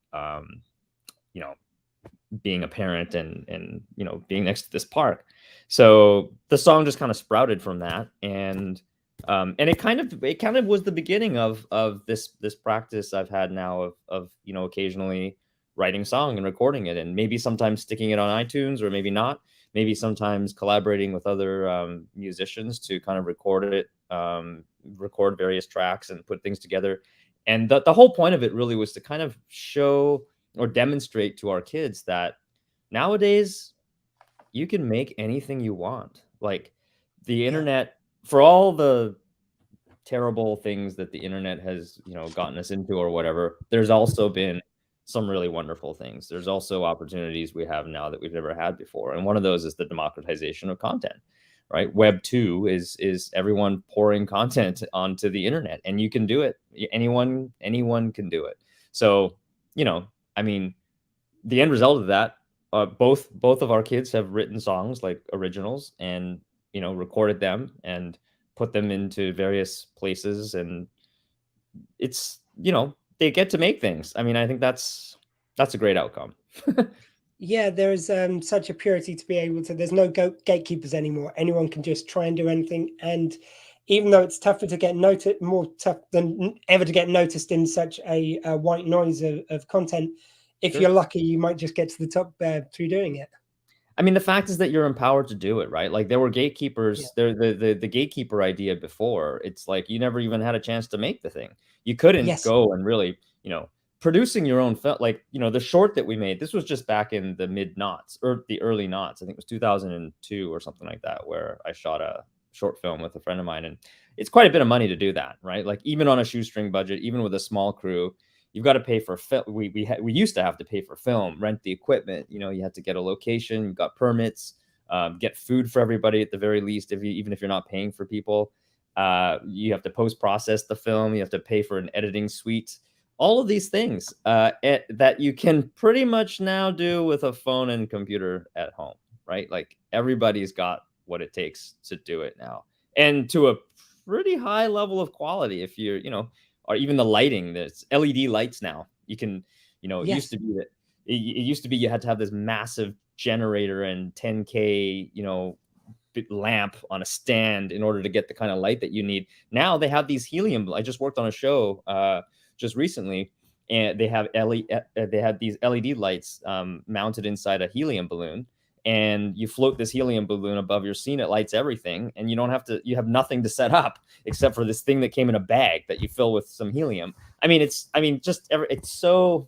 being a parent and being next to this park. So the song just kind of sprouted from that. And it kind of was the beginning of this practice I've had now of occasionally writing song and recording it, and maybe sometimes sticking it on iTunes, or maybe not. Maybe sometimes collaborating with other musicians to kind of record it, record various tracks and put things together. And the whole point of it really was to kind of show or demonstrate to our kids that nowadays you can make anything you want. Like the internet, for all the terrible things that the internet has, gotten us into or whatever, there's also been some really wonderful things. There's also opportunities we have now that we've never had before. And one of those is the democratization of content, right? Web 2 is everyone pouring content onto the internet, and you can do it. Anyone can do it. So, I mean, the end result of that, both of our kids have written songs, like originals, and recorded them and put them into various places, and it's they get to make things. I mean, I think that's a great outcome. Yeah, there is such a purity to be able to. There's no gatekeepers anymore. Anyone can just try and do anything, and even though it's tougher to get noticed, more tough than ever to get noticed in such a white noise of content, if you're lucky, you might just get to the top through doing it. I mean, the fact is that you're empowered to do it, right? Like there were gatekeepers, the gatekeeper idea before. It's like you never even had a chance to make the thing. You couldn't go and really, producing your own film, like, the short that we made, this was just back in the mid-noughts or the early noughts. I think it was 2002 or something like that, where I shot a short film with a friend of mine. And it's quite a bit of money to do that, right? Like even on a shoestring budget, even with a small crew, you've got to pay for film. We used to have to pay for film, rent the equipment. You had to get a location, you got permits, get food for everybody at the very least. Even if you're not paying for people, you have to post-process the film. You have to pay for an editing suite. All of these things that you can pretty much now do with a phone and computer at home, right? Like everybody's got what it takes to do it now, and to a pretty high level of quality. If you're, or even the lighting, there's LED lights now. You can, it used to be that it used to be you had to have this massive generator and 10K, lamp on a stand in order to get the kind of light that you need. Now they have these helium. I just worked on a show just recently, and they have these LED lights mounted inside a helium balloon. And you float this helium balloon above your scene. It lights everything, and you have nothing to set up except for this thing that came in a bag that you fill with some helium. it's so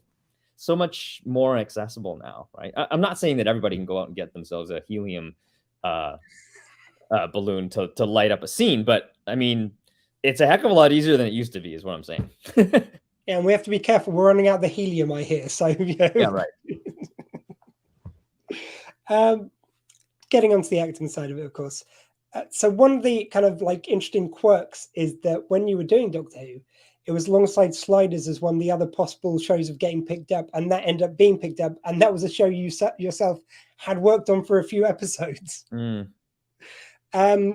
much more accessible now, right? I'm not saying that everybody can go out and get themselves a helium balloon to light up a scene, but I mean, it's a heck of a lot easier than it used to be, is what I'm saying. Yeah, and we have to be careful. We're running out of the helium, I hear. So Yeah, right. Getting onto the acting side of it, of course. So one of the kind of like interesting quirks is that when you were doing Doctor Who, it was alongside Sliders as one of the other possible shows of getting picked up, and that ended up being picked up, and that was a show you yourself had worked on for a few episodes. Mm.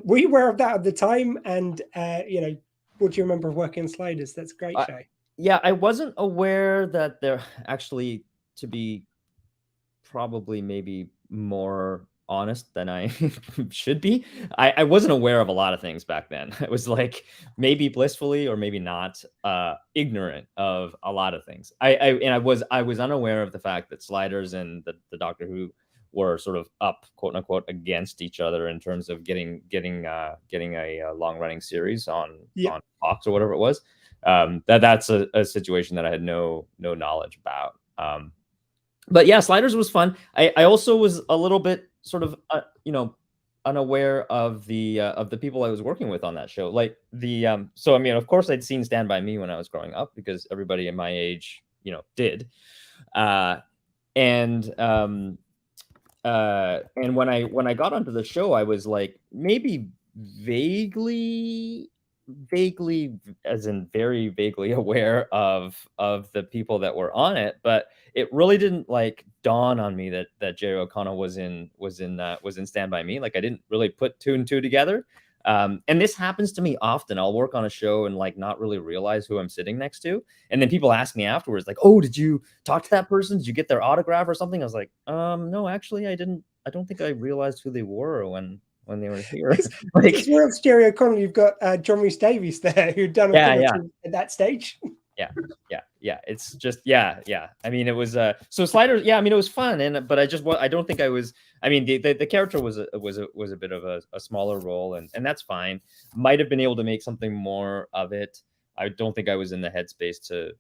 Were you aware of that at the time? And what do you remember of working on Sliders? That's a great show. Yeah, I wasn't aware that they're actually, to be probably maybe more honest than I should be. I wasn't aware of a lot of things back then. I was like maybe blissfully or maybe not ignorant of a lot of things. I was unaware of the fact that Sliders and the Doctor Who were sort of up, quote unquote, against each other in terms of getting a long running series on Fox or whatever it was. That's a situation that I had no knowledge about. But yeah, Sliders was fun. I also was a little bit sort of unaware of the people I was working with on that show. Like so I mean, of course I'd seen Stand By Me when I was growing up because everybody in my age, did. And when I got onto the show, I was like maybe vaguely, as in very vaguely aware of the people that were on it, but it really didn't like dawn on me that Jerry O'Connell was in Stand By Me. Like I didn't really put two and two together. And this happens to me often. I'll work on a show and like not really realize who I'm sitting next to. And then people ask me afterwards, like, oh, did you talk to that person? Did you get their autograph or something? I was like, no, actually I didn't. I don't think I realized who they were when they were here. Like, it's real Jerry O'Connell. You've got John Rhys Davies there who'd done a thing or two at that stage. Yeah. It's just, yeah. I mean, it was, so Sliders. Yeah. I mean, it was fun. But I don't think I was, I mean, the character was a bit of a smaller role and that's fine. Might've been able to make something more of it. I don't think I was in the headspace to,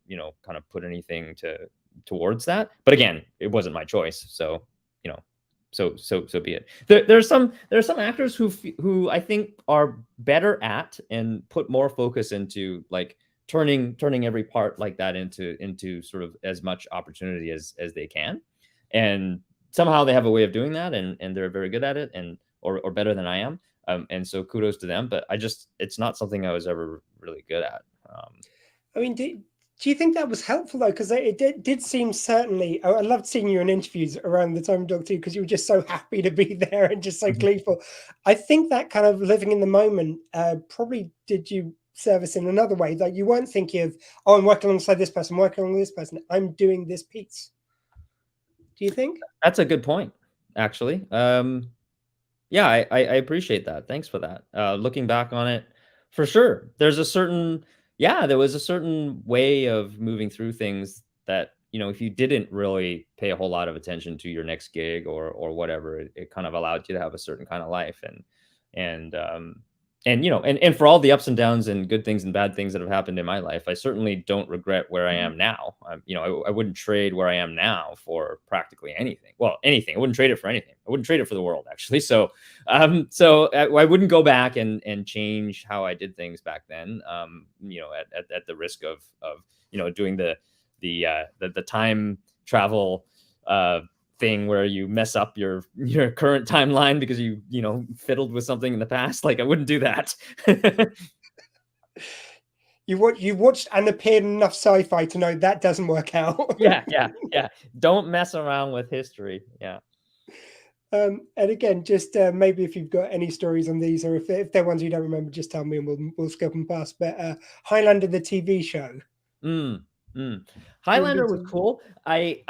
kind of put anything towards that. But again, it wasn't my choice. So, so be it. There are some actors who I think are better at and put more focus into like turning every part like that into sort of as much opportunity as they can, and somehow they have a way of doing that, and they're very good at it, and or better than I am, and so kudos to them. But it's not something I was ever really good at. I mean, do you think that was helpful though? Because it did seem certainly. I loved seeing you in interviews around the time of Doctor Who because you were just so happy to be there and just so gleeful. I think that kind of living in the moment probably did you service in another way. Like you weren't thinking of, oh, I'm working alongside this person, I'm working alongside this person, I'm doing this piece. Do you think? That's a good point, actually. Yeah, I appreciate that. Thanks for that. Looking back on it, for sure, there was a certain way of moving through things that, if you didn't really pay a whole lot of attention to your next gig or whatever, it kind of allowed you to have a certain kind of life. And for all the ups and downs and good things and bad things that have happened in my life, I certainly don't regret where I am now. I wouldn't trade where I am now for practically anything. Well, anything. I wouldn't trade it for anything. I wouldn't trade it for the world, actually. So I wouldn't go back and change how I did things back then. At the risk of doing the time travel thing where you mess up your current timeline because you fiddled with something in the past. Like I wouldn't do that. You watched and appeared in enough sci-fi to know that doesn't work out. Yeah. Don't mess around with history. Yeah. And again, just maybe if you've got any stories on these, or if they're ones you don't remember, just tell me and we'll skip them past. But Highlander, the TV show. Highlander was cool. I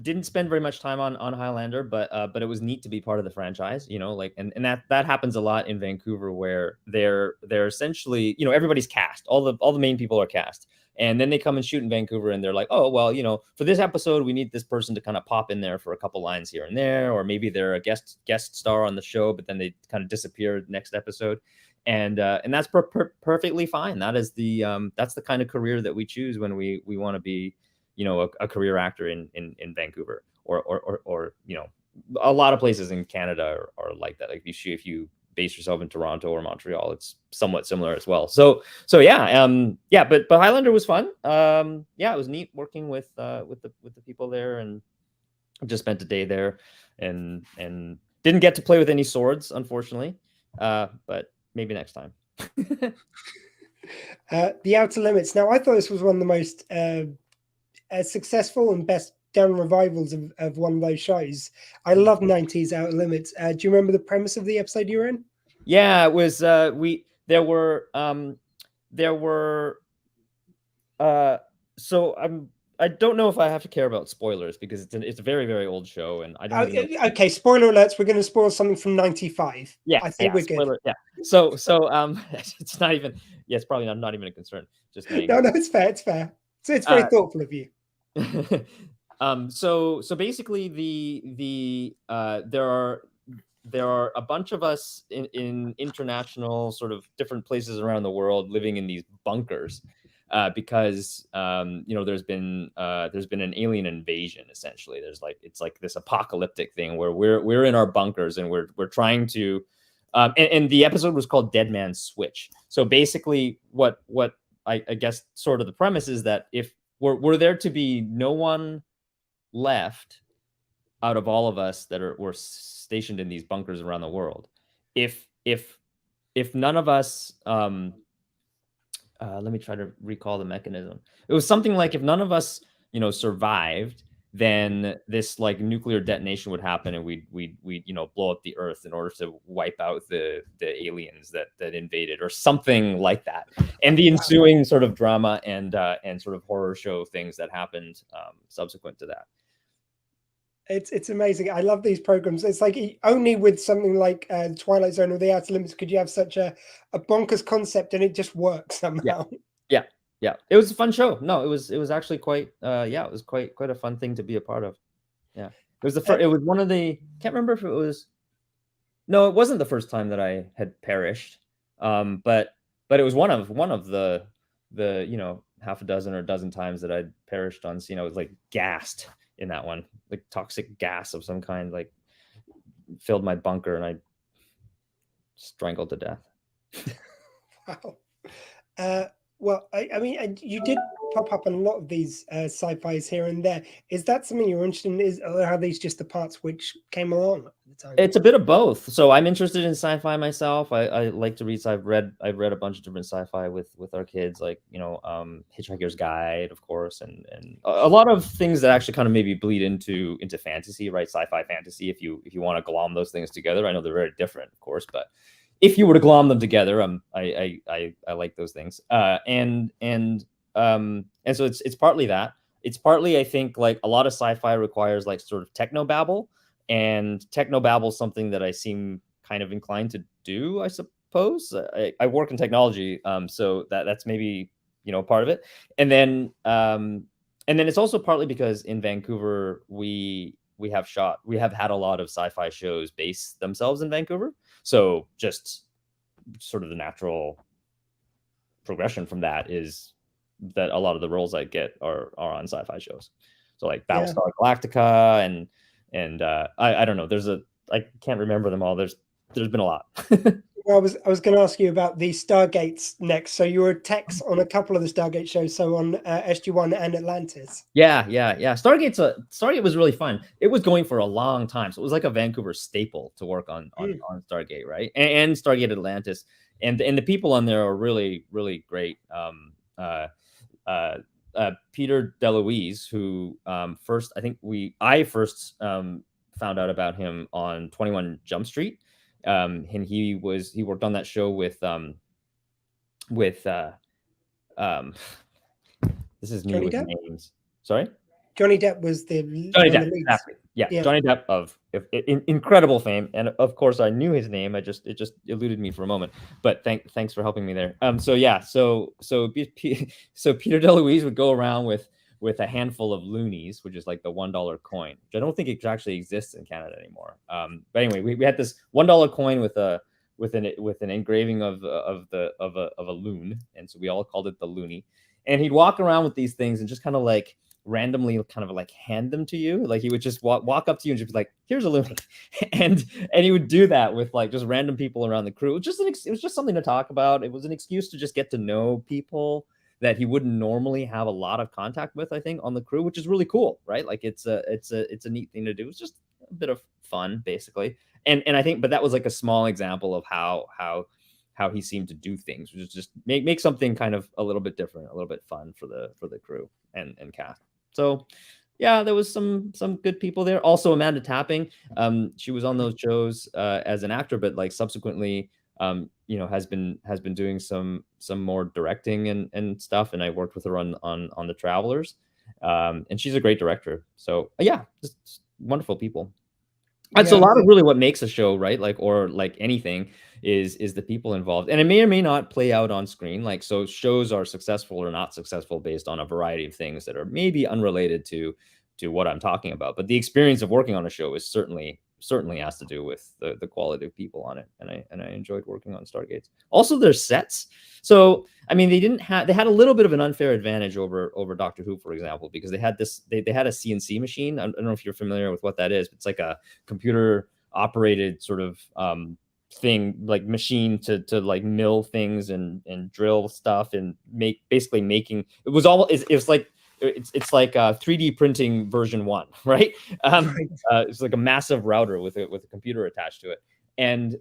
didn't spend very much time on Highlander, but it was neat to be part of the franchise, and that happens a lot in Vancouver where they're essentially, everybody's cast, all the main people are cast, and then they come and shoot in Vancouver and they're like, oh, well, for this episode, we need this person to kind of pop in there for a couple lines here and there, or maybe they're a guest star on the show, but then they kind of disappear next episode. And that's perfectly fine. That is that's the kind of career that we choose when we want to be, a career actor in Vancouver or a lot of places in Canada are like that. Like if you base yourself in Toronto or Montreal, it's somewhat similar as well. So yeah, but Highlander was fun. Yeah, it was neat working with the people there, and just spent a day there, and didn't get to play with any swords, unfortunately, but maybe next time. The Outer Limits. Now, I thought this was one of the most successful and best done revivals of one of those shows. I love 90s Outer Limits. Do you remember the premise of the episode you were in? Yeah, it was there were so I don't know if I have to care about spoilers, because it's a very, very old show, and I don't even know. Okay, spoiler alerts, we're going to spoil something from 95. Yeah, I think we're spoiler, good. yeah. So it's not even, yeah, it's probably not even a concern. Just kidding. No, it's fair. So it's very thoughtful of you. So basically there are a bunch of us in international sort of different places around the world living in these bunkers, because there's been an alien invasion. Essentially, it's like this apocalyptic thing where we're in our bunkers, and we're trying to and the episode was called Dead Man's Switch. So basically what I guess sort of the premise is that if we're there to be no one left out of all of us that were stationed in these bunkers around the world. If none of us, let me try to recall the mechanism. It was something like, if none of us, survived, then this like nuclear detonation would happen, and we'd blow up the Earth in order to wipe out the aliens that invaded, or something like that. And the ensuing sort of drama and sort of horror show things that happened subsequent to that. It's amazing. I love these programs. It's like only with something like Twilight Zone or The Outer Limits could you have such a bonkers concept, and it just works somehow. Yeah. It was a fun show. No, it was actually quite it was quite a fun thing to be a part of. Yeah. It was it was one of the, can't remember if it was, no, it wasn't the first time that I had perished. But it was one of the half a dozen or a dozen times that I'd perished on scene. I was like gassed in that one, like toxic gas of some kind, like filled my bunker, and I strangled to death. Wow. Well, I mean, you did pop up on a lot of these sci-fis here and there. Is that something you're interested in? Or are these just the parts which came along at the time? It's a bit of both. So I'm interested in sci-fi myself. I like to read. So I've read a bunch of different sci-fi with our kids, like Hitchhiker's Guide, of course, and a lot of things that actually kind of maybe bleed into fantasy, right? Sci-fi fantasy. If you want to glom those things together, I know they're very different, of course, but if you were to glom them together, I like those things. And so it's partly that. It's partly, I think, like a lot of sci-fi requires like sort of technobabble, and technobabble is something that I seem kind of inclined to do, I suppose. I work in technology, so that's maybe part of it. And then it's also partly because in Vancouver we have had a lot of sci-fi shows base themselves in Vancouver. So just sort of the natural progression from that is that a lot of the roles I get are on sci-fi shows. So like Battlestar Galactica and I don't know. I can't remember them all. There's been a lot. Well, I was going to ask you about the Stargates next. So you were Tex on a couple of the Stargate shows, so on SG-1 and Atlantis. Yeah. Stargate was really fun. It was going for a long time, so it was like a Vancouver staple to work on Stargate, right? And Stargate Atlantis, and the people on there are really, really great. Peter DeLuise, who I first found out about him on 21 Jump Street. And he worked on that show with this is new with names. Sorry, Johnny Depp was Johnny Depp. Exactly. Yeah, Johnny Depp of incredible fame, and of course I knew his name. It just eluded me for a moment. But thanks for helping me there. So Peter DeLuise would go around with a handful of loonies, which is like the $1 coin, which I don't think it actually exists in Canada anymore. But anyway, we had this $1 coin with an engraving of a loon, and so we all called it the loony. And he'd walk around with these things and just kind of like randomly kind of like hand them to you. Like he would just walk up to you and just be like, here's a loony. and he would do that with like just random people around the crew. It was just something to talk about. It was an excuse to just get to know people that he wouldn't normally have a lot of contact with, I think, on the crew, which is really cool, right? Like it's a neat thing to do. It's just a bit of fun, basically. And I think, but that was like a small example of how he seemed to do things, which is just make something kind of a little bit different, a little bit fun for the crew and cast. So yeah, there was some good people there. Also Amanda Tapping, she was on those shows as an actor, but like subsequently has been doing some more directing and stuff, and I worked with her on The Travelers, and she's a great director. So yeah, just wonderful people. And so a lot of really what makes a show, right, like, or like anything, is the people involved, and it may or may not play out on screen. Like, so shows are successful or not successful based on a variety of things that are maybe unrelated to what I'm talking about, but the experience of working on a show is certainly has to do with the quality of people on it, and I enjoyed working on Stargates. Also, their sets. So I mean, they had a little bit of an unfair advantage over Doctor Who, for example, because they had they had a CNC machine. I don't know if you're familiar with what that is. It's like a computer operated sort of thing, like machine to like mill things and drill stuff and basically making it was like 3D printing version 1, right? It's like a massive router with a computer attached to it, and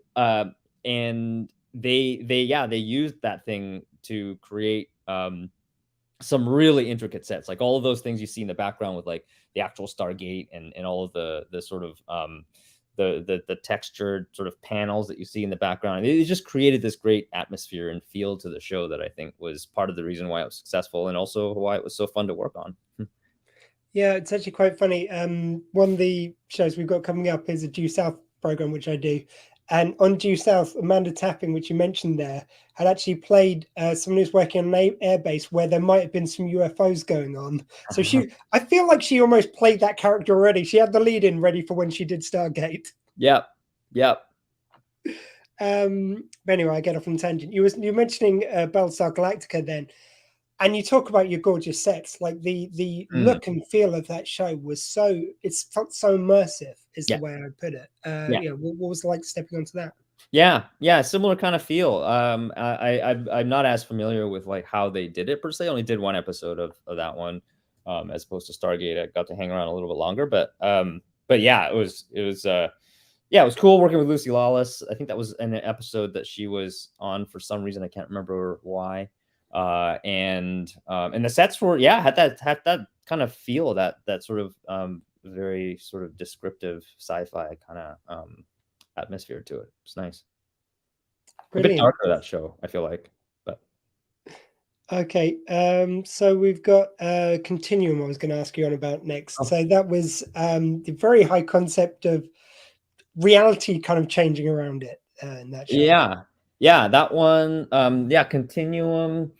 they used that thing to create some really intricate sets, like all of those things you see in the background with like the actual Stargate and all of the sort of the textured sort of panels that you see in the background. It just created this great atmosphere and feel to the show that I think was part of the reason why it was successful, and also why it was so fun to work on. Yeah, it's actually quite funny. One of the shows we've got coming up is a Due South program, which I do. And on Due South, Amanda Tapping, which you mentioned there, had actually played someone who's working on an airbase where there might have been some UFOs going on. So I feel like she almost played that character already. She had the lead in ready for when she did Stargate. Yep. But anyway, I get off on tangent. You were mentioning Battlestar Galactica then, and you talk about your gorgeous sets. Like the look and feel of that show was it felt so immersive, is the way I would put it. What was it like stepping onto that? Yeah, similar kind of feel. I'm not as familiar with like how they did it per se. I only did one episode of that one, as opposed to Stargate. I got to hang around a little bit longer, but yeah, it was cool working with Lucy Lawless. I think that was an episode that she was on for some reason. I can't remember why. And the sets were had that kind of feel, that sort of very sort of descriptive sci-fi kind of atmosphere to it. It's nice. Brilliant. A bit darker, that show, I feel like, but okay. So we've got Continuum I was going to ask you on about next. So that was the very high concept of reality kind of changing around it in that show. Yeah, that one. Continuum.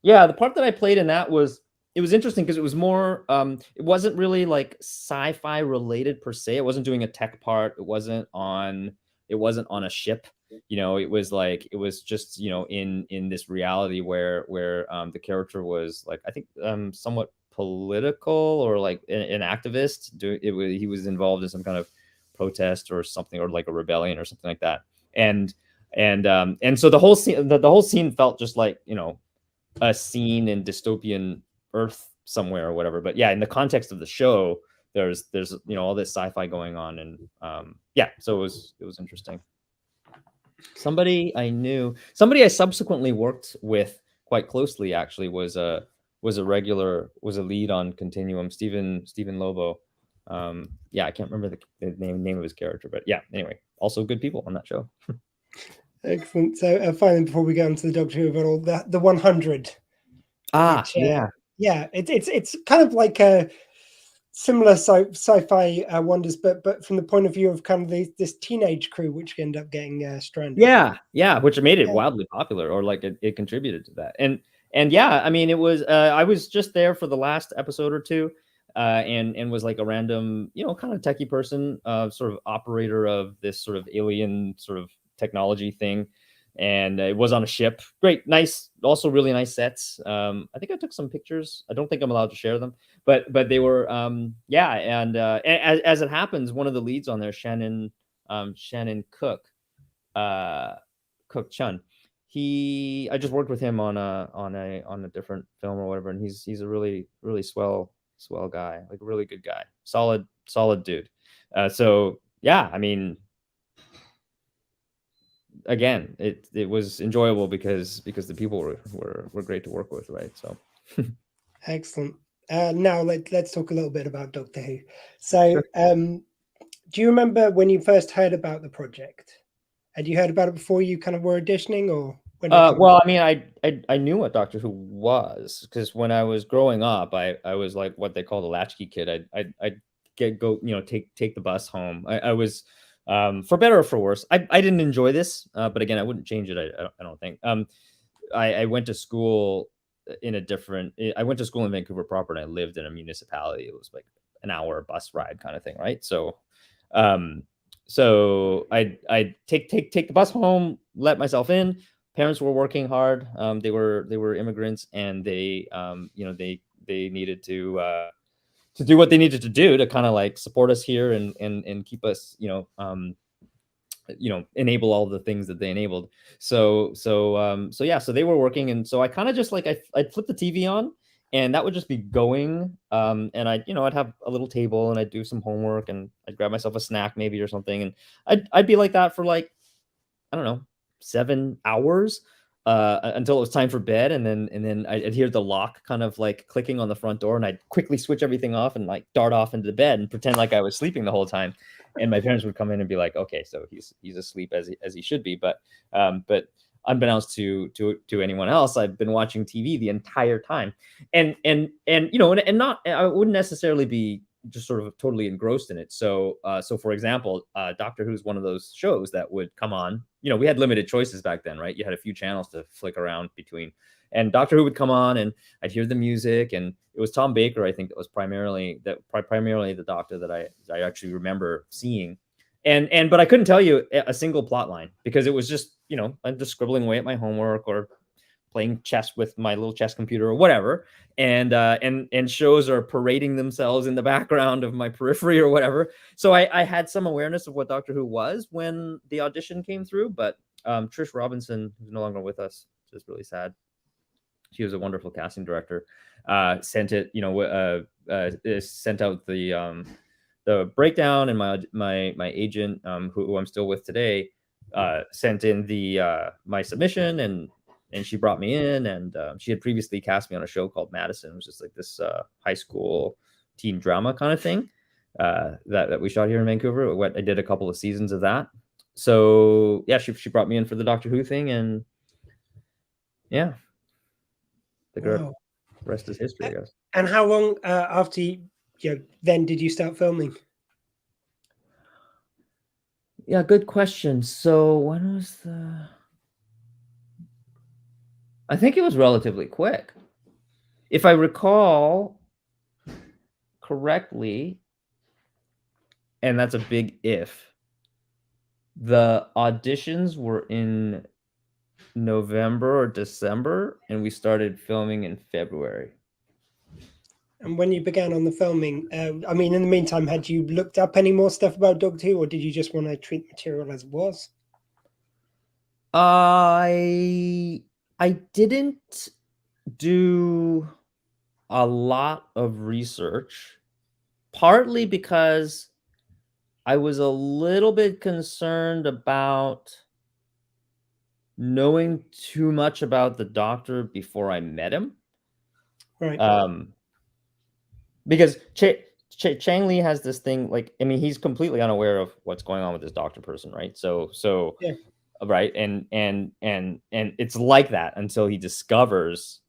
Yeah, the part that I played in that was interesting because it was more it wasn't really like sci-fi related per se. It wasn't doing a tech part. It wasn't on a ship. It was just in this reality where the character was like, I think somewhat political, or like an activist. He was involved in some kind of protest or something, or like a rebellion or something like that. And so the whole scene felt just like a scene in dystopian Earth somewhere or whatever. But yeah, in the context of the show, there's all this sci-fi going on, and so it was interesting. Somebody I subsequently worked with quite closely actually was a lead on Continuum, Stephen Lobo. I can't remember the name of his character, but yeah, anyway, also good people on that show. Excellent. So finally, before we go into the Doctor Who of it all, the 100. It's kind of like a similar sci-fi wonders, but from the point of view of kind of this teenage crew, which end up getting stranded. Which made it wildly popular, or like it contributed to that. And yeah, I mean, it was I was just there for the last episode or two, and was like a random kind of techie person, sort of operator of this sort of alien sort of technology thing and it was on a ship. Great, nice, also really nice sets. I think I took some pictures. I don't think I'm allowed to share them, but they were yeah. And as it happens, one of the leads on there, Shannon Cook Chun, I just worked with him on a different film or whatever, and he's a really swell guy, like a really good guy, solid dude. So yeah, I mean, again, it was enjoyable because the people were great to work with, right? So excellent. Now let's talk a little bit about Doctor Who. So do you remember when you first heard about the project? Had you heard about it before you kind of were auditioning, or when well, I mean, I knew what Doctor Who was, because when I was growing up, I was like what they call the latchkey kid. I'd go, you know, take the bus home. I was for better or for worse. I didn't enjoy this, but again, I wouldn't change it. I don't think. I went to school I went to school in Vancouver proper, and I lived in a municipality. It was like an hour bus ride kind of thing, right? So so I take the bus home, let myself in. Parents were working hard. They were immigrants, and they you know, they needed to do what they needed to do to kind of like support us here and keep us, you know, enable all the things that they enabled. So yeah, so they were working, and so I kind of just like I'd flip the TV on, and that would just be going. And I'd have a little table, and I'd do some homework, and I'd grab myself a snack maybe or something, and I'd be like that for like, I don't know, 7 hours until it was time for bed, and then I'd hear the lock kind of like clicking on the front door, and I'd quickly switch everything off and like dart off into the bed and pretend like I was sleeping the whole time. And my parents would come in and be like, "Okay, so he's asleep as he should be." But unbeknownst to anyone else, I've been watching TV the entire time, and you know, and not, I wouldn't necessarily be just sort of totally engrossed in it. So for example, Doctor Who's one of those shows that would come on. You know, we had limited choices back then, right? You had a few channels to flick around between, and Doctor Who would come on, and I'd hear the music, and it was Tom Baker, I think, that was primarily the Doctor that I actually remember seeing, but I couldn't tell you a single plot line, because it was just, you know, I'm just scribbling away at my homework or playing chess with my little chess computer or whatever, and shows are parading themselves in the background of my periphery or whatever. So I had some awareness of what Doctor Who was when the audition came through, but Trish Robinson, who's no longer with us, which is really sad. She was a wonderful casting director. Sent it, you know, sent out the breakdown, and my agent, who I'm still with today, sent in my submission, and she brought me in, and she had previously cast me on a show called Madison. It was just like this high school teen drama kind of thing that we shot here in Vancouver. I did a couple of seasons of that. So yeah, she brought me in for the Doctor Who thing, and yeah, the rest is history, I guess. And how long after then did you start filming? Yeah, good question. So when was I think it was relatively quick. If I recall correctly, and that's a big if, the auditions were in November or December, and we started filming in February. And when you began on the filming, I mean, in the meantime, had you looked up any more stuff about Doctor Who, or did you just want to treat material as it was? I didn't do a lot of research, partly because I was a little bit concerned about knowing too much about the Doctor before I met him. Right. Because Chang Lee has this thing, like, I mean, he's completely unaware of what's going on with this Doctor person, right? So yeah. Right, and it's like that until he discovers,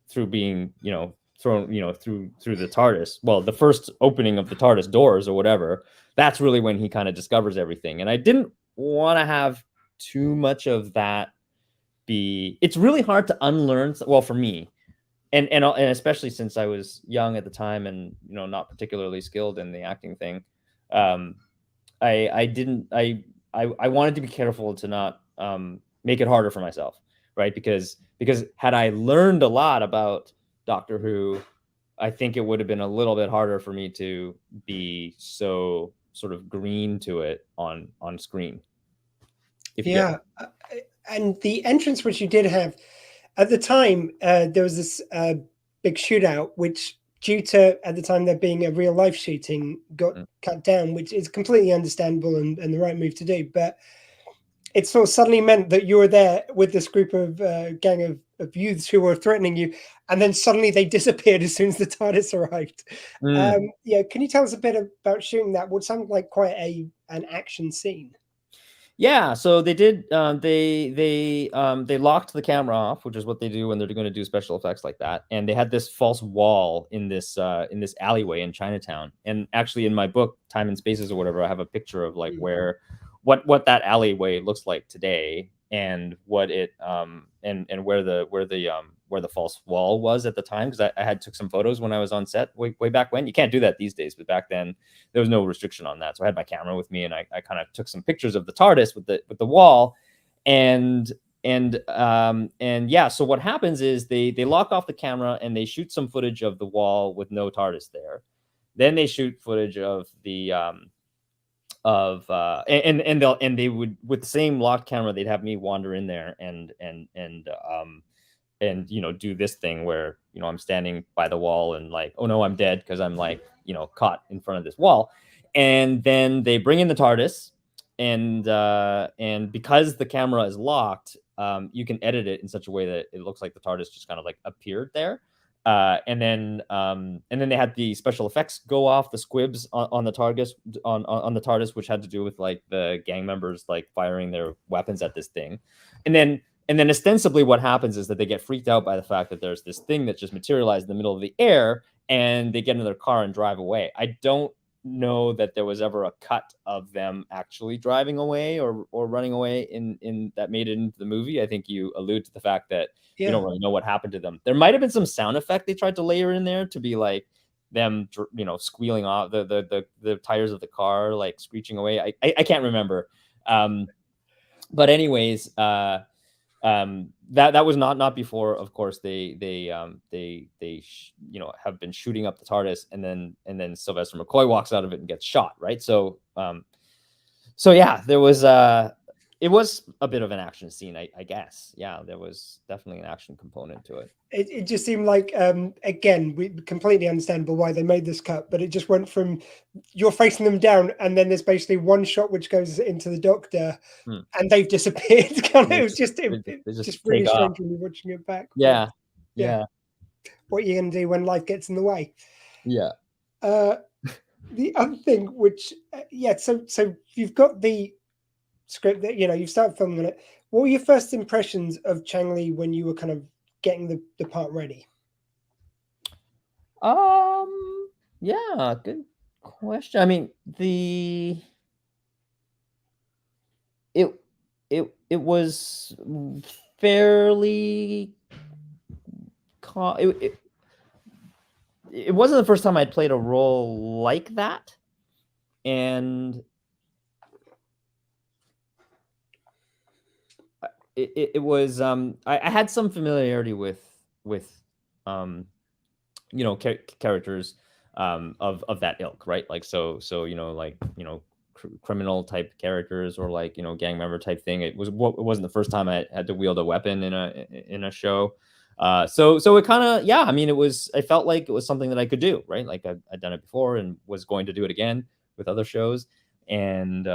through being, you know, thrown, you know, through the TARDIS, well, the first opening of the TARDIS doors or whatever, that's really when he kind of discovers everything. And I didn't want to have too much of that it's really hard to unlearn, well, for me, and especially since I was young at the time, and, you know, not particularly skilled in the acting thing. I wanted to be careful to not make it harder for myself, right? Because had I learned a lot about Doctor Who, I think it would have been a little bit harder for me to be so sort of green to it on screen. Yeah, and the entrance which you did have at the time, there was this big shootout, which due to at the time there being a real life shooting got cut down, which is completely understandable and the right move to do. But it sort of suddenly meant that you were there with this group of gang of youths who were threatening you, and then suddenly they disappeared as soon as the TARDIS arrived. Yeah, can you tell us a bit about shooting that? What sounded like quite an action scene. Yeah, so they did. They locked the camera off, which is what they do when they're going to do special effects like that. And they had this false wall in this alleyway in Chinatown. And actually, in my book, Time and Spaces or whatever, I have a picture of like what that alleyway looks like today, and what it and where the false wall was at the time, because I had took some photos when I was on set way back when. You can't do that these days, but back then there was no restriction on that. So I had my camera with me, and I kind of took some pictures of the TARDIS with the wall, and yeah. So what happens is they lock off the camera and they shoot some footage of the wall with no TARDIS there. Then they shoot footage of the and they would, with the same locked camera, they'd have me wander in there and do this thing where I'm standing by the wall and like, oh no, I'm dead because I'm like caught in front of this wall. And then they bring in the TARDIS, and because the camera is locked, you can edit it in such a way that it looks like the TARDIS just kind of like appeared there. And then they had the special effects go off, the squibs on the TARDIS, on the TARDIS, which had to do with like the gang members like firing their weapons at this thing. And then ostensibly what happens is that they get freaked out by the fact that there's this thing that just materialized in the middle of the air, and they get into their car and drive away. I don't know that there was ever a cut of them actually driving away or running away in that made it into the movie. I think you allude to the fact that you don't really know what happened to them. There might have been some sound effect they tried to layer in there to be like them, squealing off the tires of the car, like screeching away. I can't remember. But anyways, that was not before, of course, they have been shooting up the TARDIS, and then Sylvester McCoy walks out of it and gets shot, right? So yeah, there was it was a bit of an action scene, I guess. Yeah, there was definitely an action component to it. It just seemed like, again, we completely understandable why they made this cut, but it just went from you're facing them down, and then there's basically one shot which goes into the Doctor, and they've disappeared. It was just really strange when you're watching it back. Yeah. What are you going to do when life gets in the way? Yeah. The other thing, which, so you've got the script that, you've started filming on it. What were your first impressions of Chang Lee when you were kind of getting the part ready? Yeah, good question. I mean, it was fairly it wasn't the first time I'd played a role like that, and it was I had some familiarity with characters of that ilk, right? Like so criminal type characters, or like gang member type thing. It wasn't the first time I had to wield a weapon in a show. So it kind of, I mean, I felt like it was something that I could do, right? Like I'd done it before and was going to do it again with other shows, and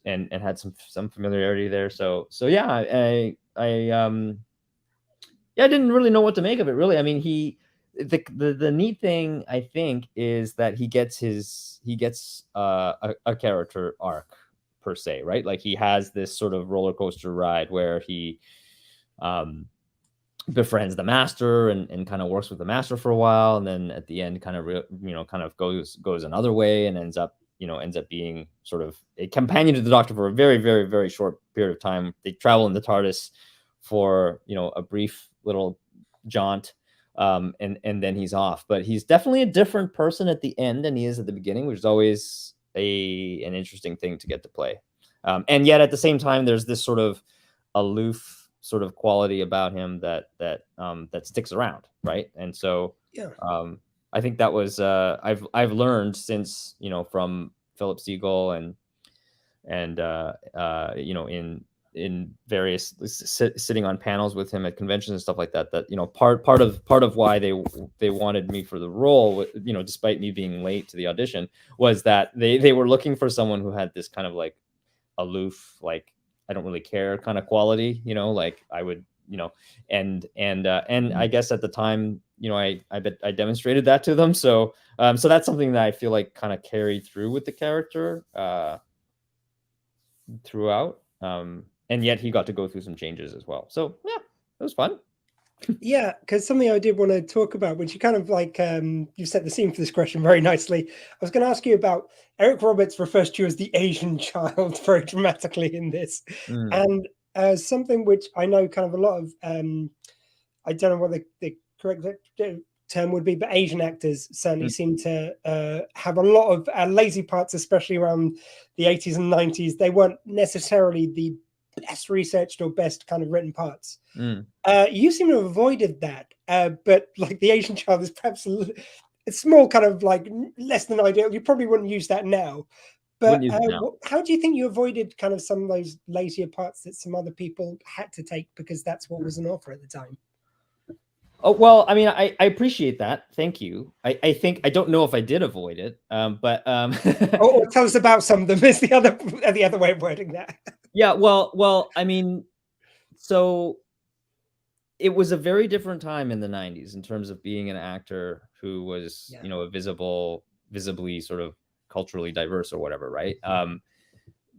had some familiarity there. So yeah, I didn't really know what to make of it, really. I mean, the neat thing, I think, is that he gets a character arc, per se, right? Like he has this sort of roller coaster ride where he befriends the Master and kind of works with the Master for a while, and then at the end kind of goes another way, and ends up being sort of a companion to the Doctor for a very, very, very short period of time. They travel in the TARDIS for a brief little jaunt, and then he's off. But he's definitely a different person at the end than he is at the beginning, which is always an interesting thing to get to play. And yet at the same time, there's this sort of aloof sort of quality about him that sticks around, right? And so I think that was I've learned since, you know, from Philip Siegel and you know, in various sitting on panels with him at conventions and stuff like that, that, you know, part of why they wanted me for the role, you know, despite me being late to the audition, was that they were looking for someone who had this kind of like aloof, like I don't really care kind of quality, you know, like I would, you know, and I guess at the time, you know, I demonstrated that to them. So so that's something that I feel like kind of carried through with the character throughout. And yet he got to go through some changes as well. So yeah, it was fun. Yeah, because something I did want to talk about, which you kind of like, you set the scene for this question very nicely. I was going to ask you about Eric Roberts refers to you as the Asian child very dramatically in this. And something which I know kind of a lot of, I don't know what the correct term would be, but Asian actors certainly seem to have a lot of lazy parts, especially around the 80s and 90s. They weren't necessarily the best researched or best kind of written parts. You seem to have avoided that, but like the Asian child is perhaps a small kind of like less than ideal. You probably wouldn't use that now, but how do you think you avoided kind of some of those lazier parts that some other people had to take because that's what was an offer at the time? Oh, well, I mean, I appreciate that. Thank you. I think, I don't know if I did avoid it, but or tell us about some of them is the other way of wording that. Yeah, well, I mean, so it was a very different time in the 90s in terms of being an actor who was, you know, visibly sort of culturally diverse or whatever, right? And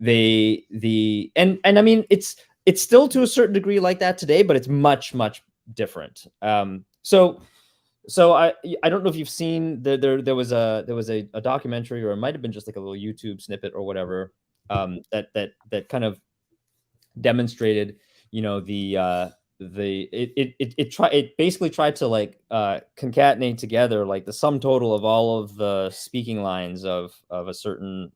I mean, it's still to a certain degree like that today, but it's much different. So I don't know if you've seen there was a documentary, or it might have been just like a little YouTube snippet or whatever, that kind of demonstrated, you know, it basically tried to like concatenate together like the sum total of all of the speaking lines of a certain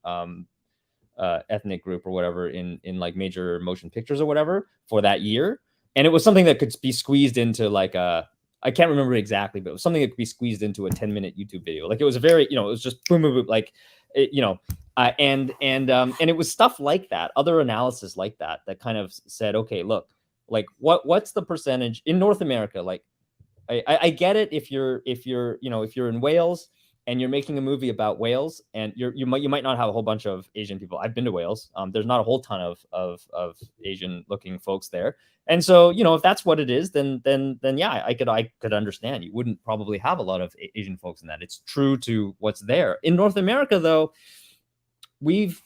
ethnic group or whatever in like major motion pictures or whatever for that year. And it was something that could be squeezed into like I can't remember exactly, but it was something that could be squeezed into a 10-minute YouTube video. Like it was a very, you know, it was just boom, boom, boom, like, you know, and it was stuff like that, other analysis like that kind of said, okay, look, like what's the percentage in North America? Like, I get it if you're you know, if you're in Wales and you're making a movie about Wales and you might not have a whole bunch of Asian people. I've been to Wales. There's not a whole ton of Asian looking folks there. And so, you know, if that's what it is, then yeah, I could understand. You wouldn't probably have a lot of Asian folks in that. It's true to what's there. In North America, though, we've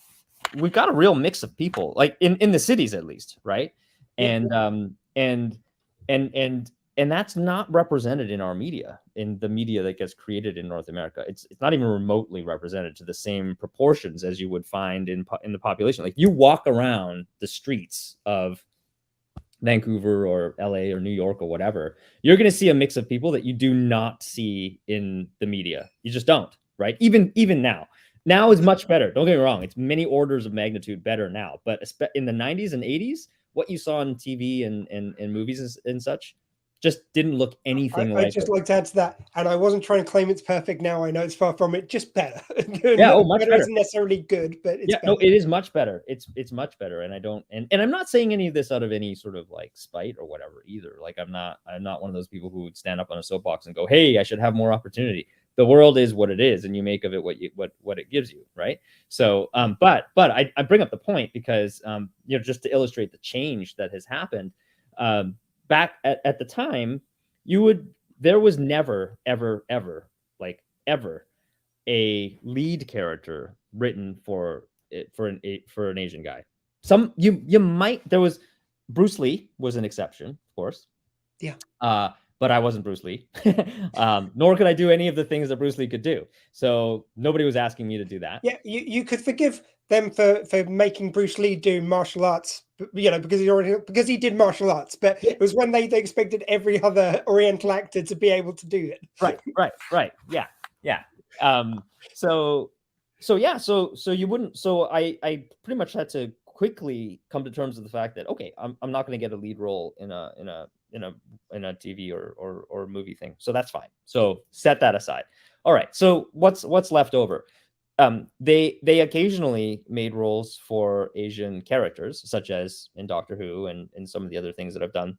got a real mix of people, like in the cities at least, right? And that's not represented in our media, in the media that gets created in North America. It's not even remotely represented to the same proportions as you would find in the population. Like you walk around the streets of Vancouver or LA or New York or whatever, you're going to see a mix of people that you do not see in the media. You just don't, right? Even now is much better. Don't get me wrong. It's many orders of magnitude better now, but in the 90s and 80s, what you saw on TV and movies and such just didn't look anything like it. I'd just like to add to that, and I wasn't trying to claim it's perfect now. I know it's far from it, just better. Yeah, much better. Isn't necessarily good, but it's better. No, it is much better. It's much better, and I don't and I'm not saying any of this out of any sort of like spite or whatever either. Like I'm not one of those people who would stand up on a soapbox and go, "Hey, I should have more opportunity." The world is what it is, and you make of it what it gives you, right? So, but I bring up the point because you know, just to illustrate the change that has happened. Back at the time, there was never, ever a lead character written for an Asian guy. You might, there was Bruce Lee was an exception, of course. Yeah. But I wasn't Bruce Lee, nor could I do any of the things that Bruce Lee could do. So nobody was asking me to do that. Yeah, you could forgive them for making Bruce Lee do martial arts, you know, because he did martial arts. But it was when they expected every other Oriental actor to be able to do it. Right. Yeah. So you wouldn't. So I pretty much had to quickly come to terms with the fact that, okay, I'm not going to get a lead role in a TV or movie thing, so that's fine. So set that aside. All right, so what's left over? They occasionally made roles for Asian characters, such as in Doctor Who and some of the other things that I've done.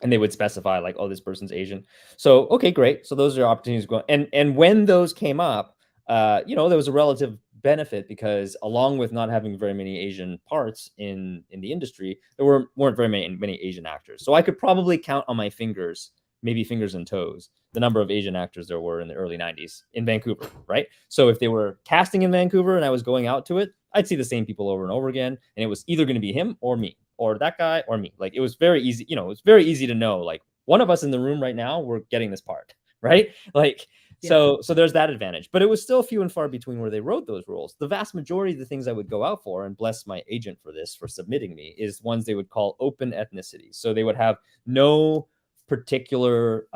And they would specify like, oh, this person's Asian. So, okay, great. So those are opportunities going. And when those came up, there was a relative benefit, because along with not having very many Asian parts in the industry, there weren't very many Asian actors. So I could probably count on my fingers, maybe fingers and toes, the number of Asian actors there were in the early 90s in Vancouver, right? So if they were casting in Vancouver and I was going out to it, I'd see the same people over and over again. And it was either going to be him or me, or that guy or me. Like, it was very easy, it's very easy to know, like, one of us in the room right now, we're getting this part, right? Like, so there's that advantage. But it was still few and far between where they wrote those roles. The vast majority of the things I would go out for, and bless my agent for this, for submitting me, is ones they would call open ethnicity. So they would have no particular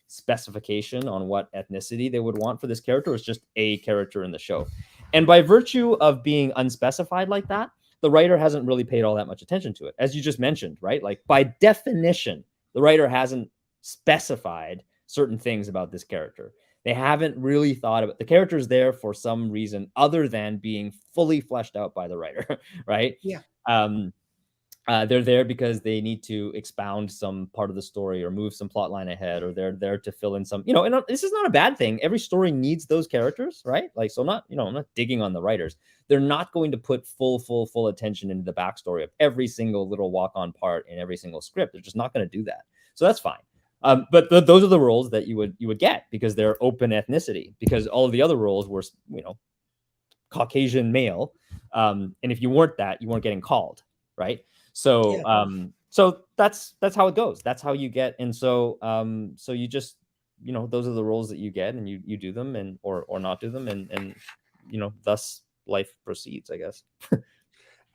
specification on what ethnicity they would want for this character. It's just a character in the show. And by virtue of being unspecified like that, the writer hasn't really paid all that much attention to it. As you just mentioned, right? Like, by definition, the writer hasn't specified certain things about this character. They haven't really thought about the character's there for some reason other than being fully fleshed out by the writer, right? Yeah. They're there because they need to expound some part of the story or move some plot line ahead, or they're there to fill in some, and this is not a bad thing. Every story needs those characters, right? Like, so I'm not digging on the writers. They're not going to put full attention into the backstory of every single little walk-on part in every single script. They're just not going to do that. So that's fine. But those are the roles that you would get, because they're open ethnicity, because all of the other roles were, Caucasian male. And if you weren't that, you weren't getting called, right? So, so that's how it goes. That's how you get. And so, so you just, those are the roles that you get, and you do them, and, or not do them. And, thus life proceeds, I guess.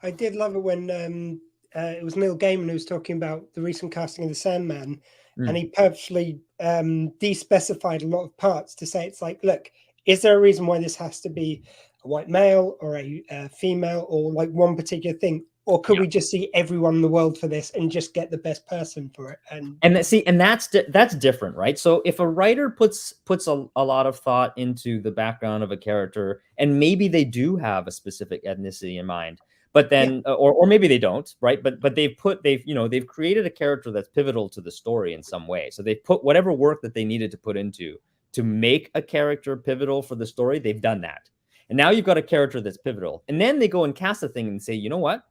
I did love it when, it was Neil Gaiman who was talking about the recent casting of the Sandman, and he purposely, despecified a lot of parts to say, it's like, look, is there a reason why this has to be a white male or a female, or like one particular thing? Or could we just see everyone in the world for this and just get the best person for it? And that's different, right? So if a writer puts a lot of thought into the background of a character, and maybe they do have a specific ethnicity in mind, but then, or maybe they don't, right? But they've created a character that's pivotal to the story in some way. So they've put whatever work that they needed to put into to make a character pivotal for the story. They've done that. And now you've got a character that's pivotal. And then they go and cast a thing and say, you know what?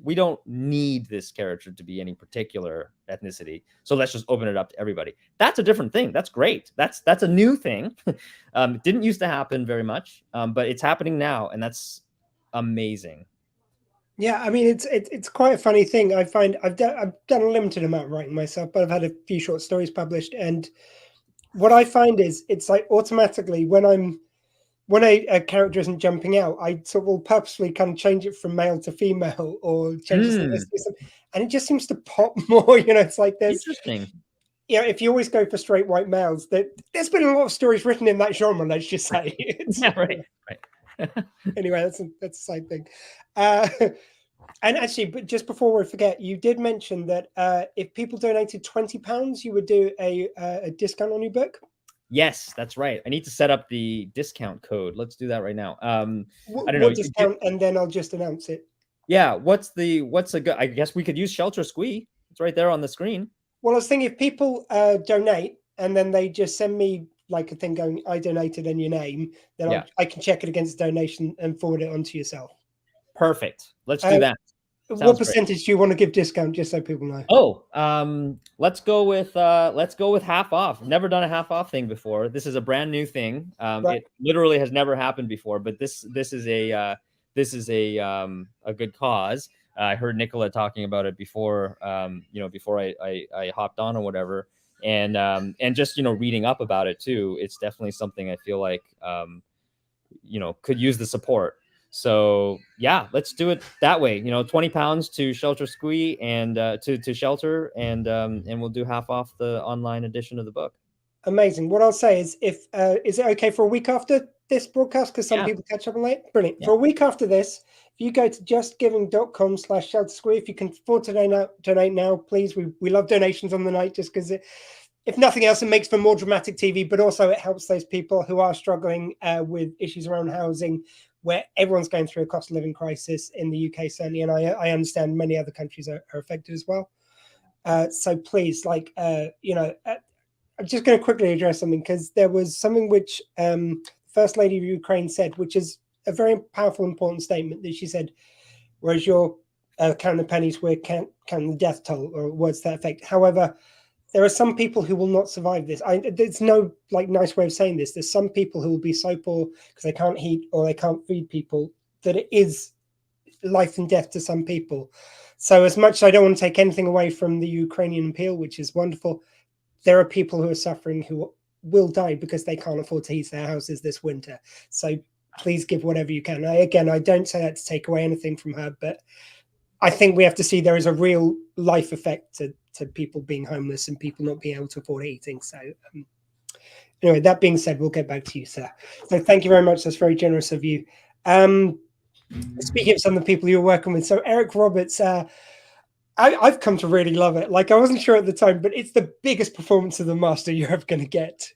We don't need this character to be any particular ethnicity, so let's just open it up to everybody. That's a different thing. That's great. That's a new thing. It didn't used to happen very much, but it's happening now, and that's amazing. Yeah, I mean, it's quite a funny thing. I find I've done a limited amount of writing myself, but I've had a few short stories published, and what I find is it's like automatically when a character isn't jumping out, I sort of will purposely kind of change it from male to female, or change it, and it just seems to pop more. It's like there's interesting. If you always go for straight white males, there's been a lot of stories written in that genre. Let's just say, right. Anyway, that's a side thing. And actually, but just before we forget, you did mention that if people donated £20, you would do a discount on your book. Yes, that's right. I need to set up the discount code. Let's do that right now. I don't know. What discount, and then I'll just announce it. Yeah. What's a good? I guess we could use Shelter Squee. It's right there on the screen. Well, I was thinking if people donate and then they just send me like a thing going, I donated and your name, then I can check it against the donation and forward it onto yourself. Perfect. Let's do that. What percentage do you want to give discount, just so people know? Oh, let's go with half off. Never done a half off thing before. This is a brand new thing. It literally has never happened before, but this is a good cause. I heard Nicola talking about it before, before I hopped on or whatever, and just reading up about it too. It's definitely something I feel like could use the support. So yeah, let's do it that way. £20 to Shelter Squee and to Shelter, and we'll do half off the online edition of the book. Amazing. What I'll say is, if is it okay for a week after this broadcast? Because some people catch up on late. Brilliant. Yeah. For a week after this, if you go to justgiving.com/sheltersquee, if you can afford to donate now, please. We love donations on the night just because if nothing else, it makes for more dramatic TV, but also it helps those people who are struggling with issues around housing, where everyone's going through a cost of living crisis in the UK, certainly. And I understand many other countries are affected as well. So please, I'm just going to quickly address something, because there was something which First Lady of Ukraine said, which is a very powerful, important statement that she said, whereas you're counting the pennies, we're counting the death toll, or words to that effect. However, there are some people who will not survive this. There's no nice way of saying this. There's some people who will be so poor because they can't heat or they can't feed people that it is life and death to some people. So as much as I don't want to take anything away from the Ukrainian appeal, which is wonderful, there are people who are suffering who will die because they can't afford to heat their houses this winter. So please give whatever you can. I don't say that to take away anything from her, but I think we have to see there is a real life effect to people being homeless and people not being able to afford eating. So anyway, that being said, we'll get back to you, sir. So thank you very much. That's very generous of you. Speaking of some of the people you're working with, so Eric Roberts, I've come to really love it. I wasn't sure at the time, but it's the biggest performance of the Master you're ever going to get.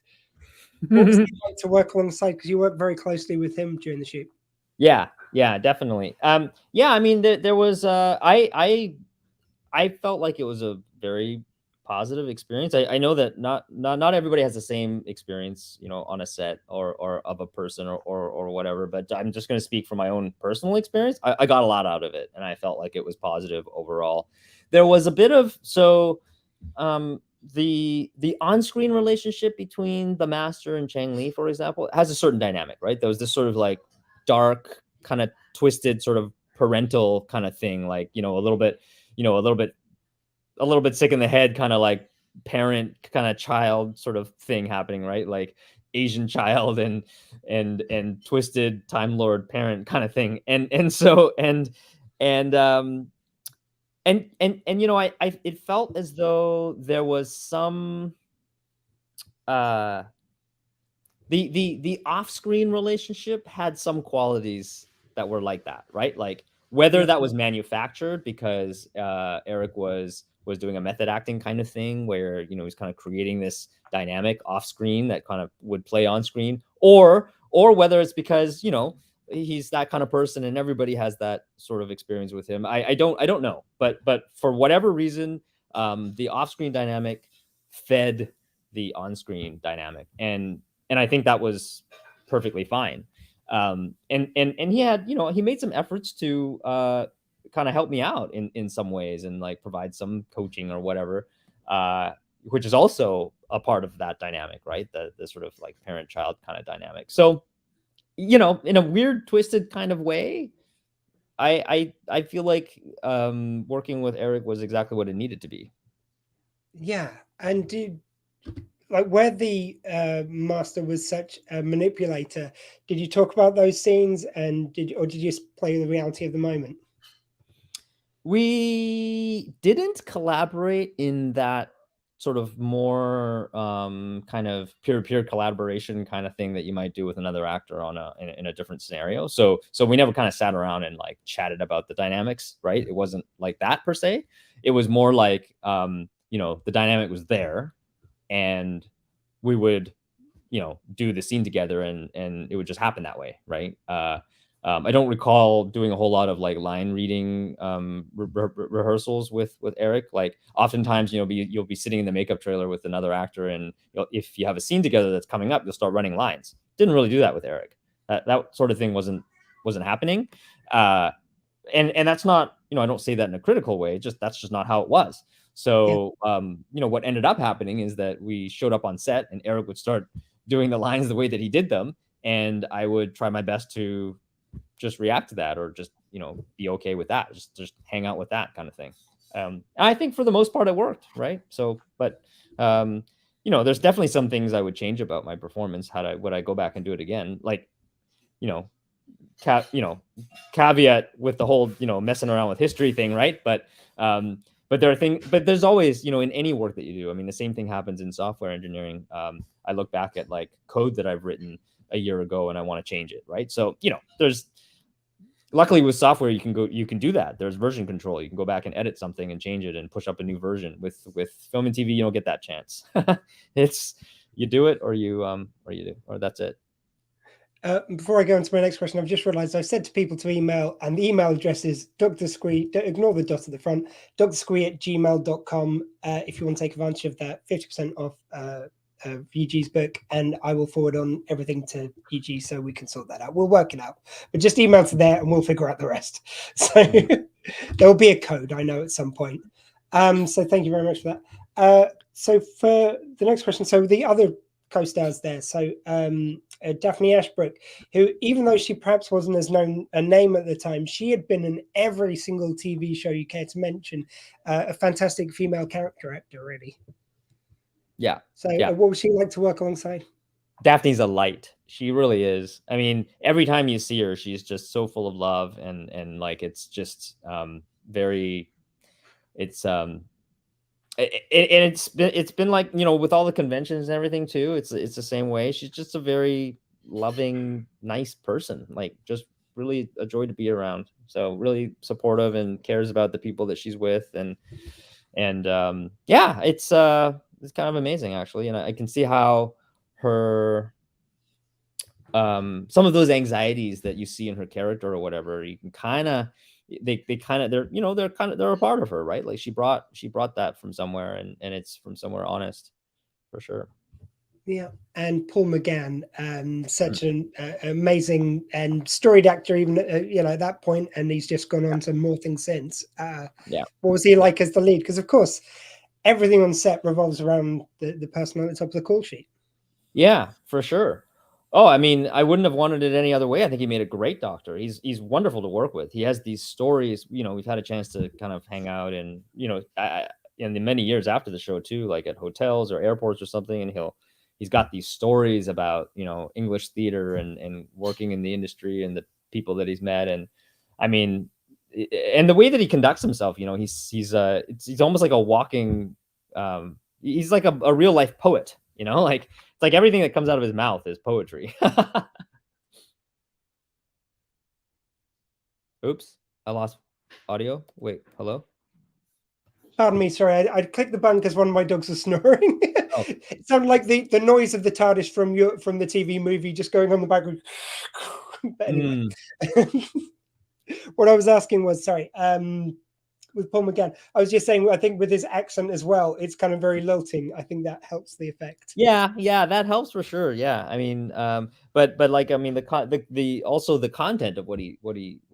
What was it like to work alongside? Because you worked very closely with him during the shoot. Yeah, definitely. Yeah, I mean, there was. I felt like it was a very positive experience. I know that not everybody has the same experience, on a set or of a person or whatever. But I'm just going to speak from my own personal experience. I got a lot out of it, and I felt like it was positive overall. There was a bit of the on-screen relationship between the Master and Chang Li, for example, has a certain dynamic, right? There was this sort of dark, kind of twisted, sort of parental kind of thing, a little bit sick in the head, kind of parent kind of child sort of thing happening, right? Asian child and twisted Time Lord parent kind of thing, and it felt as though there was some the off-screen relationship had some qualities that were like that, right? Whether that was manufactured because Eric was doing a method acting kind of thing where he's kind of creating this dynamic off-screen that kind of would play on screen, or whether it's because he's that kind of person and everybody has that sort of experience with him. I don't know, but for whatever reason, the off-screen dynamic fed the on-screen dynamic, and I think that was perfectly fine. And he had, he made some efforts to kind of help me out in some ways and provide some coaching or whatever, which is also a part of that dynamic, right? The sort of parent-child kind of dynamic. So, in a weird, twisted kind of way, I feel like working with Eric was exactly what it needed to be. Yeah, and where the Master was such a manipulator, did you talk about those scenes, and did you just play the reality of the moment? We didn't collaborate in that sort of more kind of peer-to-peer collaboration kind of thing that you might do with another actor in a different scenario. So we never kind of sat around and chatted about the dynamics, right? It wasn't like that per se. It was more the dynamic was there, and we would do the scene together, and it would just happen that way, right? I don't recall doing a whole lot of line reading rehearsals with Eric. Oftentimes, you'll be sitting in the makeup trailer with another actor, and if you have a scene together that's coming up, you'll start running lines. Didn't really do that with Eric. That sort of thing wasn't happening. And that's not, I don't say that in a critical way. That's just not how it was. So, what ended up happening is that we showed up on set, and Eric would start doing the lines the way that he did them, and I would try my best to just react to that, or just be okay with that, just hang out with that kind of thing. And I think for the most part it worked, right? So, but there's definitely some things I would change about my performance. Would I go back and do it again? Caveat with the whole messing around with history thing, right? But there are things, but there's always, in any work that you do. I mean, the same thing happens in software engineering. I look back at code that I've written a year ago and I want to change it, right? So, you know, there's luckily with software you can do that. There's version control. You can go back and edit something and change it and push up a new version. With film and TV, you don't get that chance. It's you do it or that's it. Before I go on to my next question, I've just realized I've said to people to email, and the email address is Dr. Squee, ignore the dot at the front, drsquee@gmail.com. If you want to take advantage of that, 50% off Yee Jee's book, and I will forward on everything to Yee Jee so we can sort that out. We'll work it out, but just email to there and we'll figure out the rest. So there will be a code, I know, at some point. So thank you very much for that. So for the next question, so the other co-stars there, so Daphne Ashbrook, who, even though she perhaps wasn't as known a name at the time, she had been in every single TV show you care to mention. A fantastic female character actor, really. Yeah. So yeah. What was she like to work alongside? Daphne's a light. She really is. I mean, every time you see her, she's just so full of love, and like it's just very. It's been like, you know, with all the conventions and everything too. It's the same way. She's just a very loving, nice person. Like, just really a joy to be around. So really supportive and cares about the people that she's with, and yeah, it's kind of amazing actually, and I can see how her some of those anxieties that you see in her character or whatever, you can kind of they're a part of her, right? Like she brought that from somewhere, and it's from somewhere honest, for sure. Yeah, and Paul McGann, such an amazing and storied actor, even at that point, and he's just gone on to more things since. Yeah, what was he like as the lead? Because of course, everything on set revolves around the person on the top of the call sheet. Yeah, for sure. Oh, I mean, I wouldn't have wanted it any other way. I think he made a great doctor. He's wonderful to work with. He has these stories. You know, we've had a chance to kind of hang out, and in the many years after the show too, like at hotels or airports or something, and he's got these stories about, you know, English theater and working in the industry and the people that he's met. And I mean, and the way that he conducts himself, you know, he's almost like a walking, he's like a real life poet, you know, like it's like everything that comes out of his mouth is poetry. Oops, I lost audio. Wait, hello? Pardon me, sorry, I clicked the button because one of my dogs was snoring. Oh. It sounded like the noise of the TARDIS from the TV movie just going on the background. But anyway, what I was asking was, sorry, with Paul McGann, I was just saying, I think with his accent as well, it's kind of very lilting. I think that helps the effect. Yeah, that helps for sure. Yeah, I mean, but like, I mean, the also the content of what he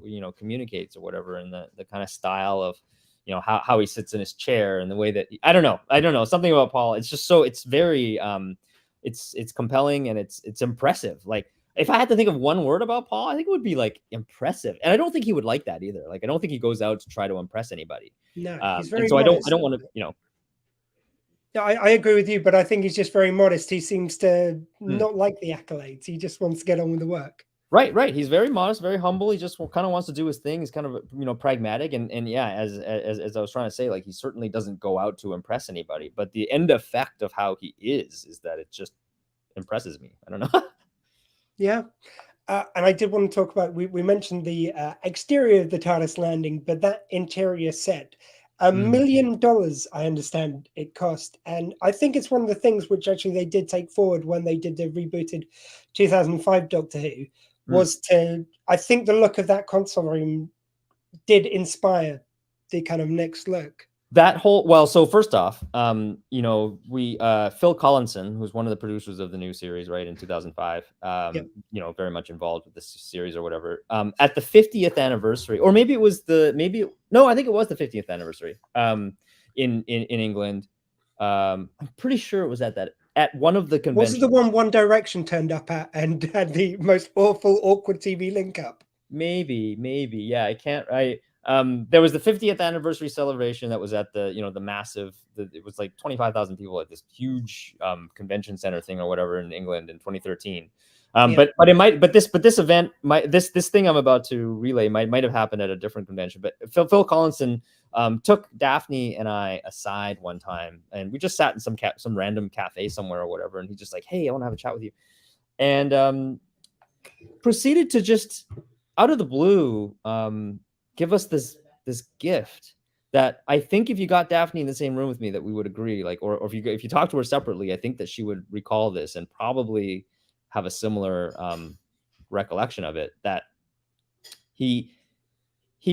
you know communicates or whatever, and the kind of style of, you know, how he sits in his chair and the way that I don't know something about Paul. It's just so, it's very it's compelling, and it's impressive. Like, if I had to think of one word about Paul, I think it would be like impressive. And I don't think he would like that either. Like, I don't think he goes out to try to impress anybody. No, he's very and so modest. I don't want to, you know. Yeah, I agree with you, but I think he's just very modest. He seems to not like the accolades. He just wants to get on with the work. Right. He's very modest, very humble. He just kind of wants to do his thing. He's kind of, you know, pragmatic, and yeah, as I was trying to say, like, he certainly doesn't go out to impress anybody. But the end effect of how he is that it just impresses me. I don't know. Yeah. And I did want to talk about, we mentioned the exterior of the TARDIS landing, but that interior set, $1 million, I understand it cost. And I think it's one of the things which actually they did take forward when they did the rebooted 2005 Doctor Who, was to, I think the look of that console room did inspire the kind of next look. That whole, well, so first off, you know, we Phil Collinson, who's one of the producers of the new series, right, in 2005, you know, very much involved with this series or whatever. At the 50th anniversary, or maybe it was I think it was the 50th anniversary. In England, I'm pretty sure it was at one of the conventions. Was it the One Direction turned up at and had the most awful, awkward TV link up? Maybe, yeah, I can't. There was the 50th anniversary celebration that was at the, you know, the massive, it was like 25,000 people at this huge convention center thing or whatever in England in 2013. But this event, this thing I'm about to relay might have happened at a different convention. But Phil Collinson took Daphne and I aside one time, and we just sat in some random cafe somewhere or whatever, and he's just like, "Hey, I want to have a chat with you." and proceeded to just out of the blue give us this gift that I think if you got Daphne in the same room with me, that we would agree, like, or if you talk to her separately, I think that she would recall this and probably have a similar recollection of it, that he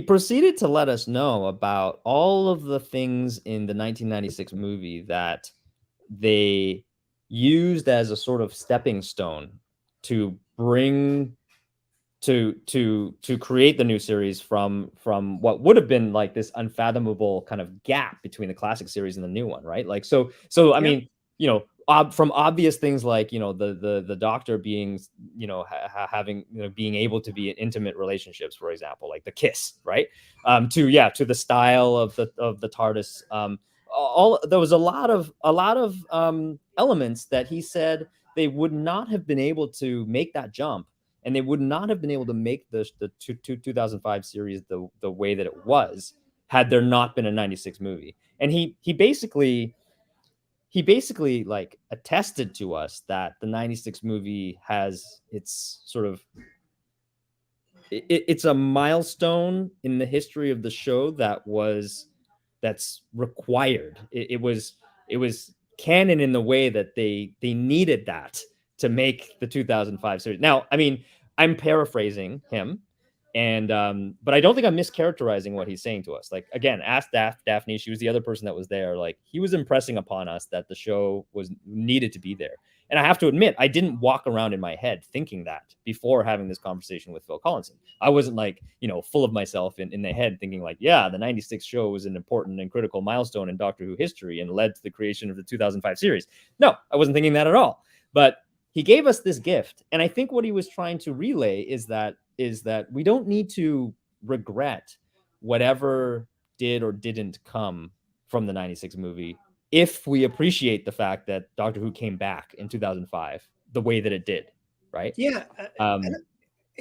proceeded to let us know about all of the things in the 1996 movie that they used as a sort of stepping stone to bring to create the new series from what would have been like this unfathomable kind of gap between the classic series and the new one, right? Like, so I mean, you know, from obvious things like, you know, the Doctor being, you know, having, you know, being able to be in intimate relationships, for example, like the kiss, right? To the style of the TARDIS. There was a lot of elements that he said they would not have been able to make that jump, and they would not have been able to make the 2005 series the way that it was had there not been a 96 movie. And he basically like attested to us that the 96 movie has its sort of it's a milestone in the history of the show that's required. It was canon in the way that they needed that to make the 2005 series. Now, I mean, I'm paraphrasing him, and but I don't think I'm mischaracterizing what he's saying to us. Like, again, ask Daphne. She was the other person that was there. Like, he was impressing upon us that the show needed to be there. And I have to admit, I didn't walk around in my head thinking that before having this conversation with Phil Collinson. I wasn't like, you know, full of myself in the head thinking like, yeah, the 96 show was an important and critical milestone in Doctor Who history and led to the creation of the 2005 series. No, I wasn't thinking that at all. But he gave us this gift. And I think what he was trying to relay is that we don't need to regret whatever did or didn't come from the 96 movie if we appreciate the fact that Doctor Who came back in 2005 the way that it did, right? Yeah.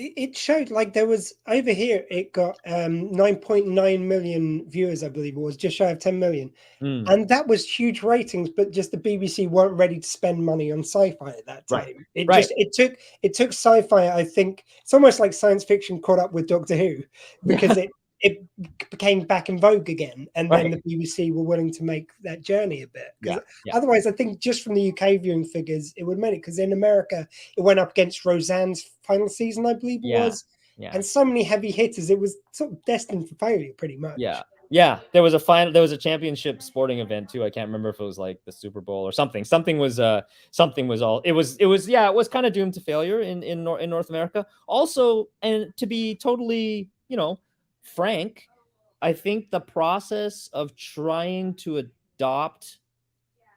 It showed, like, there was over here, it got 9.9 million viewers, I believe it was, just shy of 10 million. And that was huge ratings, but just the BBC weren't ready to spend money on sci-fi at that time. It took sci-fi, I think, it's almost like science fiction caught up with Doctor Who, because it became back in vogue again, and then the BBC were willing to make that journey a bit. Otherwise, I think just from the UK viewing figures, it would make it, because in America, it went up against Roseanne's final season, I believe it was. And so many heavy hitters, it was sort of destined for failure, pretty much. Yeah, there was a championship sporting event too. I can't remember if it was like the Super Bowl or something. It was kind of doomed to failure in North America. Also, and to be totally, you know, frank, I think the process of trying to adopt,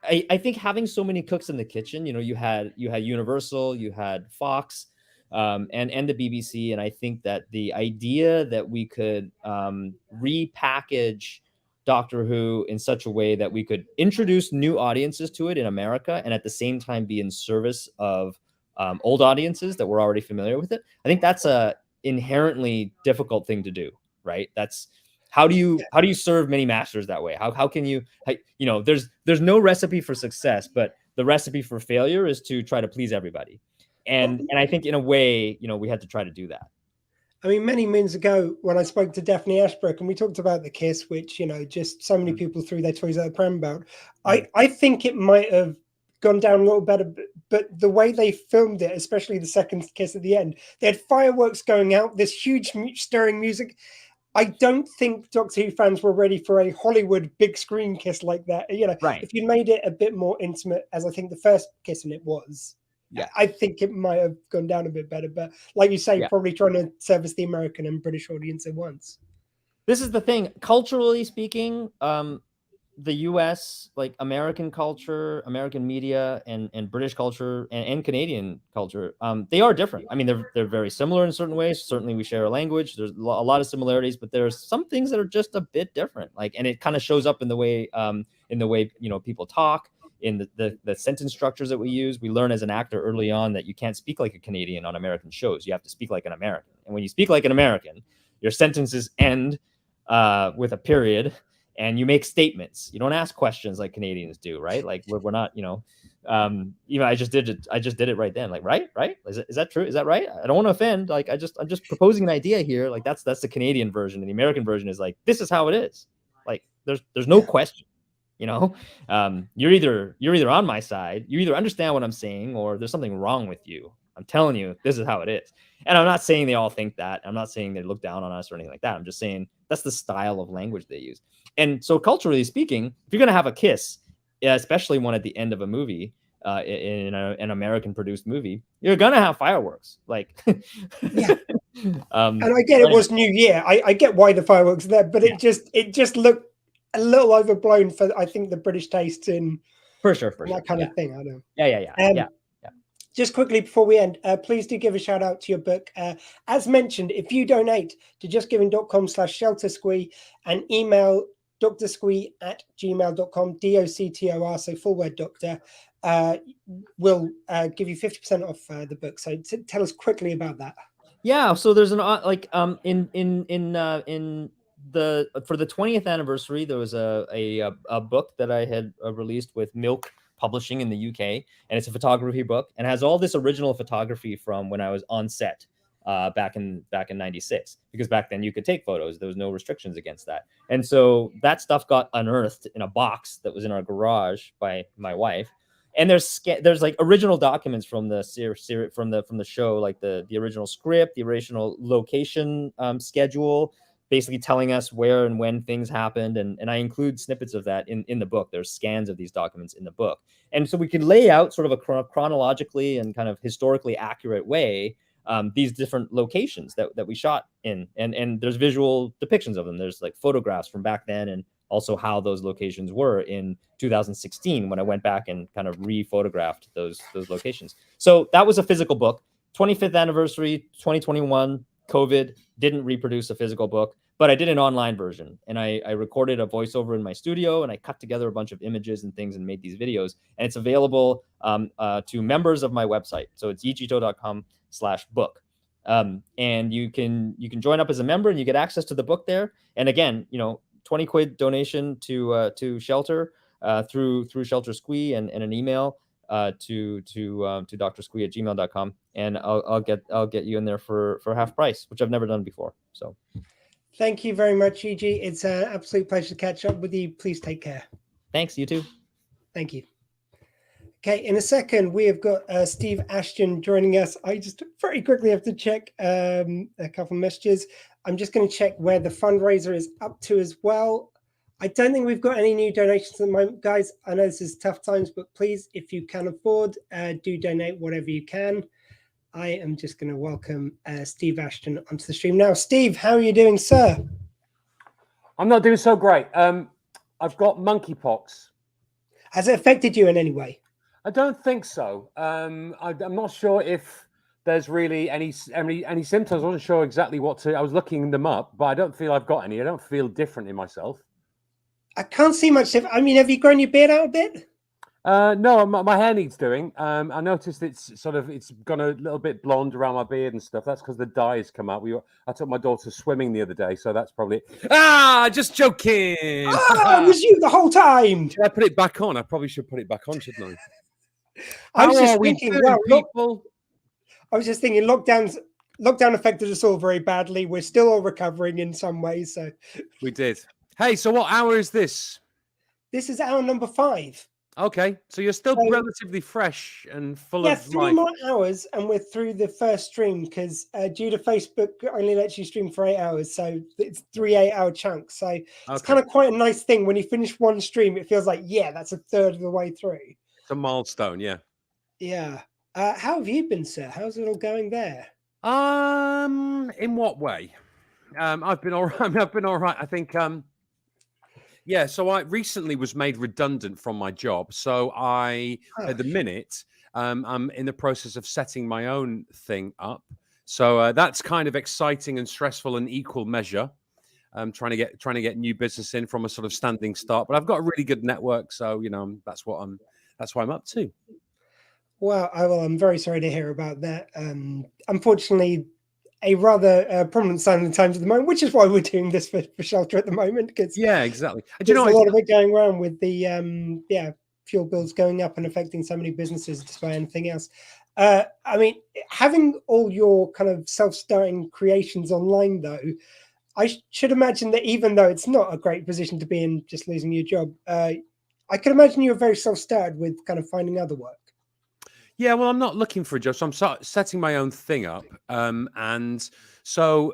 I think having so many cooks in the kitchen, you know, you had Universal, you had Fox, and the BBC, and I think that the idea that we could repackage Doctor Who in such a way that we could introduce new audiences to it in America, and at the same time be in service of old audiences that were already familiar with it, I think that's a inherently difficult thing to do. Right? That's how do you serve many masters that way? How can you, you know, there's no recipe for success, but the recipe for failure is to try to please everybody. And I think in a way, you know, we had to try to do that. I mean, many moons ago when I spoke to Daphne Ashbrook and we talked about the kiss, which, you know, just so many people threw their toys at the pram about, I think it might have gone down a little better, but the way they filmed it, especially the second kiss at the end, they had fireworks going out, this huge stirring music. I don't think Doctor Who fans were ready for a Hollywood big screen kiss like that. You know, if you made it a bit more intimate, as I think the first kiss in it was, I think it might have gone down a bit better. But like you say, probably trying to service the American and British audience at once. This is the thing. Culturally speaking, the US, like American culture, American media, and British culture and Canadian culture, they are different. I mean, they're very similar in certain ways. Certainly we share a language. There's a lot of similarities, but there's some things that are just a bit different. Like, and it kind of shows up in the way, you know, people talk, in the sentence structures that we use. We learn as an actor early on that you can't speak like a Canadian on American shows. You have to speak like an American. And when you speak like an American, your sentences end with a period, and you make statements. You don't ask questions like Canadians do, right? Like we're not, you know, I just did it right then. Like, right? Is that true? Is that right? I don't want to offend. Like, I'm just proposing an idea here. Like, that's the Canadian version, and the American version is like, this is how it is. Like, there's no question. You're either on my side, you either understand what I'm saying, or there's something wrong with you. I'm telling you, this is how it is. And I'm not saying they all think that. I'm not saying they look down on us or anything like that. I'm just saying that's the style of language they use. And so, culturally speaking, if you're going to have a kiss, especially one at the end of a movie, in an American-produced movie, you're going to have fireworks. Like, yeah. And I get it was New Year. I get why the fireworks are there, but it just looked a little overblown for, I think, the British taste in for sure that kind of thing. I know. Yeah. Just quickly before we end, please do give a shout out to your book. As mentioned, if you donate to justgiving.com/sheltersquee and email drsquee@gmail.com, DOCTOR, so full word doctor, we'll give you 50% off the book. So tell us quickly about that. Yeah, so there's an for the 20th anniversary, there was a book that I had released with Milk Publishing in the UK, and it's a photography book, and has all this original photography from when I was on set back in '96, because back then you could take photos. There was no restrictions against that, and so that stuff got unearthed in a box that was in our garage by my wife. And there's like original documents from the from the show, like the original script, the original location schedule, basically telling us where and when things happened. And I include snippets of that in the book. There's scans of these documents in the book. And so we can lay out sort of a chronologically and kind of historically accurate way these different locations that we shot in. And there's visual depictions of them. There's like photographs from back then, and also how those locations were in 2016 when I went back and kind of re-photographed those locations. So that was a physical book. 25th anniversary, 2021, COVID, didn't reproduce a physical book, but I did an online version, and I recorded a voiceover in my studio, and I cut together a bunch of images and things and made these videos, and it's available to members of my website. So it's yeejito.com/book. And you can join up as a member, and you get access to the book there. And again, 20 quid donation to Shelter through Shelter Squee, and an email to drsquee@gmail.com, and I'll get you in there for half price, which I've never done before. So thank you very much, Yee Jee. It's an absolute pleasure to catch up with you. Please take care. Thanks, you too. Thank you. Okay, in a second, we have got Steve Ashton joining us. I just very quickly have to check a couple of messages. I'm just going to check where the fundraiser is up to as well. I don't think we've got any new donations at the moment, guys. I know this is tough times, but please, if you can afford, do donate whatever you can. I am just going to welcome Steve Ashton onto the stream now. Steve, how are you doing, sir? I'm not doing so great. I've got monkeypox. Has it affected you in any way? I don't think so. I'm not sure if there's really any symptoms. I wasn't sure exactly what to. I was looking them up, but I don't feel I've got any. I don't feel different in myself. I can't see much. I mean, have you grown your beard out a bit? No, my hair needs doing. I noticed it's gone a little bit blonde around my beard and stuff. That's because the dye has come out. I took my daughter swimming the other day, so that's probably it. Just joking. It was you the whole time. Should I put it back on? I probably should put it back on, shouldn't I? I was just thinking, people. I was just thinking, lockdown affected us all very badly. We're still all recovering in some ways. So we did. Hey, so what hour is this? This is hour number 5. Okay, so you're still relatively fresh and full of life. 3 more hours, and we're through the first stream, because due to Facebook only lets you stream for 8 hours, so it's 3 8-hour chunks. So it's kind of quite a nice thing when you finish one stream. It feels like, yeah, that's a third of the way through. It's a milestone, yeah. Yeah. How have you been, sir? How's it all going there? In what way? I've been all right. I've been all right. I think. Yeah, so I recently was made redundant from my job. So at the minute, I'm in the process of setting my own thing up. So that's kind of exciting and stressful in equal measure. I'm trying to get new business in from a sort of standing start. But I've got a really good network, so that's what I'm up to. Well, I'm very sorry to hear about that. Unfortunately, a rather prominent sign of the times at the moment, which is why we're doing this for Shelter at the moment. Because yeah, exactly. There's a lot of it going around with the fuel bills going up and affecting so many businesses despite anything else. I mean, having all your kind of self-starting creations online, though, I should imagine that even though it's not a great position to be in, just losing your job, I could imagine you're very self-started with kind of finding other work. Yeah, well, I'm not looking for a job, so I'm setting my own thing up, and so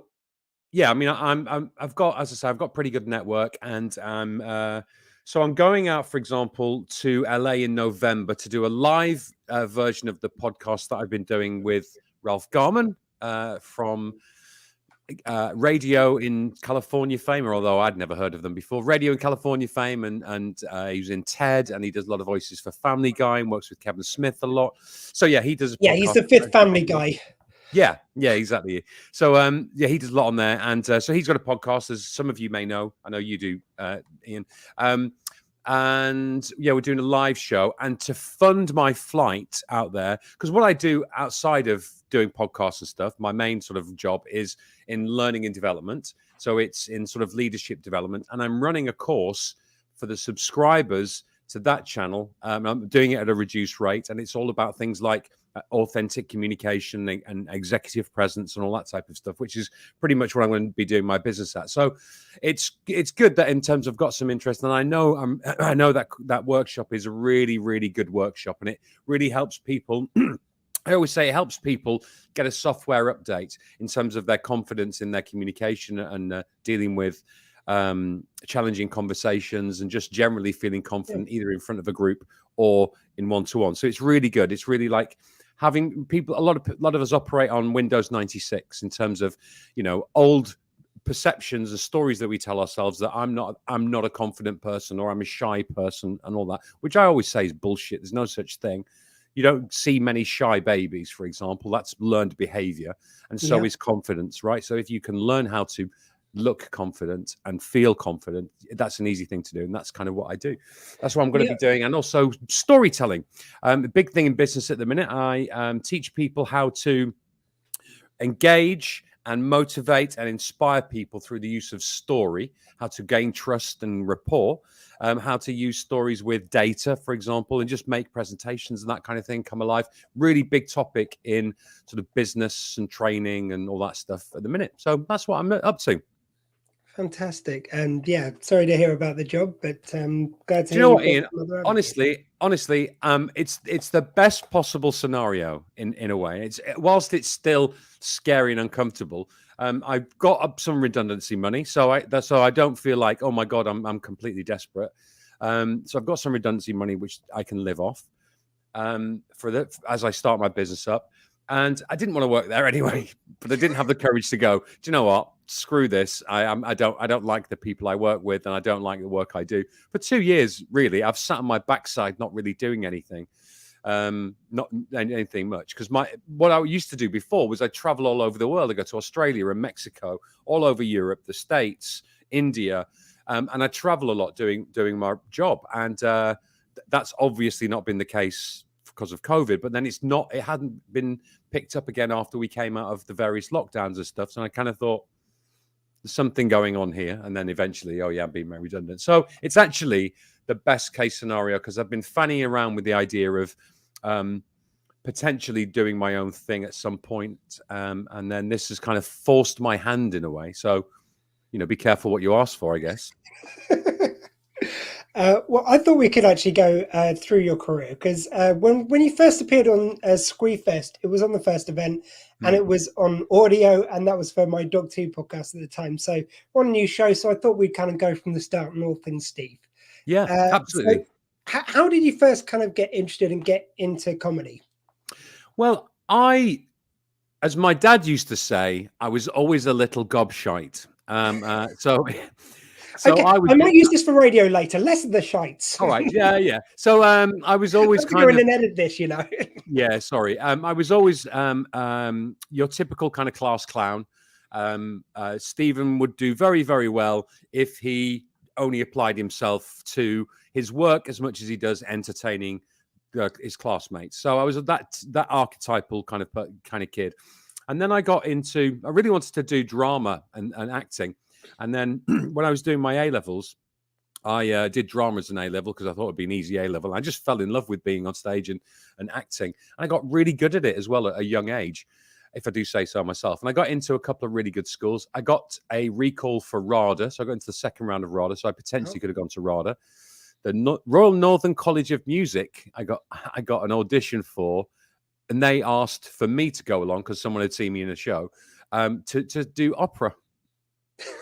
yeah, I mean, I've got, as I say, I've got pretty good network, and so I'm going out, for example, to LA in November to do a live version of the podcast that I've been doing with Ralph Garman from Radio in California fame, or although I'd never heard of them before, Radio in California fame, and he was in TED, and he does a lot of voices for Family Guy and works with Kevin Smith a lot. So yeah, he does. Yeah, he's the fifth Family Guy. Yeah, exactly. So yeah, he does a lot on there, and so he's got a podcast, as some of you may know. I know you do, Ian. And yeah, we're doing a live show, and to fund my flight out there, because what I do outside of doing podcasts and stuff, my main sort of job is in learning and development. So it's in sort of leadership development, and I'm running a course for the subscribers to that channel. I'm doing it at a reduced rate, and it's all about things like authentic communication and executive presence and all that type of stuff, which is pretty much what I'm going to be doing my business at. So it's good that in terms of got some interest, and I know that workshop is a really, really good workshop, and it really helps people. I always say it helps people get a software update in terms of their confidence in their communication and dealing with challenging conversations and just generally feeling confident either in front of a group or in one-to-one. So it's really good. It's really like having people, a lot of us operate on Windows 96 in terms of, old perceptions and stories that we tell ourselves that I'm not a confident person, or I'm a shy person, and all that, which I always say is bullshit. There's no such thing. You don't see many shy babies, for example. That's learned behavior, and so is confidence, right? So if you can learn how to look confident and feel confident, that's an easy thing to do, and that's kind of what I do. That's what I'm going to be doing. And also storytelling, a big thing in business at the minute. I teach people how to engage and motivate and inspire people through the use of story, how to gain trust and rapport, how to use stories with data, for example, and just make presentations and that kind of thing come alive. Really big topic in sort of business and training and all that stuff at the minute. So that's what I'm up to. Fantastic. And yeah, sorry to hear about the job, but glad to hear. Do you know what, Ian? Honestly, it's the best possible scenario in a way. Whilst it's still scary and uncomfortable. I've got up some redundancy money, so I don't feel like, oh my God, I'm completely desperate. So I've got some redundancy money which I can live off as I start my business up. And I didn't want to work there anyway, but I didn't have the courage to go, do you know what? Screw this. I don't like the people I work with, and I don't like the work I do. For 2 years, really, I've sat on my backside, not really doing anything, not anything much. Because what I used to do before was I travel all over the world. I go to Australia and Mexico, all over Europe, the States, India, and I travel a lot doing my job. And that's obviously not been the case because of COVID, but then it hadn't been picked up again after we came out of the various lockdowns and stuff. So I kind of thought there's something going on here. And then eventually, oh yeah, I'm being made redundant. So it's actually the best case scenario, because I've been fanning around with the idea of potentially doing my own thing at some point. And then this has kind of forced my hand in a way. So, be careful what you ask for, I guess. Well, I thought we could actually go through your career, because when you first appeared on Squeefest, it was on the first event, and it was on audio, and that was for my Dog 2 podcast at the time. So on a new show, so I thought we'd kind of go from the start on all things Steve. Yeah, absolutely. So how did you first kind of get interested and get into comedy? Well, as my dad used to say, I was always a little gobshite. So okay, I might use this for radio later. Less of the shites. All right. Yeah. So I was always kind of edit this, Yeah. Sorry. I was always your typical kind of class clown. Stephen would do very, very well if he only applied himself to his work as much as he does entertaining his classmates. So I was that archetypal kind of kid. And then I really wanted to do drama and acting. And then when I was doing my A-levels, I did drama as an A level because I thought it'd be an easy A level. I just fell in love with being on stage and acting. And I got really good at it as well at a young age, if I do say so myself. And I got into a couple of really good schools. I got a recall for RADA. So I got into the second round of RADA. So I potentially could have gone to RADA. The Royal Northern College of Music, I got an audition for, and they asked for me to go along because someone had seen me in a show to do opera,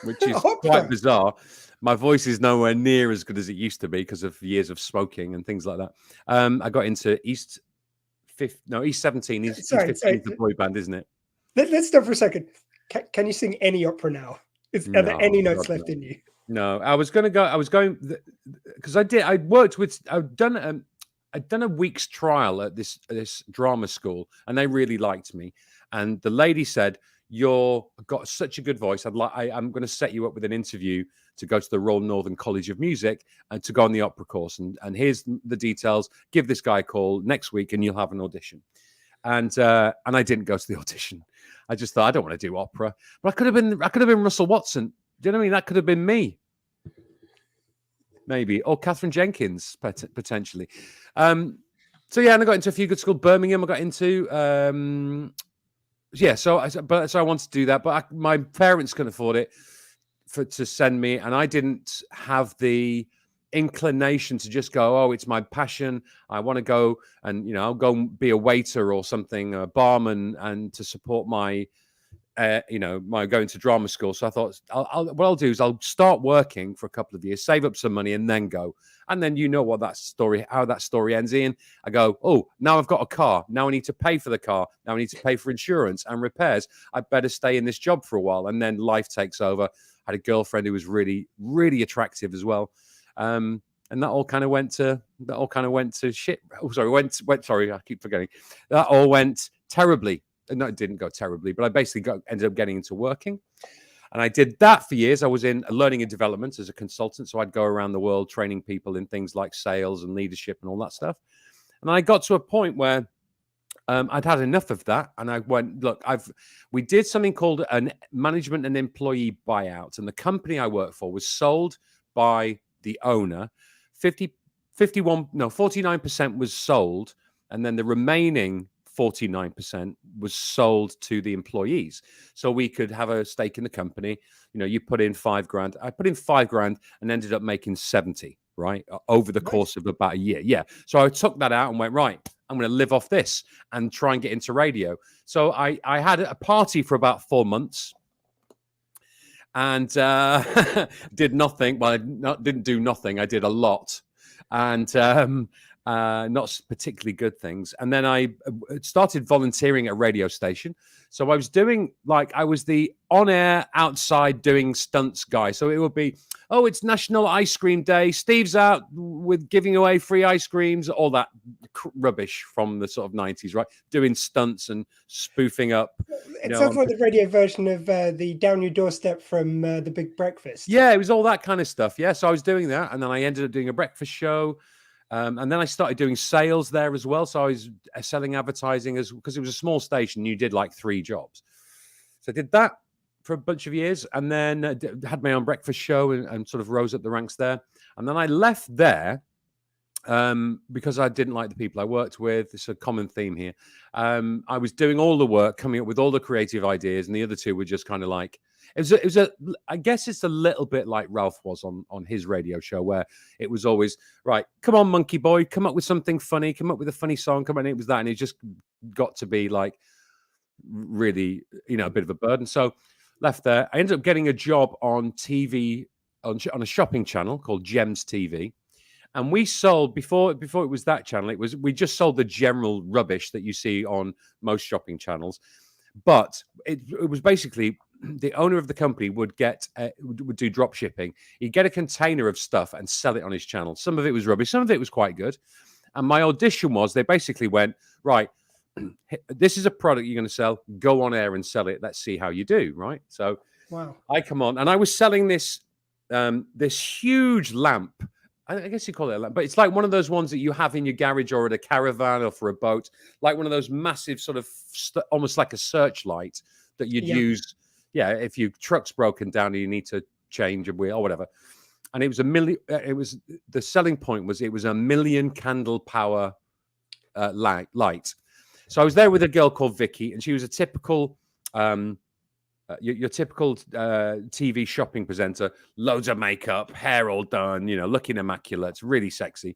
which is quite bizarre. My voice is nowhere near as good as it used to be because of years of smoking and things like that. I got into East 17. East 15 is the boy band, isn't it? Let's stop for a second. Can you sing any opera now? Are there any notes left in you? No, I was going because I'd done a week's trial at this drama school, and they really liked me. And the lady said, "You've got such a good voice. I'm going to set you up with an interview to go to the Royal Northern College of Music and to go on the opera course. And here's the details. Give this guy a call next week, and you'll have an audition." And I didn't go to the audition. I just thought I don't want to do opera, but I could have been Russell Watson. Do you know what I mean? That could have been me, maybe, or Catherine Jenkins potentially. So yeah, and I got into a few good schools. Birmingham, I got into. So I wanted to do that, but my parents couldn't afford it to send me, and I didn't have the inclination to just go, oh, it's my passion. I want to go and I'll go be a waiter or something, a barman, and to support my my going to drama school. So I thought, what I'll do is I'll start working for a couple of years, save up some money, and then go. And then how that story ends, Ian. I go, oh, now I've got a car. Now I need to pay for the car. Now I need to pay for insurance and repairs. I better stay in this job for a while. And then life takes over. I had a girlfriend who was really, really attractive as well. And that all kind of went to shit. Oh, sorry, sorry, I keep forgetting. That all went terribly. No, it didn't go terribly, but I basically ended up getting into working. And I did that for years. I was in learning and development as a consultant. So I'd go around the world training people in things like sales and leadership and all that stuff. And I got to a point where I'd had enough of that. And I went, look, we did something called a management and employee buyout. And the company I worked for was sold by the owner. 49% was sold. And then the remaining 49% was sold to the employees, so we could have a stake in the company. You put in $5,000. I put in $5,000 and ended up making 70, right, over the course of about a year. Yeah, so I took that out and went, right, I'm going to live off this and try and get into radio. So I had a party for about 4 months and did nothing. Well, I didn't do nothing. I did a lot, and not particularly good things. And then I started volunteering at a radio station. So I was doing I was the on-air outside doing stunts guy. So it would be, oh, it's National Ice Cream Day. Steve's out with giving away free ice creams, all that rubbish from the sort of 90s, right? Doing stunts and spoofing up. It sounds like the radio version of the Down Your Doorstep from The Big Breakfast. Yeah, it was all that kind of stuff. Yeah, so I was doing that. And then I ended up doing a breakfast show. And then I started doing sales there as well. So I was selling advertising because it was a small station. You did 3 jobs. So I did that for a bunch of years and then had my own breakfast show and sort of rose up the ranks there. And then I left there because I didn't like the people I worked with. It's a common theme here. I was doing all the work, coming up with all the creative ideas, and the other two were just kind of I guess it's a little bit like Ralph was on his radio show, where it was always, right, come on, monkey boy, come up with something funny, come up with a funny song, come on, it was that, and it just got to be really, a bit of a burden. So left there. I ended up getting a job on TV, on a shopping channel called Gems TV. And we sold, before it was that channel, we just sold the general rubbish that you see on most shopping channels. But it was basically, the owner of the company would do drop shipping. He'd get a container of stuff and sell it on his channel. Some of it was rubbish, some of it was quite good. And my audition was, they basically went, right, this is a product you're going to sell, go on air and sell it. Let's see how you do, right? So wow. I come on and I was selling this huge lamp. I guess you call it a lamp, but it's like one of those ones that you have in your garage or at a caravan or for a boat, like one of those massive sort of almost like a searchlight that you'd use. Yeah, if your truck's broken down and you need to change a wheel or whatever. and it was the selling point was it was 1 million candle power light. So I was there with a girl called Vicky, and she was a typical your typical TV shopping presenter, loads of makeup, hair all done, looking immaculate. It's really sexy.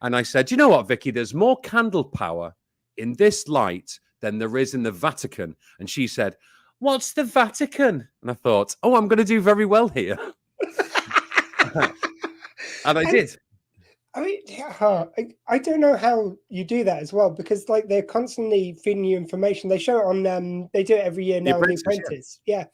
And I said, you know what, Vicky, there's more candle power in this light than there is in the Vatican. And she said, what's the Vatican? And I thought, oh, I'm going to do very well here. And I did. I mean, I don't know how you do that as well, because like they're constantly feeding you information. They show it on, they do it every year now, The Apprentice. Yeah.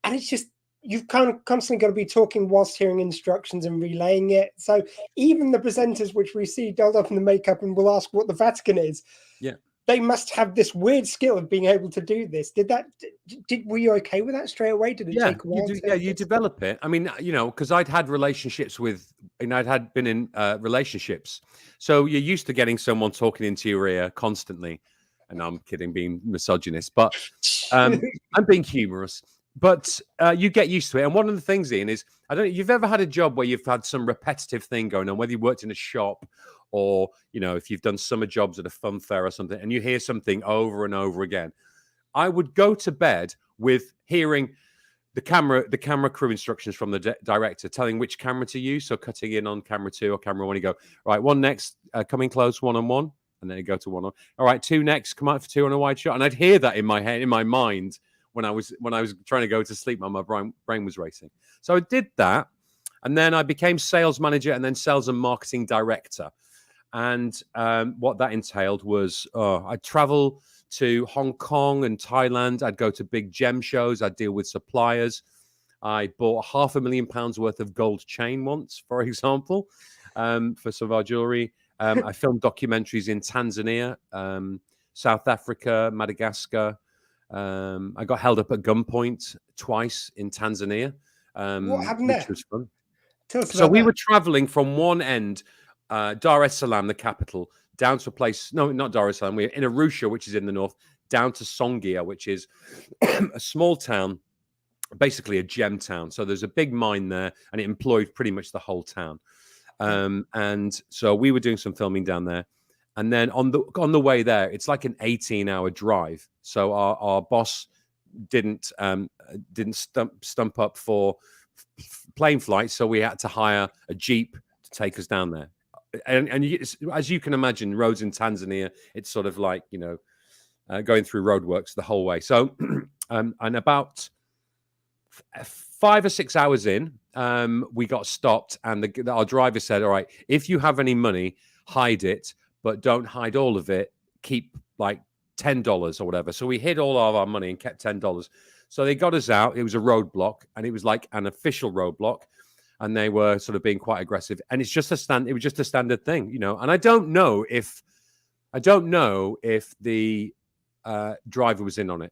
And it's just, you've kind of constantly got to be talking whilst hearing instructions and relaying it. So even the presenters, which we see dolled up in the makeup and will ask what the Vatican is, yeah, they must have this weird skill of being able to do this. Were you okay with that straight away? Did it take a while? You develop it. I mean, because I'd had relationships I'd been in relationships. So you're used to getting someone talking into your ear constantly. And I'm kidding, being misogynist, but I'm being humorous. But you get used to it. And one of the things, Ian, is I don't know if you've ever had a job where you've had some repetitive thing going on, whether you worked in a shop or, if you've done summer jobs at a fun fair or something, and you hear something over and over again. I would go to bed with hearing the camera crew instructions from the director telling which camera to use. So cutting in on camera 2 or camera 1, you go, right, 1 next, coming close, 1-on-1, and then you go to 1-on. All right, 2 next, come out for 2 on a wide shot. And I'd hear that in my head, in my mind, when I was trying to go to sleep, my brain was racing. So I did that, and then I became sales manager and then sales and marketing director. And what that entailed was I'd travel to Hong Kong and Thailand. I'd go to big gem shows. I'd deal with suppliers. I bought £500,000 worth of gold chain once, for example, for some of our jewelry. I filmed documentaries in Tanzania, South Africa, Madagascar. I got held up at gunpoint twice in Tanzania, what happened which there? was fun. Tell us So about we that. were traveling from one end, Dar es Salaam, the capital, down to a place, no, not Dar es Salaam, we're in Arusha, which is in the north, down to Songea, which is a small town, basically a gem town. So there's a big mine there, and it employed pretty much the whole town. And so we were doing some filming down there. And then on the way there, it's like an 18-hour drive. So our boss didn't stump up for plane flights, so we had to hire a Jeep to take us down there. And as you can imagine, roads in Tanzania, it's sort of like, going through roadworks the whole way. So, and about 5 or 6 hours in, we got stopped, and our driver said, all right, if you have any money, hide it, but don't hide all of it. Keep like $10 or whatever. So we hid all of our money and kept $10. So they got us out. It was a roadblock, and it was like an official roadblock, and they were sort of being quite aggressive. And it's just it was just a standard thing, And I don't know if the driver was in on it.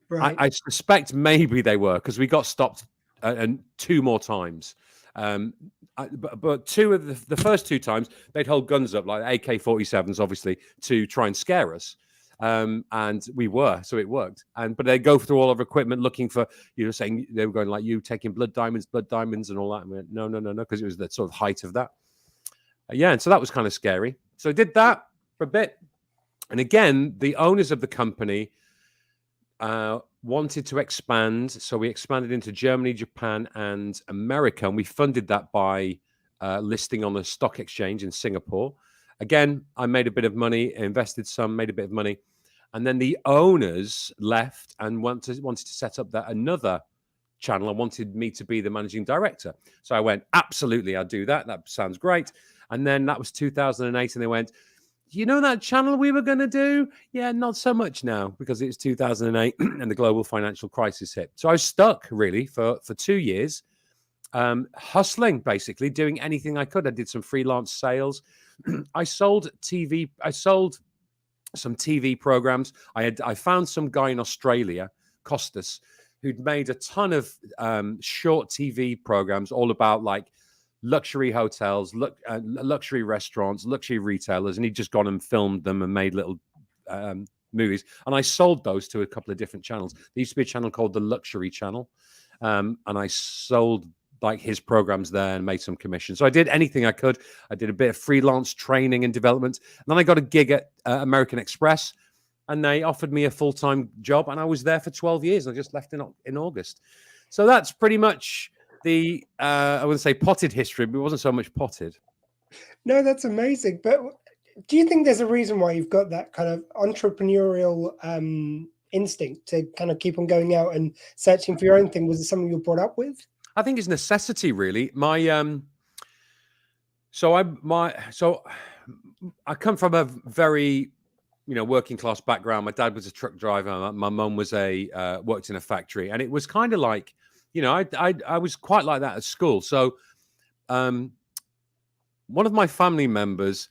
Right. I suspect maybe they were, because we got stopped and 2 more times. But the first 2 times they'd hold guns up, like AK-47s, obviously, to try and scare us. And we were, so it worked. But they go through all of equipment looking for, saying they were going like, you taking blood diamonds and all that. And we went, no, because it was the sort of height of that. And so that was kind of scary. So I did that for a bit. And again, the owners of the company wanted to expand. So we expanded into Germany, Japan, and America. And we funded that by listing on the stock exchange in Singapore. Again, I made a bit of money, invested some, made a bit of money. And then the owners left and wanted to set up another channel and wanted me to be the managing director. So I went, absolutely, I'll do that. That sounds great. And then that was 2008. And they went, that channel we were going to do? Yeah, not so much now, because it's 2008 and the global financial crisis hit. So I was stuck really for 2 years, hustling, basically doing anything I could. I did some freelance sales. I sold some TV programs. I found some guy in Australia, Costas, who'd made a ton of short TV programs all about like luxury hotels, luxury restaurants, luxury retailers, and he'd just gone and filmed them and made little movies. And I sold those to a couple of different channels. There used to be a channel called the Luxury Channel, and I sold like his programs there and made some commissions. So I did anything I could. I did a bit of freelance training and development. And then I got a gig at American Express, and they offered me a full-time job, and I was there for 12 years. I just left in August. So that's pretty much the, I wouldn't say potted history, but it wasn't so much potted. No, that's amazing. But do you think there's a reason why you've got that kind of entrepreneurial instinct to kind of keep on going out and searching for your own thing? Was it something you were brought up with? I think it's necessity, really. So I come from a very, working class background. My dad was a truck driver. My mum was worked in a factory, and it was kind of like, I was quite like that at school. So, one of my family members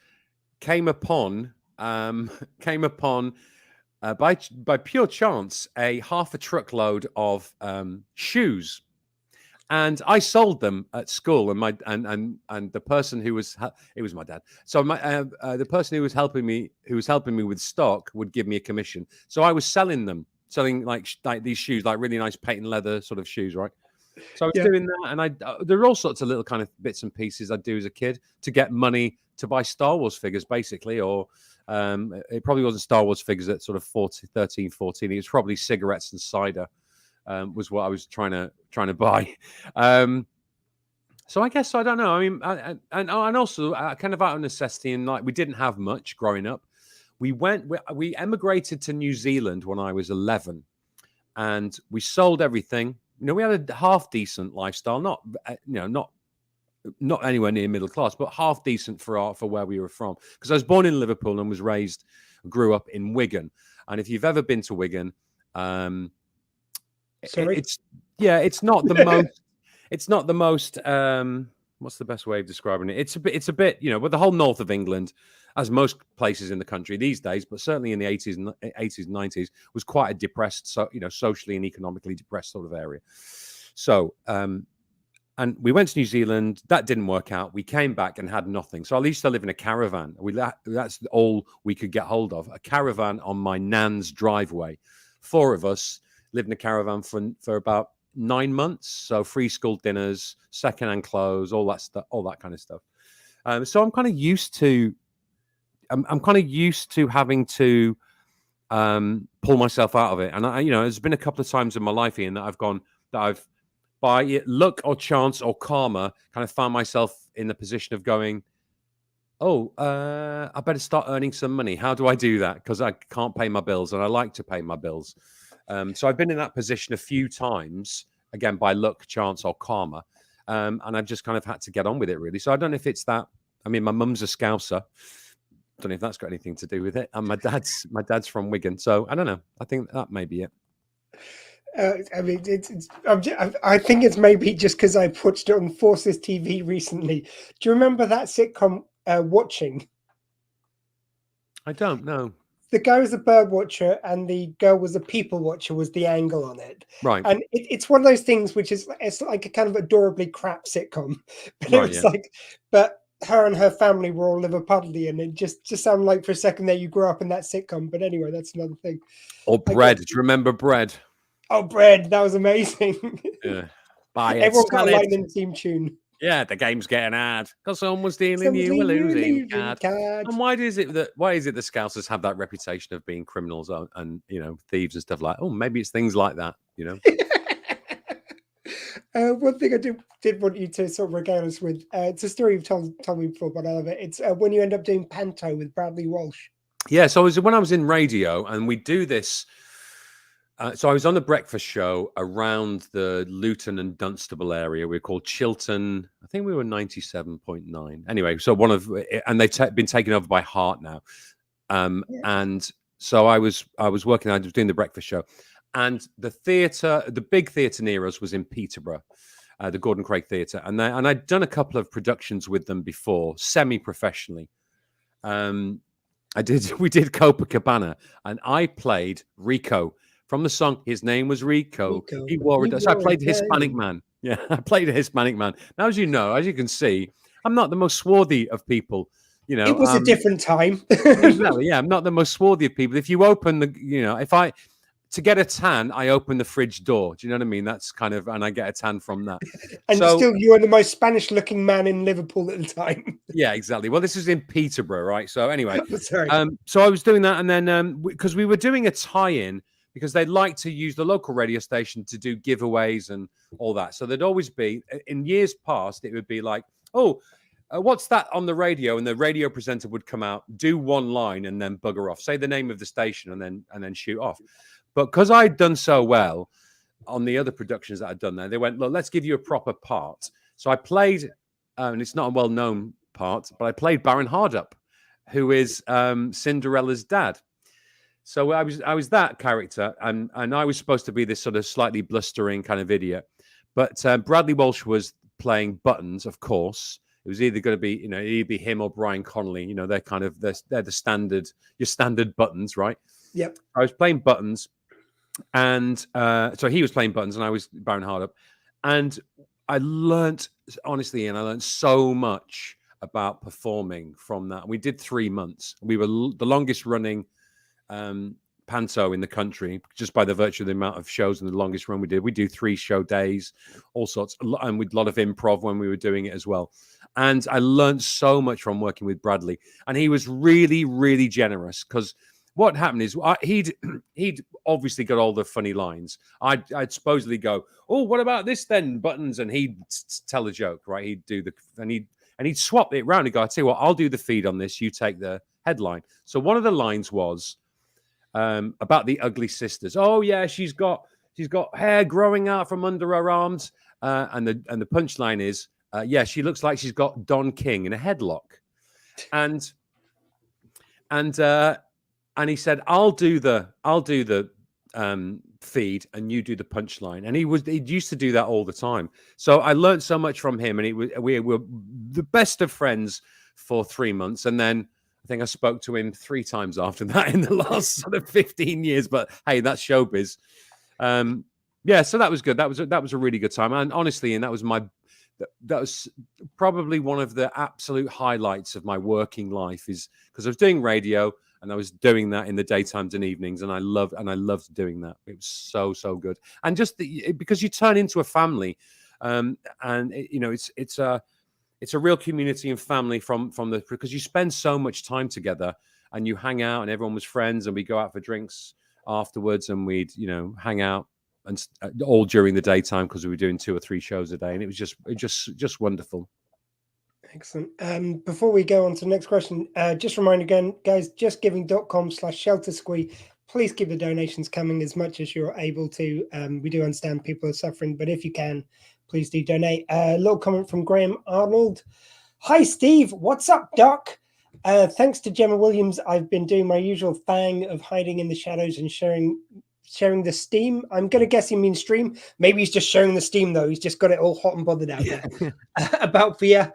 came upon by pure chance half a truckload of shoes. And I sold them at school, and the person who was it was my dad. So the person who was helping me with stock would give me a commission. So I was selling like these shoes, like really nice patent leather sort of shoes, right? So I was doing that, and there are all sorts of little kind of bits and pieces I'd do as a kid to get money to buy Star Wars figures, basically, or it probably wasn't Star Wars figures at sort of 13, 14. It was probably cigarettes and cider. Was what I was trying to buy. So I guess I don't know. I mean, and also kind of out of necessity, and like we didn't have much growing up. We emigrated to New Zealand when I was 11, and we sold everything. We had a half decent lifestyle, not anywhere near middle class, but half decent for where we were from. Because I was born in Liverpool and grew up in Wigan. And if you've ever been to Wigan, it's not the most what's the best way of describing it? It's a bit with the whole north of England, as most places in the country these days, but certainly in the 80s and 90s was quite a depressed, socially and economically depressed sort of area. So and we went to New Zealand. That didn't work out. We came back and had nothing. So I used to live in a caravan. That's all we could get hold of. A caravan on my nan's driveway. 4 of us lived in a caravan for about 9 months. So free school dinners, secondhand clothes, all that stuff, all that kind of stuff. So I'm kind of used to. I'm kind of used to having to pull myself out of it. And there's been a couple of times in my life, Ian, that I've by luck or chance or karma kind of found myself in the position of going, I better start earning some money. How do I do that? Because I can't pay my bills, and I like to pay my bills. So I've been in that position a few times, again, by luck, chance, or karma. And I've just kind of had to get on with it, really. So I don't know if it's that. I mean, my mum's a Scouser. Don't know if that's got anything to do with it. And my dad's from Wigan. So I don't know. I think that may be it. I mean, I think it's maybe just because I watched it on Forces TV recently. Do you remember that sitcom, Watching? I don't know. The guy was a bird watcher and the girl was a people watcher, was the angle on it. Right. And it's one of those things which it's like a kind of adorably crap sitcom. But Right, it was yeah. but her and her family were all Liverpudlian, and it just sounded like for a second there you grew up in that sitcom. But anyway, that's another thing. Or Bread. Do you remember Bread? Oh, Bread. That was amazing. Yeah. Buy it, Everyone got a sell it. lightning theme tune. Yeah, the game's getting hard because someone's stealing you a losing card. And why is it the Scousers have that reputation of being criminals and thieves and stuff like? Oh, maybe it's things like that. One thing I did want you to sort of regale us with. It's a story you've told me before, but I love it. It's when you end up doing Panto with Bradley Walsh. Yeah, so when I was in radio, and we do this. So I was on the breakfast show around the Luton and Dunstable area. We were called Chiltern. I think we were 97.9. Anyway, so and they've been taken over by Heart now. And so I was working. I was doing the breakfast show, and the big theatre near us was in Peterborough, the Gordon Craig Theatre, and I'd done a couple of productions with them before, semi-professionally. We did Copacabana, and I played Rico. From the song, his name was Rico. He wore it. So I played the Hispanic man. Yeah, I played a Hispanic man. Now, as you can see, I'm not the most swarthy of people. It was a different time. Exactly. Yeah, I'm not the most swarthy of people. If you open if to get a tan, I open the fridge door. Do you know what I mean? That's kind of, and I get a tan from that. And so, still, you are the most Spanish-looking man in Liverpool at the time. Yeah, exactly. Well, this is in Peterborough, right? So anyway, Sorry. So I was doing that, and then because we were doing a tie-in, because they'd like to use the local radio station to do giveaways and all that. So there'd always be, in years past, it would be like, oh, what's that on the radio? And the radio presenter would come out, do one line, and then bugger off, say the name of the station, and then shoot off. But because I'd done so well on the other productions that I'd done there, they went, look, let's give you a proper part. So I played, and it's not a well-known part, but I played Baron Hardup, who is Cinderella's dad. So I was that character, and I was supposed to be this sort of slightly blustering kind of idiot. But Bradley Walsh was playing Buttons, of course. It was either going to be, either be him or Brian Connolly. They're kind of they're the standard, your standard Buttons, right? Yep. I was playing Buttons, and so he was playing Buttons, and I was Baron Hardup, and I learned, honestly, and I learned so much about performing from that. We did 3 months. We were the longest running panto in the country, just by the virtue of the amount of shows and the longest run we did. We do 3 show days, all sorts, and with a lot of improv when we were doing it as well. And I learned so much from working with Bradley, and he was really, really generous, because what happened is he'd obviously got all the funny lines. I'd supposedly go, oh, what about this then, Buttons? And he'd tell a joke, right? He'd do and he'd swap it around. He'd go, I tell you what, I'll do the feed on this. You take the headline. So one of the lines was about the ugly sisters. Oh yeah, she's got hair growing out from under her arms, and the punchline is, yeah, she looks like she's got Don King in a headlock, and he said, I'll do the feed and you do the punchline. And he used to do that all the time. So I learned so much from him, and we were the best of friends for 3 months. And then I think I spoke to him 3 times after that in the last sort of 15 years. But hey, that's showbiz. Yeah, so that was good. That was a really good time. And honestly, and that was probably one of the absolute highlights of my working life, is because I was doing radio, and I was doing that in the daytimes and evenings, and I loved doing that. It was so good, and just because you turn into a family, and it's a real community and family from because you spend so much time together, and you hang out, and everyone was friends, and we go out for drinks afterwards, and we'd hang out, and all during the daytime, because we were doing 2 or 3 shows a day, and it was just wonderful. Excellent. Before we go on to the next question, just remind again, guys, justgiving.com/sheltersquee. Please keep the donations coming as much as you're able to. We do understand people are suffering, but if you can, please do donate. A little comment from Graham Arnold. Hi, Steve. What's up, Doc? Thanks to Gemma Williams, I've been doing my usual thing of hiding in the shadows and sharing the steam. I'm going to guess he means stream. Maybe he's just sharing the steam, though. He's just got it all hot and bothered out there about Via.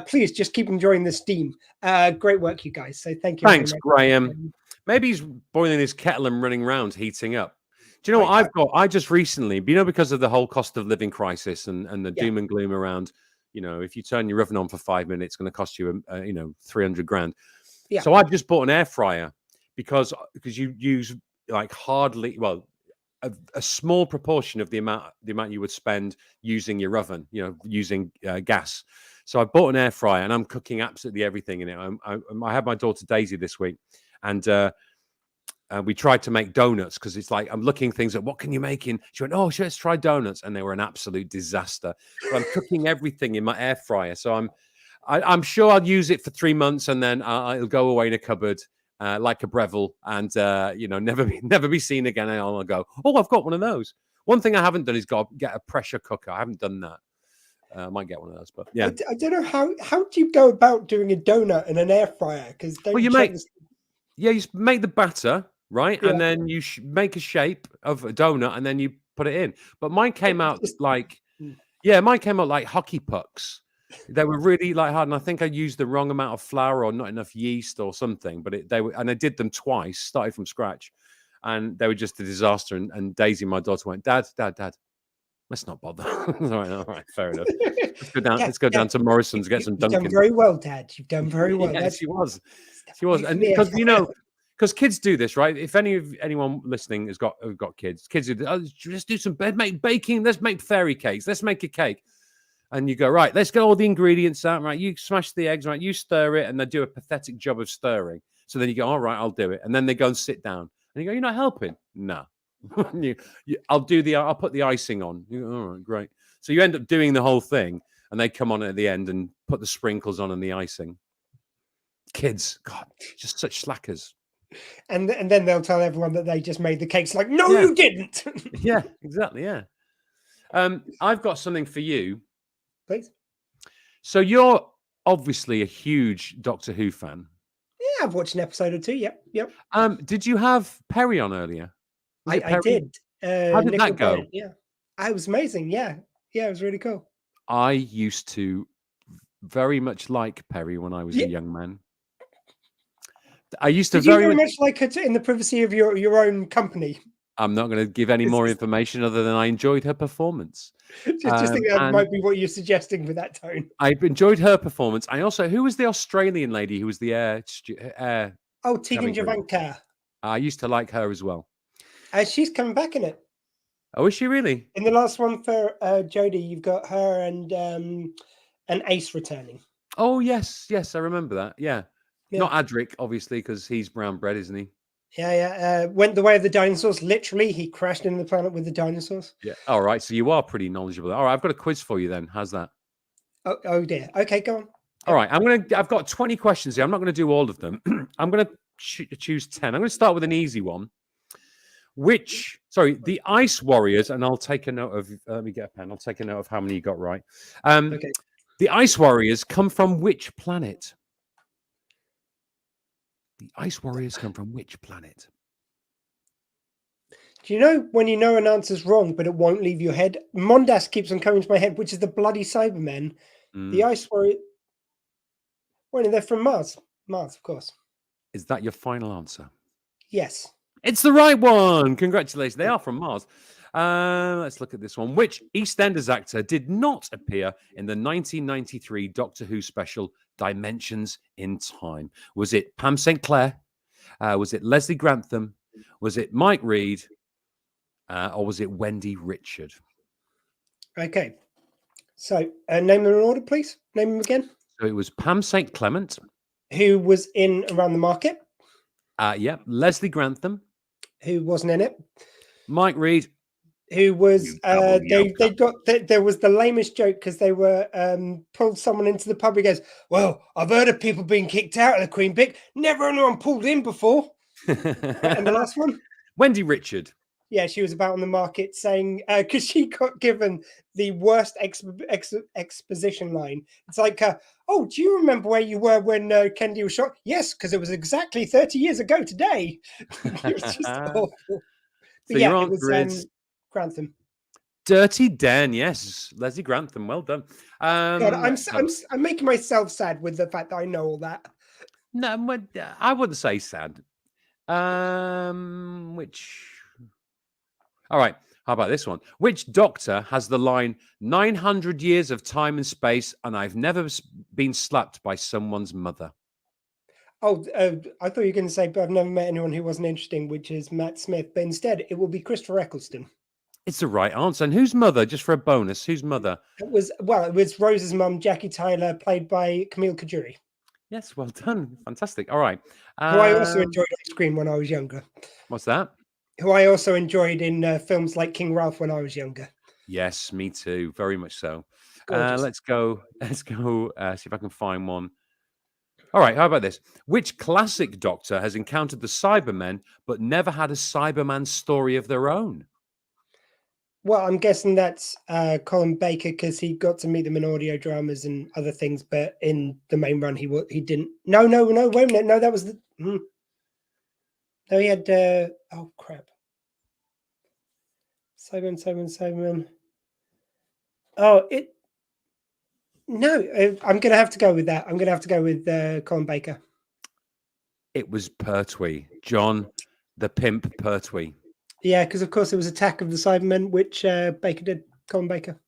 Please just keep enjoying the steam. Great work, you guys. So thank you. Thanks, Graham. Maybe he's boiling his kettle and running around, heating up. Do you know what I've got? I just recently, because of the whole cost of living crisis and the doom and gloom around, if you turn your oven on for 5 minutes, it's going to cost you, 300 grand. Yeah. So I've just bought an air fryer because you use hardly, a small proportion of the amount you would spend using your oven, using gas. So I bought an air fryer, and I'm cooking absolutely everything in it. I had my daughter Daisy this week, and we tried to make donuts, because it's like I'm looking things at what can you make in. She went, oh, let's try donuts, and they were an absolute disaster. So I'm cooking everything in my air fryer. So I'm sure I'll use it for 3 months, and then it'll go away in a cupboard. Like a Breville, and never be seen again. And I'll go, oh, I've got one of those. One thing I haven't done is get a pressure cooker. I haven't done that. I might get one of those, but yeah. I don't know how do you go about doing a donut in an air fryer? Because you make the batter, right, and then you make a shape of a donut, and then you put it in. But mine came out like hockey pucks. They were really hard, and I think I used the wrong amount of flour or not enough yeast or something. But I did them twice, started from scratch, and they were just a disaster. And Daisy, my daughter, went, Dad, let's not bother. all right, fair enough. Let's go down to Morrison's, get some Dunkin'. You've done very well, Dad. You've done very well. Yeah, she was, and because because kids do this, right? If anyone listening has got kids do this, just do some baking. Let's make fairy cakes. Let's make a cake. And you go, right, let's get all the ingredients out, right? You smash the eggs, right? You stir it, and they do a pathetic job of stirring. So then you go, all right, I'll do it. And then they go and sit down. And you go, you're not helping? No. I'll put the icing on. You go, all right, great. So you end up doing the whole thing, and they come on at the end and put the sprinkles on and the icing. Kids, God, just such slackers. And then they'll tell everyone that they just made the cakes. Like, no, you didn't. Yeah, exactly, yeah. I've got something for you. Please. So you're obviously a huge Doctor Who fan. Yeah, I've watched an episode or two. Yep. Did you have Perry on earlier? I did. How did that go? Bennett, yeah, it was amazing. Yeah, it was really cool. I used to very much like Perry when I was a young man. I used to very much like her in the privacy of your own company. I'm not going to give any more information other than I enjoyed her performance. Just think that might be what you're suggesting with that tone. I enjoyed her performance. I also, who was the Australian lady who was the air? Oh, Tegan Javanka. I used to like her as well. She's coming back in it. Oh, is she really? In the last one for Jodie, you've got her and Ace returning. Oh, yes, I remember that. Yeah. Not Adric, obviously, because he's brown bread, isn't he? Yeah. Went the way of the dinosaurs. Literally, he crashed into the planet with the dinosaurs. Yeah. All right. So you are pretty knowledgeable. All right. I've got a quiz for you then. How's that? Oh dear. Okay, go on. All right. I've got 20 questions here. I'm not going to do all of them. I'm going to choose 10. I'm going to start with an easy one. The Ice Warriors, and I'll take a note of. Let me get a pen. I'll take a note of how many you got right. Okay. The Ice Warriors come from which planet? The Ice Warriors come from which planet? Do you know when you know an answer's wrong, but it won't leave your head? Mondas keeps on coming to my head, which is the bloody Cybermen. The Ice Warriors. Well, they're from Mars. Mars, of course. Is that your final answer? Yes. It's the right one. Congratulations. They are from Mars. Let's look at this one. Which EastEnders actor did not appear in the 1993 Doctor Who special Dimensions in Time? Was it Pam St. Clair? Was it Leslie Grantham? Was it Mike Reed? Or was it Wendy Richard? Okay. So name them in order, please. Name them again. So it was Pam St. Clement. Who was in Around the Market. Leslie Grantham. Who wasn't in it. Mike Reed. Who was there was the lamest joke because they were pulled someone into the pub. He goes, well, I've heard of people being kicked out of the Queen Pick. Never anyone pulled in before. And the last one? Wendy Richard. Yeah, she was about on the market saying, because she got given the worst exposition line. It's like, oh, do you remember where you were when Kennedy was shot? Yes, because it was exactly 30 years ago today. It was just awful. So yeah, it was Grantham. Dirty Dan, yes. Leslie Grantham, well done. God, I'm making myself sad with the fact that I know all that. No, I wouldn't say sad. All right, how about this one? Which Doctor has the line, 900 years of time and space, and I've never been slapped by someone's mother? Oh, I thought you were going to say, but I've never met anyone who wasn't interesting, which is Matt Smith. But instead, it will be Christopher Eccleston. It's the right answer. And whose mother, just for a bonus, whose mother? It was Rose's mum, Jackie Tyler, played by Camille Cajuri. Yes, well done. Fantastic. All right. Who I also enjoyed on screen when I was younger. What's that? Who I also enjoyed in films like King Ralph when I was younger. Yes, me too. Very much so. Let's go. See if I can find one. All right, how about this? Which classic Doctor has encountered the Cybermen but never had a Cyberman story of their own? Well, I'm guessing that's Colin Baker because he got to meet them in audio dramas and other things, but in the main run he didn't. No, wait a minute. No, that was the... No, he had... oh, crap. Cyberman. Oh, it... No, I'm going to have to go with that. I'm going to have to go with Colin Baker. It was Pertwee. John the Pimp Pertwee. Yeah, because of course it was Attack of the Cybermen, which Baker did. Colin Baker.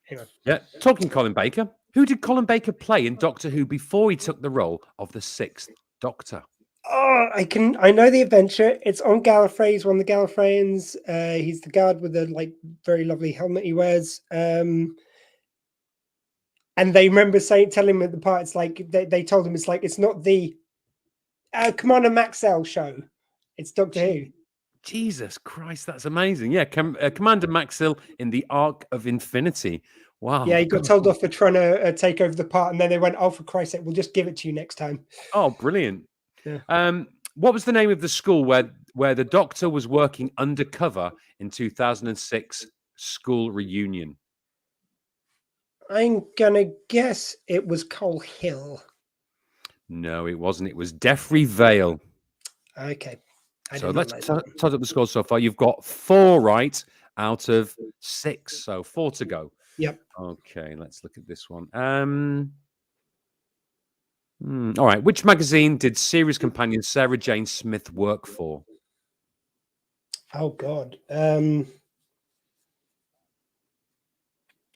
Anyway. Yeah, talking Colin Baker. Who did Colin Baker play in Doctor Who before he took the role of the 6th Doctor? Oh, I know the adventure. It's on Gallifrey. He's one of the Gallifreyans. He's the guard with the like very lovely helmet he wears. And they remember telling him at the part, it's like they told him it's like it's not the Commander Maxwell show. It's Doctor Who. Jesus Christ, that's amazing. Yeah, Commander Maxil in the Arc of Infinity. Wow. Yeah, he got told off for trying to take over the part, and then they went, "Oh, for Christ's sake, we'll just give it to you next time." Oh, brilliant. Yeah. What was the name of the school where the Doctor was working undercover in 2006 school reunion? I'm gonna guess it was Coal Hill. No, it wasn't. It was Deffrey Vale. Okay. So let's tot up the score so far. You've got 4 right out of 6, so 4 to go. Yep. Okay, let's look at this one. All right. Which magazine did series companion Sarah Jane Smith work for? Oh God. The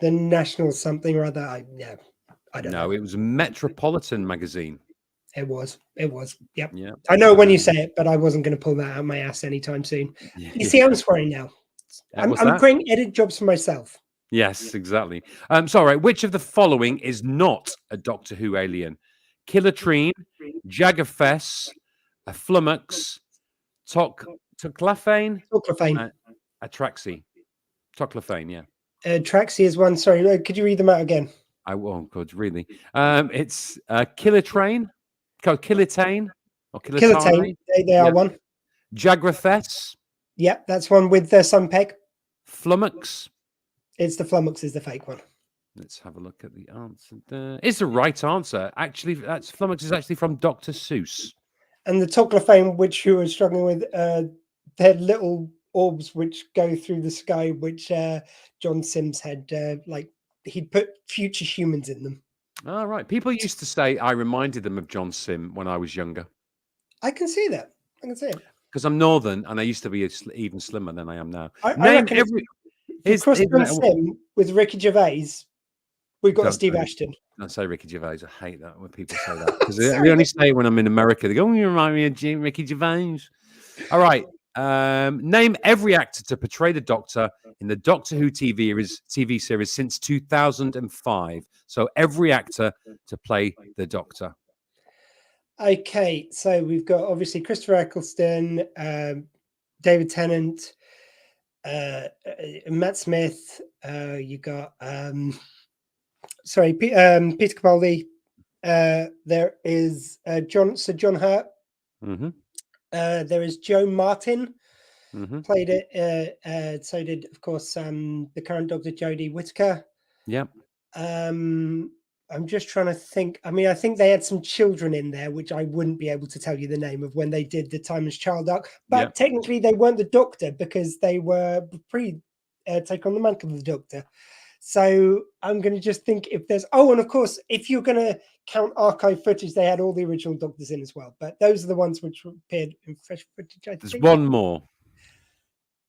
National something or other. I don't know. No, it was Metropolitan magazine. It was. Yep. Yeah. I know when you say it, but I wasn't going to pull that out of my ass anytime soon. You see, I'm swearing now. I'm creating edit jobs for myself. Yes, exactly. So, all right. Which of the following is not a Doctor Who alien? Killatrine, Jaggerfess, a Flummox, Toclafane, Atraxi. Toclafane, yeah. Traxi is one. Sorry, could you read them out again? I won't. God, really. It's Killatrine, Killitane, or Killitane. They are one. Jaggerfess. Yep, that's one with the Sunpeg. Flummox. It's the Flummox is the fake one. Let's have a look at the answer there. It's the right answer. Actually, that's Flummox is actually from Dr. Seuss. And the Toclafane, which you were struggling with, they're little orbs which go through the sky, which John Sims had, like he'd put future humans in them. All right. People used to say I reminded them of John Sim when I was younger. I can see that. I can see it. Because I'm Northern and I used to be even slimmer than I am now. I reckon cross John Sim with Ricky Gervais, we've got a Steve Ashton. Don't say Ricky Gervais. I hate that when people say that. Because they only say it when I'm in America. They go, "Oh, you remind me of Ricky Gervais." All right. Name every actor to portray the Doctor in the Doctor Who TV series since 2005. So every actor to play the Doctor. Okay, so we've got obviously Christopher Eccleston, David Tennant, Matt Smith. You got Peter Capaldi. There is Sir John Hurt. Mm-hmm. There is Joe Martin, mm-hmm. played it. So did, of course, the current Dr. Jodie Whittaker. Yep. I'm just trying to think. I mean, I think they had some children in there, which I wouldn't be able to tell you the name of when they did the Timeless Child arc. But technically, they weren't the Doctor because they were take on the mantle of the Doctor. So I'm going to just think if there's... Oh, and of course, if you're going to count archive footage, they had all the original Doctors in as well. But those are the ones which appeared in fresh footage. There's one more.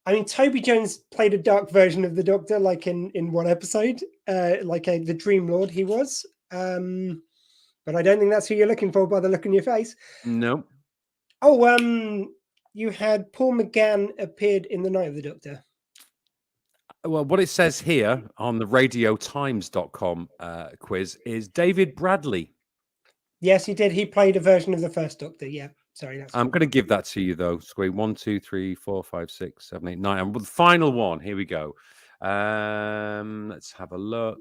I mean, Toby Jones played a dark version of the Doctor, like in one episode, the Dream Lord he was. But I don't think that's who you're looking for by the look on your face. No. Oh, you had Paul McGann appeared in The Night of the Doctor. Well, what it says here on the radiotimes.com quiz is David Bradley. Yes, he did. He played a version of the first Doctor. Yeah. Sorry. I'm going to give that to you, though. Squee 1, 2, 3, 4, 5, 6, 7, 8, 9. And the final one. Here we go. Let's have a look.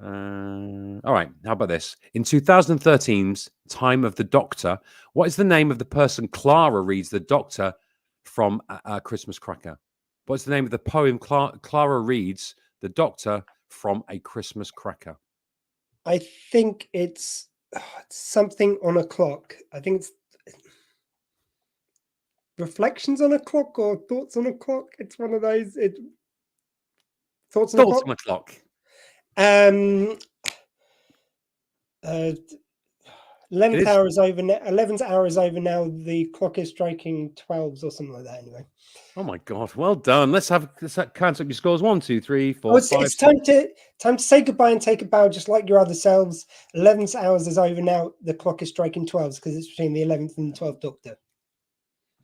All right. How about this? In 2013's Time of the Doctor, what is the name of the person Clara reads the Doctor from a Christmas Cracker? What's the name of the poem Clara reads the Doctor from a Christmas Cracker? I think it's something on a clock. I think it's Reflections on a Clock or Thoughts on a Clock. It's one of those. Thoughts on a Clock. 11th hour is over. 11th hour is over now. The clock is striking 12s or something like that. Anyway. Oh my God! Well done. Let's count up your scores. 1, 2, 3, 4, Oh, it's 5. time to say goodbye and take a bow, just like your other selves. 11th hours is over now. The clock is striking 12s because it's between the 11th and the 12th Doctor.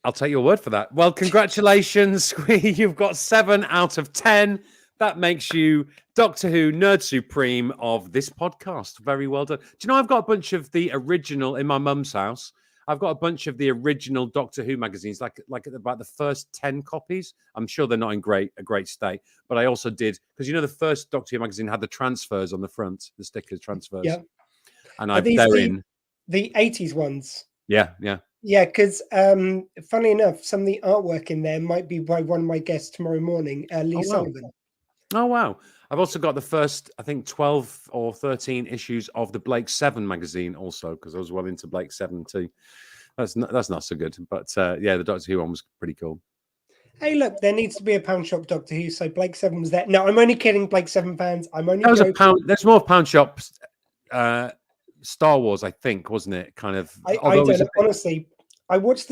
I'll take your word for that. Well, congratulations, you've got 7 out of 10. That makes you Doctor Who Nerd Supreme of this podcast. Very well done. Do you know I've got a bunch of the original in my mum's house? I've got a bunch of the original Doctor Who magazines, like about the first 10 copies. I'm sure they're not in a great state, but I also did, because the first Doctor Who magazine had the transfers on the front, the stickers transfers. Yeah. And they're in the 80s ones. Yeah. Yeah, because funnily enough, some of the artwork in there might be by one of my guests tomorrow morning, Lee Sullivan. Oh, wow. I've also got the first, I think, 12 or 13 issues of the Blake 7 magazine also, because I was well into Blake 7 too. That's not so good. But yeah, the Doctor Who one was pretty cool. Hey, look, there needs to be a pound shop Doctor Who, so Blake 7 was there. No, I'm only kidding, Blake 7 fans. I'm only That was joking. There's more pound shops. Star Wars, I think, wasn't it? Kind of. I don't know. Honestly, I've watched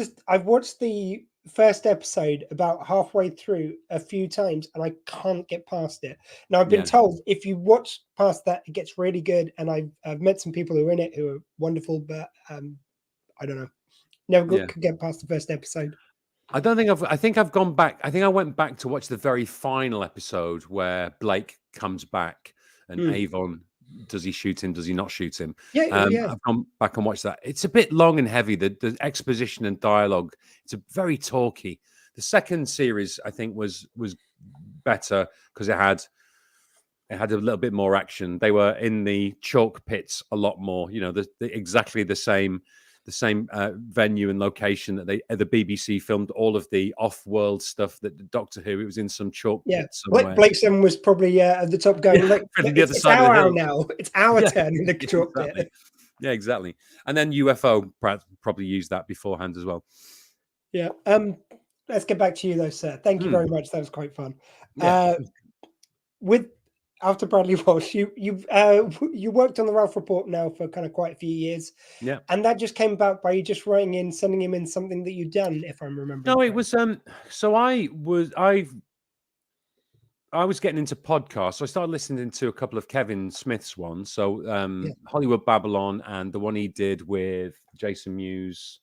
the first episode about halfway through a few times, and I can't get past it. Now I've been told if you watch past that, it gets really good. And I've met some people who are in it who are wonderful, but I don't know. Never could get past the first episode. I don't think I think I've gone back. I think I went back to watch the very final episode where Blake comes back and Avon. Does he shoot him? Does he not shoot him? Yeah. I've gone back and watched that. It's a bit long and heavy. The exposition and dialogue. It's a very talky. The second series, I think, was better because it had a little bit more action. They were in the chalk pits a lot more. Exactly the same venue and location that the BBC filmed all of the off-world stuff that the Doctor Who. It was in some chalk pit somewhere. Blake 7 was probably at the top going. Look, it's our hour now. It's our turn in the chalk pit. Yeah, exactly. And then UFO probably used that beforehand as well. Yeah. Let's get back to you though, sir. Thank you very much. That was quite fun. Yeah. After Bradley Walsh, you worked on the Ralph Report now for kind of quite a few years. Yeah. And that just came about by you just sending him in something that you'd done, if I'm remembering. No, it was so I was getting into podcasts. So I started listening to a couple of Kevin Smith's ones. So Hollywood Babylon and the one he did with Jason Mewes.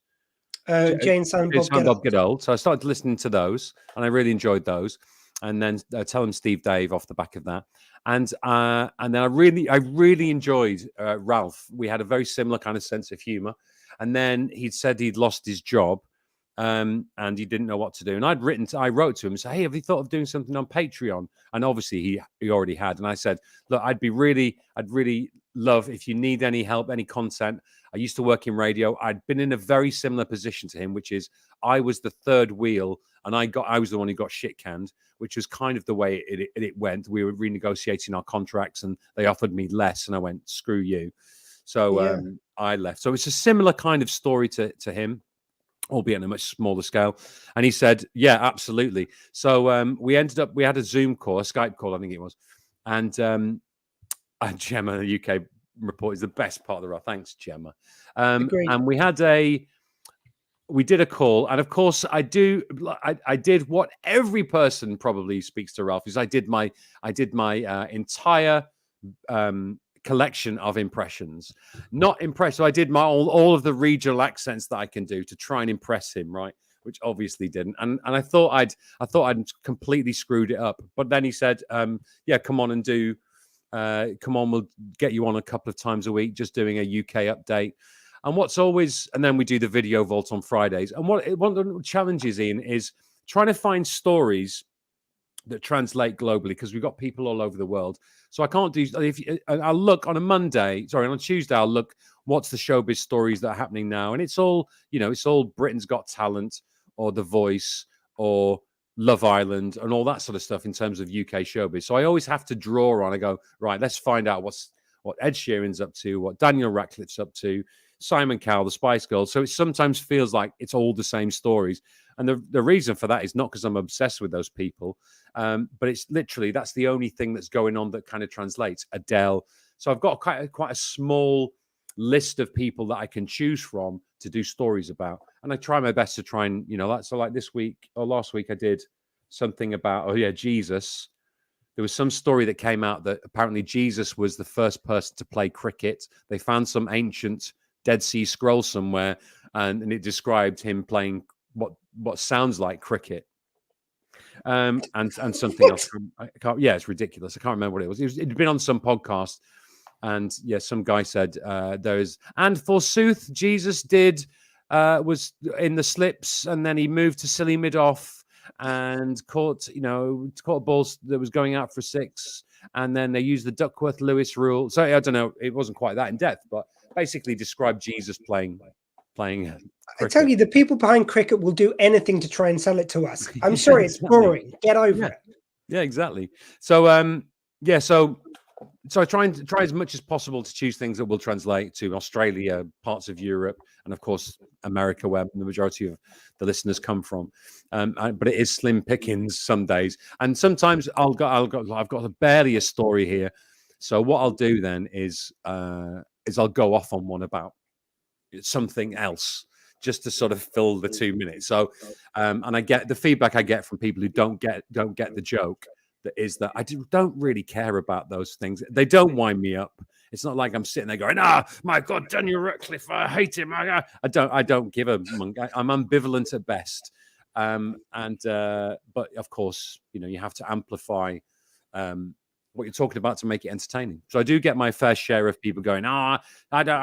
Jane Silent Bob Get Old. So I started listening to those and I really enjoyed those. And then telling Steve Dave off the back of that. And then I really enjoyed Ralph. We had a very similar kind of sense of humor. And then he'd said he'd lost his job and he didn't know what to do. And I wrote to him and said, hey, have you thought of doing something on Patreon? And obviously he already had. And I said, look, I'd really love if you need any help, any content. I used to work in radio. I'd been in a very similar position to him, which is I was the third wheel and I was the one who got shit canned, which was kind of the way it went. We were renegotiating our contracts and they offered me less and I went, screw you. So I left. So it's a similar kind of story to him, albeit on a much smaller scale. And he said, yeah, absolutely. So we had a Zoom call, a Skype call, I think it was. And Gemma, the UK report, is the best part of the role. Thanks, Gemma. And we did a call, and of course, I did what every person probably speaks to Ralph is. I did my entire collection of impressions. Not impressed. So I did all of the regional accents that I can do to try and impress him, right? Which obviously didn't. And I thought I'd completely screwed it up. But then he said, "Yeah, come on and do. Come on, we'll get you on a couple of times a week, just doing a UK update." And then we do the video vault on Fridays. And one of the challenges, Ian, is trying to find stories that translate globally because we've got people all over the world. So I can't do. I'll look on on a Tuesday. I'll look what's the showbiz stories that are happening now, and it's all Britain's Got Talent or The Voice or Love Island and all that sort of stuff in terms of UK showbiz. So I always have to draw on. I go, right, let's find out what Ed Sheeran's up to, what Daniel Radcliffe's up to, Simon Cowell, the Spice Girls. So it sometimes feels like it's all the same stories. And the reason for that is not because I'm obsessed with those people, but it's literally that's the only thing that's going on that kind of translates. Adele. So I've got quite a small list of people that I can choose from to do stories about. And I try my best to try and, like this week or last week, I did something about, Jesus. There was some story that came out that apparently Jesus was the first person to play cricket. They found some ancient Dead Sea Scroll somewhere, and it described him playing what sounds like cricket. And something else. It's ridiculous. I can't remember what it was. It'd been on some podcast, and some guy said and forsooth Jesus was in the slips, and then he moved to silly mid-off and caught balls that was going out for 6, and then they used the Duckworth-Lewis rule. So I don't know, it wasn't quite that in depth, but basically described Jesus playing cricket. I tell you, the people behind cricket will do anything to try and sell it to us. I'm sorry, it's boring. Get over it. Yeah, exactly. So so I try as much as possible to choose things that will translate to Australia, parts of Europe, and of course America, where the majority of the listeners come from. But it is slim pickings some days, and sometimes I've got barely a story here. So what I'll do then is I'll go off on one about something else, just to sort of fill the 2 minutes. So and I get the feedback I get from people who don't get the joke. That I don't really care about those things. They don't wind me up. It's not like I'm sitting there going, my God, Daniel Radcliffe, I hate him. I don't give a monk. I'm ambivalent at best. But of course, you have to amplify what you're talking about to make it entertaining. So I do get my fair share of people going, I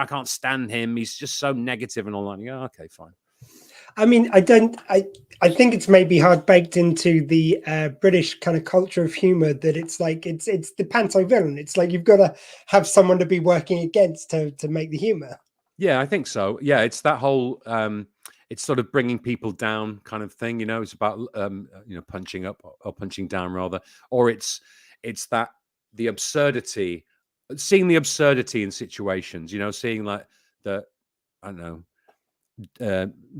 can't stand him. He's just so negative and all that. Yeah, okay, fine. I mean, I think it's maybe hard baked into the British kind of culture of humor that it's like it's the panto-villain. It's like you've got to have someone to be working against to make the humor. Yeah, I think so. Yeah, it's that whole it's sort of bringing people down kind of thing. It's about punching up or punching down rather, or it's that the absurdity, seeing the absurdity in situations. Seeing like I don't know.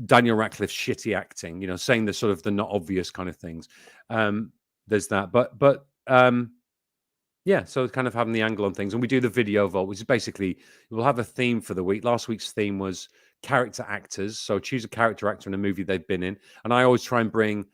Daniel Radcliffe's shitty acting, saying the sort of the not obvious kind of things. There's that, but so kind of having the angle on things, and we do the video vault, which is basically we'll have a theme for the week. Last week's theme was character actors, so choose a character actor in a movie they've been in, and I always try and bring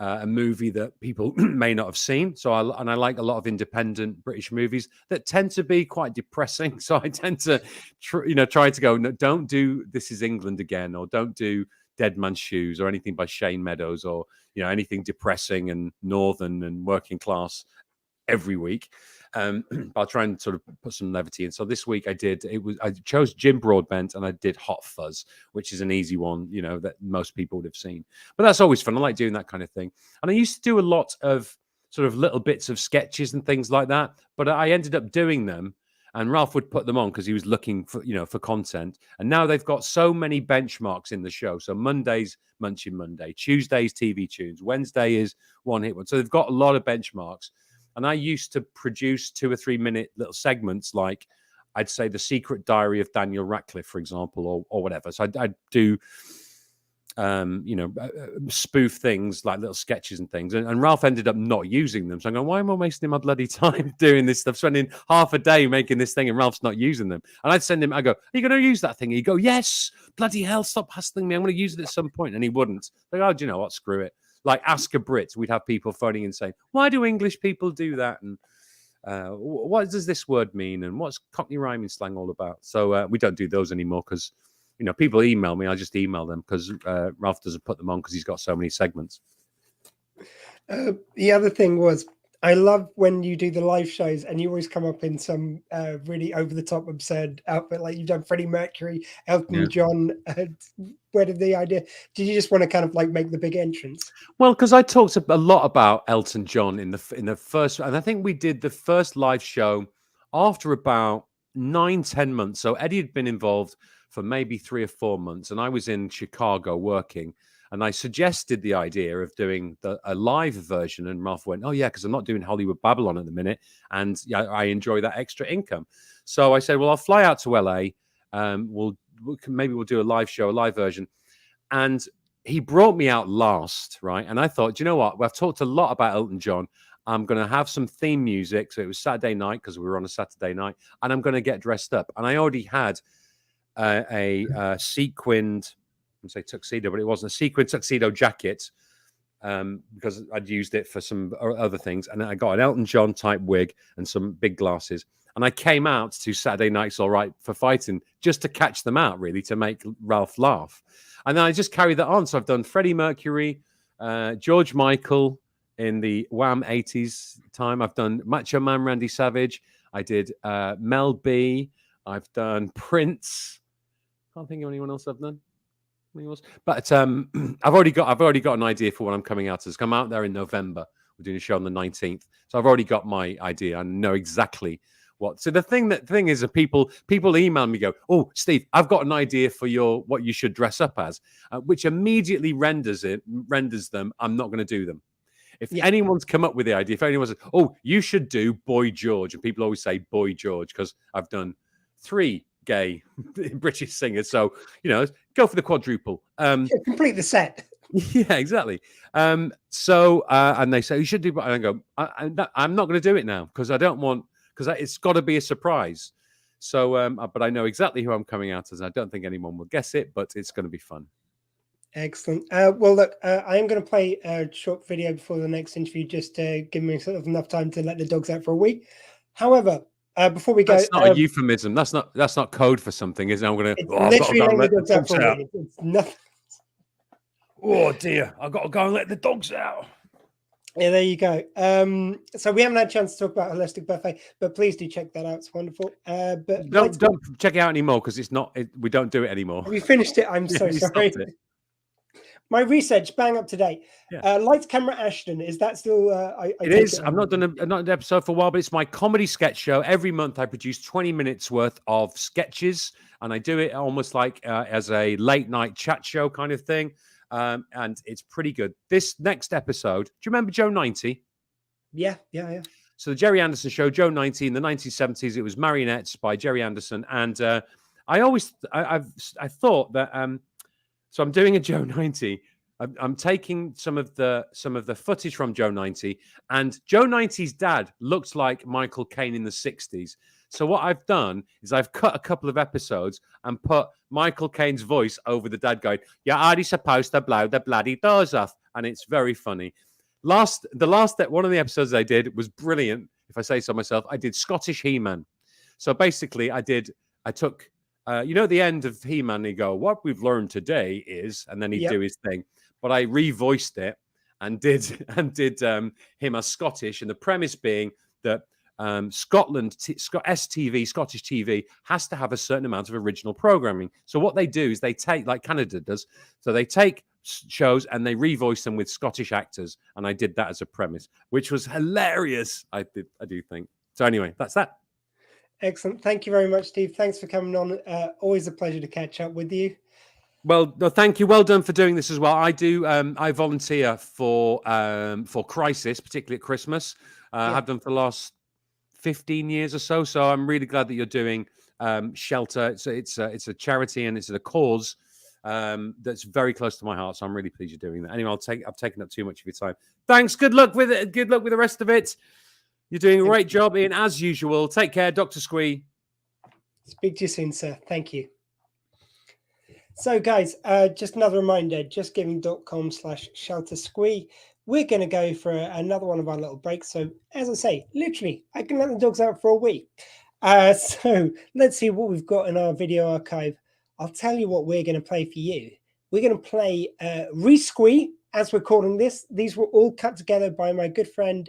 a movie that people may not have seen. So I like a lot of independent British movies that tend to be quite depressing. So I tend to, try to go, no, don't do This Is England again, or don't do Dead Man's Shoes, or anything by Shane Meadows, or anything depressing and northern and working class every week. I'll try and sort of put some levity in. So this week I chose Jim Broadbent, and I did Hot Fuzz, which is an easy one, that most people would have seen. But that's always fun. I like doing that kind of thing. And I used to do a lot of sort of little bits of sketches and things like that, but I ended up doing them, and Ralph would put them on because he was looking for, for content. And now they've got so many benchmarks in the show. So Monday's Munching Monday, Tuesday's TV Tunes, Wednesday is One Hit One. So they've got a lot of benchmarks. And I used to produce 2 or 3 minute little segments, like I'd say The Secret Diary of Daniel Radcliffe, for example, or whatever. So I'd do, spoof things like little sketches and things. And Ralph ended up not using them. So I'm going, why am I wasting my bloody time doing this stuff? Spending half a day making this thing, and Ralph's not using them. And I'd send him, I go, are you going to use that thing? He'd go, yes, bloody hell, stop hassling me. I'm going to use it at some point. And he wouldn't. Like, oh, do you know what? Screw it. Like Ask a Brit, we'd have people phoning and saying, why do English people do that? And what does this word mean? And what's Cockney rhyming slang all about? So we don't do those anymore because, people email me. I just email them because Ralph doesn't put them on because he's got so many segments. The other thing was, I love when you do the live shows and you always come up in some really over-the-top absurd outfit, like you've done Freddie Mercury, Elton John. Where did the idea? Did you just want to kind of like make the big entrance? Well, because I talked a lot about Elton John in the first, and I think we did the first live show after about 9-10 months. So Eddie had been involved for maybe 3 or 4 months, and I was in Chicago working. And I suggested the idea of doing a live version, and Ralph went, oh, yeah, because I'm not doing Hollywood Babylon at the minute, and I enjoy that extra income. So I said, well, I'll fly out to LA. Maybe we'll do a live show, a live version. And he brought me out last, right? And I thought, you know what? Well, I've talked a lot about Elton John. I'm going to have some theme music. So it was Saturday night because we were on a Saturday night, and I'm going to get dressed up. And I already had a sequined, I say tuxedo, but it wasn't a sequined tuxedo jacket because I'd used it for some other things. And then I got an Elton John type wig and some big glasses. And I came out to Saturday Night's All Right for Fighting just to catch them out, really, to make Ralph laugh. And then I just carried that on. So I've done Freddie Mercury, George Michael in the Wham 80s time. I've done Macho Man Randy Savage. I did Mel B. I've done Prince. Can't think of anyone else I've done. But I've already got an idea for what I'm coming out as. Come out there in November. We're doing a show on the 19th. So I've already got my idea. I know exactly what. So the thing is that people email me, go, "Oh, Steve, I've got an idea for what you should dress up as," which immediately renders them. I'm not going to do them. If anyone's come up with the idea, if anyone says, "Oh, you should do Boy George," and people always say Boy George because I've done 3 gay British singers, so go for the quadruple. Complete the set. Yeah, exactly. And they say you should do, and I go, I'm not going to do it now because I don't want, because it's got to be a surprise. So, but I know exactly who I'm coming out as. I don't think anyone will guess it, but it's going to be fun. Excellent. Well, look, I am going to play a short video before the next interview, just to give me sort of enough time to let the dogs out for a week. However, before we go, that's not a euphemism. That's not code for something, is it? I'm going to literally let the dogs out for a week. It's nothing. Oh dear, I've got to go and let the dogs out. Yeah, there you go. So we haven't had a chance to talk about Holistic Buffet, but please do check that out. It's wonderful. But don't check it out anymore because it's not. We don't do it anymore. We finned it. I'm so sorry. My research, bang up to date. Yeah. Lights, Camera, Ashton. Is that still? It is. I've not done an episode for a while, but it's my comedy sketch show. Every month, I produce 20 minutes worth of sketches, and I do it almost like as a late night chat show kind of thing. And it's pretty good. This next episode, do you remember Joe 90? Yeah. So the Jerry Anderson show, Joe 90 in the 1970s. It was Marionettes by Jerry Anderson, and I thought that. So I'm doing a Joe 90. I'm taking some of the footage from Joe 90, and Joe 90's dad looked like Michael Caine in the 60s. So what I've done is I've cut a couple of episodes and put Michael Caine's voice over the dad going, "You're already supposed to blow the bloody doors off," and it's very funny. One of the episodes I did was brilliant. If I say so myself, I did Scottish He-Man. So basically, I took. At the end of He-Man, he go, "What we've learned today is," and then he'd do his thing. But I revoiced it and did him as Scottish, and the premise being that Scotland, STV, Scottish TV, has to have a certain amount of original programming. So what they do is they take, like Canada does, so they take shows and they revoice them with Scottish actors, and I did that as a premise, which was hilarious. I do think. So anyway, that's that. Excellent. Thank you very much, Steve. Thanks for coming on. Always a pleasure to catch up with you. Well, no, thank you. Well done for doing this as well. I do. I volunteer for Crisis, particularly at Christmas. I've done for the last 15 years or so. So I'm really glad that you're doing Shelter. It's a charity and it's a cause that's very close to my heart. So I'm really pleased you're doing that. Anyway, I've taken up too much of your time. Thanks. Good luck with it. Good luck with the rest of it. You're doing a great job, Ian, as usual. Take care, Dr. Squee. Speak to you soon, sir. Thank you. So, guys, just another reminder, justgiving.com/sheltersquee. We're going to go for another one of our little breaks. So, as I say, literally, I can let the dogs out for a week. So, let's see what we've got in our video archive. I'll tell you what we're going to play for you. We're going to play Re-Squee, as we're calling this. These were all cut together by my good friend,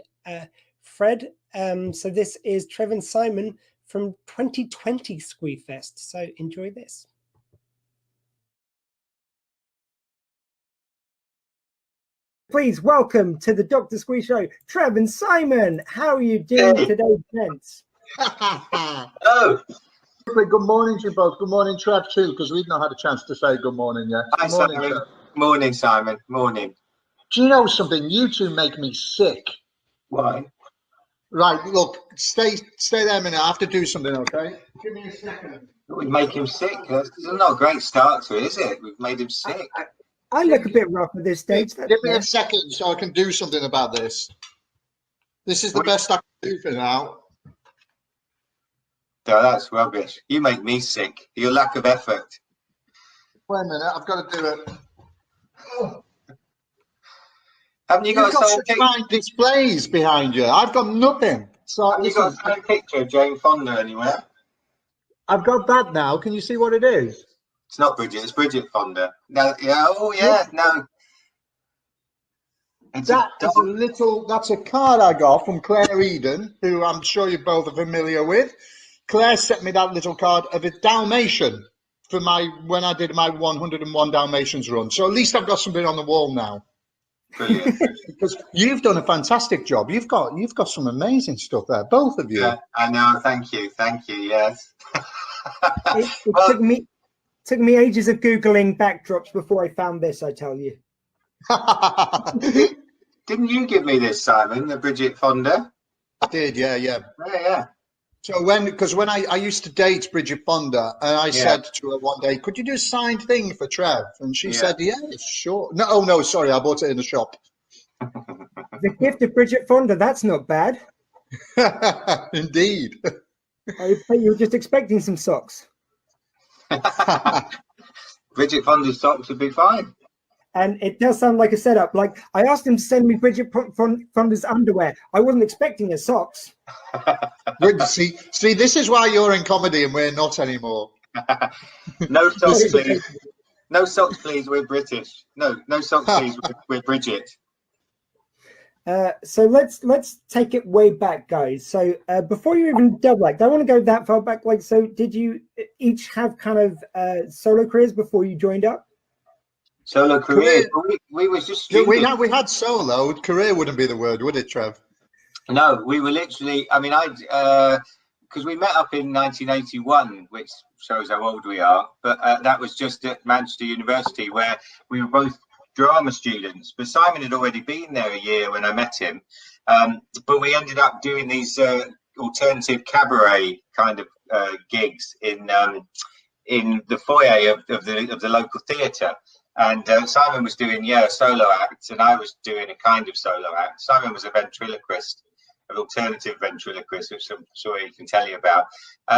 Fred. So this is Trevor and Simon from 2020 Squeefest. So enjoy this. Please welcome to the Dr. Squee Show, Trevor and Simon. How are you doing today, gents? Oh, good morning to you both. Good morning, Trev, too, because we've not had a chance to say good morning yet. Hi, good morning, Simon. Morning, Simon. Morning. Do you know something? You two make me sick. Why? Right, look, stay there a minute. I have to do something, okay? Give me a second. We make him sick. It's not a great start to it, is it? We've made him sick. I look a bit rough at this stage. Give me a second so I can do something about this. This is the best I can do for now. No, that's rubbish. You make me sick. Your lack of effort. Wait a minute, I've got to do it. Haven't you got such fine displays behind you? I've got nothing. So Have you got a signed picture of Jane Fonda anywhere? I've got that now. Can you see what it is? It's not Bridget. It's Bridget Fonda. No, yeah. Oh, yeah. No. That's a card I got from Claire Eden, who I'm sure you both are familiar with. Claire sent me that little card of a Dalmatian for when I did my 101 Dalmatians run. So at least I've got something on the wall now. Brilliant. Because you've done a fantastic job. You've got some amazing stuff there, both of you. Yeah, I know. Thank you. Yes. It took me ages of Googling backdrops before I found this, I tell you. Didn't you give me this, Simon, the Bridget Fonda? I did, yeah. Yeah. So when I used to date Bridget Fonda, and I said to her one day, could you do a signed thing for Trev? And she said, yeah, sure. No, sorry, I bought it in the shop. The gift of Bridget Fonda, that's not bad. Indeed. I bet you were just expecting some socks. Bridget Fonda's socks would be fine. And it does sound like a setup. Like, I asked him to send me Bridget Fonda's underwear. I wasn't expecting her socks. See, this is why you're in comedy and we're not anymore. No socks, please. No socks, please. We're British. No socks, please. We're Bridget. So let's take it way back, guys. So before you even double act, I want to go that far back. Like, so did you each have kind of solo careers before you joined up? Solo career. We were just we had solo. Career wouldn't be the word, would it, Trev? No, we were literally. I mean, because we met up in 1981, which shows how old we are. But that was just at Manchester University, where we were both drama students. But Simon had already been there a year when I met him. But we ended up doing these alternative cabaret kind of gigs in the foyer of the local theatre. And Simon was doing a solo act, and I was doing a kind of solo act. Simon was a ventriloquist, an alternative ventriloquist, which I'm sure he can tell you about.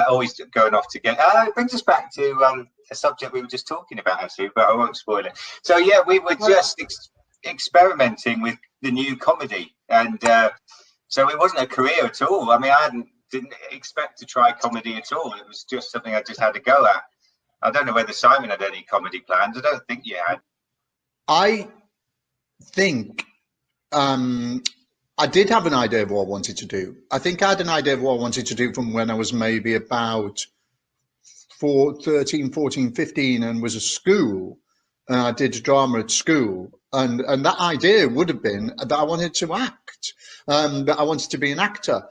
Always going off to get. It brings us back to a subject we were just talking about, actually, but I won't spoil it. So yeah, we were just experimenting with the new comedy, and so it wasn't a career at all. I mean, didn't expect to try comedy at all. It was just something I just had to go at. I don't know whether Simon had any comedy plans. I don't think you had. I think I did have an idea of what I wanted to do. I think I had an idea of what I wanted to do from when I was maybe about 13, 14, 15 and was at school. I did drama at school. And that idea would have been that I wanted to act, that I wanted to be an actor.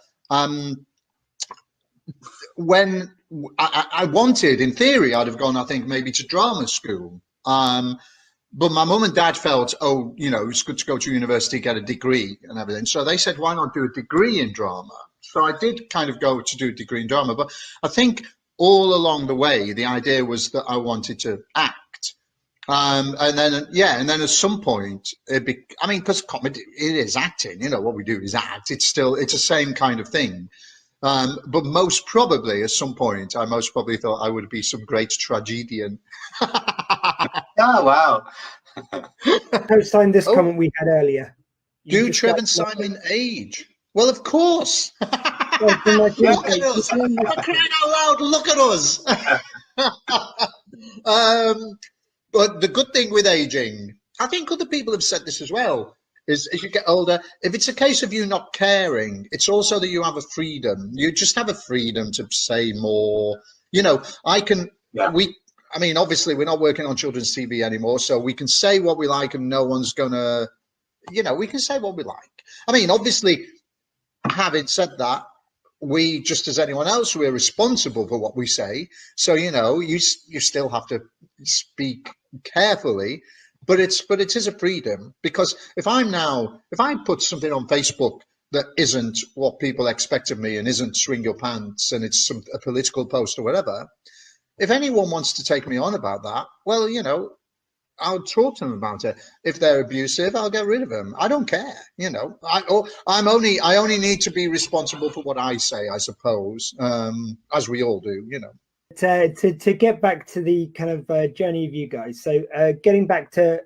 When I wanted, in theory, I'd have gone, I think, maybe to drama school. But my mum and dad felt, it's good to go to university, get a degree and everything. So they said, why not do a degree in drama? So I did kind of go to do a degree in drama. But I think all along the way, the idea was that I wanted to act. And then at some point, because comedy, it is acting, what we do is act. It's the same kind of thing. But most probably, at some point, I most probably thought I would be some great tragedian. Oh, wow. Co-sign this comment we had earlier. Do Trev and Simon age? Well, of course. Look at us. For crying out loud, look at us. But the good thing with aging, I think other people have said this as well, is as you get older, if it's a case of you not caring, it's also that you have a freedom. You just have a freedom to say more. Obviously we're not working on children's TV anymore, so we can say what we like and no one's gonna, we can say what we like. I mean, obviously, having said that, we, just as anyone else, we're responsible for what we say. So, you still have to speak carefully. But it is a freedom, because if I put something on Facebook that isn't what people expect of me and isn't swing your pants and it's a political post or whatever, if anyone wants to take me on about that, well, I'll talk to them about it. If they're abusive, I'll get rid of them. I don't care. You know, I only need to be responsible for what I say, I suppose, as we all do. You know. To get back to the kind of journey of you guys. So getting back to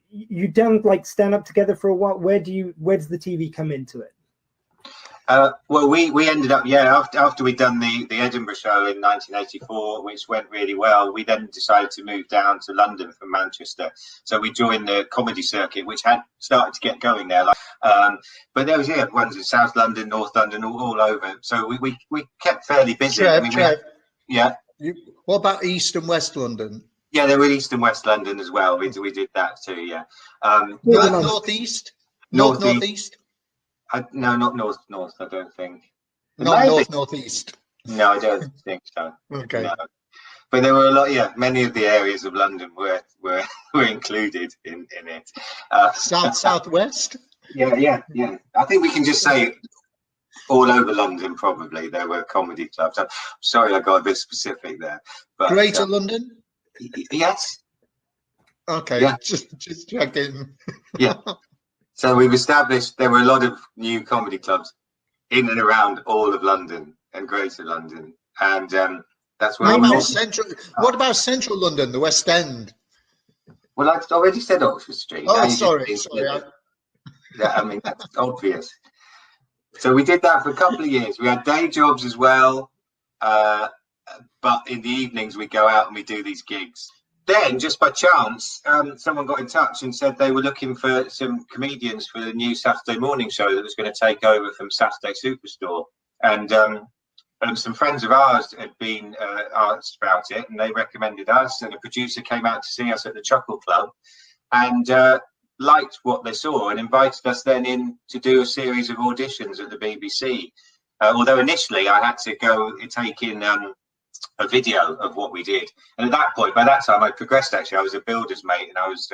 you done like stand up together for a while. Where does the TV come into it? Well, we ended up, after we'd done the Edinburgh show in 1984, which went really well, we then decided to move down to London from Manchester. So we joined the comedy circuit, which had started to get going there. But there was ones in South London, North London, all over. So we kept fairly busy. Trev, yeah. What about East and West London? Yeah, there were East and West London as well. We did that too. Yeah. Northeast. Northeast. No, not north. I don't think. Not northeast. No, I don't think so. Okay. No. But there were a lot. Yeah, many of the areas of London were included in it. Southwest. Yeah. I think we can just say all over London. Probably there were comedy clubs. I'm sorry, I got a bit specific there. But, Greater London. Yes. Okay. Yeah. Just checking. Yeah. So we've established there were a lot of new comedy clubs in and around all of London and Greater London, and that's where. What about Central London, the West End? Well, I've already said Oxford Street. Oh, sorry. Yeah, I mean that's obvious. So we did that for a couple of years. We had day jobs as well, but in the evenings we go out and we do these gigs. Then, just by chance, someone got in touch and said they were looking for some comedians for the new Saturday morning show that was going to take over from Saturday Superstore. And some friends of ours had been asked about it, and they recommended us. And a producer came out to see us at the Chuckle Club and liked what they saw and invited us then in to do a series of auditions at the BBC. Although initially I had to go take in a video of what we did, and at that point, by that time, I progressed. Actually, I was a builder's mate, and I was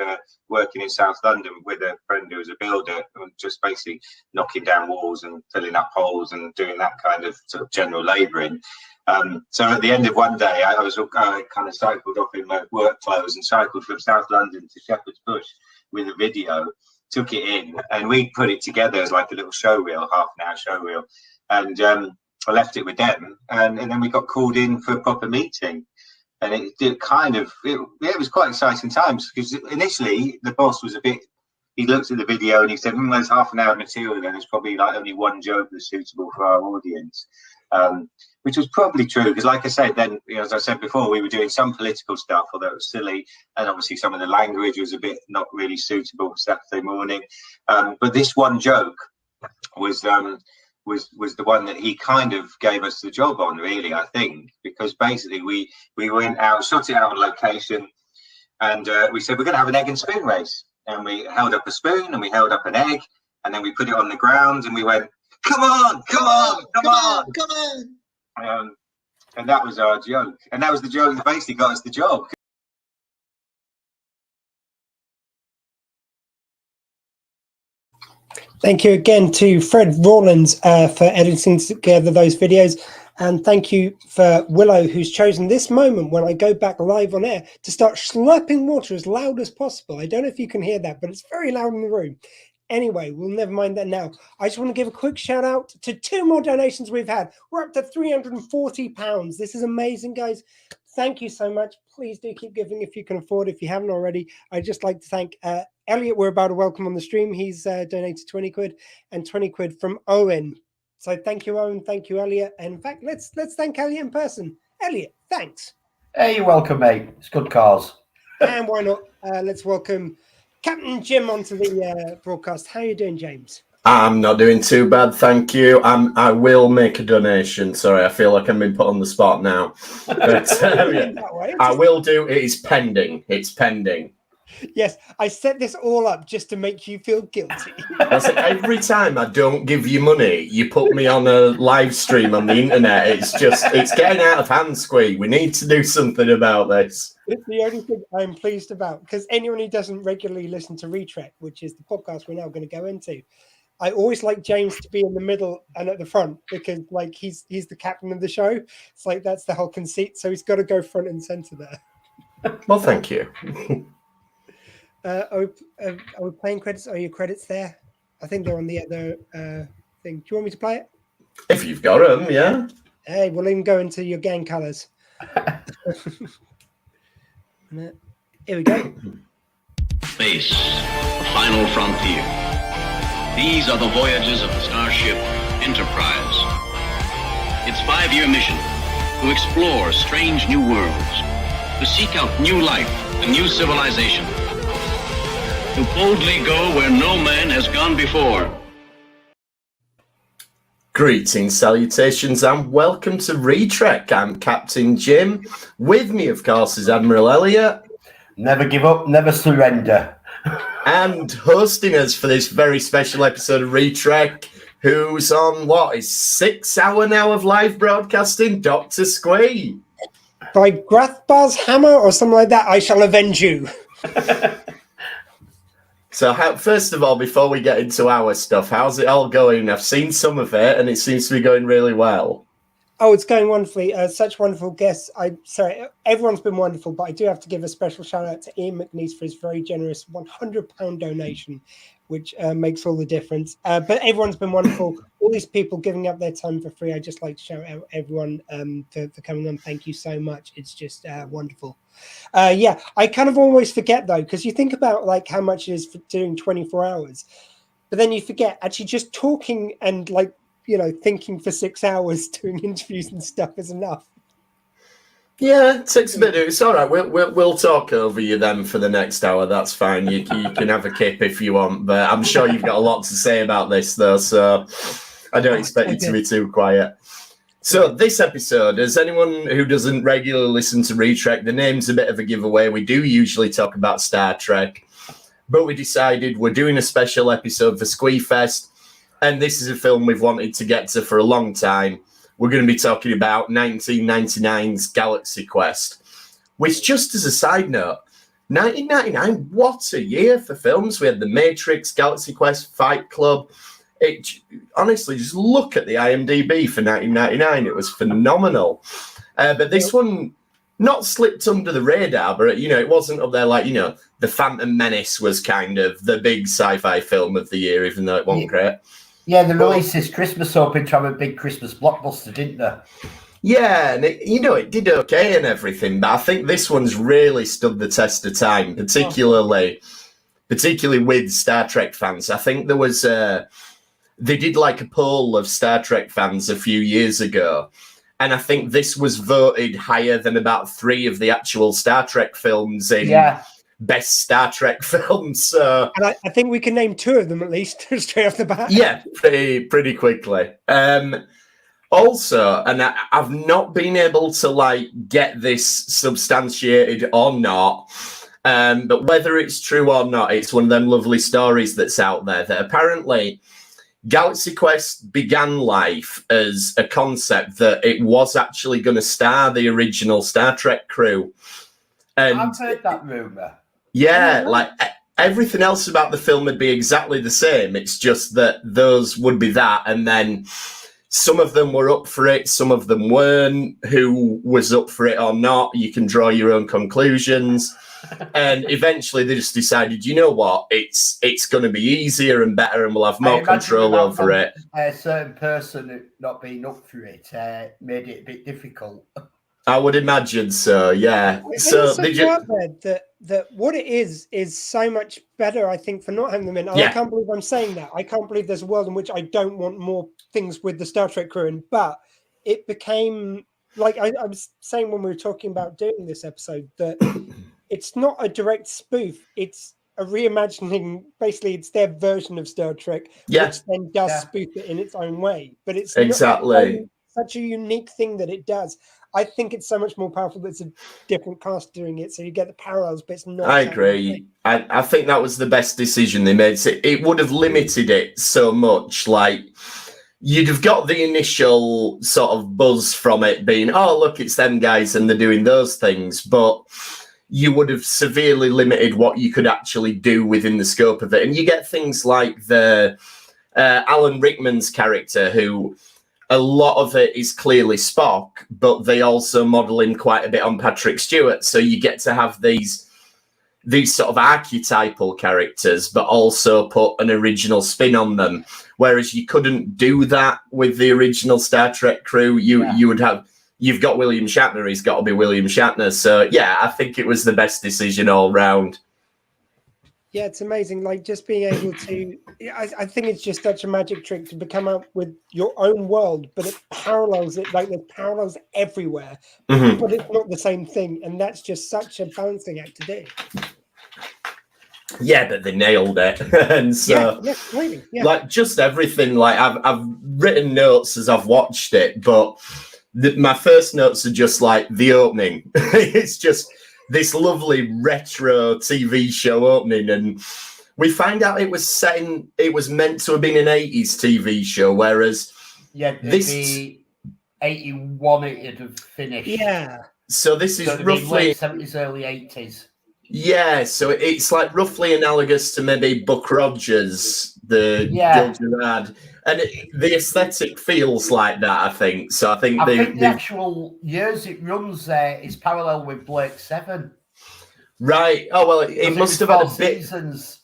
working in South London with a friend who was a builder, and just basically knocking down walls and filling up holes and doing that kind of sort of general labouring. So at the end of one day, I kind of cycled off in my work clothes and cycled from South London to Shepherd's Bush with a video, took it in, and we put it together as like a little show reel, half-an-hour show reel, and I left it with them, and then we got called in for a proper meeting, and it was quite exciting times, because initially the boss was he looked at the video and he said, there's half an hour of material, then there's probably like only one joke that's suitable for our audience, which was probably true, because like I said, then, as I said before, we were doing some political stuff, although it was silly, and obviously some of the language was a bit not really suitable for Saturday morning, but this one joke was the one that he kind of gave us the job on, really, I think, because basically we went out, shot it out on location, and we said we're going to have an egg and spoon race, and we held up a spoon and we held up an egg, and then we put it on the ground and we went, come on, and that was our joke, and that was the joke that basically got us the job. Thank you again to Fred Rawlins for editing together those videos. And thank you for Willow, who's chosen this moment when I go back live on air to start slurping water as loud as possible. I don't know if you can hear that, but it's very loud in the room. Anyway, we'll never mind that now. I just want to give a quick shout out to 2 more donations we've had. We're up to £340. This is amazing, guys. Thank you so much. Please do keep giving if you can afford. If you haven't already, I'd just like to thank Elliot. We're about to welcome on the stream. He's donated 20 quid and 20 quid from Owen. So thank you, Owen. Thank you, Elliot. And in fact, let's thank Elliot in person. Elliot, thanks. Hey, you're welcome, mate. It's good cause. And why not? Let's welcome Captain Jim onto the broadcast. How are you doing, James? I'm not doing too bad, thank you. I will make a donation. Sorry, I feel like I'm being put on the spot now. But I will do. It is pending. It's pending. Yes, I set this all up just to make you feel guilty. That's it. Every time I don't give you money, you put me on a live stream on the internet. It's getting out of hand, Squee. We need to do something about this. It's the only thing I'm pleased about, because anyone who doesn't regularly listen to Retrek, which is the podcast we're now going to go into, I always like James to be in the middle and at the front, because like he's the captain of the show. It's like that's the whole conceit. So he's got to go front and center there. Well, thank you. Are we playing credits? Are your credits there? I think they're on the other thing. Do you want me to play it? If you've got them, yeah. Hey, we'll even go into your gang colours. Here we go. Space, the final frontier. These are the voyages of the starship Enterprise. Its 5-year mission: to explore strange new worlds, to seek out new life and new civilization, to boldly go where no man has gone before. Greetings, salutations, and welcome to Retrek. I'm Captain Jim. With me, of course, is Admiral Elliot. Never give up, never surrender. And hosting us for this very special episode of Retrek, who's on, what, his 6-hour now of live broadcasting, Dr. Squee. By Grathbar's hammer or something like that, I shall avenge you. So, first of all, before we get into our stuff, how's it all going? I've seen some of it, and it seems to be going really well. Oh, it's going wonderfully. Such wonderful guests. Everyone's been wonderful, but I do have to give a special shout out to Ian McNeice for his very generous £100 donation, which makes all the difference. But everyone's been wonderful. All these people giving up their time for free. I just like to shout out everyone for coming on. Thank you so much. It's just wonderful. Yeah, I kind of always forget though, because you think about like how much it is for doing 24 hours, but then you forget actually just talking and like, you know, thinking for 6 hours doing interviews and stuff is enough. Yeah, it takes a bit. It's all right. We'll talk over you then for the next hour. That's fine. You can have a kip if you want, but I'm sure you've got a lot to say about this though, so I don't expect you to be too quiet. So this episode, as anyone who doesn't regularly listen to Retrek, the name's a bit of a giveaway. We do usually talk about Star Trek, but we decided we're doing a special episode for Squeefest, and this is a film we've wanted to get to for a long time. We're going to be talking about 1999's Galaxy Quest, which, just as a side note, 1999, what a year for films. We had The Matrix, Galaxy Quest, Fight Club. Honestly, just look at the IMDb for 1999. It was phenomenal. But this one not slipped under the radar, but, you know, it wasn't up there like, you know, The Phantom Menace was kind of the big sci-fi film of the year, even though it wasn't great. Yeah, they released this Christmas hoping to have a big Christmas blockbuster, didn't they? Yeah, and it did okay and everything, but I think this one's really stood the test of time, particularly with Star Trek fans. I think there was they did like a poll of Star Trek fans a few years ago, and I think this was voted higher than about 3 of the actual Star Trek films in best Star Trek films. So, and I think we can name 2 of them at least straight off the bat. Yeah, pretty quickly. Also, and I've not been able to like get this substantiated or not, but whether it's true or not, it's one of them lovely stories that's out there that apparently Galaxy Quest began life as a concept that it was actually going to star the original Star Trek crew. And I've heard that rumour. Yeah, like everything else about the film would be exactly the same. It's just that those would be that, and then some of them were up for it, some of them weren't. Who was up for it or not, you can draw your own conclusions. And eventually they just decided, you know what, it's going to be easier and better and we'll have more control over it. A certain person not being up for it made it a bit difficult. I would imagine so, yeah. So they just... that what it is so much better, I think, for not having them in. I can't believe I'm saying that. I can't believe there's a world in which I don't want more things with the Star Trek crew in. But it became, like I was saying when we were talking about doing this episode, that it's not a direct spoof. It's a reimagining. Basically, it's their version of Star Trek, which then does spoof it in its own way. But it's exactly such a unique thing that it does. I think it's so much more powerful that it's a different cast doing it, so you get the parallels, but it's not. I agree. I think that was the best decision they made. It would have limited it so much. Like, you'd have got the initial sort of buzz from it being, oh, look, it's them guys and they're doing those things, but you would have severely limited what you could actually do within the scope of it. And you get things like the Alan Rickman's character, who... a lot of it is clearly Spock, but they also model him quite a bit on Patrick Stewart. So you get to have these these sort of archetypal characters, but also put an original spin on them. Whereas you couldn't do that with the original Star Trek crew. You would have, you've got William Shatner, he's got to be William Shatner. So yeah, I think it was the best decision all round. Yeah, it's amazing. Like just being able to, I think it's just such a magic trick to come up with your own world, but it parallels it, like there's parallels everywhere, but it's not the same thing. And that's just such a balancing act to do. Yeah, but they nailed it. And so, really. Like just everything, like I've written notes as I've watched it, but my first notes are just like the opening. It's just this lovely retro TV show opening, and we find out it was meant to have been an 80s TV show, whereas this 81 it'd have finished. Yeah. So this is roughly late 70s, early 80s. Yeah, so it's like roughly analogous to maybe Buck Rogers, the Gil Gerard, and the aesthetic feels like that. I think so. I think the actual years it runs is parallel with Blake 7. Right. Oh well, it must have had a bit. Seasons.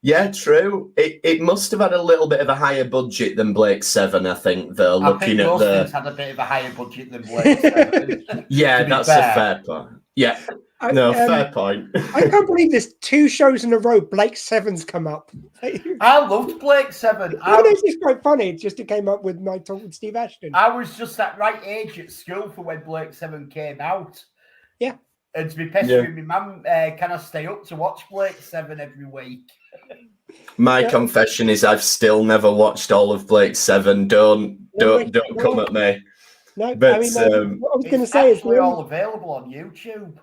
Yeah, true. It must have had a little bit of a higher budget than Blake 7. I think though. Looking at the things had a bit of a higher budget than Blake 7. Yeah, that's a fair point. Yeah. Fair point. I can't believe there's 2 shows in a row. Blake 7's come up. I loved Blake 7. It's quite funny. It just came up with my talk with Steve Ashton. I was just that right age at school for when Blake 7 came out. Yeah. And to be pestering my mum, can I stay up to watch Blake 7 every week? My confession is I've still never watched all of Blake 7. Don't come at me. No, but I mean, what I was going to say is we're all available on YouTube.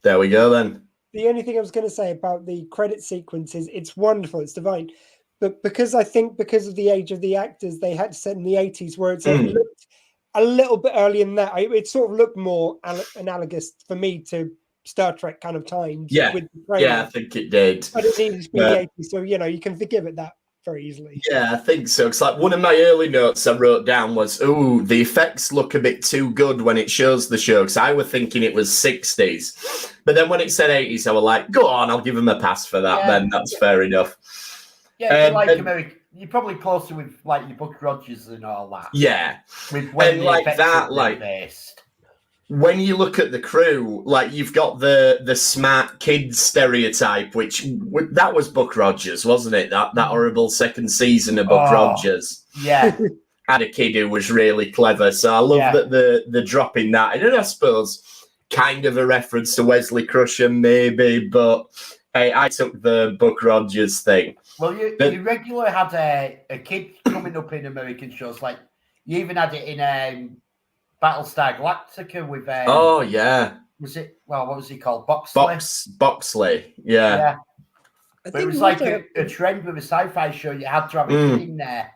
There we go then. The only thing I was going to say about the credit sequence is it's wonderful, it's divine. But because of the age of the actors, they had to set in the 80s where it looked a little bit earlier than that. It sort of looked more analogous for me to Star Trek kind of times. Yeah, I think it did. But it needed to be the 80s, so you can forgive it that very easily. Yeah, I think so. It's like one of my early notes I wrote down was, the effects look a bit too good when it shows the show, because I was thinking it was 60s. But then when it said 80s, I was like, go on, I'll give them a pass for that then. That's fair enough. Yeah, America, you're probably closer with like your Buck Rogers and all that. Yeah. With when and like that, like based. When you look at the crew, like you've got the smart kid stereotype, which that was Buck Rogers, wasn't it? That horrible second season of Buck Rogers. Yeah. Had a kid who was really clever. So I love that the dropping that. And I suppose kind of a reference to Wesley Crusher, maybe, but hey, I took the Buck Rogers thing. Well, you regularly had a kid coming up in American shows. Like you even had it in Battlestar Galactica with was it what was he called? Boxley. Yeah. But it was like a trend with a sci-fi show. You had to have a kid in there.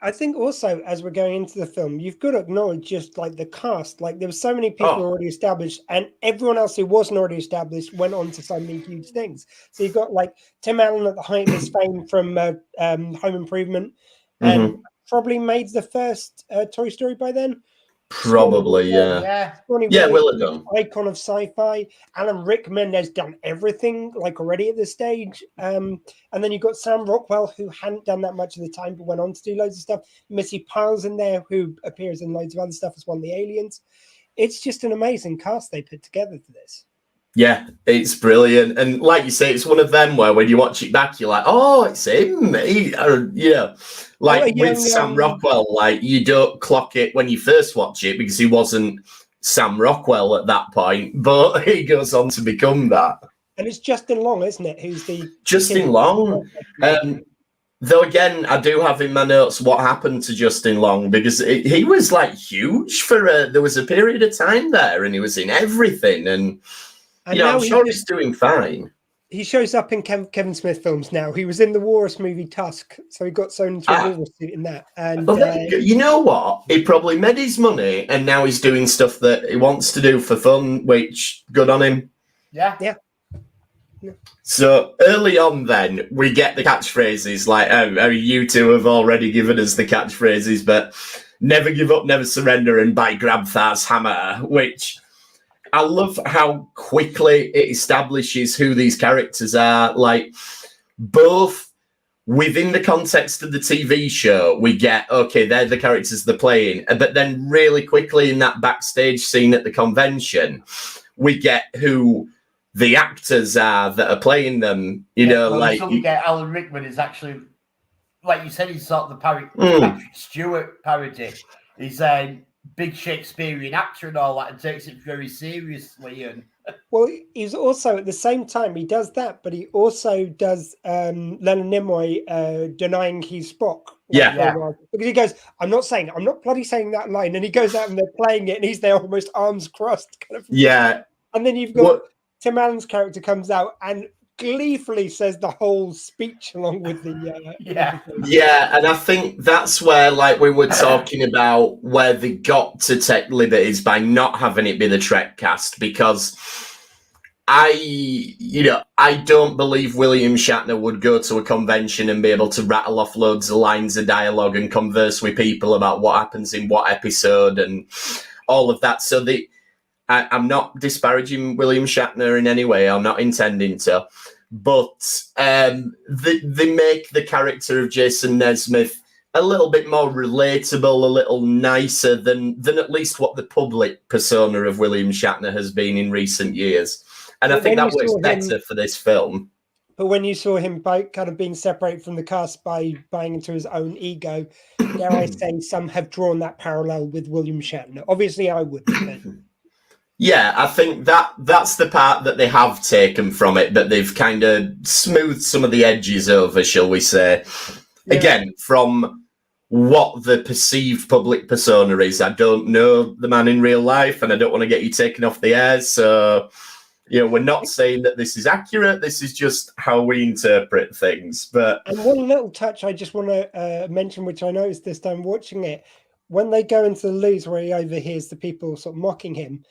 I think also as we're going into the film, you've got to acknowledge just like the cast. Like there were so many people already established, and everyone else who wasn't already established went on to so many huge things. So you've got like Tim Allen at the height of his fame from Home Improvement, and probably made the first Toy Story by then. Probably, yeah. Will have done. Icon of sci-fi. Alan Rickman has done everything like already at this stage. And then you've got Sam Rockwell, who hadn't done that much of the time, but went on to do loads of stuff. Missy Pyle's in there, who appears in loads of other stuff as one of the aliens. It's just an amazing cast they put together for this. Yeah, it's brilliant. And like you say, it's one of them where when you watch it back, you're like, oh, it's him. Like with Sam Rockwell, like you don't clock it when you first watch it because he wasn't Sam Rockwell at that point, but he goes on to become that. And it's Justin Long, isn't it? Who's the Justin Long. Though again, I do have in my notes what happened to Justin Long because he was like huge for there was a period of time there, and he was in everything. And I'm sure he's doing fine. He shows up in Kevin Smith films now. He was in the Walrus movie Tusk, so he got sewn into a walrus suit in that. And you know what? He probably made his money, and now he's doing stuff that he wants to do for fun, which good on him. Yeah. So early on, then we get the catchphrases. Like you two have already given us the catchphrases, but never give up, never surrender, and by grab Thar's hammer, which. I love how quickly it establishes who these characters are. Like, both within the context of the TV show, we get, okay, they're the characters they're playing. But then really quickly in that backstage scene at the convention, we get who the actors are that are playing them. You know, well, like... You get Alan Rickman is actually, like you said, he's sort of the Patrick Stewart parody. He's a big Shakespearean actor and all that, and takes it very seriously. And well, he's also at the same time he does that, but he also does Leonard Nimoy denying he's Spock. Yeah. Because he goes, I'm not bloody saying that line, and he goes out and they're playing it, and he's there almost arms crossed, kind of. Yeah. And then you've got Tim Allen's character comes out and gleefully says the whole speech along with the Yeah, and I think that's where, like we were talking about, where they got to take liberties by not having it be the Trek cast, because I don't believe William Shatner would go to a convention and be able to rattle off loads of lines of dialogue and converse with people about what happens in what episode and all of that. So I'm not disparaging William Shatner in any way. I'm not intending to. But they make the character of Jason Nesmith a little bit more relatable, a little nicer than at least what the public persona of William Shatner has been in recent years. And I think that works better for this film. But when you saw him kind of being separated from the cast by buying into his own ego, dare I say, some have drawn that parallel with William Shatner. Obviously, I would. Yeah, I think that's the part that they have taken from it, but they've kind of smoothed some of the edges over, shall we say. Yeah. Again, from what the perceived public persona is. I don't know the man in real life, and I don't want to get you taken off the air. So, we're not saying that this is accurate. This is just how we interpret things. And one little touch I just want to mention, which I noticed this time watching it, when they go into the loos where he overhears the people sort of mocking him,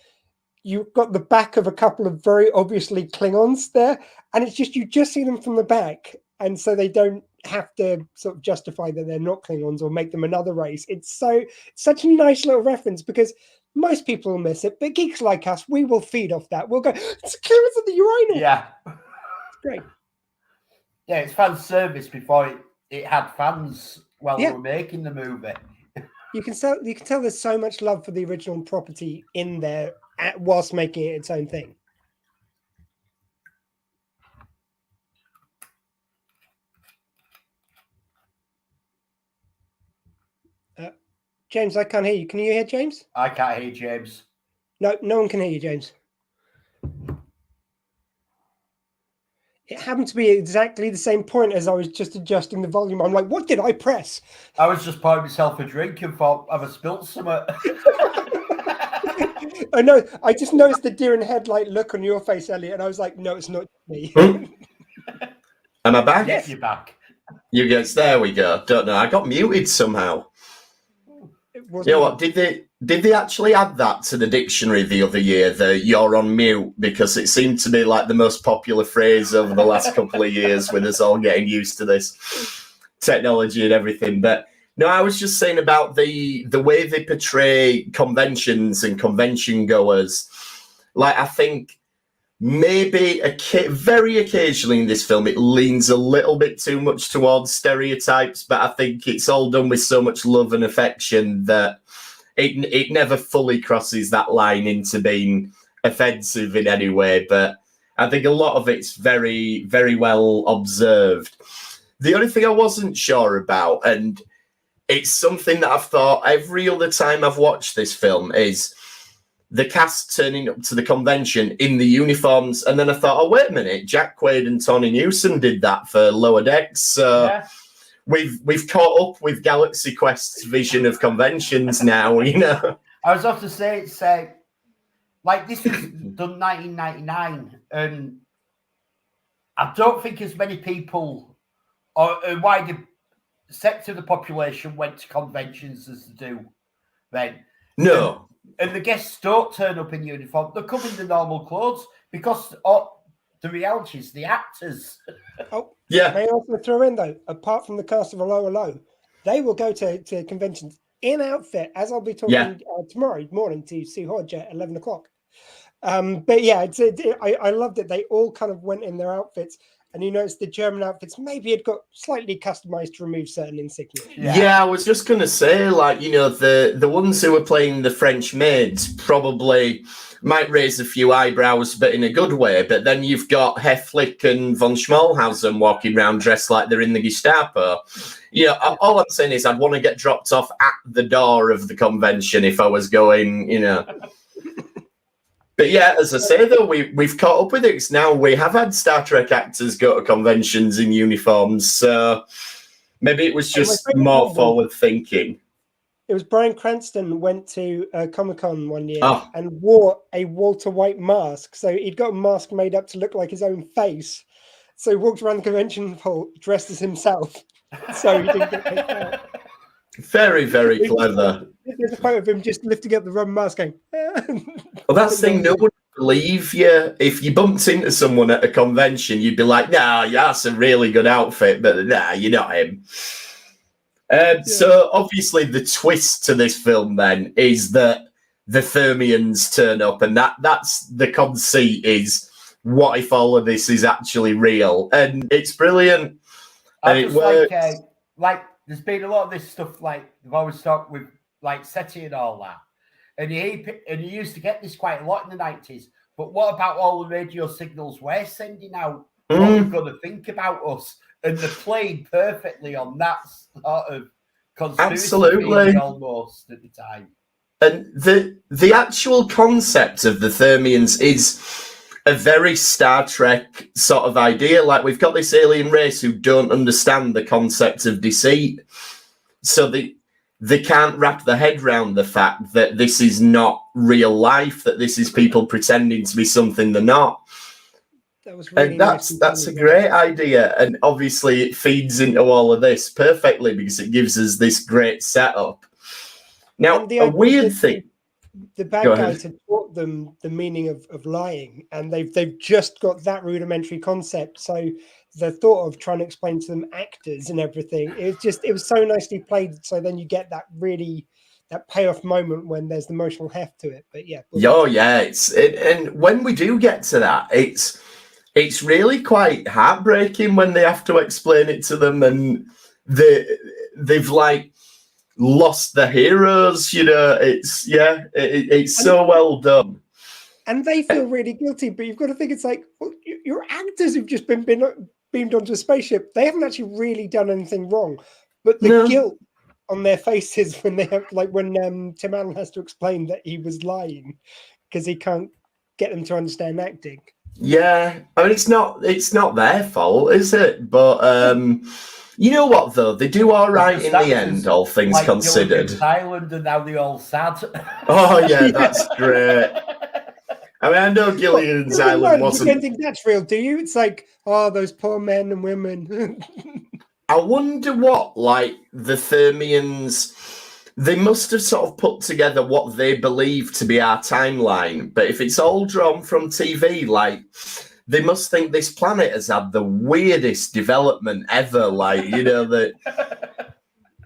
you've got the back of a couple of very obviously Klingons there, and it's just, you just see them from the back, and so they don't have to sort of justify that they're not Klingons or make them another race. It's such a nice little reference, because most people will miss it, but geeks like us, we will feed off that. We'll go, it's Klingons at the urinal. Yeah. It's great. Yeah, it's fan service before it had fans while they were making the movie. You can tell there's so much love for the original property in there whilst making it its own thing. James, I can't hear you. Can you hear James? I can't hear James. No one can hear you, James. It happened to be exactly the same point as I was just adjusting the volume. I'm like, what did I press? I was just pouring myself a drink and thought, have I spilled something? I know. I just noticed the deer in headlight look on your face, Elliot, and I was like, no, it's not me. Am I back? Yes, you're back. You guys, there we go. Don't know. I got muted somehow. You know what? Did they actually add that to the dictionary the other year, the "you're on mute"? Because it seemed to be like the most popular phrase over the last couple of years, with us all getting used to this technology and everything. But no, I was just saying about the way they portray conventions and convention goers. Like, I think maybe very occasionally in this film, it leans a little bit too much towards stereotypes, but I think it's all done with so much love and affection that it never fully crosses that line into being offensive in any way. But I think a lot of it's very, very well observed. The only thing I wasn't sure about, and it's something that I've thought every other time I've watched this film, is the cast turning up to the convention in the uniforms. And then I thought, oh, wait a minute, Jack Quaid and Tony Newsom did that for Lower Decks. So we've caught up with Galaxy Quest's vision of conventions now, I was off to say, it's like this was done 1999, and I don't think as many people or a wider sector of the population went to conventions as they do then. No. And the guests don't turn up in uniform. They come in the normal clothes because the reality is the actors. Yeah. May I also throw in, though, apart from the cast of Hello, Hello, they will go to conventions in outfit, as I'll be talking tomorrow morning to Sue Hodge at 11 o'clock. But yeah, I loved it. They all kind of went in their outfits, and you notice the German outfits maybe had got slightly customized to remove certain insignia. Yeah, I was just gonna say, like, you know, the ones who were playing the French maids probably might raise a few eyebrows, but in a good way. But then you've got Heflick and von Schmalhausen walking around dressed like they're in the Gestapo. You know, all I'm saying is I'd want to get dropped off at the door of the convention if I was going, you know. But yeah, as I say, though, we've caught up with it. 'Cause now we have had Star Trek actors go to conventions in uniforms, so maybe it was just more forward thinking. It was Bryan Cranston went to Comic-Con one year and wore a Walter White mask. So he'd got a mask made up to look like his own face. So he walked around the convention hall dressed as himself. So he didn't get picked out. Very, very clever. There's a photo of him just lifting up the rubber mask going, Well, that's the thing, no one would believe you. If you bumped into someone at a convention, you'd be like, nah, yeah, that's a really good outfit, but nah, you're not him. So obviously the twist to this film then is that the Thermians turn up, and that's the conceit is, what if all of this is actually real? And it's brilliant. And it works. Like there's been a lot of this stuff, like they've always talked with like SETI and all that. And you used to get this quite a lot in the 90s. But what about all the radio signals we're sending out? What are we going to think about us? And they're playing perfectly on that sort of conspiracy theory almost at the time. And the actual concept of the Thermians is a very Star Trek sort of idea. Like, we've got this alien race who don't understand the concept of deceit. So they can't wrap their head around the fact that this is not real life, that this is people pretending to be something they're not. That was really and that's a great idea. And obviously it feeds into all of this perfectly because it gives us this great setup. Now, a weird thing. The bad guys had taught them the meaning of lying, and they've just got that rudimentary concept. So the thought of trying to explain to them actors and everything, it was so nicely played. So then you get that payoff moment when there's the emotional heft to it. But yeah. Oh yeah, and when we do get to that, it's really quite heartbreaking when they have to explain it to them, and they've like lost the heroes, you know. It's so well done. And they feel really guilty, but you've got to think it's like, well, your actors who've just been beamed onto a spaceship, they haven't actually really done anything wrong. But the guilt on their faces when they have, like when Tim Allen has to explain that he was lying because he can't get them to understand acting. Yeah, I mean, it's not their fault, is it? But you know what, though? They do all right in the end, all things like considered. Island, and now they all sad. Oh, yeah, that's great. I mean, I know Gilligan's Island wasn't... You don't think that's real, do you? It's like, oh, those poor men and women. I wonder what, like, the Thermians... They must have sort of put together what they believe to be our timeline. But if it's all drawn from TV, like... They must think this planet has had the weirdest development ever. Like, you know, that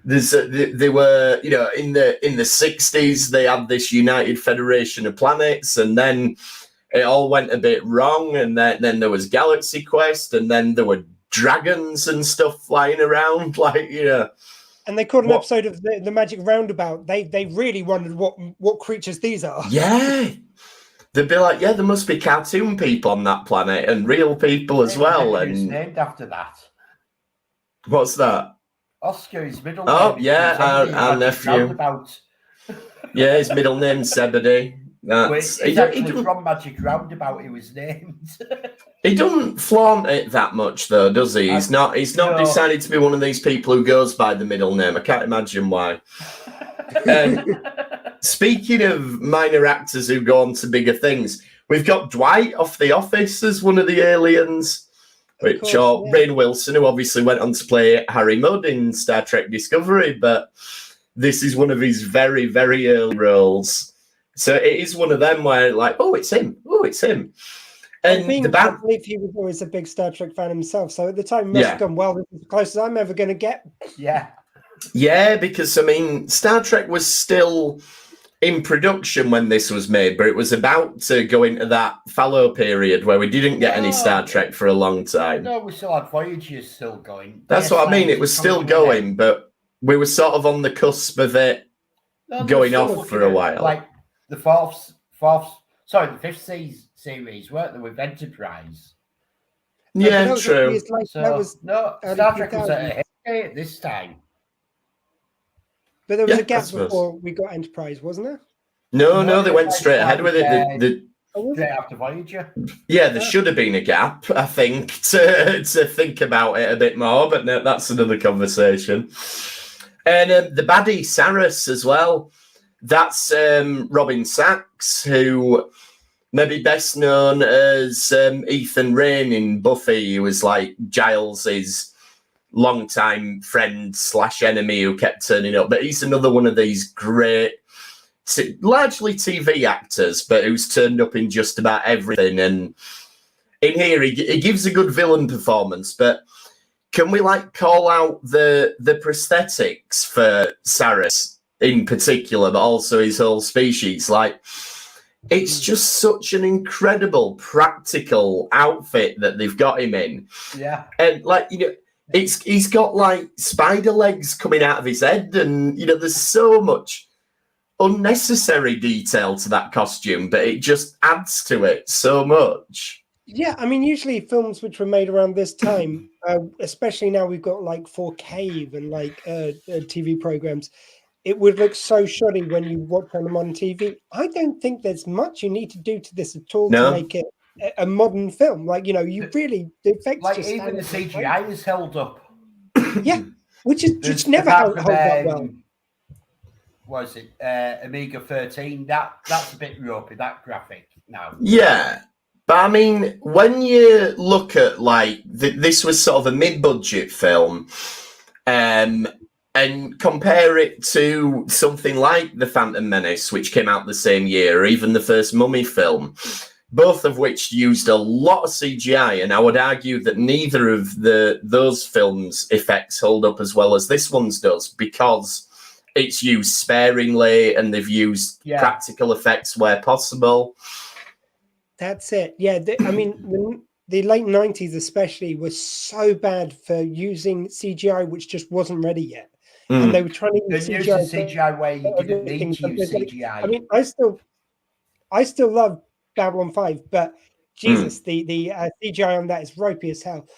they were, you know, in the 60s, they had this United Federation of Planets, and then it all went a bit wrong. And then there was Galaxy Quest, and then there were dragons and stuff flying around, like, you know. And they called an episode of the Magic Roundabout. They really wondered what creatures these are. Yeah. They'd be like, yeah, there must be cartoon people on that planet and real people as well. And it's named after that. What's that? Oscar, his middle name. Oh, yeah, our nephew. Yeah, his middle name's Zebedee. It's actually from Magic Roundabout he was named. He doesn't flaunt it that much, though, does he? He's not decided to be one of these people who goes by the middle name. I can't imagine why. Speaking of minor actors who go on to bigger things, we've got Dwight off The Office as one of the aliens, Rainn Wilson, who obviously went on to play Harry Mudd in Star Trek Discovery, but this is one of his very, very early roles. So it is one of them where, like, oh, it's him. Oh, it's him. And I believe he was always a big Star Trek fan himself. So at the time, he must have gone, well, this is as close as I'm ever going to get. Yeah. Yeah, because, I mean, Star Trek was still in production when this was made, but it was about to go into that fallow period where we didn't get any Star Trek for a long time. No, we still had Voyager's still going. That's what I mean. It was still going, but we were sort of on the cusp of it going off for a while. Like the the fifth series, weren't there, with Enterprise? Yeah, true. Star Trek was at this time. But there was a gap before we got Enterprise, wasn't there? No, they went straight ahead with it. Straight after Voyager. Yeah, there should have been a gap, I think, to think about it a bit more, but no, that's another conversation. And the baddie, Saras, as well. That's Robin Sachs, who may be best known as Ethan Rayne in Buffy, who was like Giles's longtime friend / enemy who kept turning up. But he's another one of these great, largely TV actors, but who's turned up in just about everything. And in here, he gives a good villain performance. But can we call out the prosthetics for Saras in particular, but also his whole species? It's just such an incredible practical outfit that they've got him in. Yeah. And he's got spider legs coming out of his head, and there's so much unnecessary detail to that costume, but it just adds to it so much. Yeah, I mean, usually films which were made around this time, especially now we've got 4K and TV programs, it would look so shoddy when you watch them on TV. I don't think there's much you need to do to this at all to make it a modern film. You really, the effects just even the CGI is held up. Yeah, which never held up well. Was it Amiga 13? That's a bit ropey, that graphic now. Yeah, but I mean, when you look at this was sort of a mid-budget film, and compare it to something like The Phantom Menace, which came out the same year, or even the first Mummy film, both of which used a lot of CGI, and I would argue that neither of those films' effects hold up as well as this one's does, because it's used sparingly and they've used practical effects where possible. That's it. Yeah, I mean, the late 90s especially was so bad for using CGI, which just wasn't ready yet. And they were trying to use CGI where you didn't need to use CGI. I mean, I still love Babylon 5, but Jesus, the CGI on that is ropey as hell.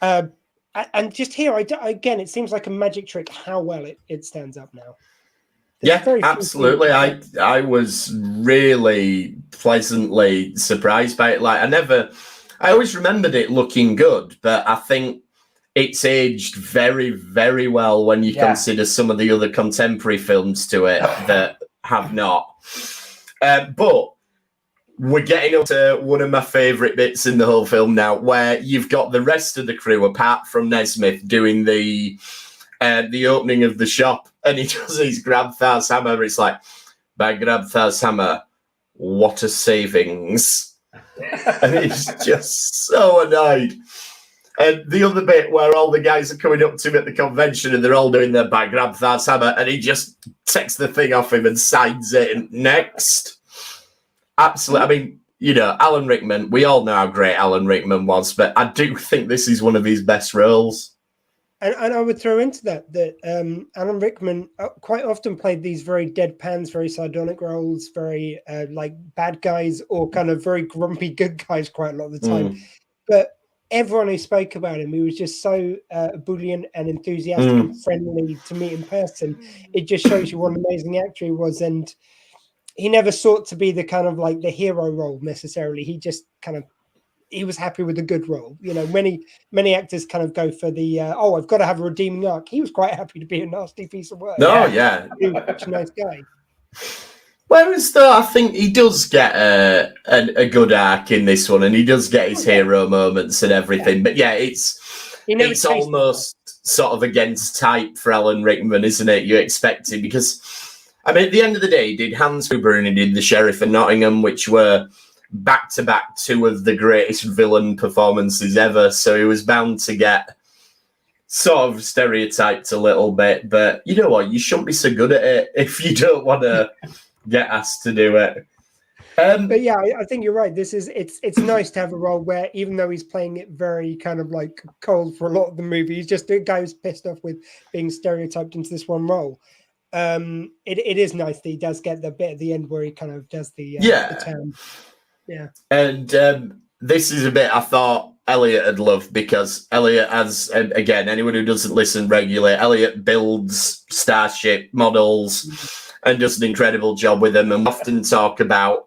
And just here, again, it seems like a magic trick how well it stands up now. Yeah, absolutely. I was really pleasantly surprised by it. I always remembered it looking good, but I think it's aged very, very well when you consider some of the other contemporary films to it that have not. But we're getting up to one of my favourite bits in the whole film now, where you've got the rest of the crew, apart from Nesmith, doing the opening of the shop, and he does his Grabthar's hammer. It's like, by Grabthar's hammer, what a savings. And he's just so annoyed. And the other bit where all the guys are coming up to him at the convention and they're all doing their by Grabthar's hammer, and he just takes the thing off him and signs it, and next. Absolutely. I mean, Alan Rickman, we all know how great Alan Rickman was, but I do think this is one of his best roles. And I would throw into that Alan Rickman quite often played these very deadpans, very sardonic roles, very bad guys, or kind of very grumpy good guys quite a lot of the time. But everyone who spoke about him, he was just so ebullient and enthusiastic and friendly to meet in person. It just shows you what an amazing actor he was. And he never sought to be the kind of the hero role necessarily. He just he was happy with the good role. Many actors kind of go for the, I've got to have a redeeming arc. He was quite happy to be a nasty piece of work. He was such a nice guy. Whereas, though, I think he does get a good arc in this one, and he does get his hero moments and everything. But yeah, it's almost sort of against type for Alan Rickman, isn't it? You expect it because, I mean, at the end of the day, he did Hans Gruber and he did The Sheriff of Nottingham, which were back-to-back two of the greatest villain performances ever. So he was bound to get sort of stereotyped a little bit. But you know what? You shouldn't be so good at it if you don't want to get asked to do it. But yeah, I think you're right. It's nice to have a role where, even though he's playing it very kind of like cold for a lot of the movie, he's just a guy who's pissed off with being stereotyped into this one role. It is nice that he does get the bit at the end where he kind of does the term. Yeah. And this is a bit I thought Elliot would love, because Elliot has, again, anyone who doesn't listen regularly, Elliot builds starship models and does an incredible job with them, and often talk about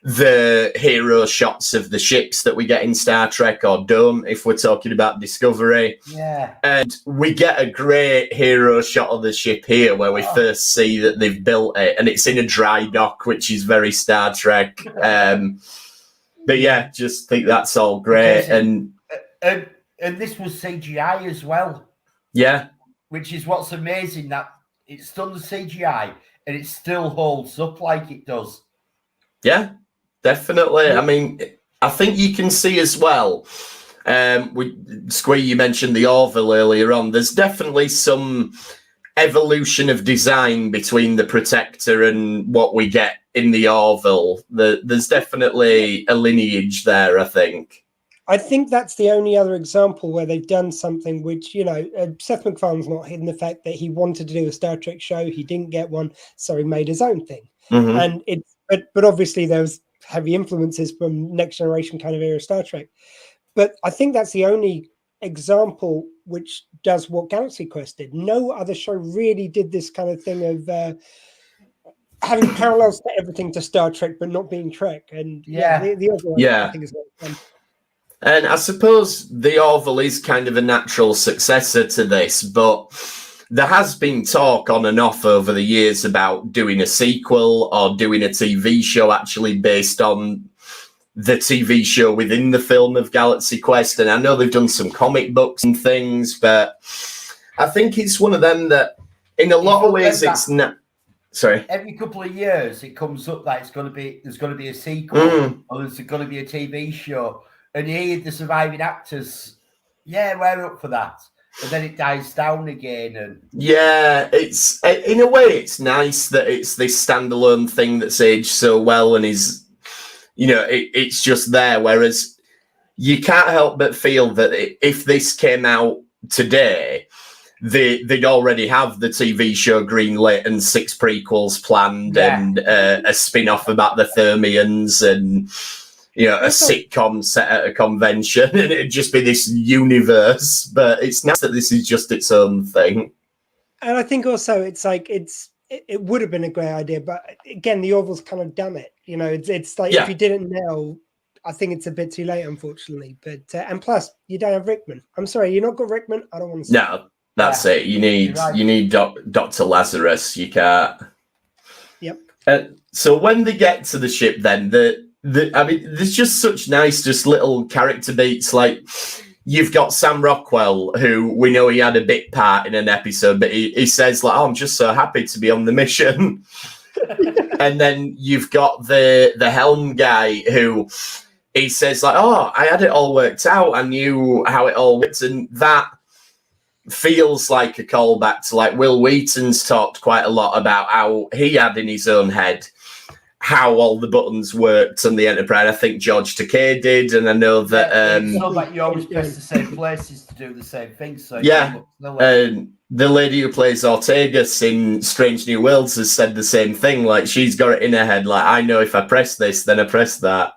the hero shots of the ships that we get in Star Trek, or don't, if we're talking about Discovery. Yeah. And we get a great hero shot of the ship here, where we first see that they've built it, and it's in a dry dock, which is very Star Trek. But yeah, just think that's all great. And this was CGI as well. Yeah. Which is what's amazing, that it's done the CGI and it still holds up like it does. Yeah, definitely. I mean, I think you can see as well. Squee, you mentioned the Orville earlier on. There's definitely some evolution of design between the Protector and what we get in the Orville. There's definitely a lineage there, I think. I think that's the only other example where they've done something which, Seth MacFarlane's not hidden the fact that he wanted to do a Star Trek show. He didn't get one, so he made his own thing. Mm-hmm. And but obviously there was heavy influences from Next Generation kind of era Star Trek. But I think that's the only example which does what Galaxy Quest did. No other show really did this kind of thing of having parallels to everything to Star Trek, but not being Trek. And the other one, I think is fun. And I suppose the Orville is kind of a natural successor to this, but there has been talk on and off over the years about doing a sequel or doing a TV show actually based on the TV show within the film of Galaxy Quest. And I know they've done some comic books and things, but I think it's one of them that in a lot of ways it's not. Sorry. Every couple of years it comes up that there's going to be a sequel or there's going to be a TV show. And here the surviving actors, we're up for that. And then it dies down again. And yeah, it's in a way it's nice that it's this standalone thing that's aged so well and is, it's just there. Whereas you can't help but feel that if this came out today, they'd already have the TV show greenlit and 6 prequels planned and a spin-off about the Thermians and a sitcom set at a convention, and it'd just be this universe. But it's nice that this is just its own thing. And I think also it's like it would have been a great idea, but again, the Orville's kind of done it. It's like if you did it now, I think it's a bit too late, unfortunately. But and plus, you don't have Rickman. I'm sorry, you're not got Rickman. I don't want to. No, that's it. You need Dr. Lazarus. You can't. Yep. So when they get to the ship, then there's just such nice, just little character beats. Like you've got Sam Rockwell, who we know he had a bit part in an episode, but he says like, "Oh, I'm just so happy to be on the mission." And then you've got the Helm guy who he says like, "Oh, I had it all worked out. I knew how it all worked," and that feels like a callback to like Will Wheaton's talked quite a lot about how he had in his own head how all the buttons worked on the Enterprise. I think George Takei did, and I know that it's not like you always press the same places to do the same thing. So the lady who plays Ortegas in Strange New Worlds has said the same thing. Like she's got it in her head. Like I know if I press this, then I press that.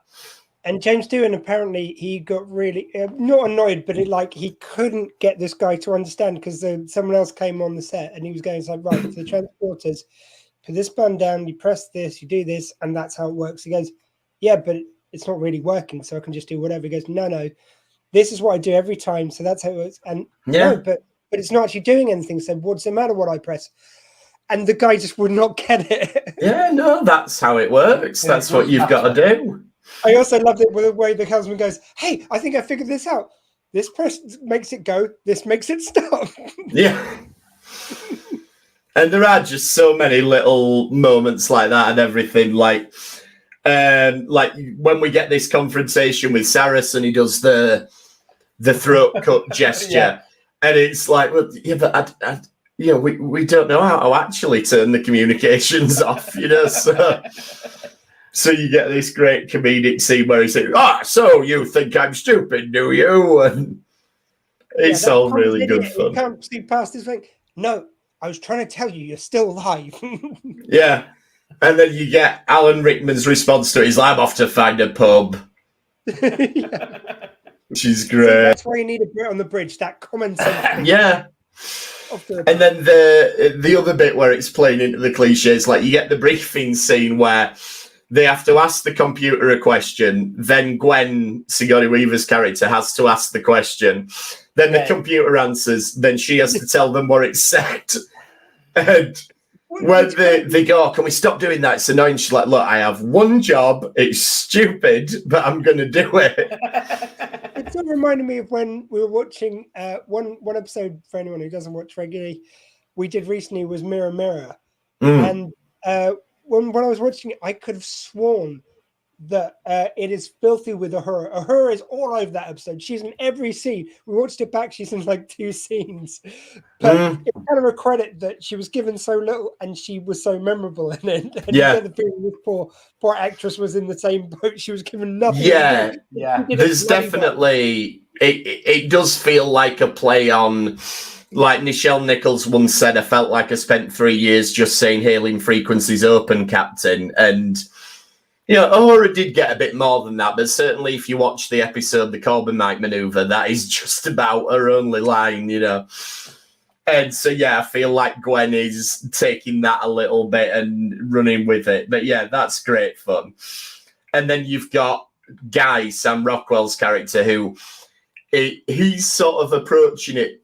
And James Doohan, apparently he got really not annoyed, but he couldn't get this guy to understand because someone else came on the set and he was going like, right, for the transporters, put this button down, you press this, you do this, and that's how it works. He goes, yeah, but it's not really working, so I can just do whatever. He goes, no, this is what I do every time, so that's how it works. And no, but it's not actually doing anything. So what's the matter what I press? And the guy just would not get it. Yeah, no, that's how it works. That's what you've got to do. I also loved it with the way the helmsman goes, hey, I think I figured this out. This press makes it go, this makes it stop. Yeah. And there are just so many little moments like that and everything. Like when we get this confrontation with Saris and he does the throat cut gesture, and it's like, well, yeah, but you know, we don't know how to actually turn the communications off, you know, so you get this great comedic scene where he's saying, so you think I'm stupid, do you? And it's all really good fun. You can't see past his thing. No, I was trying to tell you, you're still alive. Yeah. And then you get Alan Rickman's response to it. He's like, I'm off to find a pub. Which is great. See, that's why you need a Brit on the bridge, that common sense. Yeah. And then the other bit where it's playing into the cliches, like you get the briefing scene where they have to ask the computer a question, then Gwen, Sigourney Weaver's character, has to ask the question, then the computer answers, then she has to tell them what it said. And when they go, can we stop doing that? It's annoying. She's like, look, I have one job. It's stupid, but I'm going to do it. It sort of reminded me of when we were watching one episode, for anyone who doesn't watch regularly, we did recently was Mirror Mirror. And when I was watching it, I could have sworn that it is filthy with Uhura. Uhura is all over that episode. She's in every scene. We watched it back. She's in like 2 scenes. But it's kind of a credit that she was given so little and she was so memorable in it. And you get the feeling this poor actress was in the same boat. She was given nothing. Yeah. There's definitely, it does feel like a play on, like Nichelle Nichols once said, I felt like I spent 3 years just saying hailing frequencies open, Captain. And you know, Uhura did get a bit more than that, but certainly if you watch the episode, the Corbomite maneuver, that is just about her only line, you know. And so, yeah, I feel like Gwen is taking that a little bit and running with it. But yeah, that's great fun. And then you've got Guy, Sam Rockwell's character, who he's sort of approaching it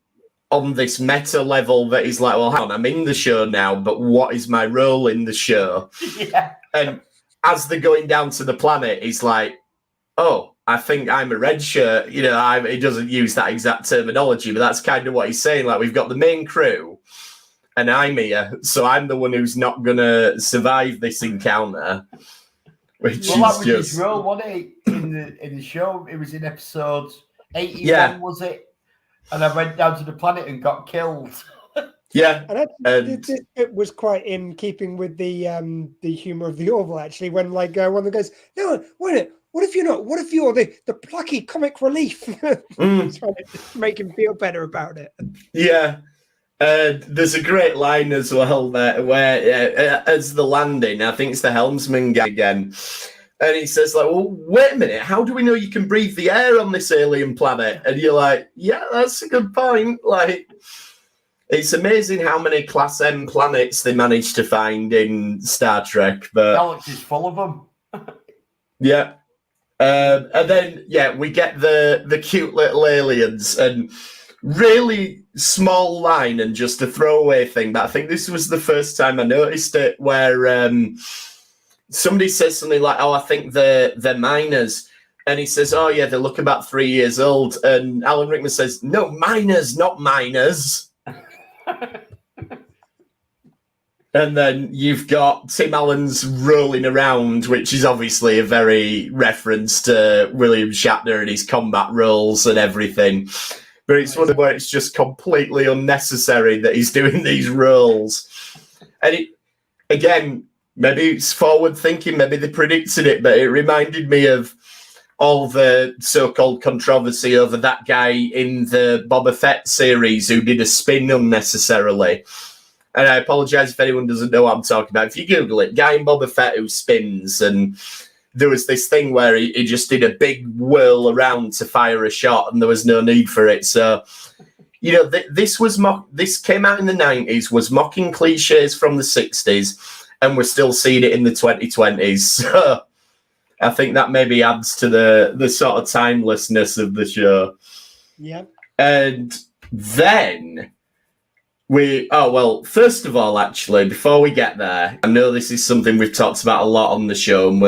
on this meta level that he's like, well, hang on, I'm in the show now, but what is my role in the show? Yeah. And as they're going down to the planet, he's like, oh, I think I'm a red shirt. You know, he doesn't use that exact terminology, but that's kind of what he's saying. Like, we've got the main crew, and I'm here, so I'm the one who's not going to survive this encounter. Which that was just... his role, wasn't it? In the show, it was in episode 81, was it? And I went down to the planet and got killed. Yeah, and this bit was quite in keeping with the humor of the Orville. Actually, when like one of the guys, no, wait a minute, what if you're not? What if you're the plucky comic relief? Trying to make him feel better about it. Yeah, there's a great line as well there where as the landing, I think it's the helmsman guy again, and he says like, well, wait a minute, how do we know you can breathe the air on this alien planet? And you're like, yeah, that's a good point. Like, it's amazing how many Class M planets they managed to find in Star Trek. But Galaxy's full of them. Yeah. And then, yeah, we get the cute little aliens and really small line and just a throwaway thing. But I think this was the first time I noticed it where somebody says something like, oh, I think they're minors. And he says, oh, yeah, they look about 3 years old. And Alan Rickman says, no, minors, not minors. And then you've got Tim Allen's Rolling Around, which is obviously a very reference to William Shatner and his combat roles and everything. But it's one where it's just completely unnecessary that he's doing these roles. And it, again, maybe it's forward thinking, maybe they predicted it, but it reminded me of all the so-called controversy over that guy in the Boba Fett series who did a spin unnecessarily. And I apologize if anyone doesn't know what I'm talking about. If you Google it, guy in Boba Fett who spins, and there was this thing where he just did a big whirl around to fire a shot, and there was no need for it. So, you know, this came out in the 90s, was mocking cliches from the 60s, and we're still seeing it in the 2020s. So I think that maybe adds to the sort of timelessness of the show. Yeah. And then first of all, actually, before we get there, I know this is something we've talked about a lot on the show, and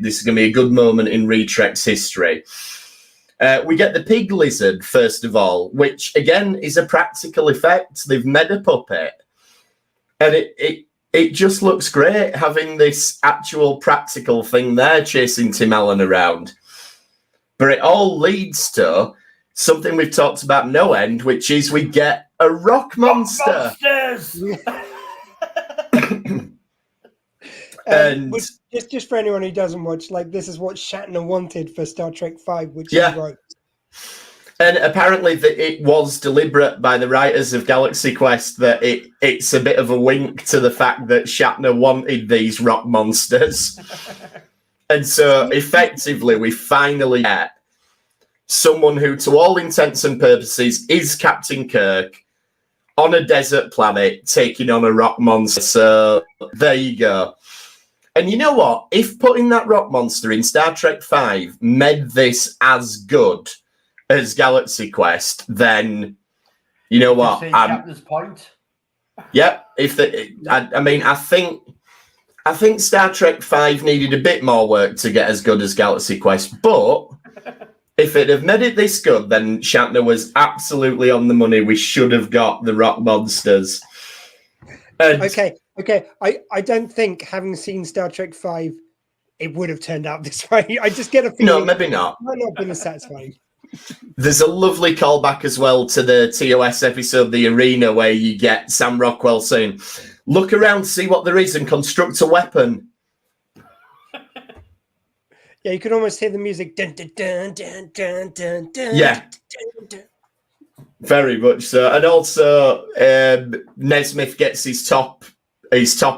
this is going to be a good moment in Retrek's history. We get the pig lizard, first of all, which, again, is a practical effect. They've made a puppet, and it just looks great having this actual practical thing there chasing Tim Allen around. But it all leads to something we've talked about no end, which is we get a rock monster. Monsters! And just for anyone who doesn't watch, like, this is what Shatner wanted for Star Trek V, which Yeah. he wrote. And apparently it was deliberate by the writers of Galaxy Quest that it's a bit of a wink to the fact that Shatner wanted these rock monsters. And so effectively we finally get someone who, to all intents and purposes, is Captain Kirk on a desert planet taking on a rock monster. So there you go. And you know what? If putting that rock monster in Star Trek V made this as good as Galaxy Quest, then you know what? Captain's point. Yep. I think Star Trek V needed a bit more work to get as good as Galaxy Quest, but if it had made it this good, then Shatner was absolutely on the money. We should have got the rock monsters. And Okay. I don't think, having seen Star Trek V, it would have turned out this way. I just get a feeling. No, maybe not. It might not have been as satisfying. There's a lovely callback as well to the TOS episode, The Arena, where you get Sam Rockwell saying, "Look around, see what there is, and construct a weapon." Yeah, you could almost hear the music. Dun, dun, dun, dun, dun, dun, dun, Yeah. dun, dun. Very much so. And also, Nesmith gets his top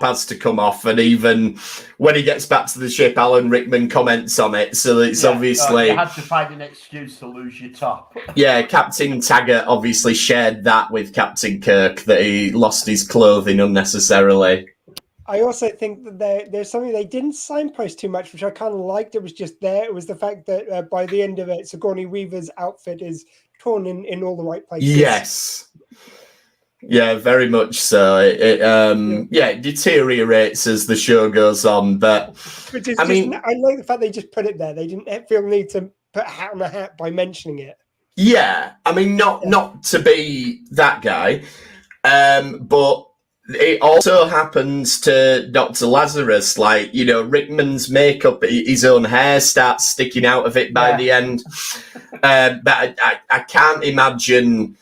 has to come off, and even when he gets back to the ship, Alan Rickman comments on it. So it's obviously you had to find an excuse to lose your top. Yeah, Captain Taggart obviously shared that with Captain Kirk, that he lost his clothing unnecessarily. I also think that there's something they didn't signpost too much, which I kind of liked. It was just there. It was the fact that by the end of it, Sigourney Weaver's outfit is torn in all the right places. Yes. Yeah, very much so. It deteriorates as the show goes on, but Which is I mean, I like the fact they just put it there. They didn't feel the need to put a hat on a hat by mentioning it. yeah, I mean, not to be that guy, but it also happens to Dr. Lazarus. Like, you know, Rickman's makeup, his own hair starts sticking out of it by the end. But I can't imagine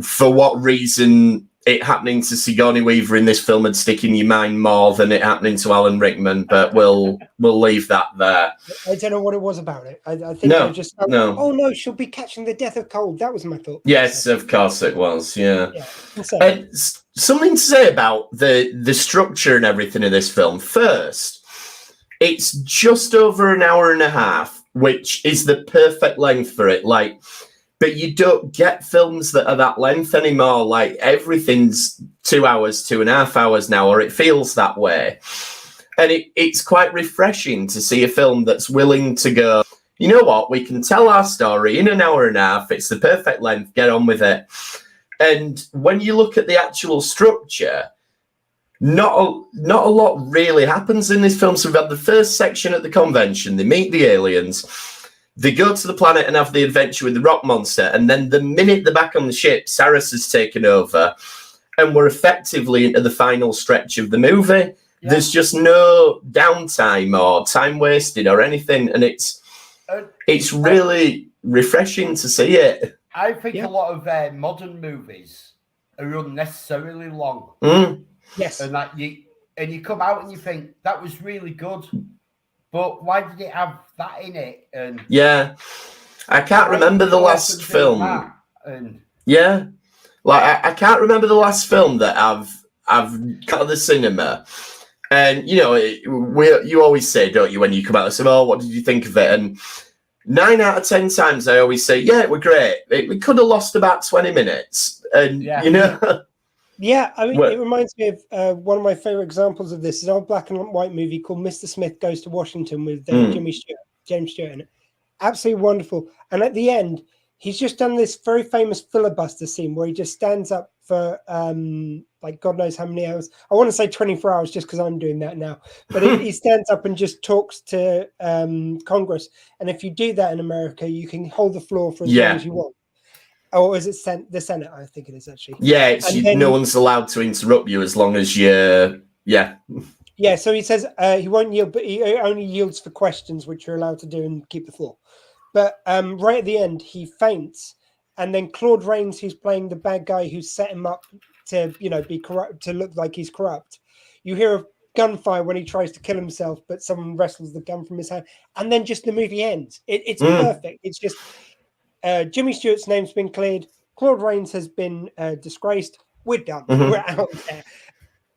for what reason it happening to Sigourney Weaver in this film would stick in your mind more than it happening to Alan Rickman. But we'll leave that there. I don't know what it was about it. I think No, they just no. Oh no, she'll be catching the death of cold. That was my thought. Yes, of course it was. Yeah. So- And something to say about the structure and everything of this film. First, it's just over an hour and a half, which is the perfect length for it. Like, but you don't get films that are that length anymore. Like, everything's 2 hours, 2.5 hours now, or it feels that way. And it's quite refreshing to see a film that's willing to go, you know what, we can tell our story in an hour and a half. It's the perfect length. Get on with it. And when you look at the actual structure, not a lot really happens in this film. So we've had the first section at the convention. They meet the aliens. They go to the planet and have the adventure with the rock monster. And then the minute they're back on the ship, Saris has taken over. And we're effectively into the final stretch of the movie. Yeah. There's just no downtime or time wasted or anything. And it's really refreshing to see it. I think a lot of modern movies are unnecessarily long. Yes. And that you come out and you think that was really good, but why did it have that in it? And yeah, I can't remember the last film. Yeah, like I can't remember the last film that I've got to the cinema. And you know, you always say, don't you, when you come out and say, "Oh, what did you think of it?" And 9 out of 10 times I always say, yeah, it was great. We could have lost about 20 minutes. And, you know. Yeah, I mean, it reminds me of one of my favorite examples of this is an old black and white movie called Mr. Smith Goes to Washington with James Stewart in it. Absolutely wonderful. And at the end, he's just done this very famous filibuster scene where he just stands up for like God knows how many hours. I want to say 24 hours just because I'm doing that now. But he stands up and just talks to Congress. And if you do that in America, you can hold the floor for as long as you want. Or is it the Senate? I think it is actually. Yeah, no one's allowed to interrupt you as long as you're, Yeah, so he says he won't yield, but he only yields for questions, which you're allowed to do and keep the floor. But right at the end, he faints and then Claude Rains, who's playing the bad guy who set him up to, be corrupt, to look like he's corrupt. You hear a gunfire when he tries to kill himself, but someone wrestles the gun from his hand, and then just the movie ends. It's perfect. It's just Jimmy Stewart's name's been cleared. Claude Rains has been disgraced. We're done. We're out there.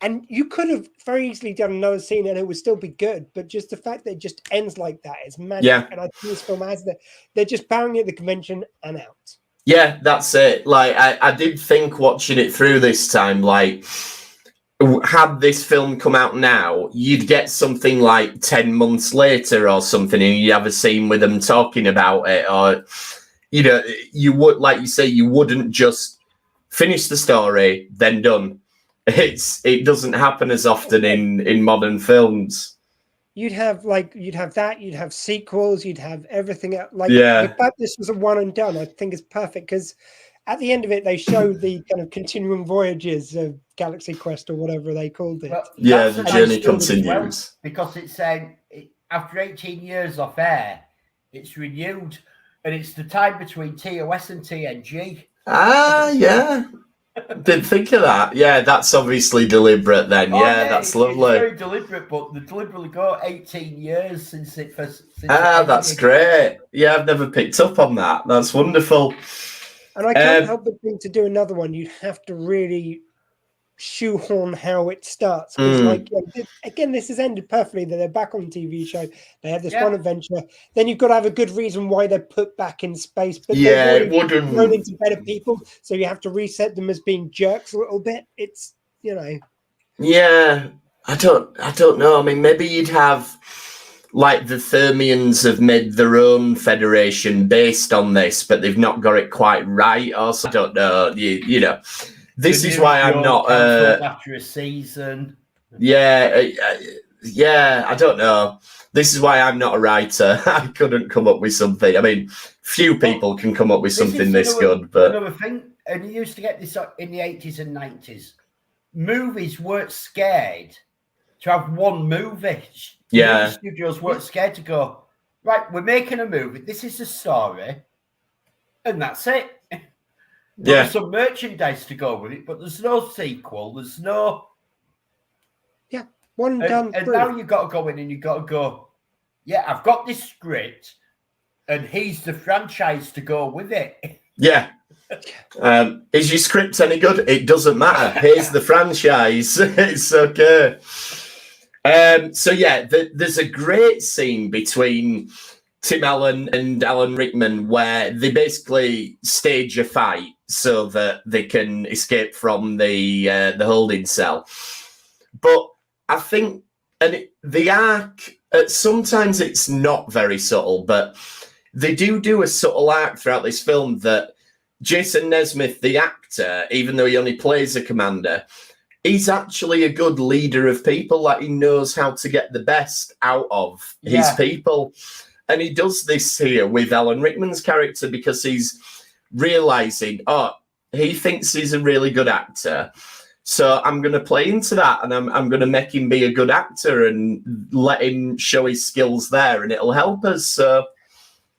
And you could have very easily done another scene and it would still be good, but just the fact that it just ends like that is magic. Yeah. And I think this film has that. They're just bowing at the convention and out. Yeah, that's it. Like, I did think watching it through this time, like, had this film come out now, you'd get something like 10 months later or something, and you'd have a scene with them talking about it, or, you would, like you say, you wouldn't just finish the story, then done. It doesn't happen as often in modern films. You'd have that, you'd have sequels, you'd have everything else. Like, yeah. The fact this was a one and done, I think is perfect, because at the end of it, they show the kind of continuing voyages of Galaxy Quest or whatever they called it. Well, yeah, the journey continues. Because it's after 18 years off air, it's renewed, and it's the time between TOS and TNG. Ah, yeah. Didn't think of that. Yeah, that's obviously deliberate then. That's lovely. It's very deliberate, but they deliberately go 18 years since it first. That's great. Yeah, I've never picked up on that. That's wonderful. And I can't help but think to do another one, you'd have to really shoehorn how it starts. Because, again, this has ended perfectly. That they're back on the TV show. They have this one adventure. Then you've got to have a good reason why they're put back in space. But it wouldn't grown into better people, so you have to reset them as being jerks a little bit. It's Yeah, I don't know. I mean, maybe you'd have like the Thermians have made their own federation based on this, but they've not got it quite right. Also, I don't know. You know. This is why I'm not after a season. Yeah, I don't know. This is why I'm not a writer. I couldn't come up with something. I mean, few people can come up with something this good, but another thing, and you used to get this in the 80s and 90s. Movies weren't scared to have one movie. Yeah. Movie studios weren't scared to go, right, we're making a movie. This is the story, and that's it. There's some merchandise to go with it, but there's no sequel. There's no. Yeah, one done. And now you've got to go in and you've got to go, yeah, I've got this script, and he's the franchise to go with it. Yeah. Is your script any good? It doesn't matter. Here's the franchise. It's okay. So, yeah, there's a great scene between Tim Allen and Alan Rickman where they basically stage a fight so that they can escape from the holding cell. But I think the arc, sometimes it's not very subtle, but they do a subtle arc throughout this film that Jason Nesmith, the actor, even though he only plays a commander, he's actually a good leader of people. Like, he knows how to get the best out of his people. And he does this here with Alan Rickman's character because he's realizing, he thinks he's a really good actor. So I'm going to play into that, and I'm going to make him be a good actor and let him show his skills there, and it'll help us. So.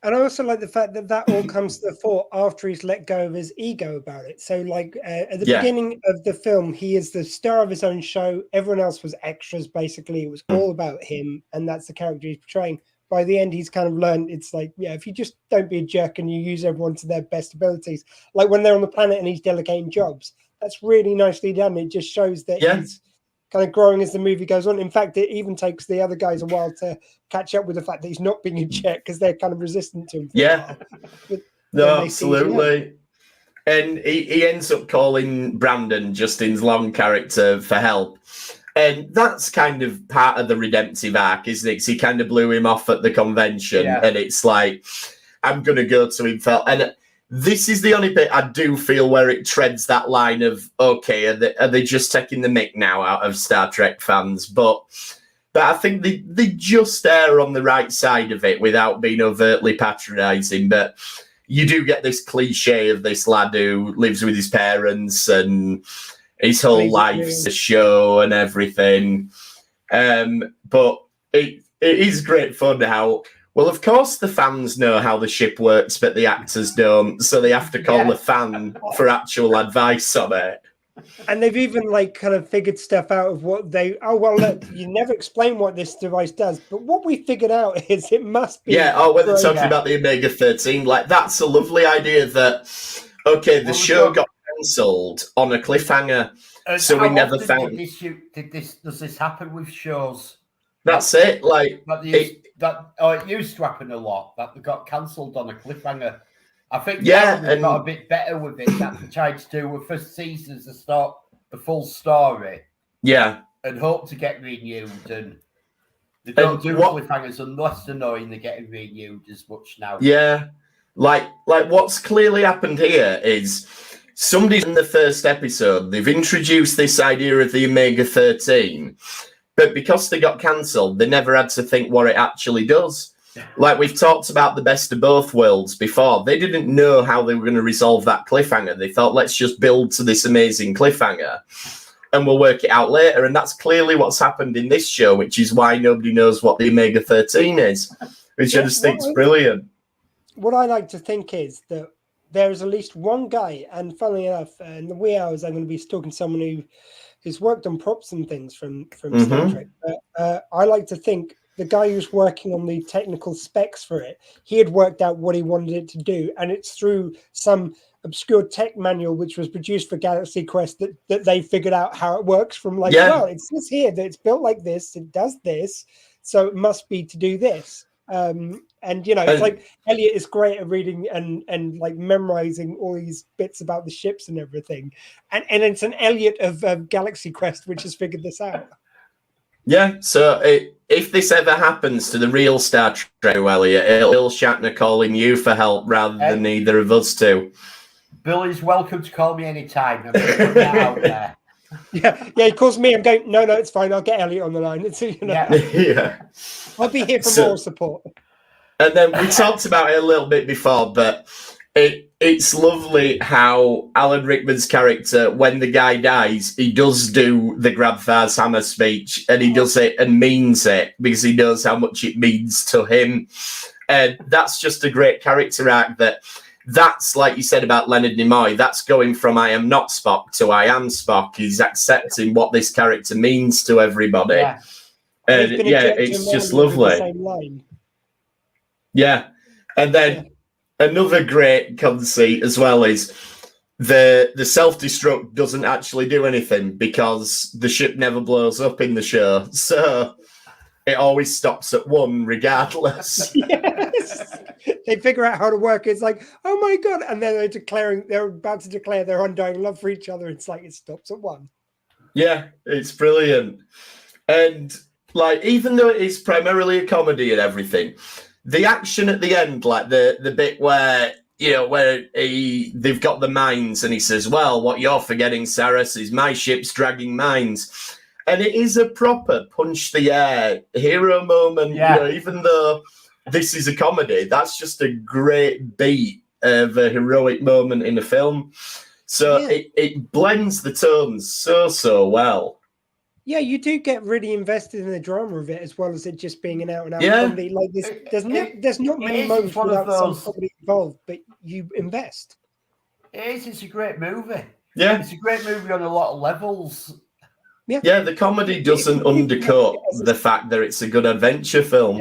And I also like the fact that all comes to the fore after he's let go of his ego about it. So, like, at the beginning of the film, he is the star of his own show. Everyone else was extras, basically. It was all about him, and that's the character he's portraying. By the end, he's kind of learned it's like, if you just don't be a jerk and you use everyone to their best abilities, like when they're on the planet and he's delegating jobs, that's really nicely done. It just shows that he's kind of growing as the movie goes on. In fact, it even takes the other guys a while to catch up with the fact that he's not being a jerk because they're kind of resistant to him. No, absolutely. And he ends up calling Brandon, Justin's long character, for help. And that's kind of part of the redemptive arc, isn't it? 'Cause he kind of blew him off at the convention, and it's like, I'm going to go to him for help. And this is the only bit I do feel where it treads that line of, okay, are they just taking the mick now out of Star Trek fans? But I think they just err on the right side of it without being overtly patronising. But you do get this cliche of this lad who lives with his parents and his whole life's a show and everything. But it is great fun how Well, of course the fans know how the ship works, but the actors don't, so they have to call the fan for actual advice on it. And they've even like kind of figured stuff out of what they. Oh well, look, you never explain what this device does, but what we figured out is it must be. Yeah. Oh, when they're talking about the Omega-13, like that's a lovely idea. That the show got cancelled on a cliffhanger, so we never found. Does this happen with shows? That's it. Like it used to happen a lot that they got cancelled on a cliffhanger. I think and they got a bit better with it. That they tried to do with first seasons to start the full story. Yeah, and hope to get renewed. And they don't do cliffhangers unless they're knowing they're getting renewed as much now. Yeah, like what's clearly happened here is somebody in the first episode they've introduced this idea of the Omega-13. But because they got cancelled, they never had to think what it actually does. Like we've talked about the best of both worlds before. They didn't know how they were going to resolve that cliffhanger. They thought, let's just build to this amazing cliffhanger and we'll work it out later. And that's clearly what's happened in this show, which is why nobody knows what the Omega-13 is, which I just think's brilliant. What I like to think is that there is at least one guy, and funnily enough, in the wee hours, I'm going to be talking to someone who's worked on props and things from Star Trek. But I like to think the guy who's working on the technical specs for it, he had worked out what he wanted it to do, and it's through some obscure tech manual which was produced for Galaxy Quest that they figured out how it works from well, it says here that it's built like this, it does this, so it must be to do this. And it's like Elliot is great at reading and like memorizing all these bits about the ships and everything, and it's an Elliot of Galaxy Quest which has figured this out. Yeah, so if this ever happens to the real Star Trek, Elliot, it'll Shatner calling you for help rather than either of us two. Billy's welcome to call me anytime. I'm putting that out there. Yeah, he calls me. I'm going, no, it's fine. I'll get Elliot on the line. Yeah. I'll be here for more support. And then we talked about it a little bit before, but it's lovely how Alan Rickman's character, when the guy dies, he does do the grab Thar's hammer speech, and he does it and means it because he knows how much it means to him. And that's just a great character arc that's like you said about Leonard Nimoy, that's going from I am not Spock to I am Spock. He's accepting what this character means to everybody. Yeah. And it's just lovely. Yeah. And then another great conceit as well is the self-destruct doesn't actually do anything because the ship never blows up in the show. So it always stops at 1 regardless. Yes. They figure out how to work. It's like, oh my God. And then they're about to declare their undying love for each other. It's like it stops at 1. Yeah, it's brilliant. And like, even though it is primarily a comedy and everything, the action at the end, like the bit where, where they've got the mines and he says, well, what you're forgetting, Saras, is my ship's dragging mines. And it is a proper punch the air hero moment, even though this is a comedy. That's just a great beat of a heroic moment in a film. So it blends the tones so well. Yeah, you do get really invested in the drama of it as well as it just being an out and out comedy. Like there's not many moments without some comedy involved, but you invest. It's a great movie. Yeah, it's a great movie on a lot of levels. Yeah, the comedy doesn't undercut the fact that it's a good adventure film.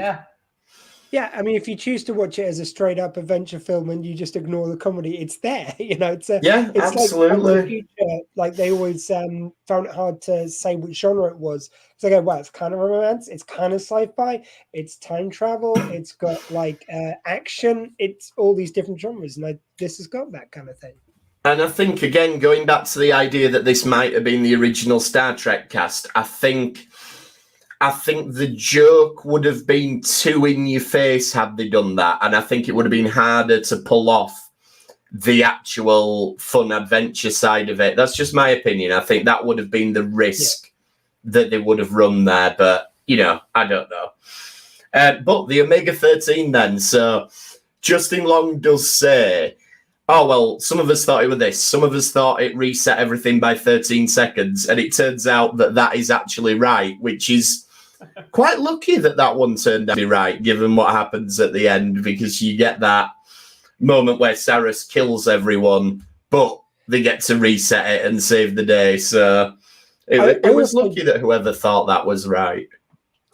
Yeah, I mean, if you choose to watch it as a straight up adventure film and you just ignore the comedy, it's there. It's absolutely. Like they always found it hard to say which genre it was. So I go, well, it's kind of romance, it's kind of sci-fi, it's time travel, it's got like action, it's all these different genres, and this has got that kind of thing. And I think, again, going back to the idea that this might have been the original Star Trek cast, I think the joke would have been too in your face had they done that. And I think it would have been harder to pull off the actual fun adventure side of it. That's just my opinion. I think that would have been the risk that they would have run there. But, I don't know. But the Omega-13 then. So Justin Long does say, oh, well, some of us thought it was this. Some of us thought it reset everything by 13 seconds. And it turns out that is actually right, which is quite lucky that one turned out to be right, given what happens at the end, because you get that moment where Saras kills everyone, but they get to reset it and save the day. So it was lucky that whoever thought that was right.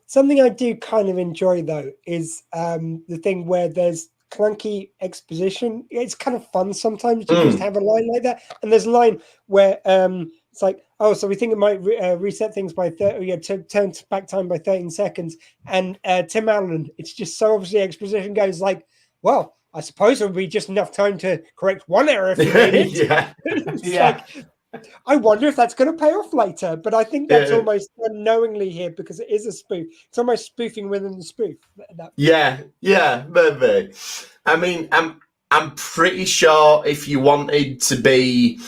Something I do kind of enjoy, though, is the thing where there's clunky exposition. It's kind of fun sometimes to just have a line like that. And there's a line where it's like, oh, so we think it might reset things by 30, turn back time by 13 seconds. And Tim Allen, it's just so obviously exposition goes like, well, I suppose it would be just enough time to correct one error if you made it. Like, I wonder if that's going to pay off later, but I think that's almost unknowingly here because it is a spoof. It's almost spoofing within the spoof. Maybe. I mean, I'm pretty sure if you wanted to be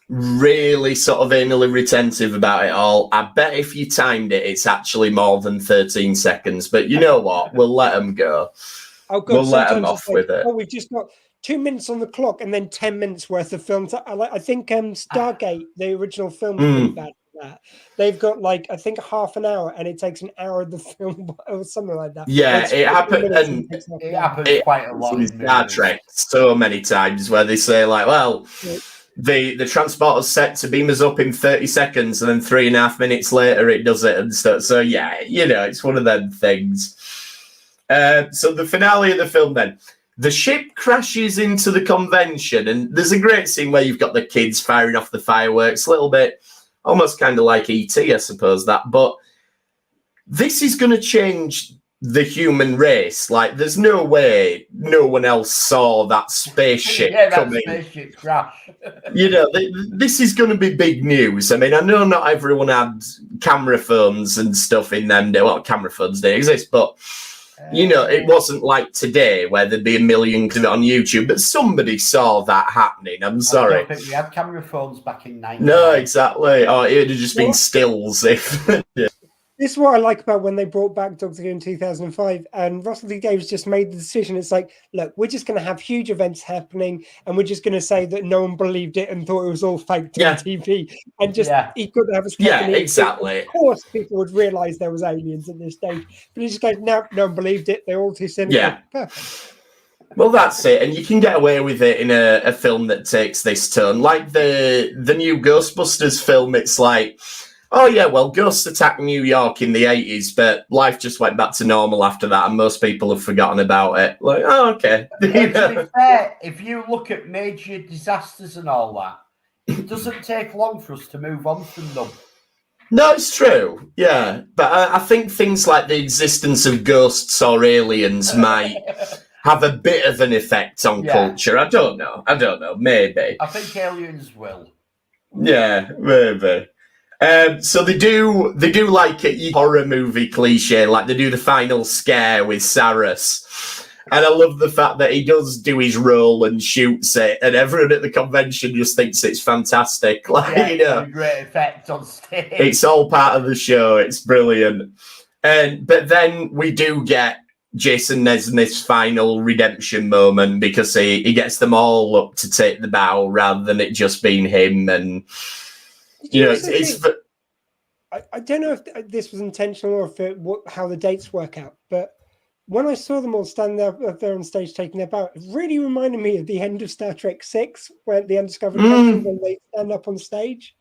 really sort of anally retentive about it all, I bet if you timed it, it's actually more than 13 seconds. But you know what? We'll let them go. Oh, God, we'll let them off with it. Oh, we've just got 2 minutes on the clock and then 10 minutes worth of film. I think Stargate, the original film, was pretty bad for that. They've got like, I think half an hour and it takes an hour of the film or something like that. Yeah, it happened. And it happens quite a lot in Star Trek so many times where they say like, well, the transporter's set to beam us up in 30 seconds and then 3.5 minutes later it does it and stuff. So yeah, it's one of them things. So the finale of the film then. The ship crashes into the convention, and there's a great scene where you've got the kids firing off the fireworks, a little bit, almost kind of like E.T., I suppose, that. But this is going to change the human race. Like, there's no way no one else saw that spaceship coming. Spaceship crash. This is going to be big news. I mean, I know not everyone had camera phones and stuff in them. Well, camera phones didn't exist, but... it wasn't like today where there'd be a million on YouTube, but somebody saw that happening. I'm sorry. I don't think we had camera phones back in 1990. No, exactly. Oh, it would have just been stills if. This is what I like about when they brought back Doctor Who in 2005, and Russell T Davies just made the decision. It's like, look, we're just going to have huge events happening, and we're just going to say that no one believed it and thought it was all faked on TV, and just he couldn't have a exactly. Of course, people would realise there was aliens at this stage, but he just goes, no one believed it. They're all too cynical. Yeah. Perfect. Well, that's it, and you can get away with it in a film that takes this turn, like the new Ghostbusters film. It's like, oh yeah, well, ghosts attacked New York in the 80s, but life just went back to normal after that, and most people have forgotten about it. Like, oh, okay. To be fair, if you look at major disasters and all that, it doesn't take long for us to move on from them. No, it's true. Yeah, but I think things like the existence of ghosts or aliens might have a bit of an effect on culture. I don't know. Maybe. I think aliens will. Yeah, maybe. So they do like a horror movie cliche, like they do the final scare with Saras. And I love the fact that he does do his role and shoots it, and everyone at the convention just thinks it's fantastic. Like, a great effect on stage. It's all part of the show. It's brilliant. But then we do get Jason Nesmith's final redemption moment because he gets them all up to take the bow rather than it just being him. And I don't know if this was intentional or if how the dates work out, but when I saw them all stand there on stage taking their bow, it really reminded me of the end of Star Trek 6, where the Undiscovered Country, when they stand up on stage.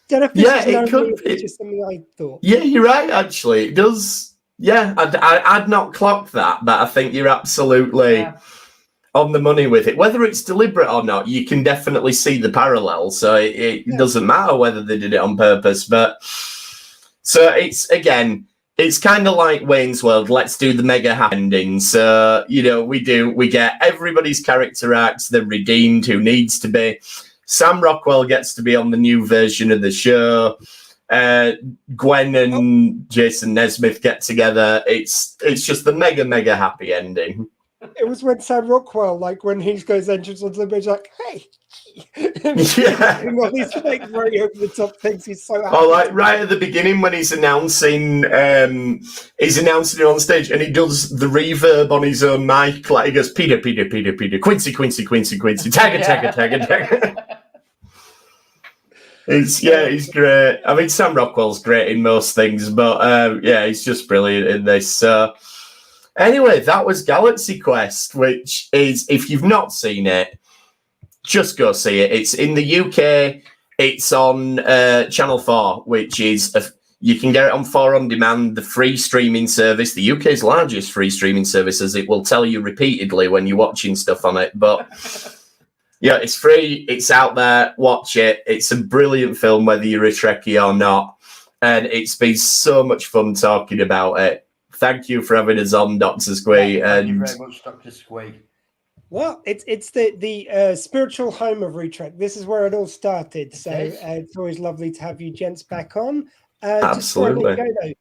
Don't know if this is just something I thought. Yeah, you're right. Actually, it does. Yeah, I'd not clocked that, but I think you're absolutely on the money with it. Whether it's deliberate or not, you can definitely see the parallel. So it doesn't matter whether they did it on purpose. But so it's kind of like Wayne's World. Let's do the mega happy ending. So we get everybody's character arcs. They're redeemed who needs to be. Sam Rockwell gets to be on the new version of the show. Gwen and Jason Nesmith get together. It's just the mega happy ending. It was when Sam Rockwell, like when he goes entrance onto the bridge, like, hey. All these like very over the top things. He's so happy. Oh, like right at the beginning when he's announcing it on stage and he does the reverb on his own mic, like he goes Peter, Quincy, Tagger. He's great. I mean, Sam Rockwell's great in most things, but he's just brilliant in this. So anyway, that was Galaxy Quest, which is, if you've not seen it, just go see it. It's in the UK. It's on Channel 4, which is you can get it on 4 On Demand, the free streaming service, the UK's largest free streaming service, as it will tell you repeatedly when you're watching stuff on it. But yeah, it's free. It's out there. Watch it. It's a brilliant film, whether you're a Trekkie or not. And it's been so much fun talking about it. Thank you for having us on, Dr. Squee. Thank you very much, Dr. Squee. Well, it's the spiritual home of Retrek. This is where it all started. So it's always lovely to have you gents back on. Absolutely. Just before I let you go, though,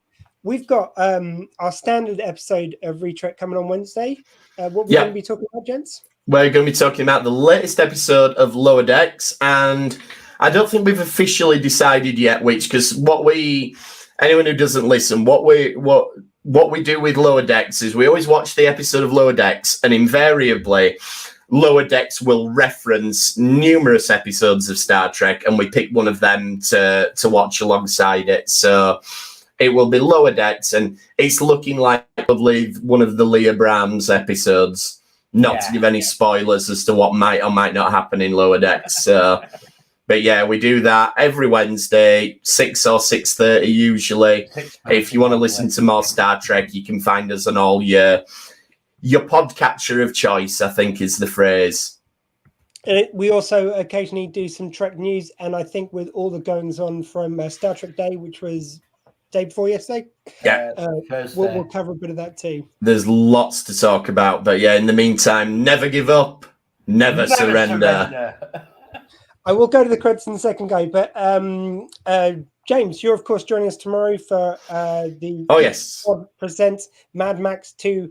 we've got our standard episode of Retrek coming on Wednesday. What we're going to be talking about, gents? We're going to be talking about the latest episode of Lower Decks, and I don't think we've officially decided yet which, because anyone who doesn't listen, what we do with Lower Decks is we always watch the episode of Lower Decks, and invariably Lower Decks will reference numerous episodes of Star Trek, and we pick one of them to watch alongside it. So it will be Lower Decks, and it's looking like probably one of the Leah Brahms episodes. Not to give any spoilers as to what might or might not happen in Lower Decks. But yeah, we do that every Wednesday, 6 or 6:30 usually. If you want to listen to more Star Trek, you can find us on all your podcatcher of choice, I think is the phrase. We also occasionally do some Trek news, and I think with all the goings on from Star Trek Day, which was day before yesterday, we'll cover a bit of that too. There's lots to talk about, but yeah, in the meantime, never give up, never surrender. I will go to the credits in a second, guy, but James, you're of course joining us tomorrow for the present Mad Max 2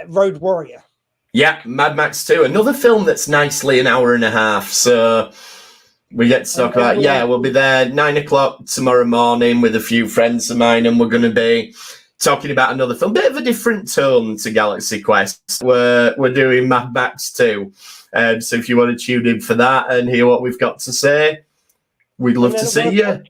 Road Warrior. Yeah, Mad Max 2, another film that's nicely an hour and a half, so we get to talk about, we'll be there 9 o'clock tomorrow morning with a few friends of mine, and we're going to be talking about another film. Bit of a different tone to Galaxy Quest. We're doing Mad Max 2. So if you want to tune in for that and hear what we've got to say, we'd love to see you.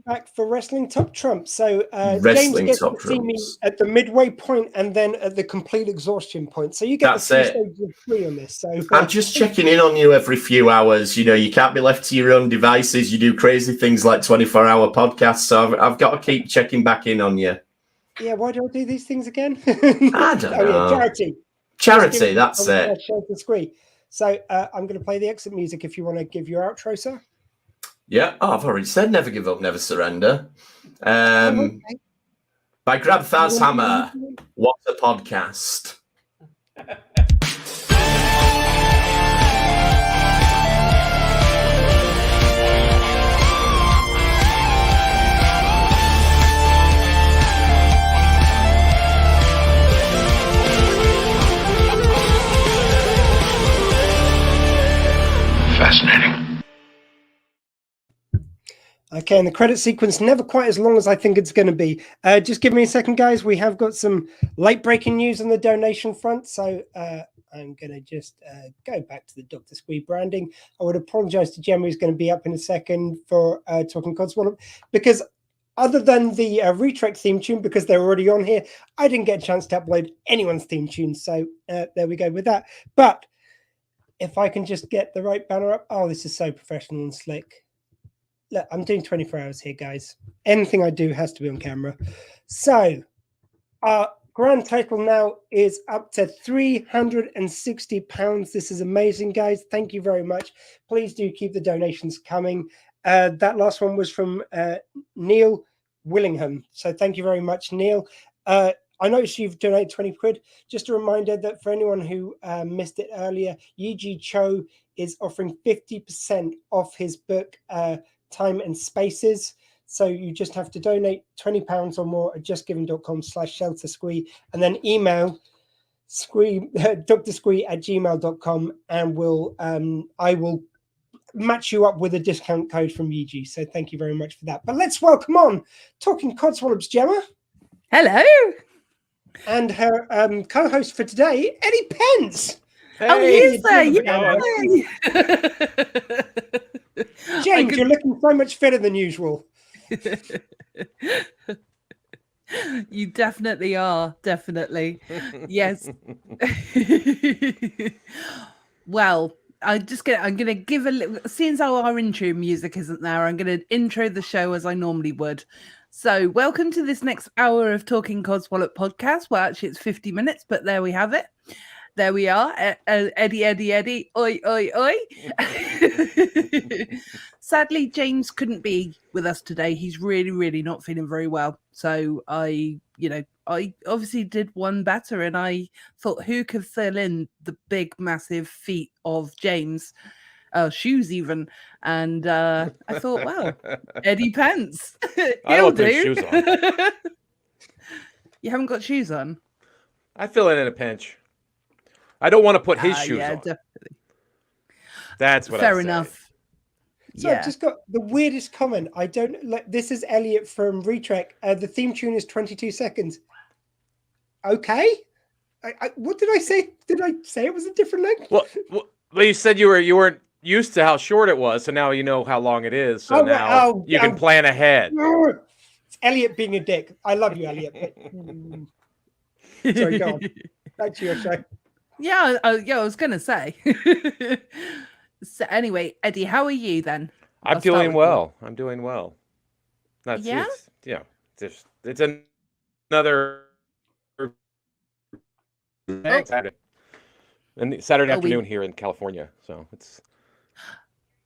Back for Wrestling Top Trump. So James gets to see me at the midway point and then at the complete exhaustion point. So you get the stages of 3 on this. So I'm just checking in on you every few hours. You know, you can't be left to your own devices. You do crazy things like 24-hour podcasts. So I've got to keep checking back in on you. Yeah, why do I do these things again? I don't know. Charity. Charity, that's it. So I'm going to play the exit music if you want to give your outro, sir. Yeah, I've already said never give up, never surrender. By Grabthar's Hammer. What a podcast. Fascinating. Okay, and the credit sequence never quite as long as I think it's going to be. Just give me a second, guys. We have got some late breaking news on the donation front, so I'm going to just go back to the Dr. Squee branding. I would apologize to Gemma, who's going to be up in a second for talking Codswallop, because other than the Retrek theme tune, because they're already on here, I didn't get a chance to upload anyone's theme tune, so there we go with that. But if I can just get the right banner up. Oh, this is so professional and slick. Look, I'm doing 24 hours here, guys. Anything I do has to be on camera. So our grand total now is up to £360. This is amazing, guys. Thank you very much. Please do keep the donations coming. That last one was from Neil Willingham. So thank you very much, Neil. I noticed you've donated 20 quid. Just a reminder that for anyone who missed it earlier, Yee Jee Tso is offering 50% off his book, Time and Spaces. So you just have to donate £20 or more at justgiving.com/sheltersquee and then email drsquee@gmail.com and I will match you up with a discount code from Yee Jee. So thank you very much for that. But let's welcome on Talking Codswallop's Gemma. Hello. And her co-host for today, Eddie Pence. Hey, oh, he is there. James, you're looking so much fitter than usual. You definitely are. Definitely. Yes. Well, I'm going to give a little, since our intro music isn't there, I'm going to intro the show as I normally would. So welcome to this next hour of Talking Codswallop podcast. Well, actually it's 50 minutes, but there we have it. There we are. Eddie. Oi, oi, oi. Sadly, James couldn't be with us today. He's really, really not feeling very well. So I obviously did one better, and I thought, who could fill in the big, massive feet of James? Shoes even. And I thought, well, Eddie Pence. I don't put shoes on. You haven't got shoes on? I fill in a pinch. I don't want to put his shoes on. Definitely. That's what Fair I say. enough. So I've just got the weirdest comment. I don't like this is Elliot from Retrek. The theme tune is 22 seconds. Okay. What did I say? Did I say it was a different length? Well, you said you weren't used to how short it was, so now you know how long it is. So now you can plan ahead. It's Elliot being a dick. I love you, Elliot. But... Sorry, go on. Back to your show. Yeah, I was gonna say. So anyway, Eddie, how are you then? I'm doing well. That's it's another Saturday. And Saturday afternoon here in California, so it's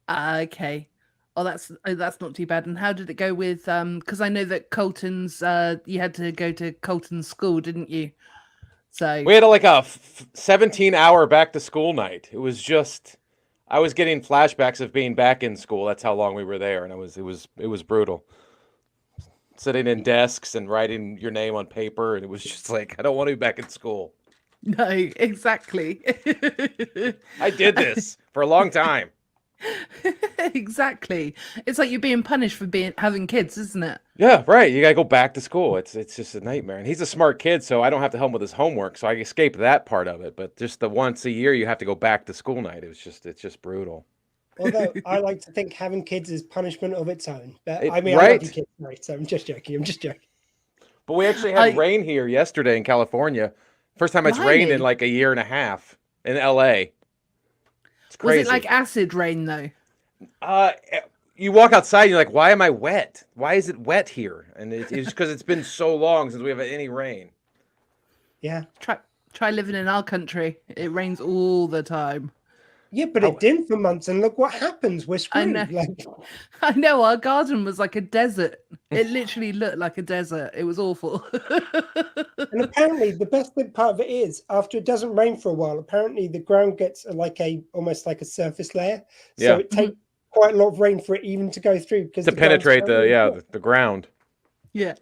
okay. Oh, that's not too bad. And how did it go with because I know that Colton's you had to go to Colton's school, didn't you? So we had like a 17-hour back to school night. It was just I was getting flashbacks of being back in school. That's how long we were there, and it was brutal. Sitting in desks and writing your name on paper, and it was just like I don't want to be back in school. No, exactly. I did this for a long time. Exactly. It's like you're being punished for having kids, isn't it? Yeah, right. You gotta go back to school. It's just a nightmare. And he's a smart kid, so I don't have to help him with his homework, so I escape that part of it. But just the once a year you have to go back to school night. It's just brutal. Although I like to think having kids is punishment of its own. But I Right? love you kids, right? So I'm just joking. But we actually had rain here yesterday in California. First time it's rained in like a year and a half in LA. It's crazy. Was it like acid rain though? You walk outside and you're like, why am I wet? Why is it wet here? And it's because it's been so long since we have any rain. Yeah. Try living in our country. It rains all the time. Yeah, but it didn't for months, and look what happens. We're screwed. I know. Our garden was like a desert. It literally looked like a desert. It was awful. And apparently, the best part of it is after it doesn't rain for a while. Apparently, the ground gets almost like a surface layer. So it takes quite a lot of rain for it even to go through because to penetrate the ground. Yeah.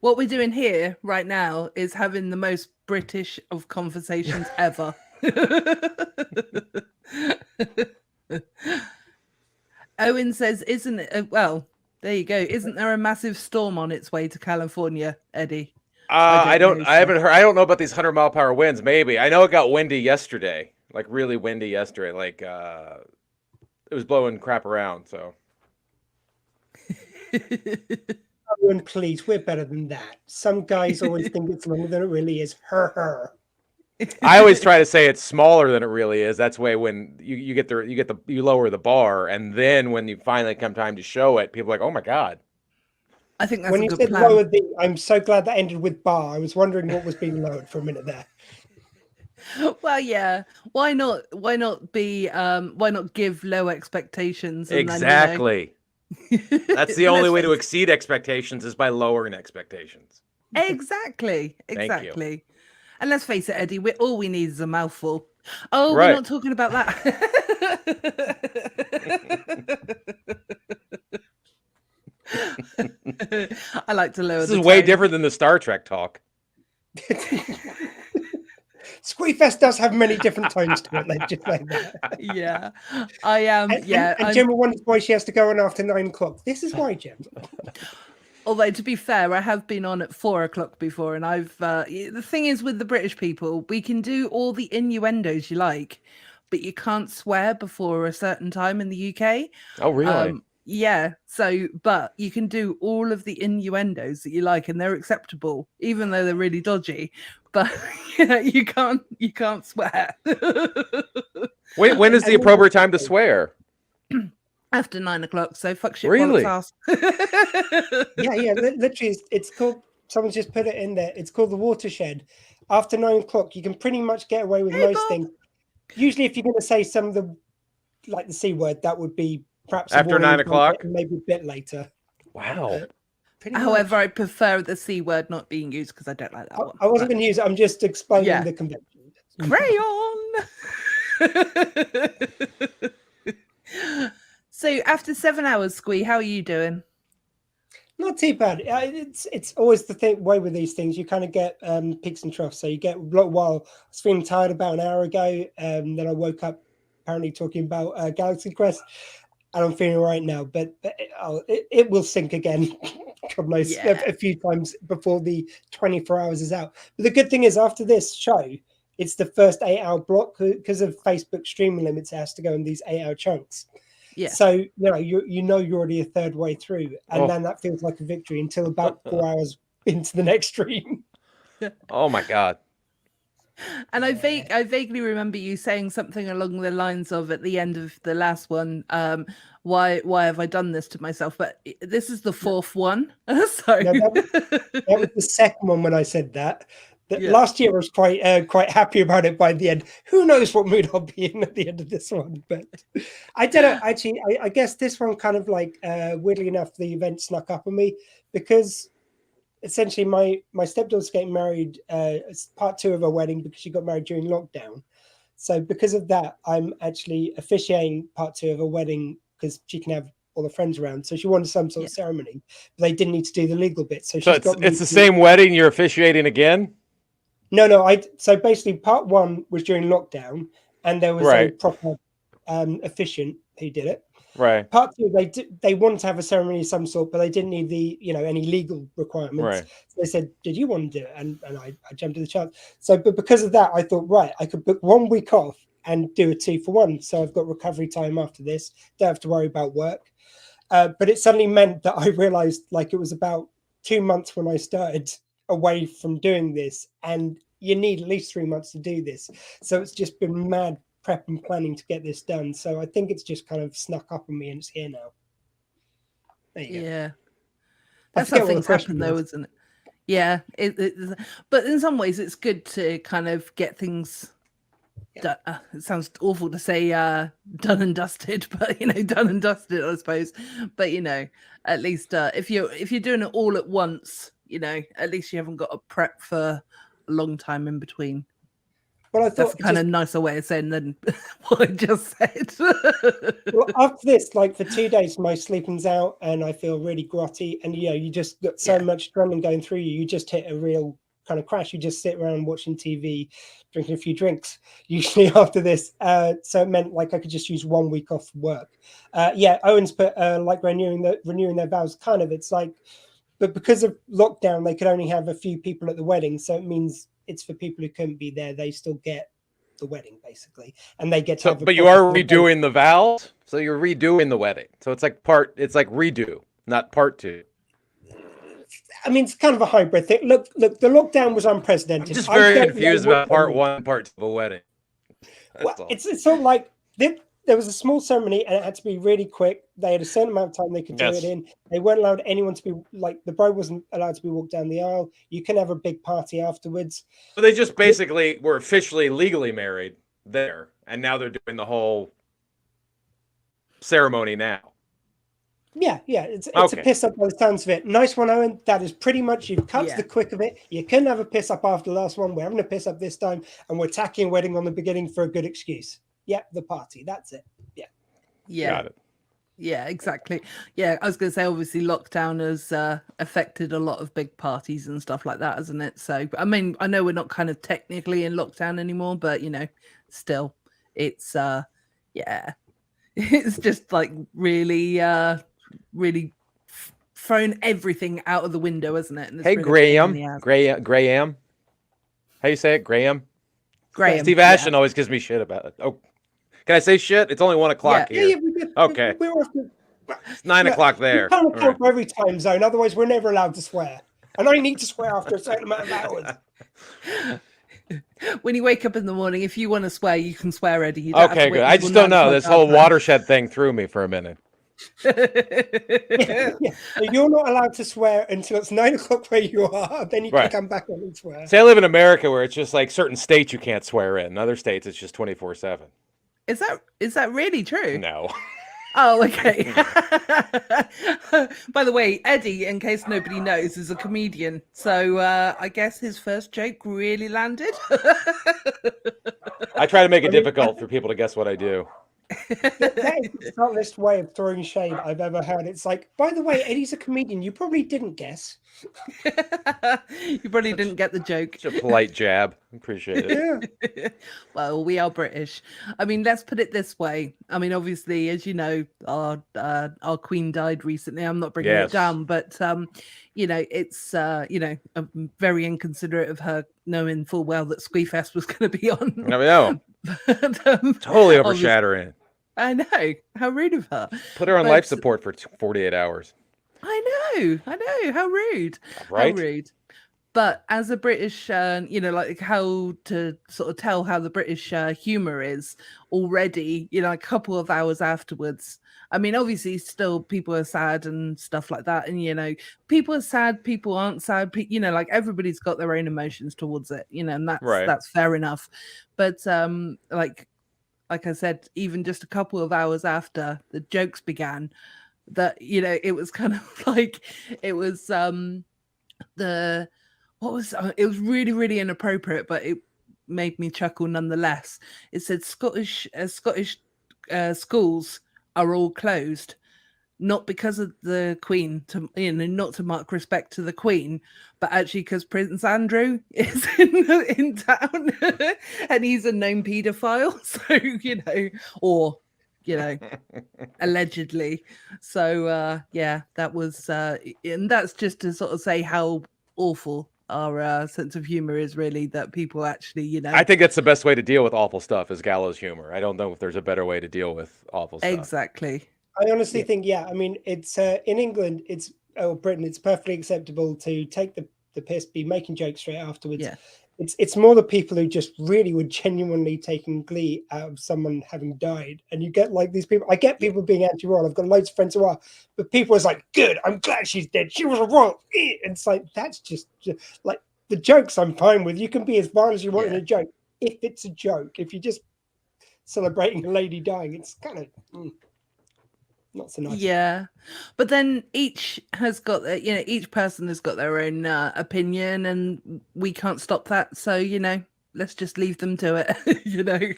What we're doing here right now is having the most British of conversations ever. Owen says, isn't it? Well, there you go. Isn't there a massive storm on its way to California, Eddie? I haven't heard. I don't know about these 100-mile-per-hour winds. Maybe I know it got windy yesterday, like really windy yesterday. Like it was blowing crap around. So. Owen, please, we're better than that. Some guys always think it's longer than it really is. Her. I always try to say it's smaller than it really is. That's way when you lower the bar, and then when you finally come time to show it, people are like, "Oh my god!" I think that's when a you good said plan. lower the. I'm so glad that ended with bar. I was wondering what was being lowered for a minute there. Well, yeah. Why not? Why not be? Why not give low expectations? And Exactly. Then, That's the only way to exceed expectations is by lowering expectations. Exactly. Thank you. And let's face it, Eddie, all we need is a mouthful. Oh, Right. we're not talking about that. I like to lower This the is way tone. different than the Star Trek talk. Squeefest does have many different tones to it. Let's just say that. Yeah, I am. And I'm- Gemma wonders why she has to go on after 9 o'clock. This is why, Gem. Although to be fair, I have been on at 4 o'clock before, and I've. The thing is with the British people, we can do all the innuendos you like, but you can't swear before a certain time in the UK. Oh, really? Yeah. So, but you can do all of the innuendos that you like, and they're acceptable, even though they're really dodgy. But you can't swear. When is the appropriate time to swear? After 9 o'clock. So fuck shit. Really? Ass. Yeah. Literally, it's called. Someone's just put it in there. It's called the watershed. After 9 o'clock, you can pretty much get away with most things. Usually, if you're going to say some of the C word, that would be perhaps After 9 o'clock, maybe a bit later. Wow. However, I prefer the C word not being used because I don't like that one. I wasn't going to use it. I'm just explaining the convention. Crayon. So after 7 hours, Squee, how are you doing? Not too bad. It's always the way with these things. You kind of get peaks and troughs. So you get a little while. I was feeling tired about an hour ago. Then I woke up apparently talking about Galaxy Quest. And I'm feeling right now. But it will sink again a few times before the 24 hours is out. But the good thing is after this show, it's the first 8-hour block because of Facebook streaming limits. It has to go in these 8-hour chunks. Yeah. So you're already a third way through, and then that feels like a victory until about 4 hours into the next stream. Oh my god! And I vaguely remember you saying something along the lines of at the end of the last one, why have I done this to myself? But this is the fourth one. So No, that was the second one when I said that. Last year I was quite happy about it by the end. Who knows what mood I'll be in at the end of this one? But I don't know. Actually, I guess this one kind of like weirdly enough, the event snuck up on me because essentially my stepdaughter's getting married. It's part 2 of her wedding because she got married during lockdown. So because of that, I'm actually officiating part 2 of her wedding because she can have all her friends around. So she wanted some sort of ceremony, but they didn't need to do the legal bit. So it's the same wedding you're officiating again? No. So basically, part 1 was during lockdown, and there was a proper officiant who did it. Right. Part 2, they wanted to have a ceremony of some sort, but they didn't need the any legal requirements. Right. So they said, "Did you want to do it?" And I jumped at the chance. So, but because of that, I thought, right, I could book 1 week off and do a 2-for-1. So I've got recovery time after this. Don't have to worry about work. But it suddenly meant that I realized, like, it was about 2 months when I started away from doing this, and you need at least 3 months to do this. So it's just been mad prep and planning to get this done. So I think it's just kind of snuck up on me and it's here now. There you go. That's how things happen though, isn't it? Yeah, but in some ways it's good to kind of get things done. It sounds awful to say done and dusted, but done and dusted, I suppose. But at least if you're doing it all at once, at least you haven't got to prep for a long time in between. Well, I thought that's kind of nicer way of saying than what I just said. Well, after this, like for 2 days, my sleeping's out and I feel really grotty. And you just got so much adrenaline going through you. You just hit a real kind of crash. You just sit around watching TV, drinking a few drinks, usually after this. So it meant like I could just use 1 week off work. Owen's put like renewing their vows. Kind of, it's like, but because of lockdown, they could only have a few people at the wedding. So it means it's for people who couldn't be there. They still get the wedding basically, and they get to. But you are redoing the vows, so you're redoing the wedding. So it's like redo, not part 2. I mean, it's kind of a hybrid thing. Look, the lockdown was unprecedented. I'm just very confused about part 1, part 2 of a wedding. It's sort of like there was a small ceremony and it had to be really quick. They had a certain amount of time they could do it in. They weren't allowed anyone to be like the bride wasn't allowed to be walked down the aisle. You can have a big party afterwards. So they just basically were officially legally married there, and now they're doing the whole ceremony now. Yeah, it's a piss up by the sounds of it. Nice one, Owen. That is pretty much you've cut to the quick of it. You couldn't have a piss up after the last one. We're having a piss up this time, and we're tacking a wedding on the beginning for a good excuse. Yeah, the party. That's it. Yeah. Got it. Yeah, exactly. Yeah, I was going to say, obviously, lockdown has affected a lot of big parties and stuff like that, hasn't it? So, I mean, I know we're not kind of technically in lockdown anymore, but still, it's it's just like really, really thrown everything out of the window, isn't it? And Hey, Graham. How you say it, Graham? Graham. Steve Ashton always gives me shit about it. Oh, Can I say shit? It's only 1 o'clock Yeah, here. we did. Okay. We're off to, It's 9 o'clock there. We can't All account right. for every time zone, otherwise we're never allowed to swear. And I need to swear after a certain amount of hours. When you wake up in the morning, if you want to swear, you can swear, Eddie. You don't have to Okay, wait good. I until just don't 9 know. o'clock This whole after. watershed thing threw me for a minute. Yeah. You're not allowed to swear until it's 9 o'clock where you are. Then you Right. can come back on and swear. See, I live in America where it's just like certain states you can't swear in. In other states, it's just 24/7. Is that really true? No. Oh, okay. By the way, Eddie, in case nobody knows, is a comedian. So I guess his first joke really landed. I try to make it difficult for people to guess what I do. That is the subtlest way of throwing shade I've ever heard. It's like, by the way, Eddie's a comedian. You probably didn't guess. You probably didn't get the joke. It's a polite jab. Appreciate it. Yeah. Well, we are British. I mean, let's put it this way. I mean, obviously, as you know, our Queen died recently. I'm not bringing Yes. it down, but it's I'm very inconsiderate of her, knowing full well that Squeefest was going to be on. I know. But, Totally obviously- overshadowing it. I know. How rude of her. Put her on But- life support for 48 hours. I know. How rude. Right? How rude. But as a British, like how to sort of tell how the British humor is already, a couple of hours afterwards. I mean, obviously, still people are sad and stuff like that. And, people are sad, people aren't sad. Like everybody's got their own emotions towards it, and that's fair enough. But like I said, even just a couple of hours after the jokes began, that it was kind of like it was it was really, really inappropriate, but it made me chuckle nonetheless. It said Scottish schools are all closed, not because of the Queen, not to mark respect to the Queen, but actually because Prince Andrew is in town and he's a known paedophile. So, allegedly. So, that was, and that's just to sort of say how awful our sense of humor is, really, that people actually, I think that's the best way to deal with awful stuff is gallows humor. I don't know if there's a better way to deal with awful stuff. Exactly. I honestly think, I mean, it's in England, Britain, it's perfectly acceptable to take the piss, be making jokes straight afterwards. Yeah. It's more the people who just really were genuinely taking glee out of someone having died. And you get like these people, I get people being anti-royal. I've got loads of friends who are, but people was like, good, I'm glad she's dead. She was a royal. And it's like, that's just like the jokes I'm fine with. You can be as violent as you want in a joke. If it's a joke, if you're just celebrating a lady dying, it's kind of... not so nice. Yeah, but then each has got each person has got their own opinion, and we can't stop that. So let's just leave them to it.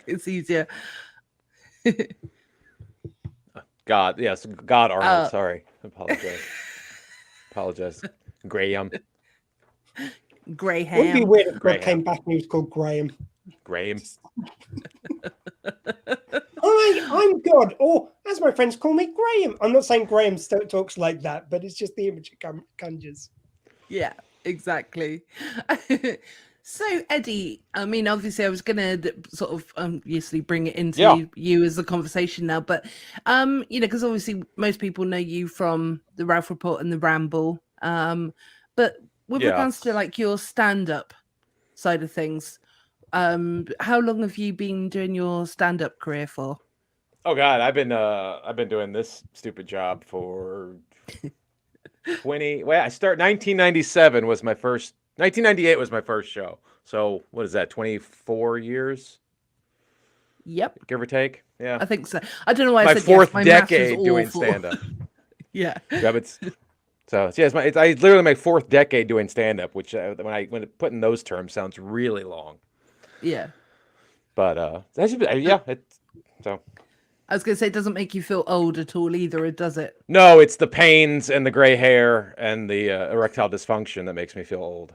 It's easier. God, yes, God Arnold. Sorry, apologize. Graham. Graham. Wouldn't it be weird if God Graham. came back and he was called Graham? Graham. I'm God, or as my friends call me, Graham. I'm not saying Graham still talks like that, but it's just the image it conjures. Yeah, exactly. So, Eddie, I mean, obviously, I was going to sort of obviously bring it into you as a conversation now, but, because obviously most people know you from the Ralph Report and the Ramble. But with regards to like your stand-up side of things, how long have you been doing your stand-up career for? Oh God, I've been doing this stupid job for 20. Well, I start 1997 was my first. 1998 was my first show. So what is that? 24 years? Yep, give or take. Yeah, I think so. I don't know why my I said fourth yes. My maths is decade doing awful. stand-up. Yeah. Yeah, but it's literally my fourth decade doing stand-up, which when put in those terms sounds really long. Yeah. But so. I was going to say, it doesn't make you feel old at all either, does it? No, it's the pains and the gray hair and the erectile dysfunction that makes me feel old.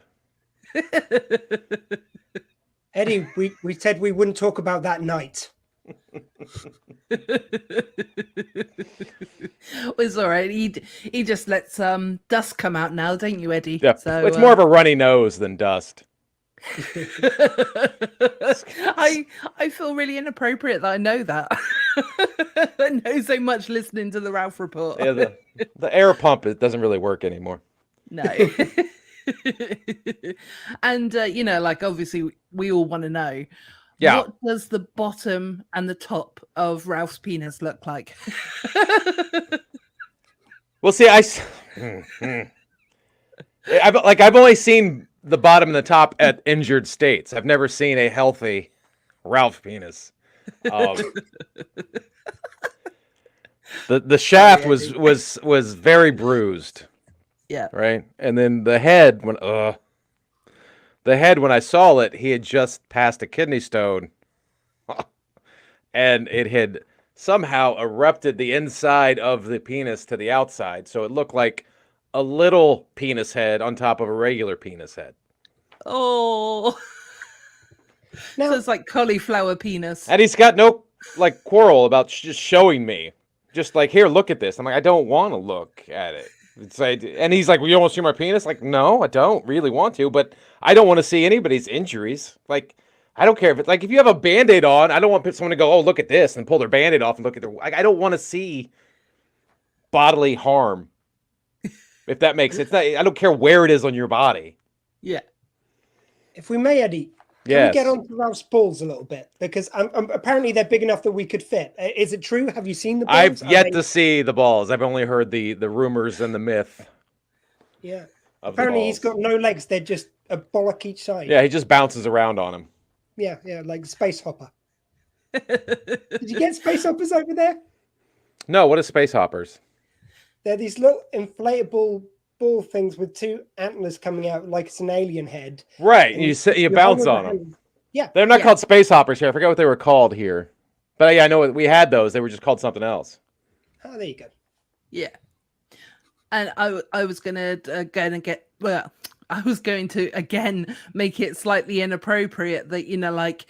Eddie, we said we wouldn't talk about that night. It's all right. He just lets dust come out now, don't you, Eddie? Yeah, So it's more of a runny nose than dust. I feel really inappropriate that I know that. I know so much listening to the Ralph Report. Yeah, the air pump, it doesn't really work anymore. No. And like obviously we all want to know. Yeah. What does the bottom and the top of Ralph's penis look like? Well, see, I've only seen the bottom and the top at injured states. I've never seen a healthy Ralph penis. The shaft was very bruised. Yeah. Right, and then the head when I saw it, he had just passed a kidney stone, and it had somehow erupted the inside of the penis to the outside, so it looked like a little penis head on top of a regular penis head. Oh. So it's like cauliflower penis. And he's got no quarrel about just showing me. Just like, here, look at this. I'm like, I don't want to look at it. It's like, and he's like, well, you don't want to see my penis? Like, no, I don't really want to, but I don't want to see anybody's injuries. Like, I don't care if it's like, if you have a Band-Aid on, I don't want someone to go, oh, look at this, and pull their Band-Aid off and look at their, I don't want to see bodily harm. If that makes sense. I don't care where it is on your body. Yeah. If we may, Eddie, can we get on to Ralph's balls a little bit? Because apparently they're big enough that we could fit. Is it true? Have you seen the balls? I've yet to see the balls. I've only heard the rumors and the myth. Yeah. Apparently he's got no legs. They're just a bollock each side. Yeah, he just bounces around on them. Yeah, like Space Hopper. Did you get Space Hoppers over there? No, what are space hoppers? They're these little inflatable ball things with two antlers coming out like it's an alien head. Right, and you bounce on them. Yeah. They're not called space hoppers here. I forgot what they were called here. But yeah, I know we had those. They were just called something else. Oh, there you go. Yeah. And I was going to I was going to again make it slightly inappropriate that, like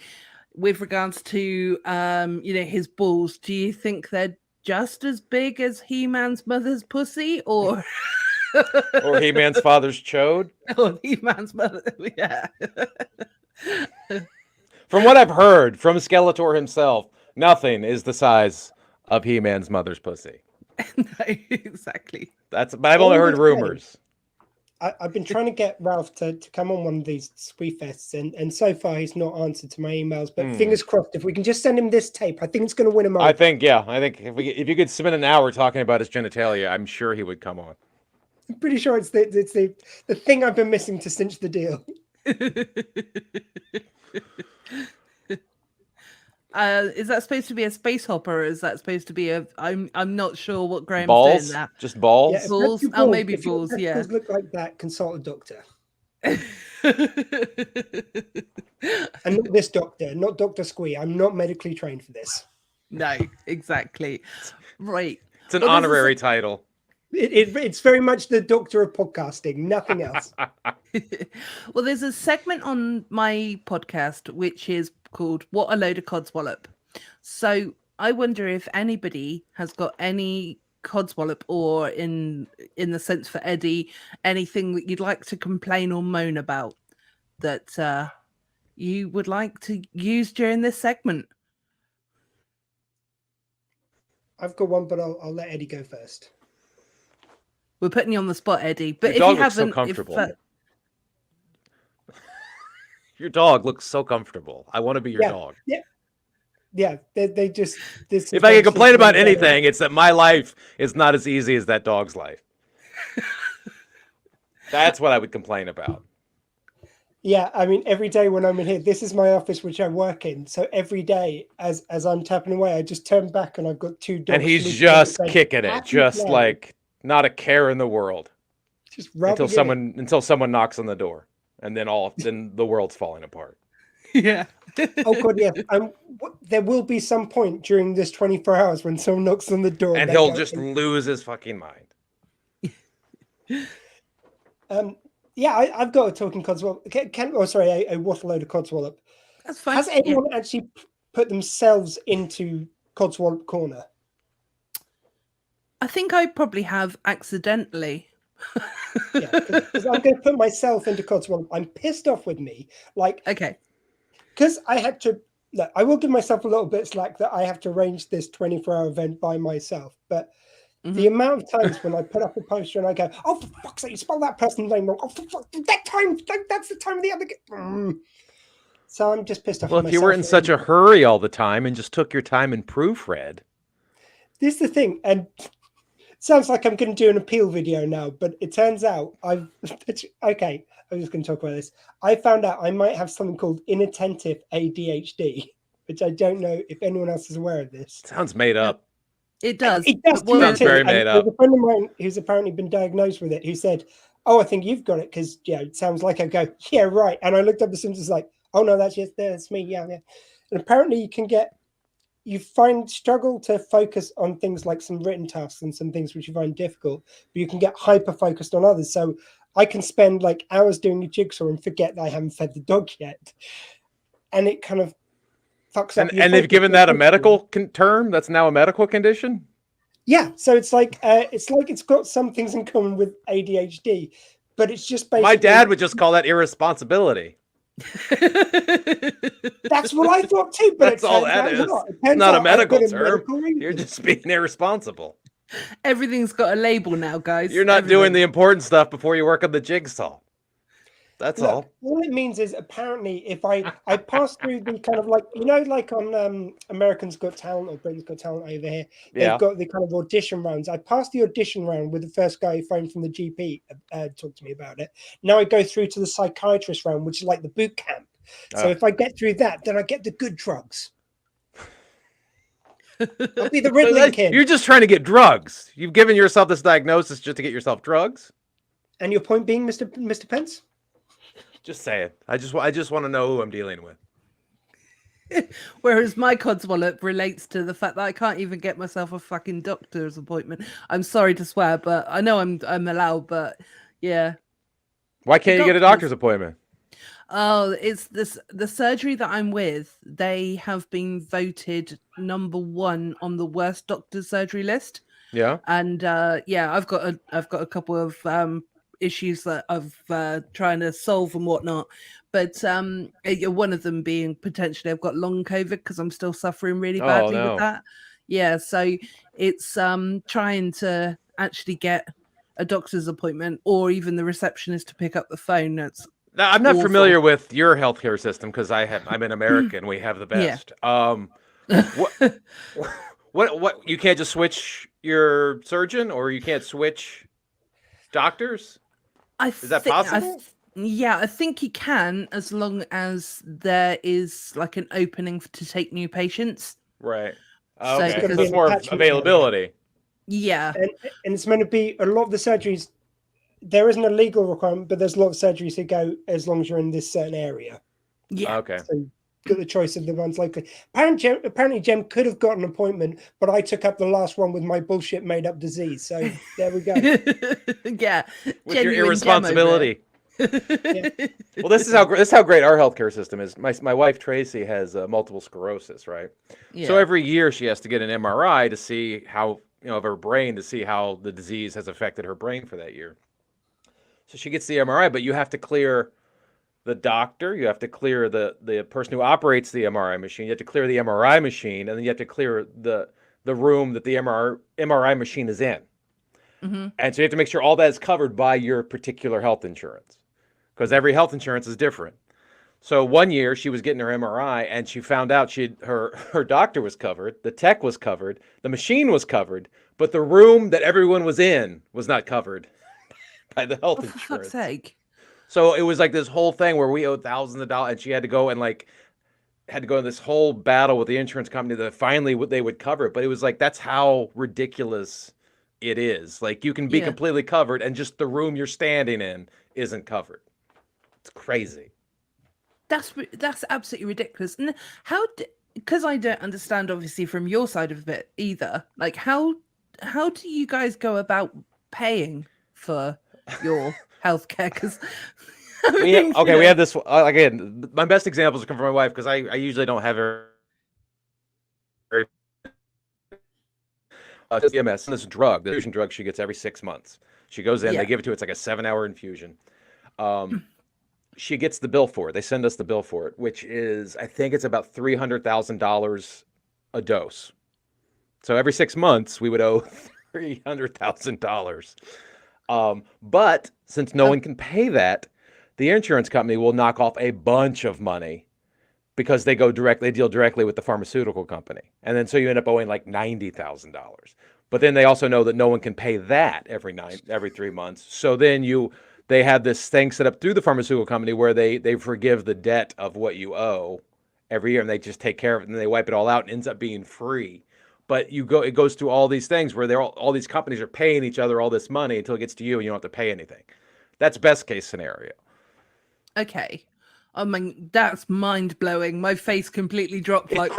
with regards to his balls, do you think they're just as big as He-Man's mother's pussy, or or He-Man's father's chode? Or He-Man's mother, yeah. From what I've heard from Skeletor himself, nothing is the size of He-Man's mother's pussy. No, exactly. But I've only heard rumors. I've been trying to get Ralph to come on one of these Squeefests, and so far he's not answered to my emails. But fingers crossed, if we can just send him this tape, I think it's going to win him over. I think if you could spend an hour talking about his genitalia, I'm sure he would come on. I'm pretty sure it's the thing I've been missing to cinch the deal. Is that supposed to be a space hopper, or is that supposed to be a? I'm not sure what Graham's balls? doing there. Just balls? Yeah, balls? Oh, maybe balls. Yeah. Look like that. Consult a doctor. And not this doctor, not Dr. Squee. I'm not medically trained for this. No, exactly. Right. It's an honorary title. It's very much the doctor of podcasting, nothing else. Well, there's a segment on my podcast which is called "What a Load of Codswallop." So I wonder if anybody has got any Codswallop, or in the sense for Eddie, anything that you'd like to complain or moan about that you would like to use during this segment. I've got one, but I'll let Eddie go first. We're putting you on the spot, Eddie. But Your if dog you looks so haven't, comfortable. Your dog looks so comfortable. I want to be your dog. Yeah. They just. If I can complain about anything, it's that my life is not as easy as that dog's life. That's what I would complain about. Yeah, I mean, every day when I'm in here, this is my office which I work in. So every day, as I'm tapping away, I just turn back and I've got two dogs. And he's just kicking it, just like not a care in the world. Just until someone knocks on the door, and then the world's falling apart. Yeah. Oh god, yeah. There will be some point during this 24 hours when someone knocks on the door, and he'll just lose his fucking mind. Yeah, I've got a talking Codswallop. A waffle load of Codswallop. That's fine. Has anyone actually put themselves into Codswallop corner? I think I probably have accidentally. Yeah, because I'm going to put myself into Codswallop. I'm pissed off with me. Like, okay, because I had to. Look, I will give myself a little bit of slack that I have to arrange this 24-hour event by myself. But the amount of times when I put up a poster and I go, "Oh, for fuck's sake, you spelled that person's name wrong. Oh, for fuck, that's the time of the other." So I'm just pissed off. Well, with if you were in myself. such a hurry all the time and just took your time and proofread. This is the thing, and it sounds like I'm going to do an appeal video now, but it turns out okay. I'm just going to talk about this. I found out I might have something called inattentive ADHD, which I don't know if anyone else is aware of this. Sounds made up. It does. It does. Well, sounds very made up. There's a friend of mine who's apparently been diagnosed with it who said, "Oh, I think you've got it," because it sounds like I go, "Yeah, right." And I looked up the symptoms like, "Oh no, that's me." Yeah. And apparently you struggle to focus on things like some written tasks and some things which you find difficult, but you can get hyper focused on others. So I can spend like hours doing a jigsaw and forget that I haven't fed the dog yet. And it kind of fucks up. And they've given that a medical term? That's now a medical condition? Yeah. So it's like it's got some things in common with ADHD, but it's just basically. My dad would just call that irresponsibility. That's what I thought too, but that's all that is. It's not a medical term. You're just being irresponsible. Everything's got a label now, guys. You're not doing the important stuff before you work on the jigsaw. That's all. All it means is apparently if I pass through the kind of like, like on Americans Got Talent or Britain's Got Talent over here, they've got the kind of audition rounds. I passed the audition round with the first guy who phoned from the GP, talked to me about it. Now I go through to the psychiatrist round, which is like the boot camp. So if I get through that, then I get the good drugs. I'll be the Ritalin kid. You're just trying to get drugs. You've given yourself this diagnosis just to get yourself drugs. And your point being, Mr. Pence? Just say it. I just want to know who I'm dealing with. Whereas my Codswallop relates to the fact that I can't even get myself a fucking doctor's appointment. I'm sorry to swear, but I know I'm allowed. But yeah. Why can't you get a doctor's appointment? Oh, it's the surgery that I'm with. They have been voted #1 on the worst doctor's surgery list. Yeah. And I've got a couple of issues that I've trying to solve and whatnot, but one of them being potentially I've got long COVID because I'm still suffering really badly with that. Yeah, so it's trying to actually get a doctor's appointment or even the receptionist to pick up the phone. That's now, I'm not awful. familiar with your healthcare system because I'm an American. We have the best. What you can't just switch your surgeon or you can't switch doctors? Is that possible? I think you can as long as there is like an opening to take new patients. Right. So Okay. So it's more availability. Yeah. And it's meant to be a lot of the surgeries. There isn't a legal requirement, but there's a lot of surgeries that go as long as you're in this certain area. Yeah. Okay. So you got the choice of the ones likely. Apparently, Jem could have got an appointment, but I took up the last one with my bullshit made up disease. So there we go. Yeah. With your irresponsibility. Well, this is how great our healthcare system is. My wife Tracy has multiple sclerosis, right? Yeah. So every year she has to get an MRI to see how of her brain to see how the disease has affected her brain for that year. So she gets the MRI, but you have to clear the doctor, you have to clear the person who operates the MRI machine, you have to clear the MRI machine, and then you have to clear the room that the MRI machine is in. Mm-hmm. And so you have to make sure all that is covered by your particular health insurance because every health insurance is different. So one year she was getting her MRI and she found out her doctor was covered, the tech was covered, the machine was covered, but the room that everyone was in was not covered by the health insurance. For fuck's sake. So it was like this whole thing where we owed thousands of dollars and she had to go in this whole battle with the insurance company that finally they would cover it. But it was like, that's how ridiculous it is. Like you can be completely covered and just the room you're standing in isn't covered. It's crazy. That's absolutely ridiculous. And because I don't understand obviously from your side of it either. Like how do you guys go about paying for your healthcare? Because we have this again. My best examples come from my wife because I usually don't have her. CMS, this drug, the fusion drug she gets every 6 months. She goes in, Yeah. they give it to her. It's like a 7-hour infusion. She gets the bill for it. They send us the bill for it, which is, I think it's about $300,000 a dose. So every 6 months we would owe $300,000. But since no one can pay that, the insurance company will knock off a bunch of money because they deal directly with the pharmaceutical company. And then so you end up owing like $90,000. But then they also know that no one can pay that every 3 months. So then they have this thing set up through the pharmaceutical company where they forgive the debt of what you owe every year, and they just take care of it, and they wipe it all out and ends up being free. But it goes through all these things where all these companies are paying each other all this money until it gets to you and you don't have to pay anything. That's best case scenario. Okay. I mean, that's mind blowing. My face completely dropped. Like,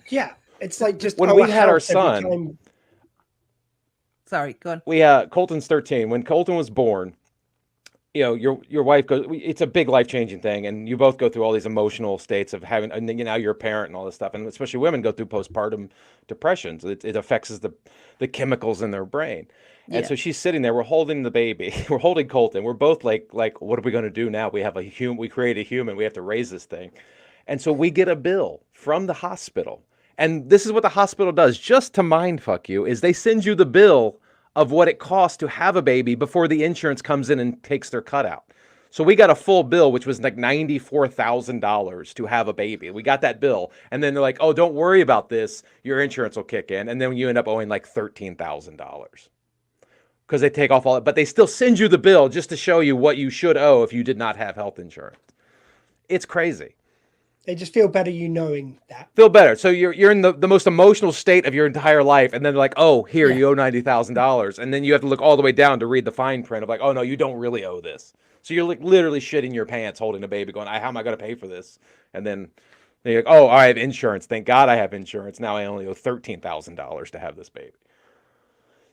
yeah, it's like just when we had our son. Sorry, go on. Colton's 13. When Colton was born, your wife goes. It's a big life-changing thing, and you both go through all these emotional states of having. And then you're a parent and all this stuff, and especially women go through postpartum depressions. It affects the chemicals in their brain. And so she's sitting there. We're holding the baby. We're holding Colton. We're both like, what are we going to do now? We have we create a human. We have to raise this thing. And so we get a bill from the hospital. And this is what the hospital does, just to mindfuck you, is they send you the bill of what it costs to have a baby before the insurance comes in and takes their cut out. So we got a full bill, which was like $94,000 to have a baby. We got that bill. And then they're like, oh, don't worry about this. Your insurance will kick in. And then you end up owing like $13,000. Because they take off all it, but they still send you the bill just to show you what you should owe if you did not have health insurance. It's crazy. They just feel better you knowing that. Feel better. So you're in the most emotional state of your entire life, and then they're like, oh, here, you owe $90,000. And then you have to look all the way down to read the fine print of like, oh, no, you don't really owe this. So you're like literally shitting your pants holding a baby going, how am I going to pay for this? And then you're like, oh, I have insurance. Thank God I have insurance. Now I only owe $13,000 to have this baby.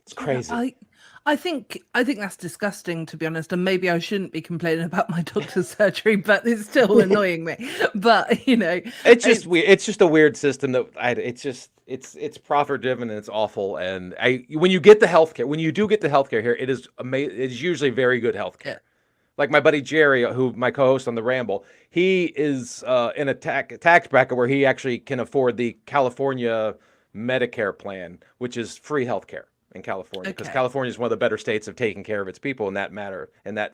It's crazy. I think that's disgusting, to be honest, and maybe I shouldn't be complaining about my doctor's surgery, but it's still annoying me. But it's just weird. It's just a weird system that it's profit driven and it's awful. And when you get the healthcare, when you do get the healthcare here, it is amazing. It's usually very good healthcare. Yeah. Like my buddy Jerry, who my co-host on the Ramble, he is in a tax bracket where he actually can afford the California Medicare plan, which is free healthcare in California, because California is one of the better states of taking care of its people in that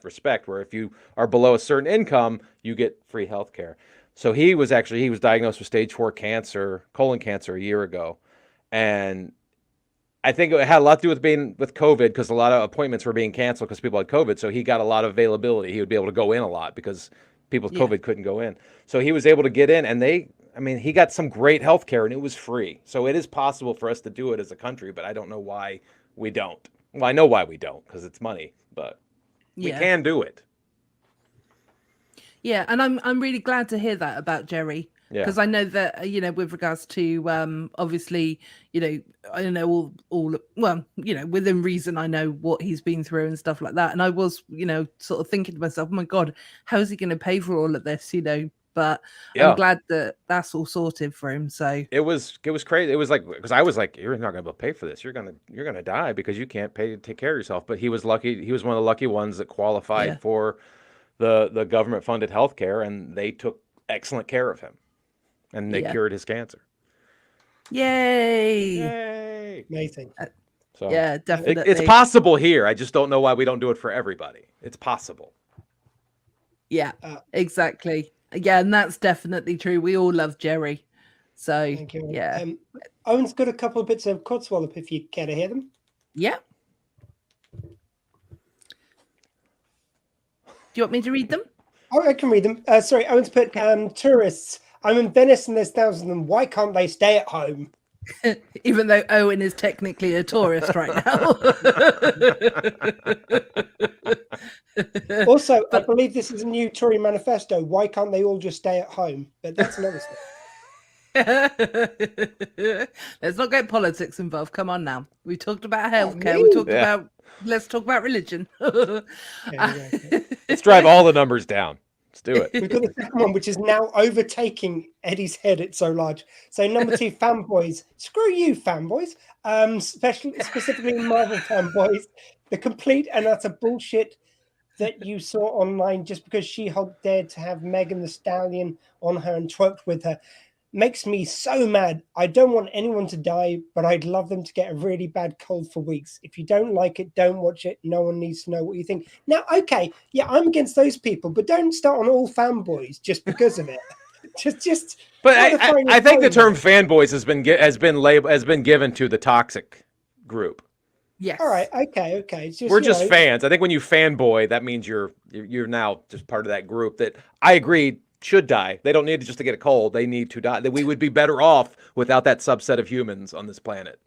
respect, where if you are below a certain income, you get free health care. So he was diagnosed with stage 4 cancer, colon cancer, a year ago. And I think it had a lot to do with COVID, because a lot of appointments were being canceled because people had COVID. So he got a lot of availability. He would be able to go in a lot because people with COVID couldn't go in. So he was able to get in, and he got some great health care, and it was free. So it is possible for us to do it as a country, but I don't know why we don't. Well, I know why we don't, because it's money, but we can do it. Yeah, and I'm really glad to hear that about Jerry, because I know that with regards to obviously I know all well within reason I know what he's been through and stuff like that, and I was sort of thinking to myself, oh my God, how is he going to pay for all of this? But I'm glad that that's all sorted for him. So it was crazy. It was like, because I was like, you're not gonna be able to pay for this. You're gonna die because you can't pay to take care of yourself. But he was lucky. He was one of the lucky ones that qualified for the government funded health care, and they took excellent care of him, and they cured his cancer. Yay! Amazing. So yeah, definitely. It's possible here. I just don't know why we don't do it for everybody. It's possible. Yeah, exactly. Yeah, and that's definitely true. We all love Jerry. So, thank you. Yeah. Owen's got a couple of bits of Codswallop if you care to hear them. Yeah. Do you want me to read them? Oh, I can read them. Sorry, Owen's put tourists. I'm in Venice and there's thousands of them. Why can't they stay at home? Even though Owen is technically a tourist right now. Also, I believe this is a new Tory manifesto. Why can't they all just stay at home? But that's another stuff. Let's not get politics involved. Come on now. We talked about healthcare. We talked about. Let's talk about religion. Let's drive all the numbers down. Let's do it. We've got the second one, which is now overtaking Eddie's head. It's so large. So number 2, fanboys. Screw you, fanboys. Specifically Marvel fanboys. The complete and utter bullshit that you saw online just because She-Hulk dared to have Megan the Stallion on her and twerked with her makes me so mad. I don't want anyone to die, but I'd love them to get a really bad cold for weeks. If you don't like it, don't watch it. No one needs to know what you think. Now, okay, yeah, I'm against those people, but don't start on all fanboys just because of it. just. But I think the term fanboys has been given to the toxic group. Yes. All right. Okay. It's just, we're just fans. I think when you fanboy, that means you're now just part of that group that I agree should die. They don't need just to get a cold. They need to die. That we would be better off without that subset of humans on this planet.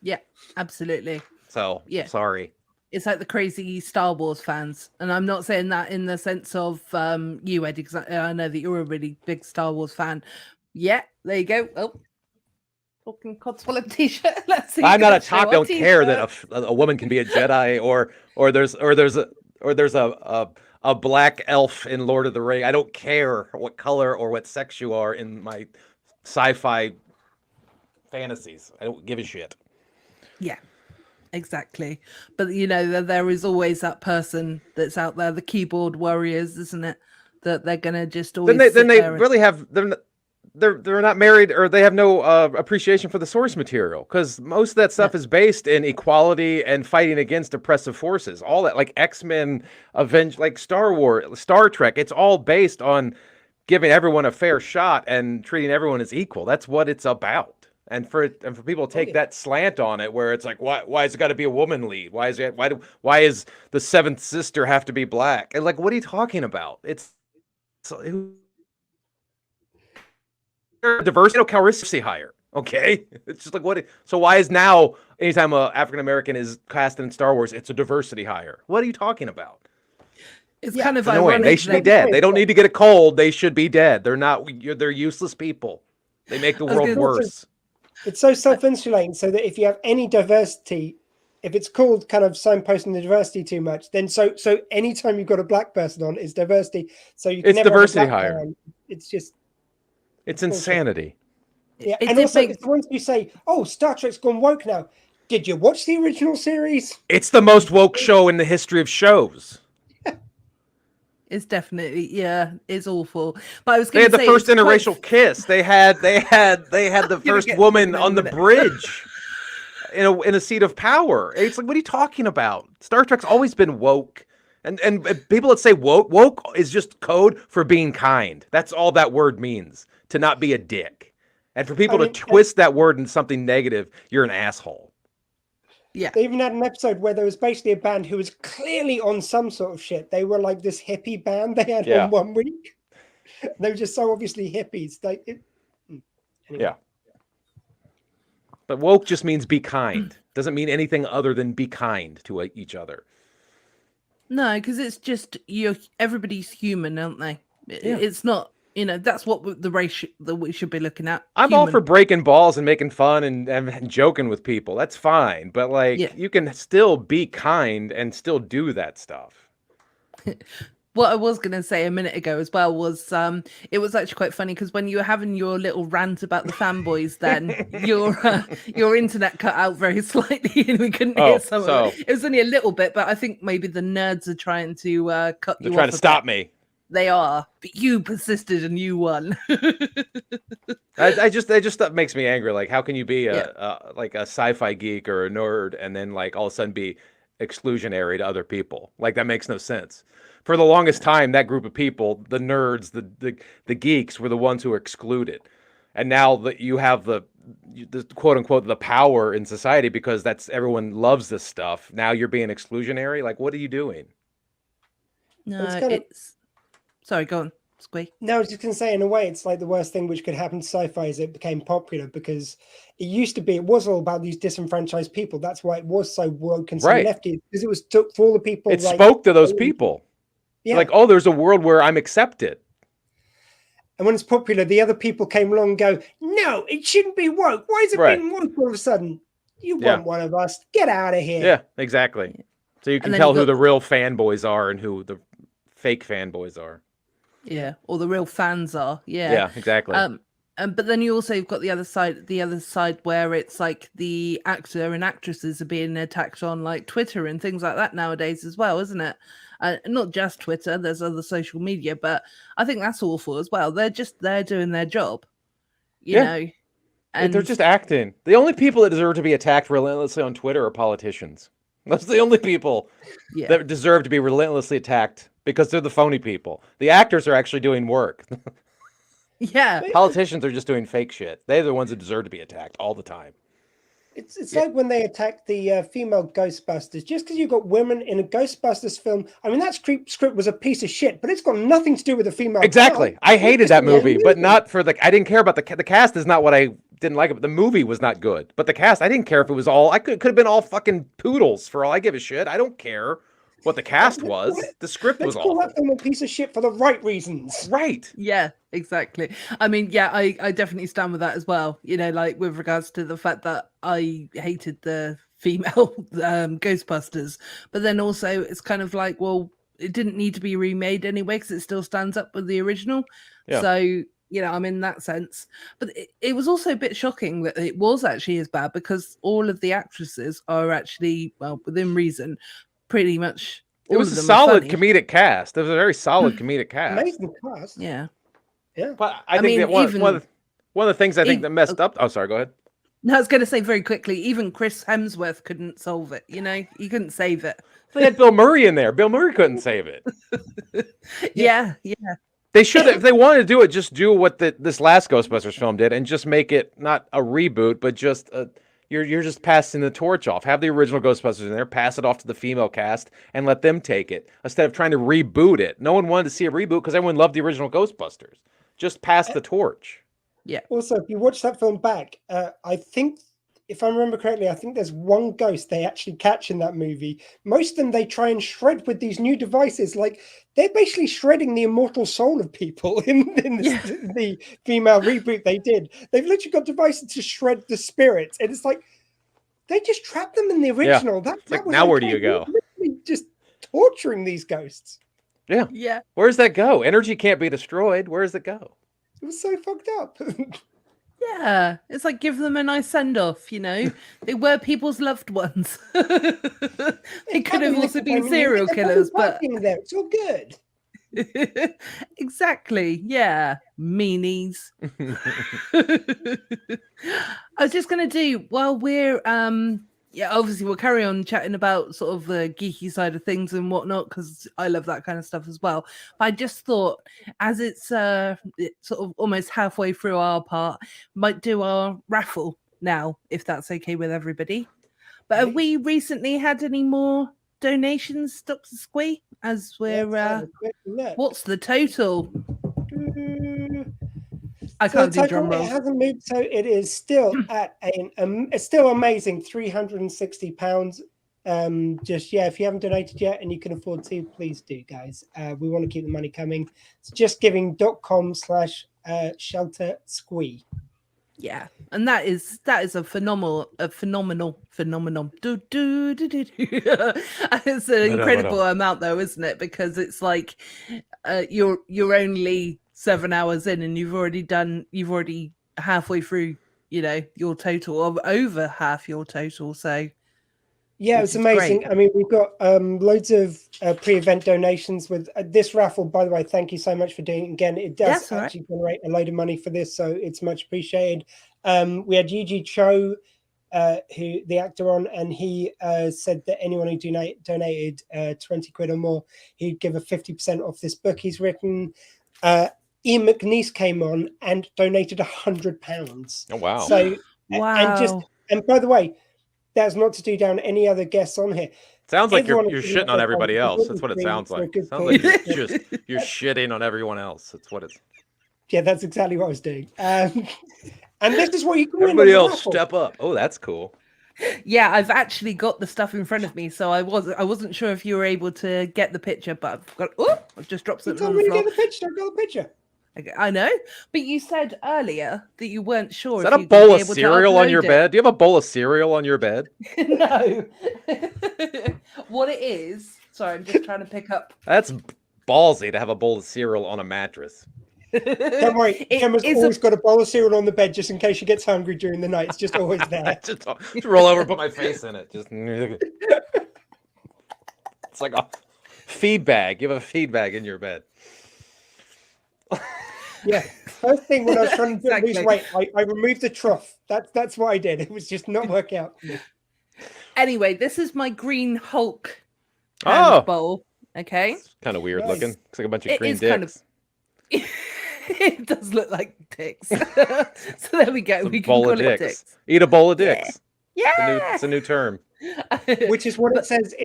Yeah, absolutely. So, yeah, sorry. It's like the crazy Star Wars fans. And I'm not saying that in the sense of you, Eddie, because I know that you're a really big Star Wars fan. Yeah, there you go. Oh, talking Codswallop t-shirt. Let's see. I'm not a top. Don't care that a woman can be a Jedi or there's a black elf in Lord of the Rings. I don't care what color or what sex you are in my sci-fi fantasies. I don't give a shit. Yeah, exactly. But there is always that person that's out there, the keyboard warriors, isn't it? That they're gonna just always. Then they really have they're not married, or they have no appreciation for the source material, because most of that stuff is based in equality and fighting against oppressive forces. All that, like X-Men, like Star Wars, Star Trek, it's all based on giving everyone a fair shot and treating everyone as equal. That's what it's about. And for people to take that slant on it, where it's like, why has it got to be a woman lead? Why is the seventh sister have to be black? And like, what are you talking about? Diversity, calrissicy higher. Okay, it's just like what? So why is now anytime a African American is casted in Star Wars, it's a diversity hire? What are you talking about? It's kind of annoying. They should be dead. They don't need to get a cold. They should be dead. They're not. They're useless people. They make the world worse. It's so self-insulating, so that if you have any diversity, if it's called kind of signposting the diversity too much, then so anytime you've got a black person on, it's diversity. So you can it's never diversity have a black hire. man. It's just. It's insanity. Yeah, and also it's the ones who say, "Oh, Star Trek's gone woke now." Did you watch the original series? It's the most woke show in the history of shows. It's definitely, it's awful. But I was They going to had say the first interracial kiss. They had the first woman on the bridge in a seat of power. It's like, what are you talking about? Star Trek's always been woke. And people that say woke is just code for being kind. That's all that word means, to not be a dick. And for people to twist that word into something negative, you're an asshole. Yeah. They even had an episode where there was basically a band who was clearly on some sort of shit. They were like this hippie band they had on 1 week. They were just so obviously hippies. Anyway. Yeah. But woke just means be kind. Doesn't mean anything other than be kind to each other. No, because it's just everybody's human, aren't they? It's not, that's what the race that we should be looking at. I'm all for breaking balls and making fun and joking with people. That's fine. But you can still be kind and still do that stuff. What I was going to say a minute ago as well was it was actually quite funny, because when you were having your little rant about the fanboys, then your internet cut out very slightly and we couldn't hear some of it. It was only a little bit, but I think maybe the nerds are trying to cut you off. They're trying to stop me. They are, but you persisted and you won. I just that makes me angry. Like, how can you be a sci-fi geek or a nerd and then like all of a sudden be exclusionary to other people? Like, that makes no sense. For the longest time, that group of people, the nerds, the geeks, were the ones who were excluded. And now that you have the quote unquote the power in society because everyone loves this stuff, now you're being exclusionary. Like, what are you doing? No, sorry, go on, Squee. No, I was just going to say, in a way, it's like the worst thing which could happen to sci-fi is it became popular, because it was all about these disenfranchised people. That's why it was so woke and so lefty, because it was took for all the people. It spoke to those people. Yeah. Like, oh, there's a world where I'm accepted. And when it's popular, the other people came along and go, no, it shouldn't be woke. Why is it being woke all of a sudden? You want one of us. Get out of here. Yeah, exactly. So you can tell who the real fanboys are and who the fake fanboys are. Yeah, or the real fans are. Yeah. Yeah, exactly. But then you also have got the other side where it's like the actor and actresses are being attacked on like Twitter and things like that nowadays as well, isn't it? Not just Twitter, there's other social media, but I think that's awful as well. They're just there doing their job, you know. And they're just acting. The only people that deserve to be attacked relentlessly on Twitter are politicians. That's the only people that deserve to be relentlessly attacked because they're the phony people. The actors are actually doing work. Yeah. Politicians are just doing fake shit. They're the ones that deserve to be attacked all the time. It's like when they attacked the female Ghostbusters. Just because you've got women in a Ghostbusters film, I mean, that script was a piece of shit, but it's got nothing to do with the female. Exactly. cast. I hated It's that a movie, but not for the... I didn't care about the cast is not what I didn't like it, but the movie was not good. But the cast, I didn't care if it was all... Could have been all fucking poodles for all I give a shit. I don't care what the cast was. The script was Let's call awful. that film a piece of shit for the right reasons. Right. Yeah, exactly. I mean, yeah, I definitely stand with that as well. You know, like with regards to the fact that I hated the female Ghostbusters, but then also it's kind of like, well, it didn't need to be remade anyway because it still stands up with the original. Yeah. So, you know, I'm in that sense. But it was also a bit shocking that it was actually as bad because all of the actresses are actually, well, within reason, pretty much. It was a solid comedic cast. It was a very solid comedic cast. Amazing cast. Yeah. Yeah. But I think mean, that one even- of the things I think that messed up... Oh, sorry, go ahead. No, I was going to say very quickly, even Chris Hemsworth couldn't solve it. You know, he couldn't save it. They had Bill Murray in there. Bill Murray couldn't save it. Yeah. They should have, if they wanted to do it, just do what this last Ghostbusters film did and just make it not a reboot, but just you're just passing the torch off. Have the original Ghostbusters in there, pass it off to the female cast, and let them take it instead of trying to reboot it. No one wanted to see a reboot because everyone loved the original Ghostbusters. Just pass the torch. Yeah. Also, if you watch that film back, I think, if I remember correctly, I think there's one ghost they actually catch in that movie. Most of them they try and shred with these new devices. Like, they're basically shredding the immortal soul of people in the female reboot they did. They've literally got devices to shred the spirits. And it's like, they just trapped them in the original. That Like, was now where do okay. you go? They're literally just torturing these ghosts. Yeah. Yeah. Where does that go? Energy can't be destroyed. Where does it go? It was so fucked up. Yeah, it's like give them a nice send off, you know. They were people's loved ones. They could have also been serial killers, but there, it's all good. Exactly, yeah, meanies. I was just gonna do while we're obviously we'll carry on chatting about sort of the geeky side of things and whatnot because I love that kind of stuff as well. But I just thought, as it's sort of almost halfway through our part, might do our raffle now, if that's okay with everybody. But have we recently had any more donations, Dr. Squee? As we're what's the total? I can't do drum rolls. It hasn't moved, so it is still at it's still amazing, £360. If you haven't donated yet and you can afford to, please do, guys. We want to keep the money coming. It's justgiving.com/shelter squee. Yeah, and that is a phenomenal. It's an incredible amount, though, isn't it? Because it's like you're only 7 hours in, and you've already halfway through, you know, your total, of over half your total. So yeah, it's amazing. Great. I mean, we've got loads of pre-event donations with this raffle. By the way, thank you so much for doing it again. It does actually generate a load of money for this, so it's much appreciated. We had Yee Jee Tso, who the actor on, and he said that anyone who donated 20 quid or more, he'd give a 50% off this book he's written. Ian McNeice came on and donated £100. Oh wow! So wow. And by the way, that's not to do down any other guests on here. Sounds like Everyone you're is shitting on everybody else. That's what it sounds like. for a good Sounds like cause. you're shitting on everyone else. That's what it's. Yeah, that's exactly what I was doing. And this is what you can win. Everybody on the else, raffle. step up. Oh, that's cool. Yeah, I've actually got the stuff in front of me, so I wasn't sure if you were able to get the picture, but I've just dropped You something told on me the to floor. get the picture. I got the picture. Okay, I know, but you said earlier that you weren't sure. Is that if a you bowl could be of able to cereal on upload your it. bed? Do you have a bowl of cereal on your bed? No. What it is? Sorry, I'm just trying to pick up. That's ballsy to have a bowl of cereal on a mattress. Don't worry, Gemma's always got a bowl of cereal on the bed just in case she gets hungry during the night. It's just always there. just roll over, put my face in it. Just it's like a feed bag. You have a feed bag in your bed. Yeah. First thing when I was trying to lose weight, I removed the trough. That's what I did. It was just not working out. Anyway, this is my green Hulk bowl. Okay. It's kind of weird looking. Looks like a bunch of green dicks. Kind of... It does look like dicks. So there we go. We can call it dicks. Eat a bowl of dicks. Yeah. It's a new term. Which is what it says in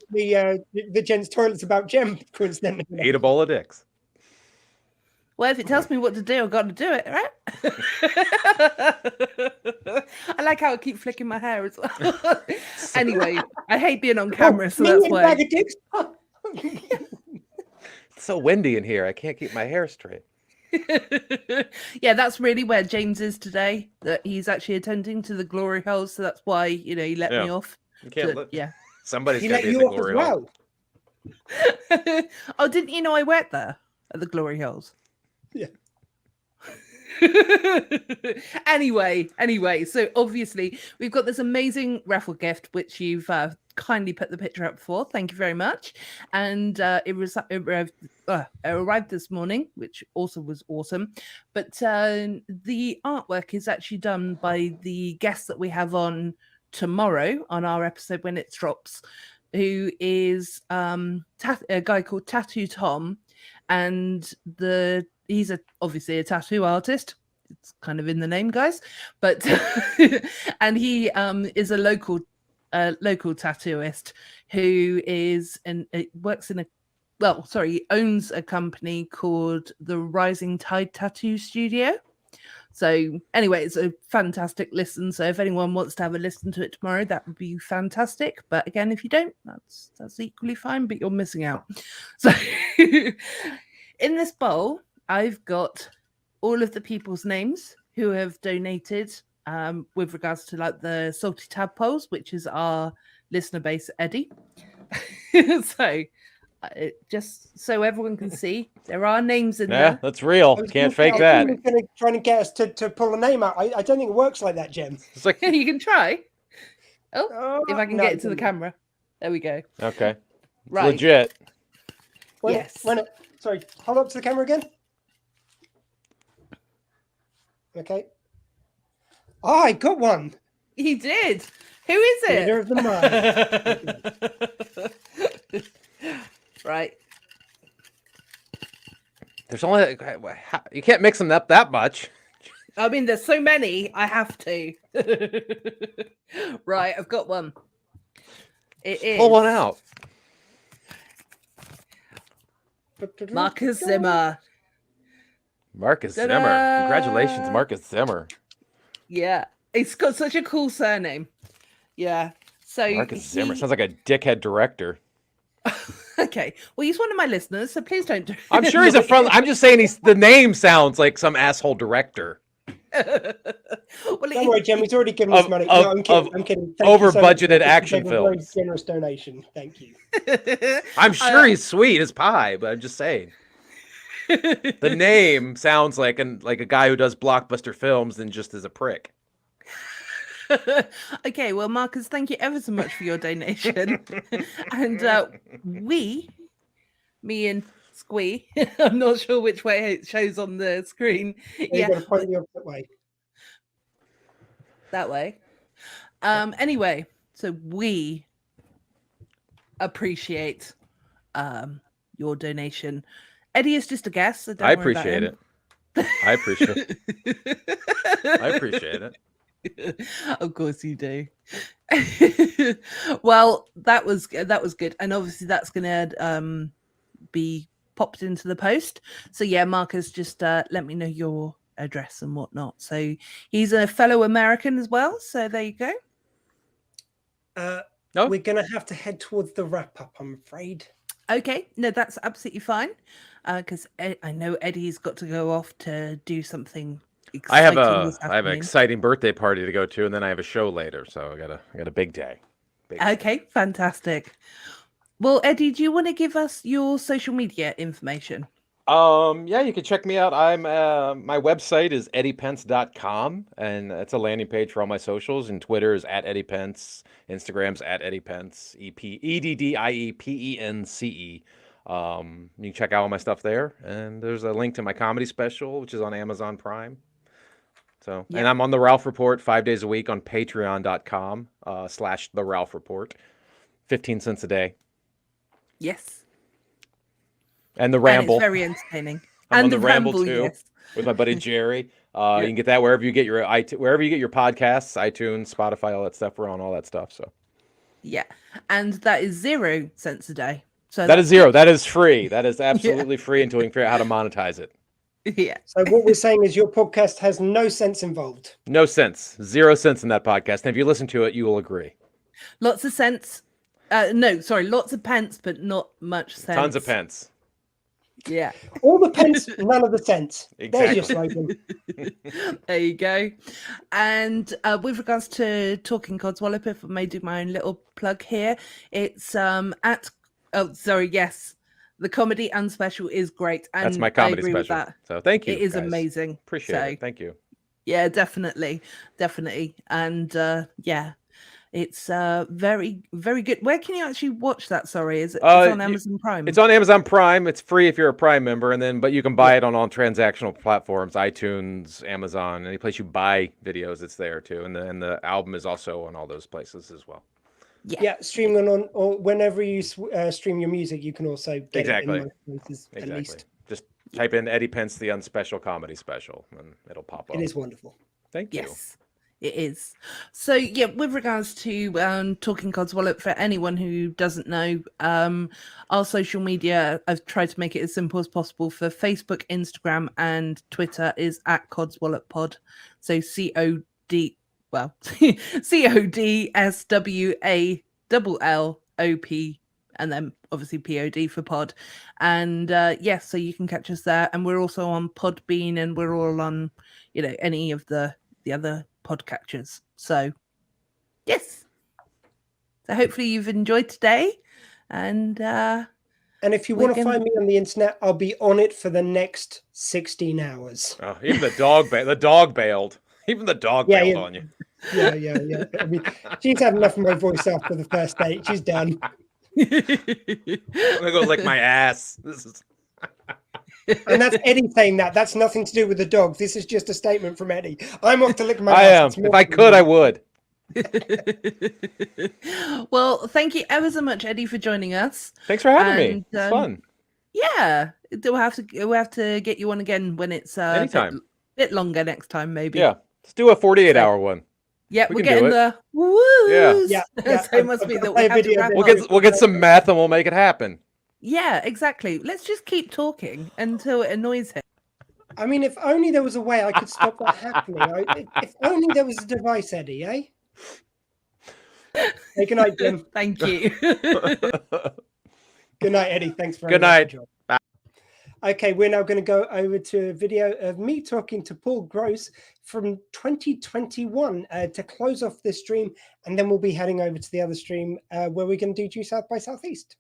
the gents' toilets about Gem, coincidentally. Eat a bowl of dicks. Well, if it tells me what to do, I've got to do it, right? I like how I keep flicking my hair as well. Anyway, I hate being on camera, so that's why. It's so windy in here. I can't keep my hair straight. Yeah, that's really where James is today. That he's actually attending to the glory holes, so that's why he let me off. You can't let. Yeah, somebody's he got let to be at you the off as glory hole. well. Oh, didn't you know I worked there at the glory holes? Yeah. Anyway, so obviously we've got this amazing raffle gift which you've kindly put the picture up for. Thank you very much. And it arrived this morning, which also was awesome. But the artwork is actually done by the guest that we have on tomorrow on our episode when it drops, who is a guy called Tattoo Tom, and he's obviously a tattoo artist. It's kind of in the name, guys. But and he is a local tattooist who he owns a company called the Rising Tide Tattoo Studio. So anyway, it's a fantastic listen. So if anyone wants to have a listen to it tomorrow, that would be fantastic. But again, if you don't, that's equally fine, but you're missing out. So in this bowl, I've got all of the people's names who have donated with regards to like the Salty Tadpoles, which is our listener base, Eddie. So just so everyone can see, there are names in there. That's real. Can't fake that. He's going to try and get us to pull a name out. I don't think it works like that, Jem. It's like you can try. If I can get it to the camera. There we go. Okay. It's right. legit. Yes. Sorry, hold up to the camera again. Okay. Oh, I got one. He did. Who is it? Leader of the mind. Right. There's only you can't mix them up that much. I mean, there's so many. I have to. Right, I've got one. It is. Pull one out. Marcus Zimmer. Marcus Zimmer. Congratulations, Marcus Zimmer. Yeah, it's got such a cool surname. Yeah. So Marcus Zimmer sounds like a dickhead director. Okay. Well, he's one of my listeners, so please don't do I'm sure he's a front. I'm just saying the name sounds like some asshole director. Don't worry, Jem. He's already given us money. No, I'm kidding. Over budgeted action films. Very generous donation. Thank you. I'm sure he's sweet as pie, but I'm just saying. The name sounds like a guy who does blockbuster films and just is a prick. Okay, well, Marcus, thank you ever so much for your donation. And me and Squee, I'm not sure which way it shows on the screen. Yeah, you've got to point the opposite way. That way. Anyway, so we appreciate your donation. Eddie is just a guest. So don't I worry about appreciate him. it. I appreciate it. I appreciate it. Of course you do. Well, that was good, and obviously that's gonna be popped into the post. So yeah, Marcus, just let me know your address and whatnot. So he's a fellow American as well. So there you go. We're gonna have to head towards the wrap up, I'm afraid. Okay, no, that's absolutely fine. Because I know Eddie's got to go off to do something. I have an exciting birthday party to go to, and then I have a show later, so I got a big day. Okay, fantastic. Well, Eddie, do you want to give us your social media information? Yeah, you can check me out. I'm my website is eddiepence.com, and it's a landing page for all my socials. And Twitter is @EddiePence, Instagram's @EddiePence, EddiePence. You can check out all my stuff there, and there's a link to my comedy special, which is on Amazon Prime. So, and I'm on the Ralph Report 5 days a week on patreon.com /the Ralph Report, 15 cents a day. Yes. And the Ramble. And it's very entertaining. I'm and on the Ramble too, yes. with my buddy Jerry. You can get that wherever you get your podcasts, iTunes, Spotify, all that stuff. We're on all that stuff. So yeah, and that is 0 cents a day. So that is zero. That is free. That is absolutely free until we can figure out how to monetize it. Yeah. So what we're saying is your podcast has no sense involved. No sense. 0 cents in that podcast. And if you listen to it, you will agree. Lots of cents. Lots of pence, but not much sense. Tons of pence. Yeah. All the pence, none of the cents. Exactly. There's your slogan. There you go. And with regards to Talking Codswallop, if I may do my own little plug here, it's the comedy and special is great. And that's my comedy I agree with special. That. So thank you. It is guys. amazing. Appreciate it. Thank you. Yeah, definitely. And it's very, very good. Where can you actually watch that? Sorry, is it on Amazon Prime? It's on Amazon Prime. It's free if you're a Prime member, but you can buy it on all transactional platforms, iTunes, Amazon, any place you buy videos, it's there too. And the album is also on all those places as well. Yeah, stream it on, or whenever you stream your music, you can also get it in most places, at least. Just type in Eddie Pence, the Unspecial Comedy Special, and it'll pop up. It is wonderful. Thank you. Yes. It is. So yeah, with regards to Talking Codswallop, for anyone who doesn't know, our social media, I've tried to make it as simple as possible. For Facebook, Instagram, and Twitter is @CodswallopPod. So CODSWALLOP, and then obviously POD for pod. And so you can catch us there. And we're also on Podbean, and we're all on, any of the other podcatchers. So yes. So hopefully you've enjoyed today. And if you want to find me on the internet, I'll be on it for the next 16 hours. Oh, even the dog bailed. Even the dog bailed on you. Yeah. I mean, she's had enough of my voice after the first date. She's done. I'm gonna go lick my ass. This is and that's Eddie saying that. That's nothing to do with the dog. This is just a statement from Eddie. I'm off to lick my ass. If I could, I would. Well, thank you ever so much, Eddie, for joining us. Thanks for having me. It's fun. Yeah, we'll have to get you on again when it's anytime. Bit longer next time, maybe. Yeah, let's do a 48-hour one. Yeah, we're getting the woos. Yeah. So it must be that we have to wrap we'll get some meth and we'll make it happen. Yeah, exactly. Let's just keep talking until it annoys him. I mean, if only there was a way I could stop that happening. If only there was a device, Eddie, eh? Hey, good night, Jim. Thank you. Good night, Eddie. Thanks very much. Good night. Bye. Okay, we're now going to go over to a video of me talking to Paul Gross from 2021 to close off this stream, and then we'll be heading over to the other stream where we're going to do Due South by Southeast.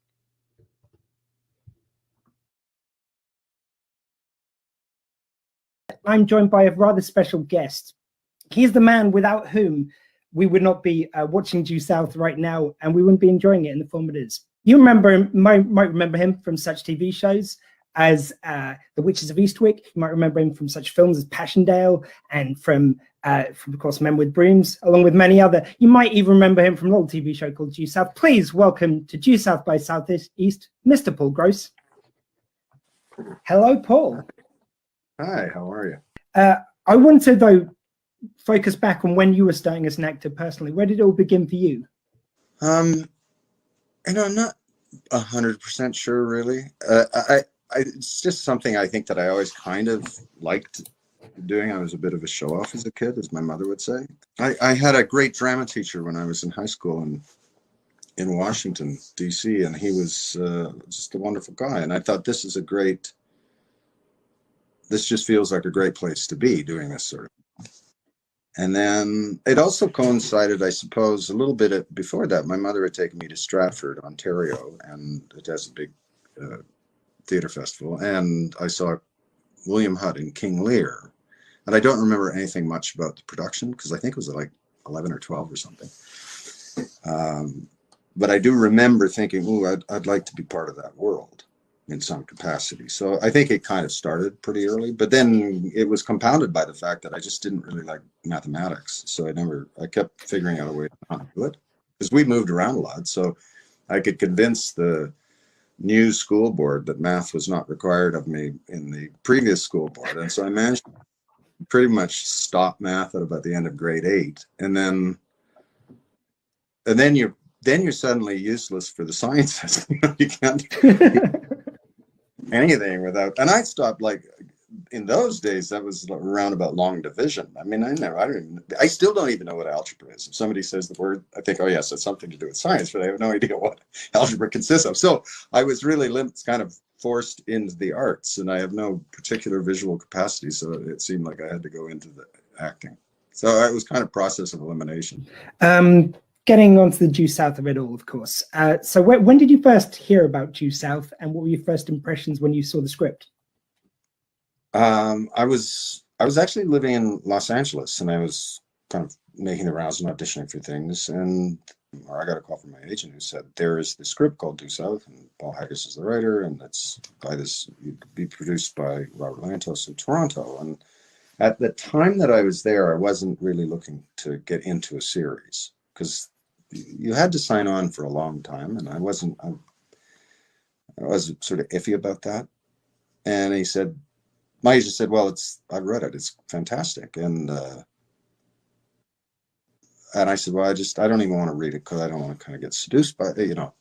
I'm joined by a rather special guest. He's the man without whom we would not be watching Due South right now, and we wouldn't be enjoying it in the form it is. You might remember him from such TV shows as The Witches of Eastwick. You might remember him from such films as Passchendaele, and from of course, Men with Brooms, along with many other. You might even remember him from an old TV show called Due South. Please welcome to Due South by Southeast, Mr. Paul Gross. Hello, Paul. Hi, how are you? I want to, though, focus back on when you were starting as an actor personally. Where did it all begin for you? I'm not 100% sure, really. It's just something I think that I always kind of liked doing. I was a bit of a show-off as a kid, as my mother would say. I had a great drama teacher when I was in high school in Washington, D.C., and he was just a wonderful guy. And I thought, this just feels like a great place to be doing this sort of. And then it also coincided, I suppose, a little bit before that. My mother had taken me to Stratford, Ontario, and it has a big theatre festival. And I saw William Hutt in King Lear. And I don't remember anything much about the production because I think it was like 11 or 12 or something. But I do remember thinking, ooh, I'd like to be part of that world in some capacity. So I think it kind of started pretty early, but then it was compounded by the fact that I just didn't really like mathematics. So I kept figuring out a way to not do it because we moved around a lot. So I could convince the new school board that math was not required of me in the previous school board. And so I managed to pretty much stop math at about the end of grade 8. And then you're suddenly useless for the sciences. You can't anything without, and I stopped, like, in those days that was around about long division. I mean, I still don't even know what algebra is. If somebody says the word, I think, oh yes, it's something to do with science, but I have no idea what algebra consists of. So I was really kind of forced into the arts, and I have no particular visual capacity, so it seemed like I had to go into the acting. So it was kind of process of elimination. Getting onto the Due South of it all, of course. So when did you first hear about Due South, and what were your first impressions when you saw the script? I was actually living in Los Angeles, and I was kind of making the rounds and auditioning for things, and I got a call from my agent who said there is this script called Due South, and Paul Haggis is the writer, and it's be produced by Robert Lantos in Toronto. And at the time that I was there, I wasn't really looking to get into a series because you had to sign on for a long time, and I was sort of iffy about that. And my agent said, well, I've read it, it's fantastic. And I said, well, I don't even want to read it because I don't want to kind of get seduced by it,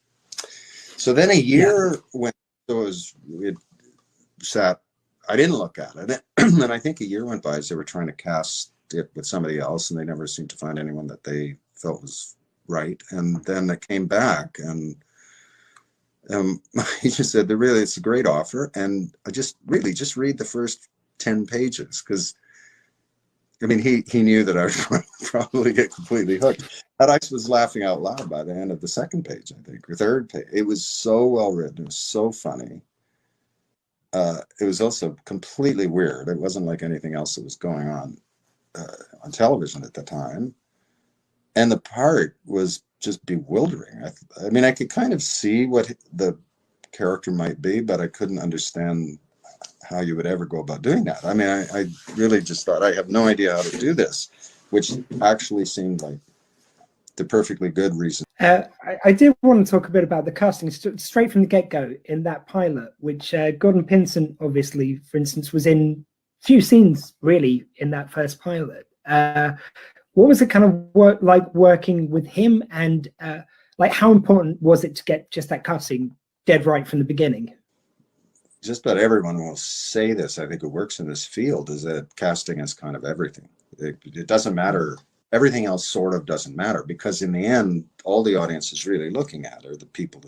So then a year went, I didn't look at it. And I think a year went by as they were trying to cast it with somebody else, and they never seemed to find anyone that they felt was right. And then it came back, and he just said, it's a great offer, and I just read the first 10 pages, because I mean, he knew that I would probably get completely hooked. And I was laughing out loud by the end of the second page, I think, or third page. It was so well written, it was so funny. It was also completely weird. It wasn't like anything else that was going on television at the time. And the part was just bewildering. I mean, I could kind of see what the character might be, but I couldn't understand how you would ever go about doing that. I mean, I really just thought, I have no idea how to do this, which actually seemed like the perfectly good reason. I did want to talk a bit about the casting straight from the get-go in that pilot, which Gordon Pinsent, obviously, for instance, was in few scenes really in that first pilot. What was it kind of like working with him, and like how important was it to get just that casting dead right from the beginning? Just about everyone will say this, I think, who works in this field, is that casting is kind of everything. It doesn't matter. Everything else sort of doesn't matter, because in the end, all the audience is really looking at are the people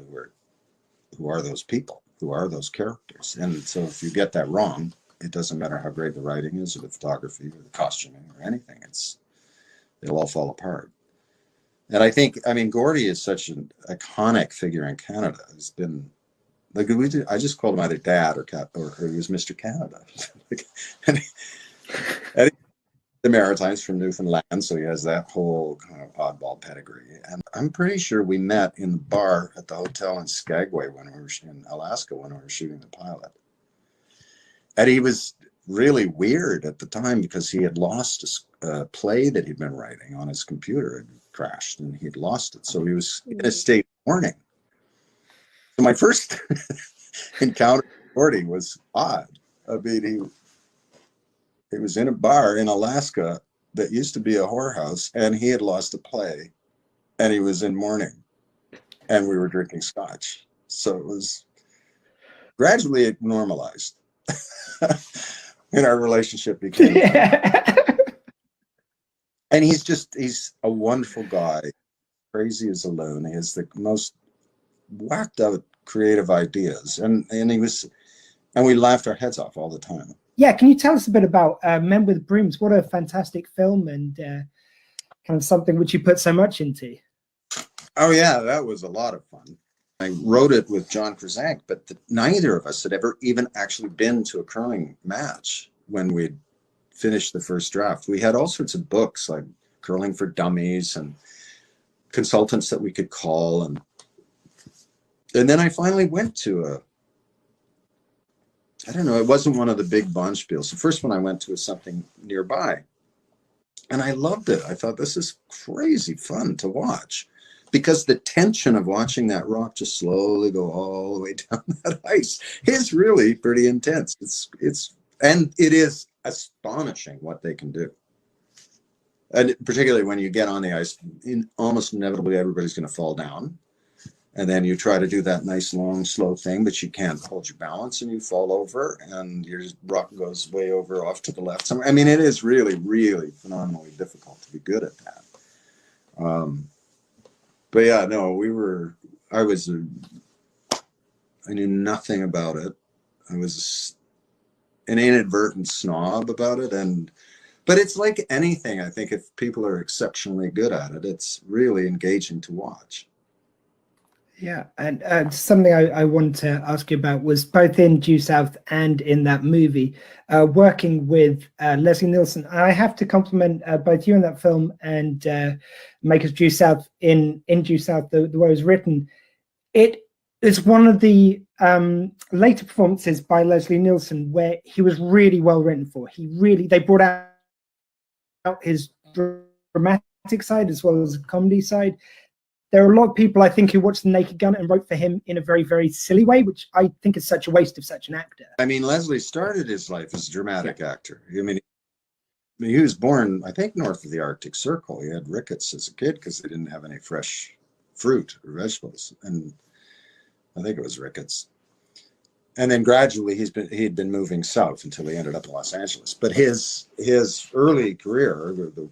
who are those people, who are those characters. And so if you get that wrong, it doesn't matter how great the writing is, or the photography, or the costuming, or anything. It'll all fall apart. And I think, I mean, Gordy is such an iconic figure in Canada. He's been, like, I just called him either Dad or he was Mr. Canada. and the Maritimes, from Newfoundland, so he has that whole kind of oddball pedigree. And I'm pretty sure we met in the bar at the hotel in Skagway when we were in Alaska when we were shooting the pilot. And he was really weird at the time because he had lost a play that he'd been writing on his computer. It crashed and he'd lost it. So he was in a state of mourning. So my first encounter with Gordy was odd. I mean, he was in a bar in Alaska that used to be a whorehouse, and he had lost a play, and he was in mourning, and we were drinking scotch. So it was gradually it normalized. And our relationship became and he's a wonderful guy, crazy as a loon. He has the most whacked out creative ideas, and we laughed our heads off all the time. yeah, can you tell us a bit about Men with Brooms? What a fantastic film, and kind of something which you put so much into. Oh yeah, that was a lot of fun. I wrote it with John Krasank, but neither of us had ever even actually been to a curling match when we'd finished the first draft. We had all sorts of books like Curling for Dummies and consultants that we could call, and then I finally went to I don't know, it wasn't one of the big Bonspiels. The first one I went to was something nearby, and I loved it. I thought, this is crazy fun to watch. Because the tension of watching that rock just slowly go all the way down that ice is really pretty intense. And it is astonishing what they can do. And particularly when you get on the ice, almost inevitably everybody's going to fall down. And then you try to do that nice, long, slow thing, but you can't hold your balance and you fall over and your rock goes way over off to the left somewhere. I mean, it is really, really phenomenally difficult to be good at that. But yeah, no, I knew nothing about it. I was an inadvertent snob about it. But it's like anything. I think if people are exceptionally good at it, it's really engaging to watch. Yeah, and something I wanted to ask you about was both in Due South and in that movie, working with Leslie Nielsen. I have to compliment both you in that film and Makers Due South in Due South, the way it was written. It is one of the later performances by Leslie Nielsen where he was really well written for. They brought out his dramatic side as well as the comedy side. There are a lot of people, I think, who watched The Naked Gun and wrote for him in a very, very silly way, which I think is such a waste of such an actor. I mean, Leslie started his life as a dramatic actor. I mean, he was born, I think, north of the Arctic Circle. He had rickets as a kid because they didn't have any fresh fruit or vegetables. And I think it was rickets. And then gradually he'd been moving south until he ended up in Los Angeles. But his early career, the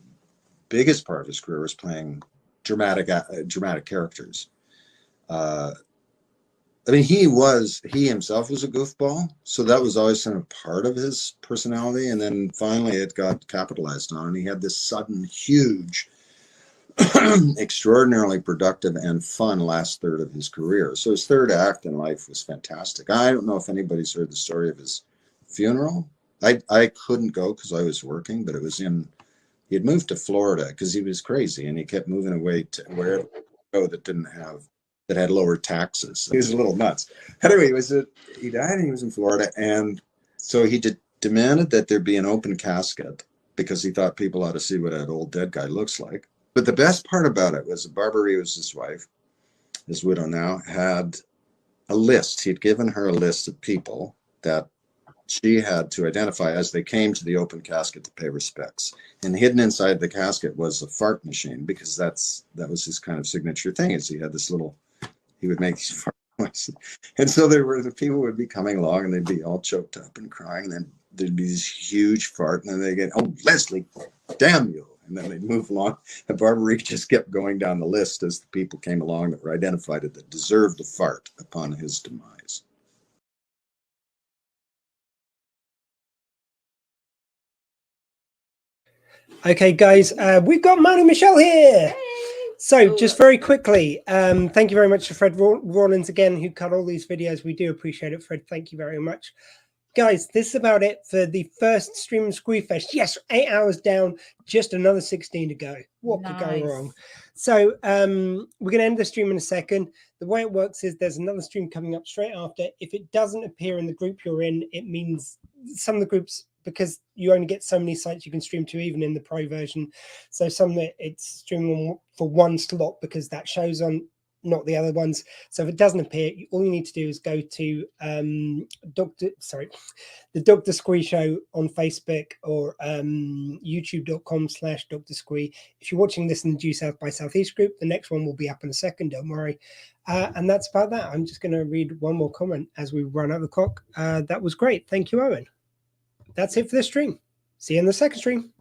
biggest part of his career, was playing dramatic characters. I mean, he himself was a goofball, so that was always kind of part of his personality. And then finally it got capitalized on, and he had this sudden, huge, extraordinarily productive and fun last third of his career. So his third act in life was fantastic. I don't know if anybody's heard the story of his funeral. I couldn't go because I was working, but it was he had moved to Florida because he was crazy, and he kept moving away to wherever that had lower taxes. He was a little nuts. Anyway, he died and he was in Florida, and so he demanded that there be an open casket because he thought people ought to see what that old dead guy looks like. But the best part about it was Barbara was his wife, his widow now, had a list. He'd given her a list of people that she had to identify as they came to the open casket to pay respects. And hidden inside the casket was a fart machine, because that was his kind of signature thing, is he had this he would make these fart noises. And so the people would be coming along and they'd be all choked up and crying. And then there'd be this huge fart, and then they get, "Oh, Leslie, damn you." And then they'd move along. And Barbara just kept going down the list as the people came along that were identified that deserved a fart upon his demise. Okay, guys, we've got Manu Michelle here. So just very quickly, thank you very much to Fred Rawlins again, who cut all these videos. We do appreciate it, Fred. Thank you very much. Guys, this is about it for the first stream of Squeefest. Yes, 8 hours down, just another 16 to go. What could go wrong? So we're going to end the stream in a second. The way it works is there's another stream coming up straight after. If it doesn't appear in the group you're in, it means some of the groups, because you only get so many sites you can stream to, even in the pro version. So some that it's streaming for one slot because that shows on, not the other ones. So if it doesn't appear, all you need to do is go to the Dr. Squee Show on Facebook or youtube.com/Dr. Squee. If you're watching this in the Due South by Southeast group, the next one will be up in a second, don't worry. And that's about that. I'm just going to read one more comment as we run out the clock. That was great. Thank you, Owen. That's it for this stream. See you in the second stream.